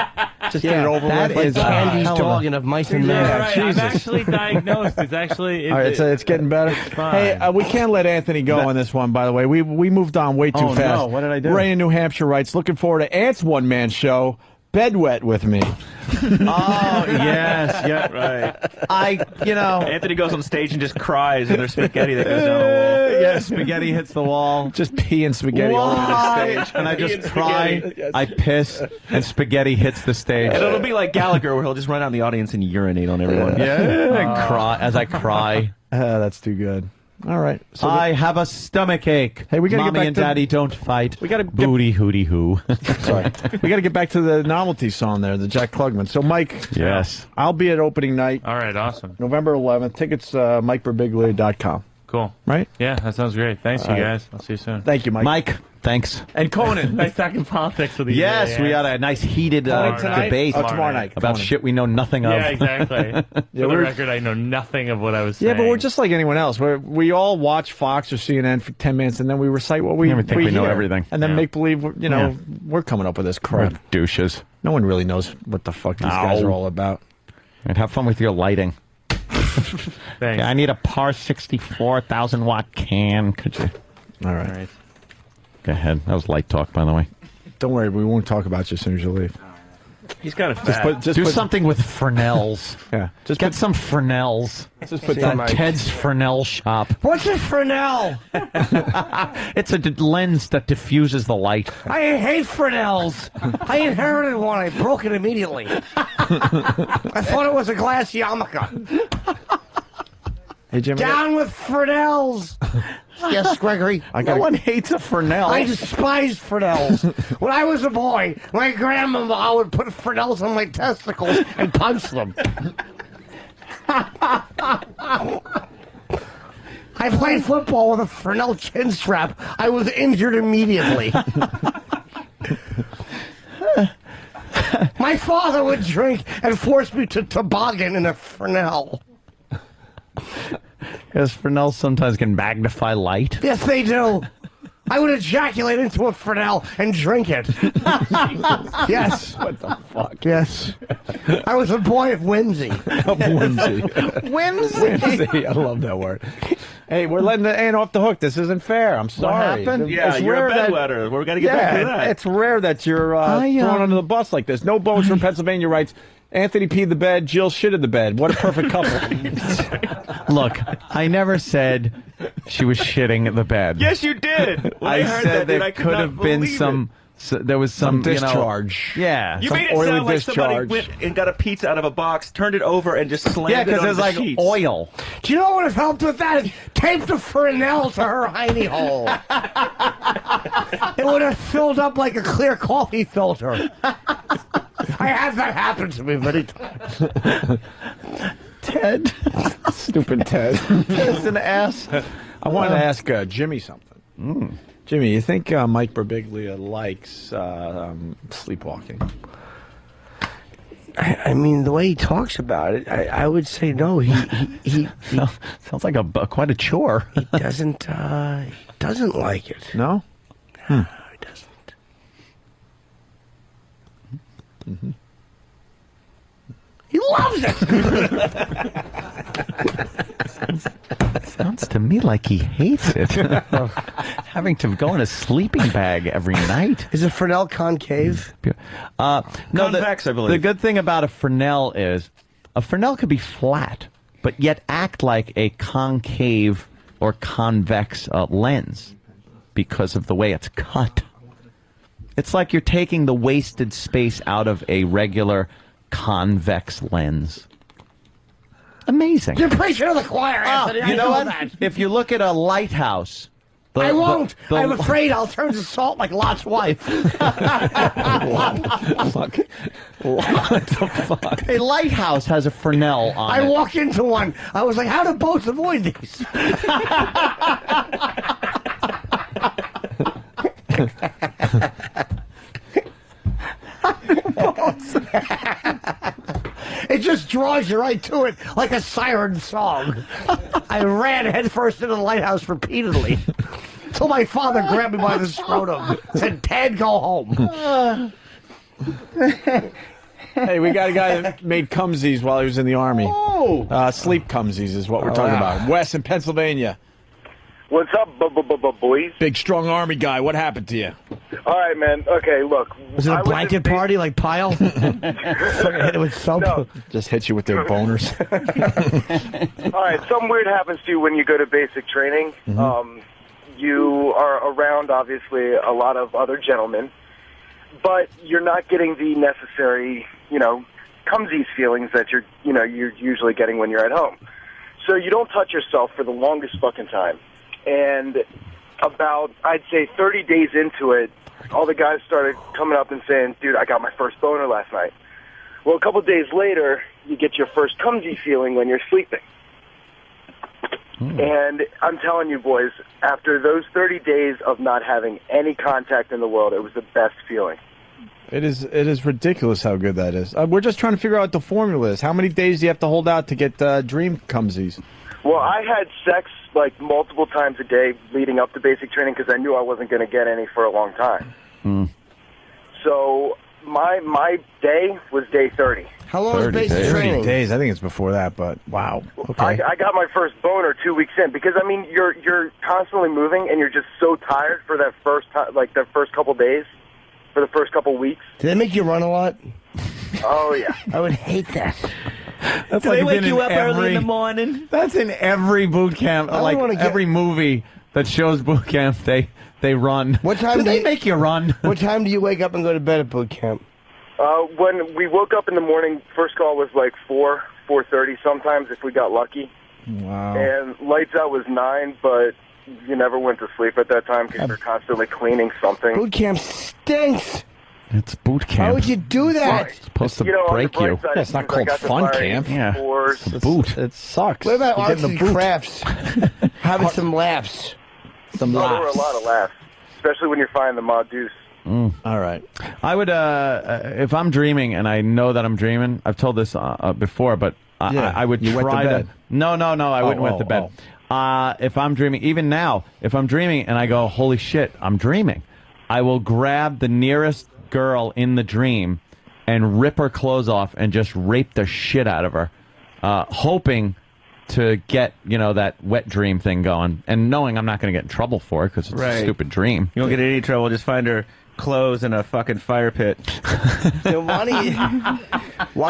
S2: Just get it over
S3: that
S2: with.
S3: is
S2: Like,
S4: Candy's
S3: hell of a-
S4: dog and of mice and
S19: Yeah,
S4: men.
S19: right.
S2: Jesus.
S19: I'm actually diagnosed. It's actually.
S2: all right, it's getting better.
S19: fine.
S2: Hey, we can't let Anthony go on this one. By the way, we moved on way too
S3: Oh,
S2: fast.
S3: no. What did I do?
S2: Ray in New Hampshire writes, looking forward to Ant's one-man show, Bed Wet with me.
S3: Oh, yes, yeah.
S10: Right. Anthony goes on stage and just cries, and there's spaghetti that goes down the wall.
S3: Yeah, spaghetti hits the wall.
S2: Just pee and spaghetti all over the stage.
S3: And I just
S10: and
S3: cry,
S10: spaghetti.
S3: I piss, and spaghetti hits the stage.
S10: And it'll be like Gallagher, where he'll just run out in the audience and urinate on everyone.
S3: Yeah, and cry as I cry.
S2: That's too good. All right. So
S3: I have a stomach ache.
S2: Hey, we gotta get
S3: Mommy
S2: back
S3: and
S2: to-
S3: Daddy don't fight.
S2: We gotta get-
S3: booty hooty hoo.
S2: sorry. We got to get back to the novelty song there, the Jack Klugman. So, Mike.
S3: Yes.
S2: I'll be at opening night,
S19: All right, awesome.
S2: November 11th. Tickets, MikeBirbiglia.com.
S19: Cool.
S2: Right?
S19: Yeah, that sounds great. Thanks,
S2: All
S19: you
S2: right.
S19: guys. I'll see you soon.
S2: Thank you, Mike.
S3: Mike, thanks.
S2: And Conan.
S19: Nice talking politics with you.
S3: Yes, we had a nice heated debate
S2: tomorrow night.
S3: about shit we know nothing of.
S19: Yeah, exactly. For the
S2: we're-
S19: record, I know nothing of what I was saying.
S2: Yeah, but we're just like anyone else. We all watch Fox or CNN for 10 minutes, and then we recite what we
S3: Yeah, we think we know
S2: hear.
S3: everything.
S2: And then
S3: Yeah.
S2: make believe, we're coming up with this crap.
S3: We're douches.
S2: No one really knows what the fuck these guys are all about.
S3: And have fun with your lighting.
S19: Thanks.
S3: Okay, I need a PAR 64,000 watt can. Could you?
S2: All right.
S3: Go ahead. That was light talk, by the way.
S2: Don't worry, we won't talk about you as soon as you leave.
S19: He's kind of
S2: Just
S19: fat.
S2: put,
S3: Do something with Fresnels.
S2: Yeah.
S3: Just get some Fresnels.
S2: Just put
S3: At
S2: that
S3: Ted's Fresnel shop.
S4: What's a Fresnel?
S3: It's a lens that diffuses the light.
S4: I hate Fresnels. I inherited one. I broke it immediately. I thought it was a glass yarmulke.
S2: Hey, Jimmy.
S4: Down with Fresnels. Yes, Gregory.
S3: No one hates a Fresnel.
S4: I despise Fresnels. When I was a boy, my grandmama would put Fresnels on my testicles and punch them. I played football with a Fresnel chin strap. I was injured immediately. My father would drink and force me to toboggan in a Fresnel.
S3: Because Fresnels sometimes can magnify light.
S4: Yes, they do. I would ejaculate into a Fresnel and drink it. Yes.
S2: What the fuck?
S4: Yes. I was a boy of whimsy.
S2: Whimsy. Whimsy. I love that word. Hey, we're letting the Ann off the hook. This isn't fair. I'm sorry.
S3: happened?
S10: Yeah,
S2: It's
S10: you're a
S2: rare that-
S10: bedwetter. We're going to get back to that.
S2: It's rare that you're thrown under the bus like this. No Bones from Pennsylvania writes, Anthony peed the bed, Jill shitted the bed. What a perfect couple.
S3: Look, I never said she was shitting at the bed.
S10: Yes, you did. When
S3: I
S10: heard
S3: said
S10: that, dude,
S3: there
S10: I could
S3: could
S10: not
S3: have been
S10: believe
S3: some. There was some
S2: discharge.
S3: Yeah.
S10: You
S2: Some
S10: made it
S2: oily
S10: sound like somebody
S2: discharge.
S10: went and got a pizza out of a box, turned it over, and just slammed
S3: Yeah,
S10: it
S3: because
S10: on
S3: there's
S10: the
S3: like
S10: sheets.
S3: oil.
S4: Do you know what would have helped with that? Taped a Fresnel to her hiney hole. It would have filled up like a clear coffee filter. I had that happen to me many times.
S2: Ted. Stupid Ted.
S3: Ted's an ass.
S2: I wanted to ask Jimmy something. Jimmy, you think Mike Birbiglia likes sleepwalking?
S4: I mean, the way he talks about it, I would say no. He
S3: Sounds like quite a chore.
S4: he doesn't like it.
S2: No?
S4: No, he doesn't.
S2: Mm-hmm.
S4: He loves it.
S3: Sounds to me like he hates it. Having to go in a sleeping bag every night.
S4: Is a Fresnel concave?
S3: No,
S10: Convex, I believe.
S3: The good thing about a Fresnel is a Fresnel could be flat, but yet act like a concave or convex lens because of the way it's cut. It's like you're taking the wasted space out of a regular convex lens. Amazing.
S4: You're preaching to the choir, Anthony.
S3: You
S4: I
S3: know what?
S4: that.
S3: If you look at a lighthouse,
S4: I won't. I'm afraid I'll turn to salt like Lot's wife.
S2: What the fuck?
S3: A lighthouse has a Fresnel on
S4: I
S3: it.
S4: walked into one. I was like, how do boats avoid these? It just draws you right to it like a siren song. I ran headfirst into the lighthouse repeatedly until my father grabbed me by the scrotum, said, Ted, go home.
S2: Hey, we got a guy that made cumsies while he was in the Army.
S4: Oh!
S2: Sleep cumsies is what we're talking about. Wes in Pennsylvania.
S9: What's up, boys?
S2: Big, strong Army guy. What happened to you?
S9: All right, man. Okay, look.
S4: Was it
S9: I
S4: a blanket party like Pyle? Fucking hit it with soap?
S9: No.
S2: Just hit you with their boners.
S9: All right, something weird happens to you when you go to basic training. You are around, obviously, a lot of other gentlemen, but you're not getting the necessary, cumsies feelings that you're usually getting when you're at home. So you don't touch yourself for the longest fucking time. And about, I'd say, 30 days into it, all the guys started coming up and saying, dude, I got my first boner last night. Well, a couple days later, you get your first cumsy feeling when you're sleeping.
S25: And I'm telling you, boys, after those 30 days of not having any contact in the world, it was the best feeling.
S2: It is ridiculous how good that is. We're just trying to figure out what the formula is. How many days do you have to hold out to get dream cumsies?
S25: Well, I had sex like multiple times a day leading up to basic training because I knew I wasn't going to get any for a long time. So my day was day 30.
S4: How long is basic training?
S2: 30 days. I think it's before that, but wow. Okay.
S25: I got my first boner 2 weeks in because I mean you're constantly moving and you're just so tired for that first that first couple days, for the first couple weeks.
S4: Do they make you run a lot?
S25: Oh yeah.
S4: I would hate that.
S2: That's
S3: Do
S2: like
S3: they wake
S2: been
S3: you
S2: in
S3: up early in
S2: every-
S3: the morning?
S2: That's in every boot camp.
S4: I
S2: Like
S4: wanna get-
S2: every movie that shows boot camp, they run.
S4: What time
S2: do they make you run?
S4: What time do you wake up and go to bed at boot camp?
S25: When we woke up in the morning, first call was like 4:30 sometimes if we got lucky.
S2: Wow.
S25: And lights out was 9, but you never went to sleep at that time because you're constantly cleaning something.
S4: Boot camp stinks.
S2: It's boot camp.
S4: Why would you do that?
S2: It's supposed to
S25: You know, on
S2: break
S25: the bright
S2: you.
S25: side,
S2: Yeah, it's not
S25: I
S2: called
S25: got to
S2: fun
S25: fire
S2: camp.
S25: 8 fours.
S2: It's a boot. It sucks.
S4: What about
S2: You get in
S4: arts
S2: the
S4: and
S2: boot.
S4: crafts? Having some laughs.
S2: Some
S25: There were a
S2: laughs.
S25: lot of laughs, especially when you're finding the mod deuce.
S2: All right. I would, if I'm dreaming and I know that I'm dreaming, I've told this before, but I would you try went to bed. No, I wouldn't went to bed. If I'm dreaming, even now, if I'm dreaming and I go, holy shit, I'm dreaming, I will grab the nearest girl in the dream and rip her clothes off and just rape the shit out of her, hoping to get, that wet dream thing going, and knowing I'm not going to get in trouble for it because it's a stupid dream.
S10: You won't get in any trouble. Just find her clothes in a fucking fire pit.
S4: Then why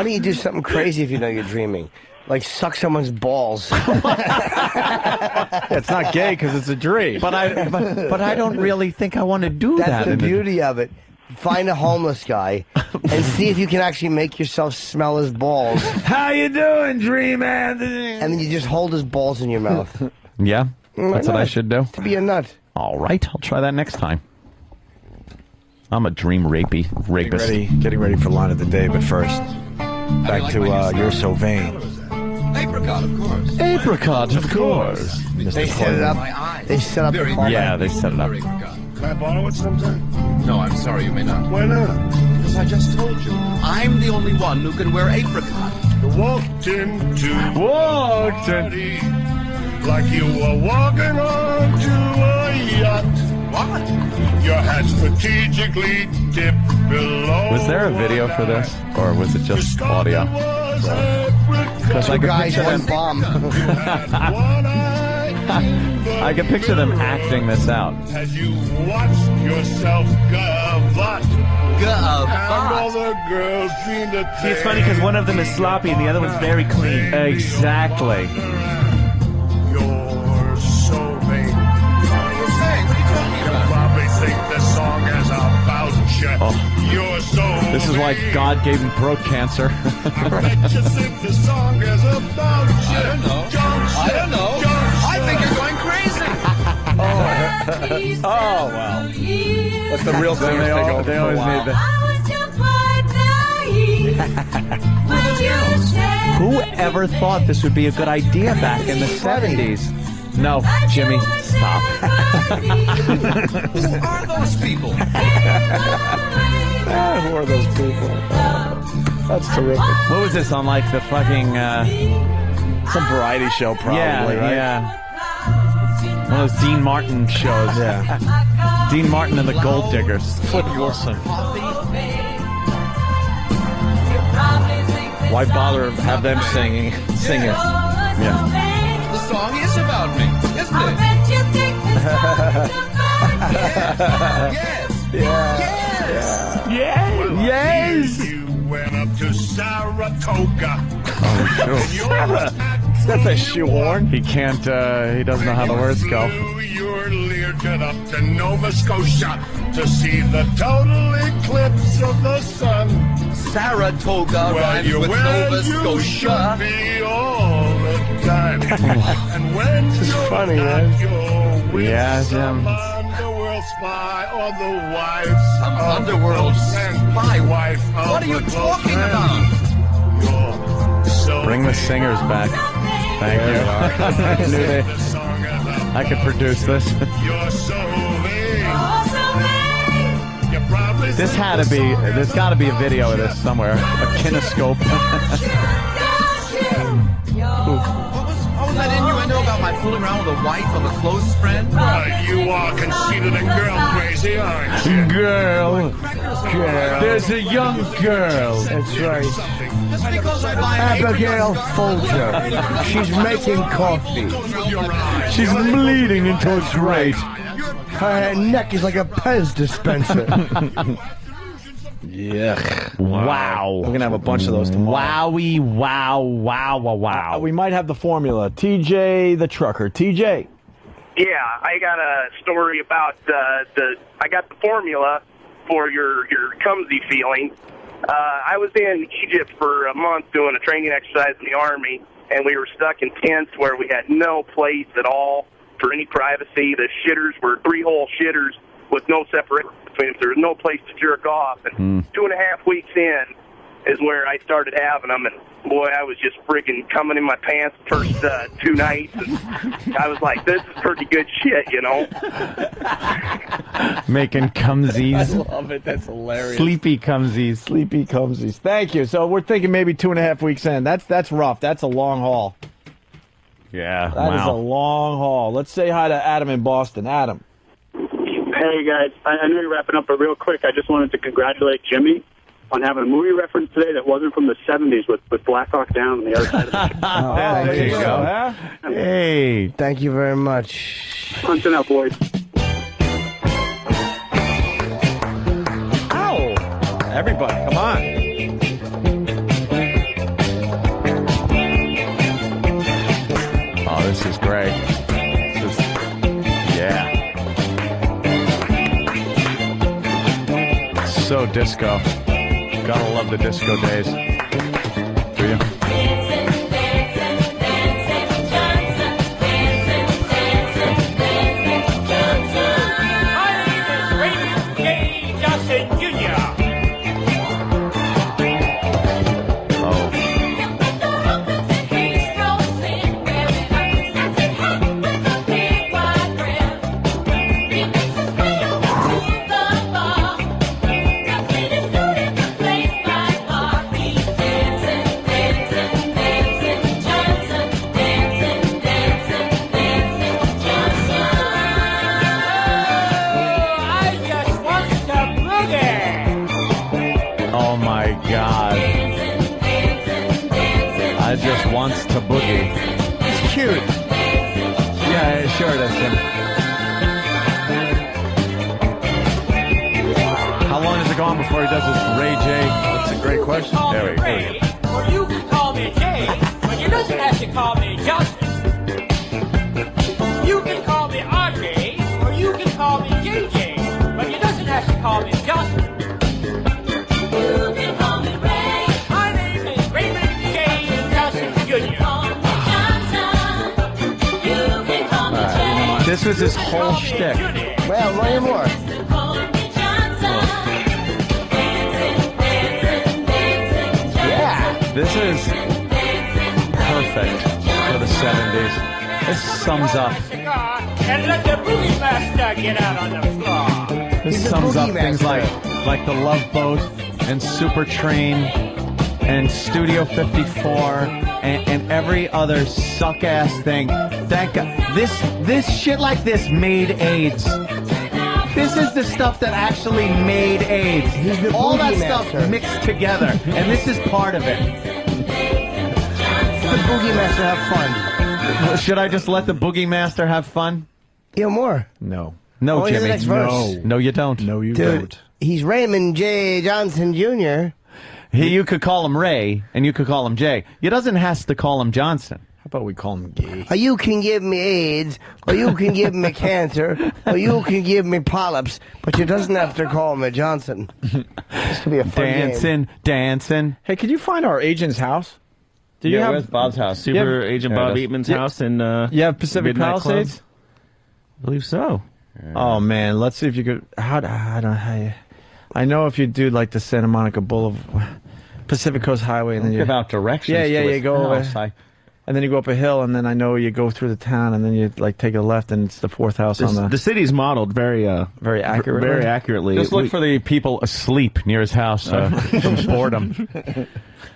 S4: don't you do something crazy if you know you're dreaming? Like suck someone's balls.
S2: It's not gay because it's a dream.
S3: But I don't really think I want to do that.
S4: That's the beauty of it. Find a homeless guy and see if you can actually make yourself smell his balls.
S2: How you doing, Dream Anthony?
S4: And then you just hold his balls in your mouth.
S2: Yeah, that's what I
S4: not?
S2: should do.
S4: To be a nut.
S2: All right, I'll try that next time. I'm a dream rapist. Getting ready for line of the day, but first, back to You're So Vain.
S6: Apricot, of course.
S2: Apricot, of course.
S4: They set it up. They set up the call.
S2: Yeah, they set it up.
S22: Can I borrow it sometime?
S6: No, I'm sorry, you may not.
S22: Why not?
S6: Because I just told you. I'm the only one who can wear apricot.
S22: You walked into party like you were walking onto a yacht.
S6: What?
S22: Your hat strategically dipped below.
S2: Was there a video for this, or was it just audio? Because I
S4: Two
S2: could
S4: guys,
S2: picture
S4: one
S2: them.
S4: bomb.
S2: I could picture them acting this out.
S22: As you watched yourself gavotte. And all the girls dreamed that
S10: See, it's funny because one of them is sloppy and the other one's very clean.
S2: Exactly.
S22: You're so vain. What are you saying? What are you talking about? You probably think this song is about you. You're so
S2: This is why God gave him throat cancer.
S22: I just think this song is about you.
S6: I don't know. I don't know. I think you're going crazy.
S2: Oh, well. Let the real singers take over. They always need that. Who ever thought this would be a good idea back in the 70s? No, Jimmy, stop.
S6: Who are those people?
S2: Who are those people? That's terrific. What was this on, like, the fucking, some variety show, probably, right?
S3: Yeah. One of those Dean Martin shows.
S2: Yeah.
S3: Dean Martin and the Gold Diggers.
S2: Flip Wilson. Why bother have them sing it? Yeah.
S6: The song is about me, isn't it? Yes.
S2: Yes.
S22: You went up to Saratoga.
S2: That's a shoehorn. He can't, he doesn't know how the words go.
S22: Your Learjet up to Nova Scotia to see the total eclipse of the sun.
S6: Saratoga rhymes with Nova Scotia.
S22: Be all the time. And when
S4: This is
S22: you're
S4: funny,
S22: not,
S4: man.
S22: you're with
S2: Yeah,
S22: some
S2: Jim.
S22: underworld spy or the wife
S6: Some
S22: of
S6: underworld
S22: the
S6: spy.
S22: wife of
S6: What are you
S22: the
S6: talking
S22: friend.
S6: about?
S22: You're so
S2: Bring the singers back.
S3: Thank you. I knew I could produce this. There's got to be a video of this somewhere. A kinescope.
S6: What was that innuendo about my fooling around with a wife of a close friend?
S21: You are conceited and girl crazy, aren't you?
S2: Girl. There's a young girl.
S4: That's right.
S6: Just because I buy
S4: Abigail Folger. She's making coffee.
S2: She's bleeding into a grate.
S4: Her neck is like a Pez dispenser.
S2: Yeah.
S3: Wow.
S2: We're going to have a bunch of those tomorrow.
S3: Wowie, wow.
S2: We might have the formula. TJ the trucker. TJ.
S11: Yeah, I got a story about I got the formula for your clumsy feeling. I was in Egypt for a month doing a training exercise in the Army, and we were stuck in tents where we had no place at all for any privacy. The shitters were 3-hole shitters with no separation between them. There was no place to jerk off. And 2.5 weeks in is where I started having them. And, boy, I was just freaking coming in my pants the first 2 nights. And I was like, this is pretty good shit, you know?
S3: Making cumsies.
S2: I love it. That's hilarious.
S3: Sleepy cumsies.
S2: Thank you. So we're thinking maybe 2.5 weeks in. That's rough. That's a long haul.
S3: Yeah,
S2: That is a long haul. Let's say hi to Adam in Boston. Adam.
S12: Hey, guys. I know you're wrapping up, but real quick, I just wanted to congratulate Jimmy on having a movie reference today that wasn't from the 70s with Black Hawk Down on the other side of the ship.
S4: There you go.
S2: Huh?
S3: Hey.
S4: Thank you very much.
S12: Hunting out, boys.
S2: Ow! Everybody, come on.
S3: Oh, this is great. Yeah. So disco. Gotta love the disco days. Do you? Oh my God. I just wants to boogie.
S4: It's cute.
S3: Yeah, sure it is. How long has it gone before he does this Ray J? That's a great question. There we go.
S14: Or you can call me Jay, but you doesn't have to call me Justin. You can call me RJ, or you can call me JJ, but you doesn't have to call me Justin. You can call me Ray. My name is Raymond J. Justin Jr.
S3: This was his whole shtick.
S4: Well, learn more.
S3: Yeah. This is perfect for the 70s. This sums up.
S14: And let the boogie master get out on the floor.
S3: This sums up things like the Love Boat and Super Train and Studio 54 and every other suck ass thing. Thank God. This shit like this made AIDS. This is the stuff that actually made AIDS. All that stuff mixed together, and this is part of it.
S4: The Boogie Master have fun.
S3: Should I just let the Boogie Master have fun?
S4: Yeah, more.
S2: No.
S3: No,
S4: Only the
S3: Jimmy.
S4: next verse.
S3: No, you don't.
S2: No, you
S4: Dude,
S2: don't.
S4: he's Raymond J. Johnson Jr.
S3: You could call him Ray, and you could call him Jay. You doesn't have to call him Johnson.
S2: How about we call him gay?
S4: Or you can give me AIDS, or you can give me cancer, or you can give me polyps, but you doesn't have to call me Johnson. This could be a fun
S3: Dancing.
S2: Hey, could you find our agent's house? Do you have
S10: where's Bob's house? Super Agent Bob Eatman's house in
S2: you have Pacific
S10: Midnight
S2: Palisades?
S10: Club? I believe so.
S2: Oh man, let's see if you could. I know if you do like the Santa Monica Boulevard, Pacific Coast Highway, and then you
S3: give out directions.
S2: Yeah,
S3: to
S2: you
S3: his
S2: go over.
S3: house.
S2: And then you go up a hill, and then I know you go through the town, and then you like take a left, and it's the fourth house on
S10: The city's modeled very
S2: accurately.
S10: Very accurately.
S21: Just look for the people asleep near his house from boredom.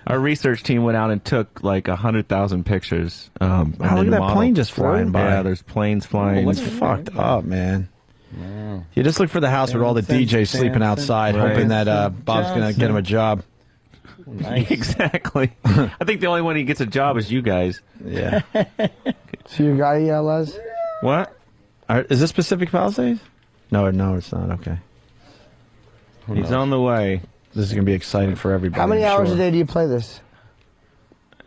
S10: Our research team went out and took like 100,000 pictures.
S2: Wow, look at that plane just flying by.
S10: Yeah, there's planes flying.
S2: That's fucked up, man. You just look for the house with all the DJs sleeping outside, hoping that Bob's going to get him a job.
S10: Nice. Exactly. I think the only one he gets a job is you guys.
S2: Yeah.
S4: So you got it, Les?
S10: What?
S2: Is this Pacific Palisades? No, it's not. Okay.
S10: He's on the way.
S2: This is going to be exciting for everybody.
S4: How many
S2: I'm
S4: hours
S2: sure.
S4: a day do you play this?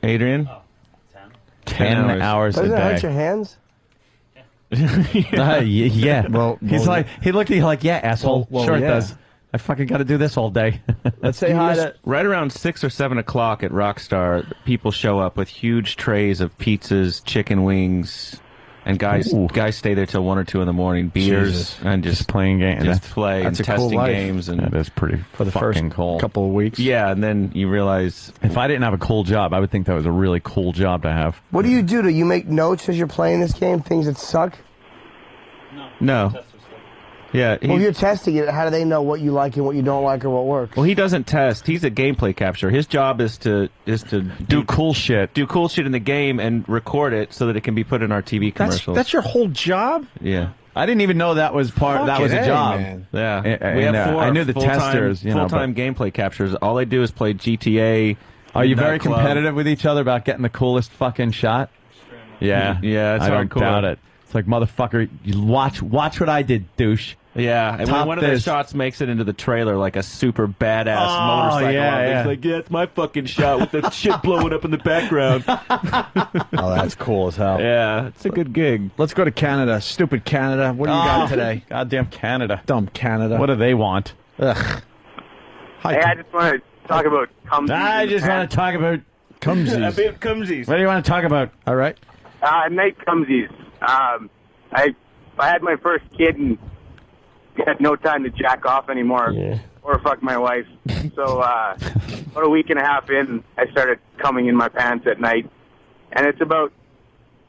S10: Adrian?
S21: 10 hours a
S4: Doesn't it
S21: day.
S4: hurt your hands?
S21: Yeah.
S2: Well,
S21: he looked at you like, yeah, asshole.
S2: Well,
S21: sure it
S2: yeah.
S21: does. I fucking got to do this all day.
S2: Let's say hi to...
S10: Right around 6 or 7 o'clock at Rockstar, people show up with huge trays of pizzas, chicken wings, and guys stay there till 1 or 2 in the morning, beers,
S2: Jesus.
S10: and just
S21: playing games.
S10: just play and
S2: that's a cool
S10: testing
S2: life.
S10: games. And
S21: That is pretty
S2: for the first
S21: fucking cool.
S2: couple of weeks.
S10: yeah, and then you realize
S21: If I didn't have a cool job, I would think that was a really cool job to have.
S4: What do? Do you make notes as you're playing this game? Things that suck?
S10: no. Yeah,
S4: Well, if you're testing it, how do they know what you like and what you don't like or what works?
S10: well, he doesn't test. He's a gameplay capture. His job is to
S21: Do cool shit.
S10: do cool shit in the game and record it so that it can be put in our TV commercials.
S2: That's your whole job?
S10: yeah.
S21: I didn't even know that was part. That was a
S2: Fucking A,
S21: job.
S2: man.
S10: Yeah,
S21: And,
S10: we have 4
S21: I knew the
S10: full-time-
S21: testers. You know,
S10: full-time gameplay captures. All they do is play GTA.
S21: Are you very
S10: Midnight Club.
S21: competitive with each other about getting the coolest fucking shot? Yeah,
S10: Yeah, it's
S21: I don't
S10: hardcore.
S21: doubt it. It's like, motherfucker, you watch what I did, douche.
S10: Yeah, and when
S21: Top
S10: one of the
S21: this.
S10: shots makes it into the trailer, like a super badass
S21: Oh,
S10: motorcycle,
S21: yeah,
S10: it's
S21: yeah.
S10: like, yeah, it's my fucking shot with the shit blowing up in the background.
S2: Oh, that's cool as hell.
S10: Yeah, it's a good gig.
S2: Let's go to Canada. Stupid Canada. What do you got today?
S21: Goddamn Canada.
S2: Dumb Canada.
S21: What do they want?
S2: Ugh.
S11: Hey, I just want to talk about Cumsies.
S21: I just want to talk about
S2: Cumsies.
S11: About Cumsies.
S21: What do you want to talk about?
S2: All right.
S11: Nate Cumsies. I had my first kid and had no time to jack off anymore or fuck my wife. So about a week and a half in, I started coming in my pants at night. And it's about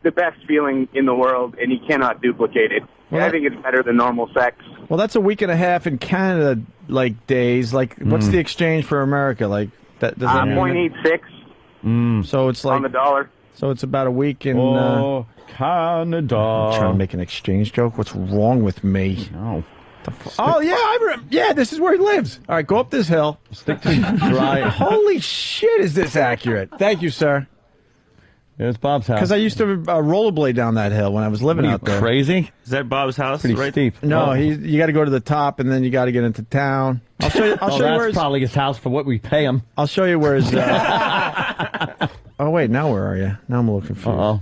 S11: the best feeling in the world, and you cannot duplicate it.
S2: Well,
S11: I think it's better than normal sex.
S2: Well, that's a week and a half in Canada, like, days. Like, what's the exchange for America? Like, that does that mean
S11: 0.86
S2: So it's like
S11: on the dollar.
S2: So it's about a week in.
S21: Canada.
S2: I'm trying to make an exchange joke. What's wrong with me?
S21: No.
S2: Oh yeah, yeah. This is where he lives. All right, go up this hill.
S21: Stick to dry.
S2: Holy shit, is this accurate? Thank you, sir.
S21: There's Bob's house.
S2: Because I used to rollerblade down that hill when I was living
S21: What are you,
S2: out there.
S21: crazy?
S10: Is that Bob's house?
S21: Pretty
S10: right?
S21: steep.
S2: No, you got to go to the top, and then you got to get into town. I'll show you. I'll show you where
S21: that's
S2: his,
S21: probably his house for what we pay him.
S2: I'll show you where his. Oh wait, now where are you? Now I'm a little confused.
S21: Uh-oh.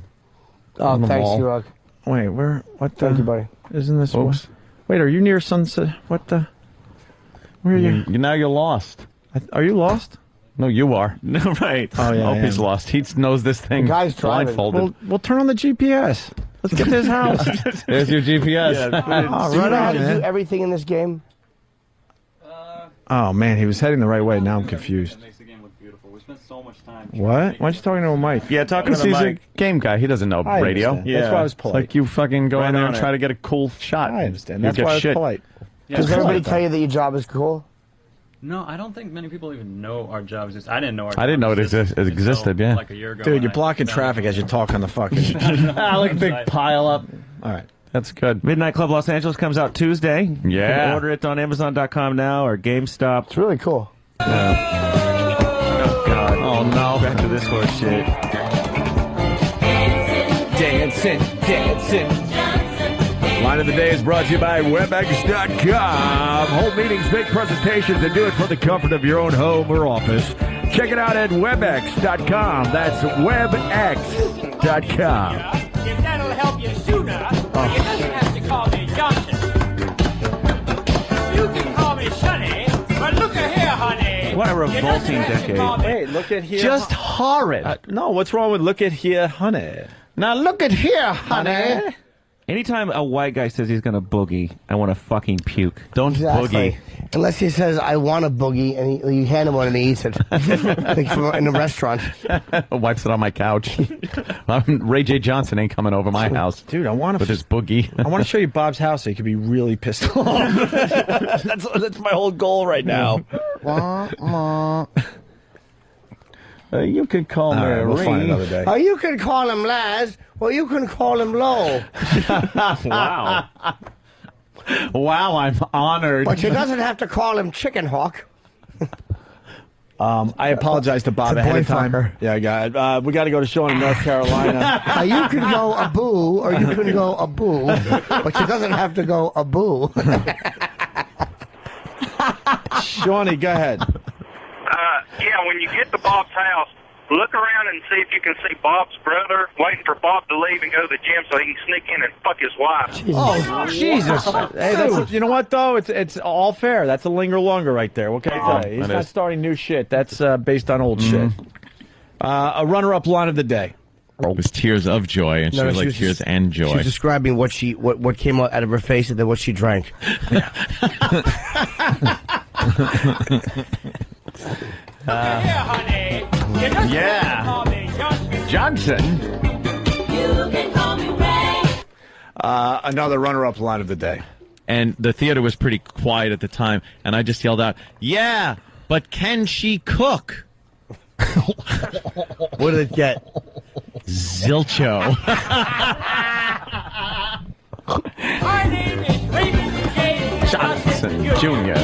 S4: Oh,
S21: the
S4: thanks,
S21: mall.
S4: you rock.
S2: Wait, where? What?
S4: Thank you, buddy.
S2: Isn't this?
S21: Oops.
S2: Wait, are you near Sunset? What the? Where are you?
S21: Now you're lost.
S2: Are you lost?
S21: No, you are.
S10: No, right.
S2: Oh yeah.
S21: I hope
S2: I
S21: he's
S2: am.
S21: lost. He knows this thing
S4: The guy's driving.
S21: blindfolded.
S2: We'll turn on the GPS. Let's get to his house.
S21: There's your GPS.
S2: Oh,
S4: Do you
S2: right
S4: know how
S2: on,
S4: to do
S2: man.
S4: everything in this game?
S2: Oh man, he was heading the right way. Now I'm confused.
S1: Makes the game look beautiful. We spent so much time.
S2: What? Why aren't you talking to a mic?
S10: Yeah, talking to
S21: He's
S10: the
S21: a
S10: mic.
S21: game guy. He doesn't know
S2: I
S21: radio.
S2: understand. That's why I was
S21: It's
S2: polite.
S21: like you fucking go
S10: Right
S21: in there
S10: on
S21: and
S10: it.
S21: try to get a cool shot.
S2: I understand.
S21: You
S2: That's
S21: get
S2: why I was
S21: shit.
S2: polite.
S4: Does everybody tell you that your job is cool?
S1: No, I don't think many people even know our job exists. I didn't know our job
S21: I didn't know it
S1: existed
S21: existed,
S1: until,
S21: yeah.
S1: like a year ago.
S2: Dude,
S1: when
S2: you're
S1: I
S2: blocking
S1: found
S2: traffic
S1: out.
S2: as you talk on the fucking.
S21: Like a big pile up.
S2: All right.
S21: That's good.
S10: Midnight Club Los Angeles comes out Tuesday. You
S21: Yeah.
S10: can order it on Amazon.com now or GameStop.
S4: It's really cool.
S10: Oh, God.
S21: Oh, no.
S10: Back to this horse shit.
S2: Dancing.
S21: Line of the day is brought to you by WebEx.com. Home meetings, make presentations, and do it from the comfort of your own home or office. Check it out at WebEx.com. That's WebEx.com.
S14: If that'll help you sooner, you doesn't have to call me Johnson. You can call me Sonny, but look here, honey.
S10: What a
S14: You
S10: revolting
S14: doesn't have to
S10: decade.
S14: call me-
S2: Hey, look at here.
S21: Just horrid.
S2: No, what's wrong with look at here, honey?
S21: Now look at here, honey.
S10: Anytime a white guy says he's going to boogie, I want to fucking puke.
S3: Don't
S4: Exactly. Unless he says, I want a boogie, and you hand him one and he eats it. Like in a restaurant.
S3: Wipes it on my couch. Ray J. Johnson ain't coming over my house.
S2: Dude, I want
S3: with his boogie.
S2: I want to show you Bob's house so you could be really pissed off. that's my whole goal right now.
S10: You could call me
S2: we'll find another day.
S4: Oh, you can call him Laz, or you can call him Low.
S10: Wow.
S3: Wow, I'm honored.
S4: But you doesn't have to call him Chicken Hawk.
S2: I apologize to Bob ahead of time.
S4: fucker.
S2: Yeah, I got it. We got to go to Sean in North Carolina.
S4: You can go a boo, or you can go a boo, but you doesn't have to go a boo.
S2: Shawnee, go ahead.
S24: Yeah, when you get to Bob's house, look around and see if you can see Bob's brother waiting for Bob to leave and go to the gym so he can sneak in and fuck his wife.
S2: Oh, Jesus. Hey, that's, you know what, though? It's all fair. That's a linger longer right there. What can I tell you? He's
S3: that
S2: not
S3: is.
S2: starting new shit. That's based on old shit. A runner-up line of the day.
S3: It was tears of joy, and she was like tears and joy.
S4: She was describing what came out of her face and then what she drank.
S14: honey.
S3: Johnson.
S14: You can call me Ray.
S2: Another runner-up line of the day.
S3: And the theater was pretty quiet at the time, and I just yelled out, "Yeah, but can she cook?"
S4: What did it get?
S3: Zilcho.
S14: My name is Raymond J.
S3: Johnson Jr.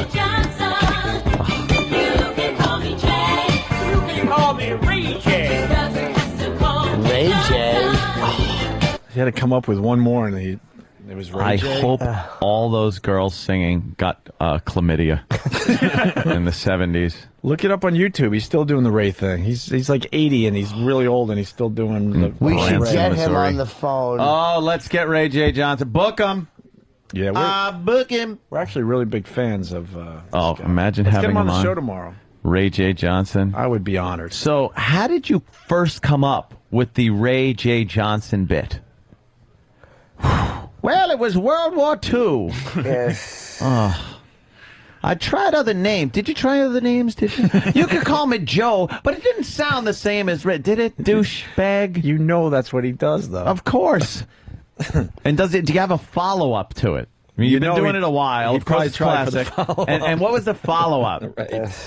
S14: You can call me Jay. You can call me Ray J.
S4: Ray J.
S2: He had to come up with one more, and it was Ray
S3: I
S2: J.
S3: hope all those girls singing got chlamydia in the 70s.
S2: Look it up on YouTube. He's still doing the Ray thing. He's like 80, and he's really old, and he's still doing the
S4: We should
S2: Ray.
S4: get him on the phone.
S3: Oh, let's get Ray J. Johnson. Book him.
S2: Yeah,
S3: book him.
S2: we're actually really big fans of
S3: Oh,
S2: this guy.
S3: imagine
S2: Let's
S3: having
S2: get him on
S3: him
S2: the show tomorrow.
S3: Ray J. Johnson.
S2: I would be honored.
S3: So, how did you first come up with the Ray J. Johnson bit? Well, it was World War II.
S4: Yes.
S3: I tried other names. Did you try other names? Did you? You could call me Joe, but it didn't sound the same as Ray. Did it, douchebag?
S2: You know that's what he does, though.
S3: Of course. And do you have a follow-up to it? I mean, you've been doing it a while.
S2: He
S3: Of course,
S2: probably
S3: it's
S2: tried for the
S3: classic.
S2: follow-up.
S3: And what was the follow-up?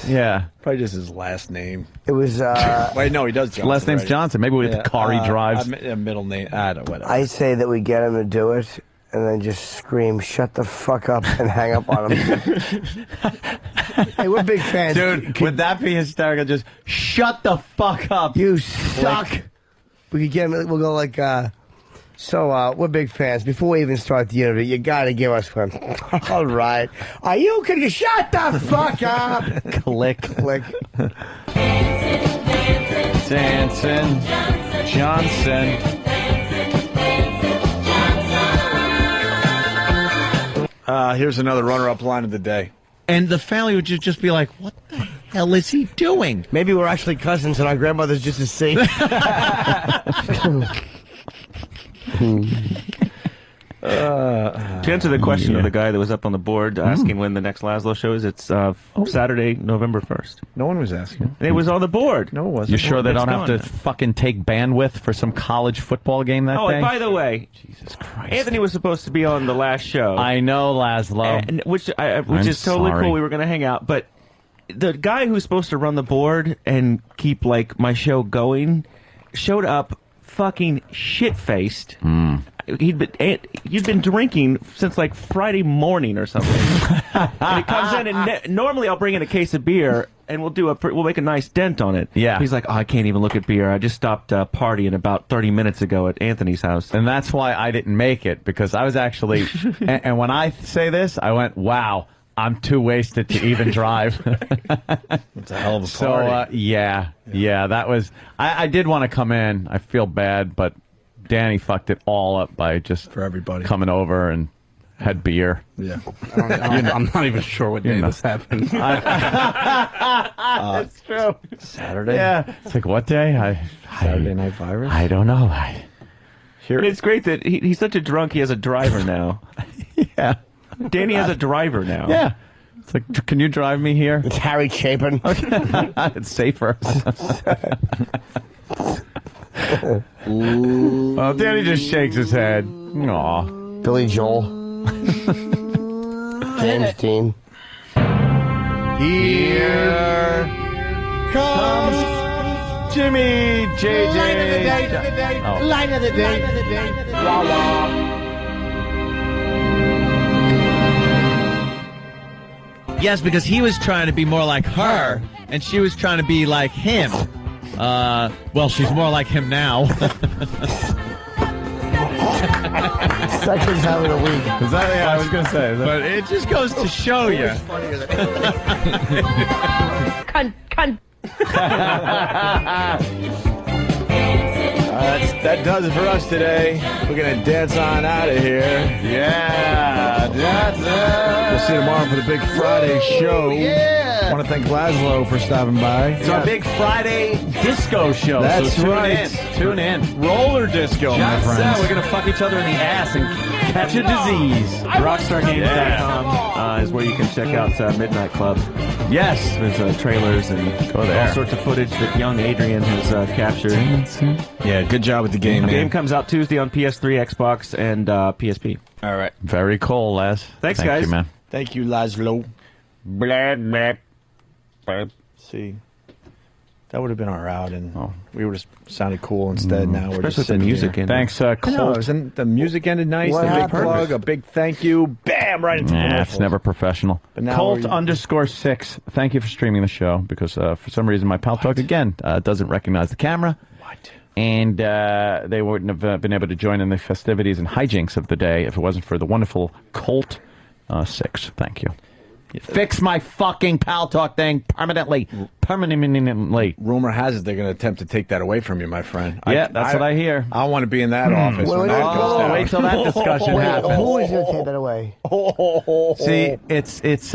S3: Yeah.
S2: Probably just his last name.
S4: It was.
S2: Wait, no, he does Johnson.
S3: Last name's
S2: right?
S3: Johnson. Maybe with the car he drives.
S2: Middle name. I don't know, whatever.
S4: I say that we get him to do it, and then just scream, "Shut the fuck up," and hang up on him. Hey, we're big fans.
S3: Dude, would that be hysterical? Just shut the fuck up.
S4: You suck. We could get him. We'll go like. So we're big fans. Before we even start the interview, you got to give us one. All right. Are you can shut the fuck up?
S3: Click.
S4: Click.
S3: Dancing. Johnson.
S2: Here's another runner-up line of the day.
S3: And the family would just be like, what the hell is he doing?
S4: Maybe we're actually cousins and our grandmother's just as safe.
S10: To answer the question of the guy that was up on the board asking when the next Laszlo show is, it's Saturday, November 1st.
S2: No one was asking.
S10: It was on the board.
S2: No, it wasn't.
S3: You sure they
S10: It's
S3: don't have to
S10: gone.
S3: fucking take bandwidth for some college football game that
S10: Oh,
S3: day?
S10: and by the way,
S3: Jesus Christ.
S10: Anthony was supposed to be on the last show.
S3: I know, Laszlo.
S10: And, which
S3: I'm
S10: is totally
S3: sorry.
S10: cool. We were going to hang out, but the guy who's supposed to run the board and keep like my show going showed up fucking shit-faced. You'd been drinking since like Friday morning or something. And he comes in and normally I'll bring in a case of beer and we'll make a nice dent on it.
S3: Yeah.
S10: He's like, oh, I can't even look at beer. I just stopped partying about 30 minutes ago at Anthony's house.
S3: And that's why I didn't make it, because I was actually, and when I say this, I went, wow, I'm too wasted to even drive.
S2: It's a hell of a
S3: So,
S2: party.
S3: yeah, that was, I did want to come in. I feel bad, but Danny fucked it all up by just
S2: For everybody.
S3: coming over and had beer.
S2: Yeah.
S5: I'm not even sure what day this happened.
S3: That's true.
S2: Saturday?
S3: Yeah. It's like, what day?
S2: Saturday Night Virus?
S3: I don't know.
S10: It's great that he's such a drunk. He has a driver now.
S3: Yeah.
S10: Danny has a driver now.
S3: Yeah. It's like, can you drive me here?
S4: It's Harry Chapin.
S3: It's safer. Oh, Danny just shakes his head. Aw.
S4: Billy Joel. James Dean.
S2: Here comes Jimmy JJ.
S14: Line of the day.
S2: Oh.
S14: Line of the day. Wah, wah.
S3: Yes, because he was trying to be more like her, and she was trying to be like him. Well, she's more like him now.
S4: Second's having a week.
S2: Is that what I was going to say?
S3: But it just goes to show you.
S17: Cunt.
S2: That does it for us today. We're going to dance on out of here. Yeah. We'll see you tomorrow for the Big Friday show.
S4: Yeah.
S2: I want to thank Laszlo for stopping by.
S10: It's our Big Friday disco show.
S2: That's
S10: so
S2: right.
S10: Tune in.
S2: Roller disco, my friends.
S10: We're going to fuck each other in the ass and catch a disease. Rockstargames.com is where you can check out Midnight Club.
S3: Yes.
S10: There's trailers and all sorts of footage that young Adrian has captured.
S2: Yeah, good job with the game,
S10: The
S2: man.
S10: game comes out Tuesday on PS3, Xbox, and PSP.
S2: All right.
S3: Very cool, Les.
S10: Thanks,
S3: Thank
S10: guys.
S3: you, man.
S2: Thank you, Laszlo. See, that would have been our out, and we would have sounded cool instead. Now we're
S10: Especially
S2: just
S10: with the
S2: sitting
S10: music
S2: here.
S10: in.
S2: Thanks, Colt. Isn't the music ended nice?
S4: What
S2: The big
S4: happened?
S2: plug, a big thank you, bam, right into the
S3: Nah,
S2: commercials.
S3: it's never professional.
S2: But now
S13: Colt_6. Thank you for streaming the show because for some reason my Pal Talk again doesn't recognize the camera.
S2: What?
S13: And they wouldn't have been able to join in the festivities and hijinks of the day if it wasn't for the wonderful Colt6. Thank you. Fix my fucking Pal Talk thing permanently.
S2: Rumor has it they're going to attempt to take that away from you, my friend.
S13: Yeah, that's what I hear.
S2: I want to be in that office when that goes down.
S13: Wait till that discussion happens.
S4: Who is going to take that away?
S3: See, it's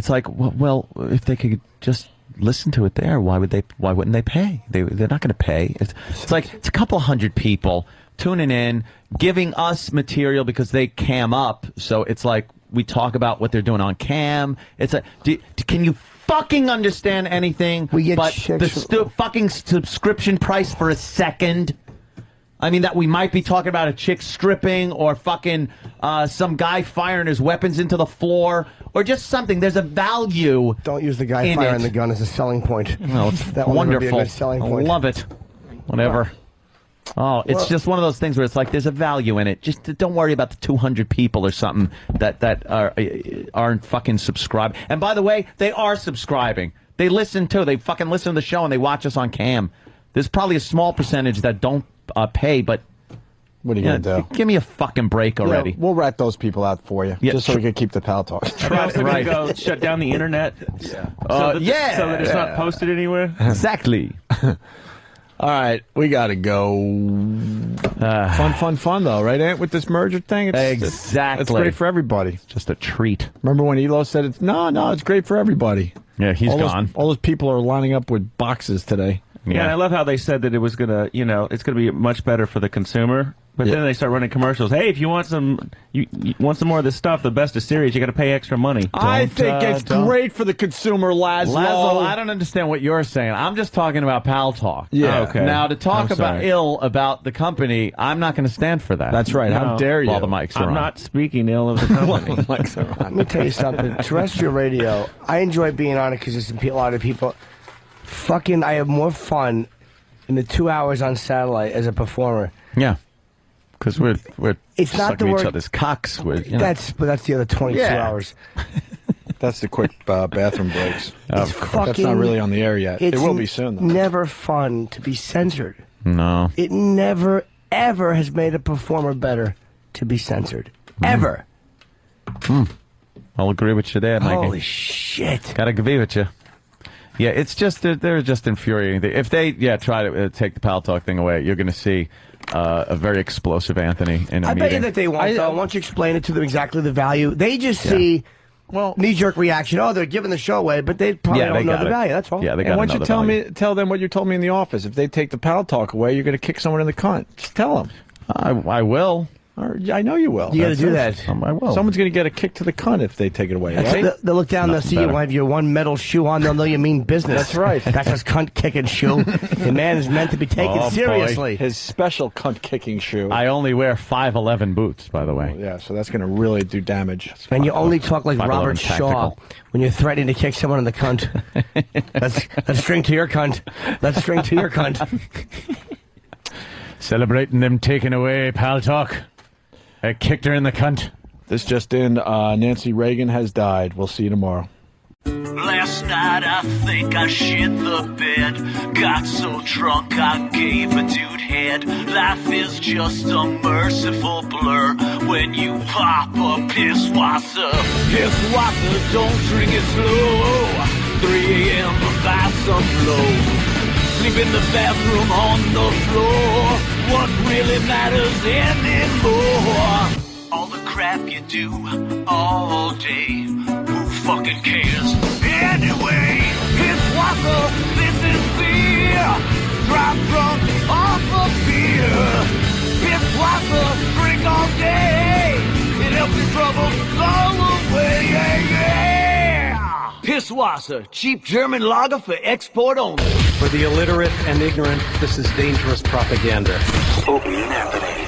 S3: like, well, if they could just listen to it there, why wouldn't they pay? They're not going to pay. It's like it's a couple hundred people tuning in, giving us material because they cam up. So it's like we talk about what they're doing on cam. It's like, can you fucking understand anything?
S4: We get
S3: but
S4: chicks
S3: the fucking subscription price for a second. I mean, that we might be talking about a chick stripping or fucking some guy firing his weapons into the floor or just something. There's a value.
S4: Don't use the guy
S3: in
S4: firing
S3: it.
S4: the gun as a selling point.
S3: No, it's
S4: that will never be a
S3: wonderful.
S4: good selling
S3: I
S4: point.
S3: love it. Whatever. Oh, it's just one of those things where it's like there's a value in it. Just don't worry about the 200 people or something that aren't fucking subscribed. And by the way, they are subscribing. They listen too. They fucking listen to the show and they watch us on cam. There's probably a small percentage that don't pay, but
S2: what are you going to do?
S3: Give me a fucking break already.
S2: Yeah, we'll rat those people out for you, just so we can keep the Pal Talk.
S10: Right. Go shut down the internet. So that it's not posted anywhere.
S3: Exactly.
S2: All right, we got to go. Fun, though, right, Ant, with this merger thing?
S3: Exactly.
S2: It's great for everybody.
S3: It's just a treat.
S2: Remember when Elo said it's it's great for everybody.
S13: Yeah, he's
S2: gone. All those people are lining up with boxes today.
S10: Yeah, and I love how they said that it was gonna, it's gonna be much better for the consumer. But then they start running commercials. Hey, if you want some, you want some more of this stuff, the best of series, you got to pay extra money.
S2: I think it's great for the consumer, Laszlo.
S3: I don't understand what you're saying. I'm just talking about Pal Talk.
S2: Yeah.
S10: Okay.
S3: Now, to talk
S10: I'm sorry.
S3: about the company, I'm not going to stand for that.
S2: That's right. How dare you?
S3: While the mics are on.
S10: I'm not speaking ill of the company.
S4: Let me tell you something. Terrestrial radio, I enjoy being on it because there's a lot of people. I have more fun in the 2 hours on satellite as a performer.
S3: Yeah. Because we're
S4: It's not
S3: sucking
S4: the
S3: each
S4: word-
S3: other's cocks. But
S4: that's the other 22 hours.
S2: That's the quick bathroom breaks.
S4: It's
S2: That's not really on the air yet. It
S4: It's
S2: will be soon, though.
S4: never fun to be censored.
S3: No.
S4: It never, ever has made a performer better to be censored. Ever.
S3: I'll agree with you there, Mikey.
S4: Holy shit.
S3: Gotta agree with you. Yeah, it's just they're just infuriating. If they try to take the Pal Talk thing away, you're going to see a very explosive Anthony in a
S4: I
S3: meeting.
S4: bet you that they won't, though. Once you explain it to them exactly the value, they just see knee-jerk reaction. Oh, they're giving the show away, but they probably don't know the value. That's all.
S3: Yeah, they
S2: And
S3: got
S2: why don't you tell them what you told me in the office? If they take the Pal Talk away, you're going to kick someone in the cunt. Just tell them.
S13: I will.
S2: I know you will.
S4: You got to do that.
S13: I will.
S2: Someone's going to get a kick to the cunt if they take it away. Right?
S4: They'll look down, they'll see you have your one metal shoe on, they'll know you mean business.
S2: That's right.
S4: That's his cunt kicking shoe. The man is meant to be taken seriously.
S2: His special cunt kicking shoe.
S13: I only wear 5'11" boots, by the way.
S2: Yeah, so that's going to really do damage.
S4: And you only talk like
S13: 5'11"
S4: Robert Shaw
S13: tactical.
S4: when you're threatening to kick someone in the cunt. Let's string to your cunt. Let's string to your cunt.
S13: Celebrating them taking away, pal talk. I kicked her in the cunt.
S2: This just in, Nancy Reagan has died. We'll see you tomorrow.
S15: Last night I think I shit the bed. Got so drunk I gave a dude head. Life is just a merciful blur when you pop a piss wasser. Piss wasser, don't drink it slow. 3 a.m. buy some blow. Sleep in the bathroom on the floor. What really matters anymore? All the crap you do all day. Who fucking cares? Anyway, it's water, this is beer. Drive drunk off of beer. It's water, drink all day. It helps your troubles go away, yeah, yeah. Pisswasser, cheap German lager for export only.
S16: For the illiterate and ignorant, this is dangerous propaganda.
S15: Opie and Anthony.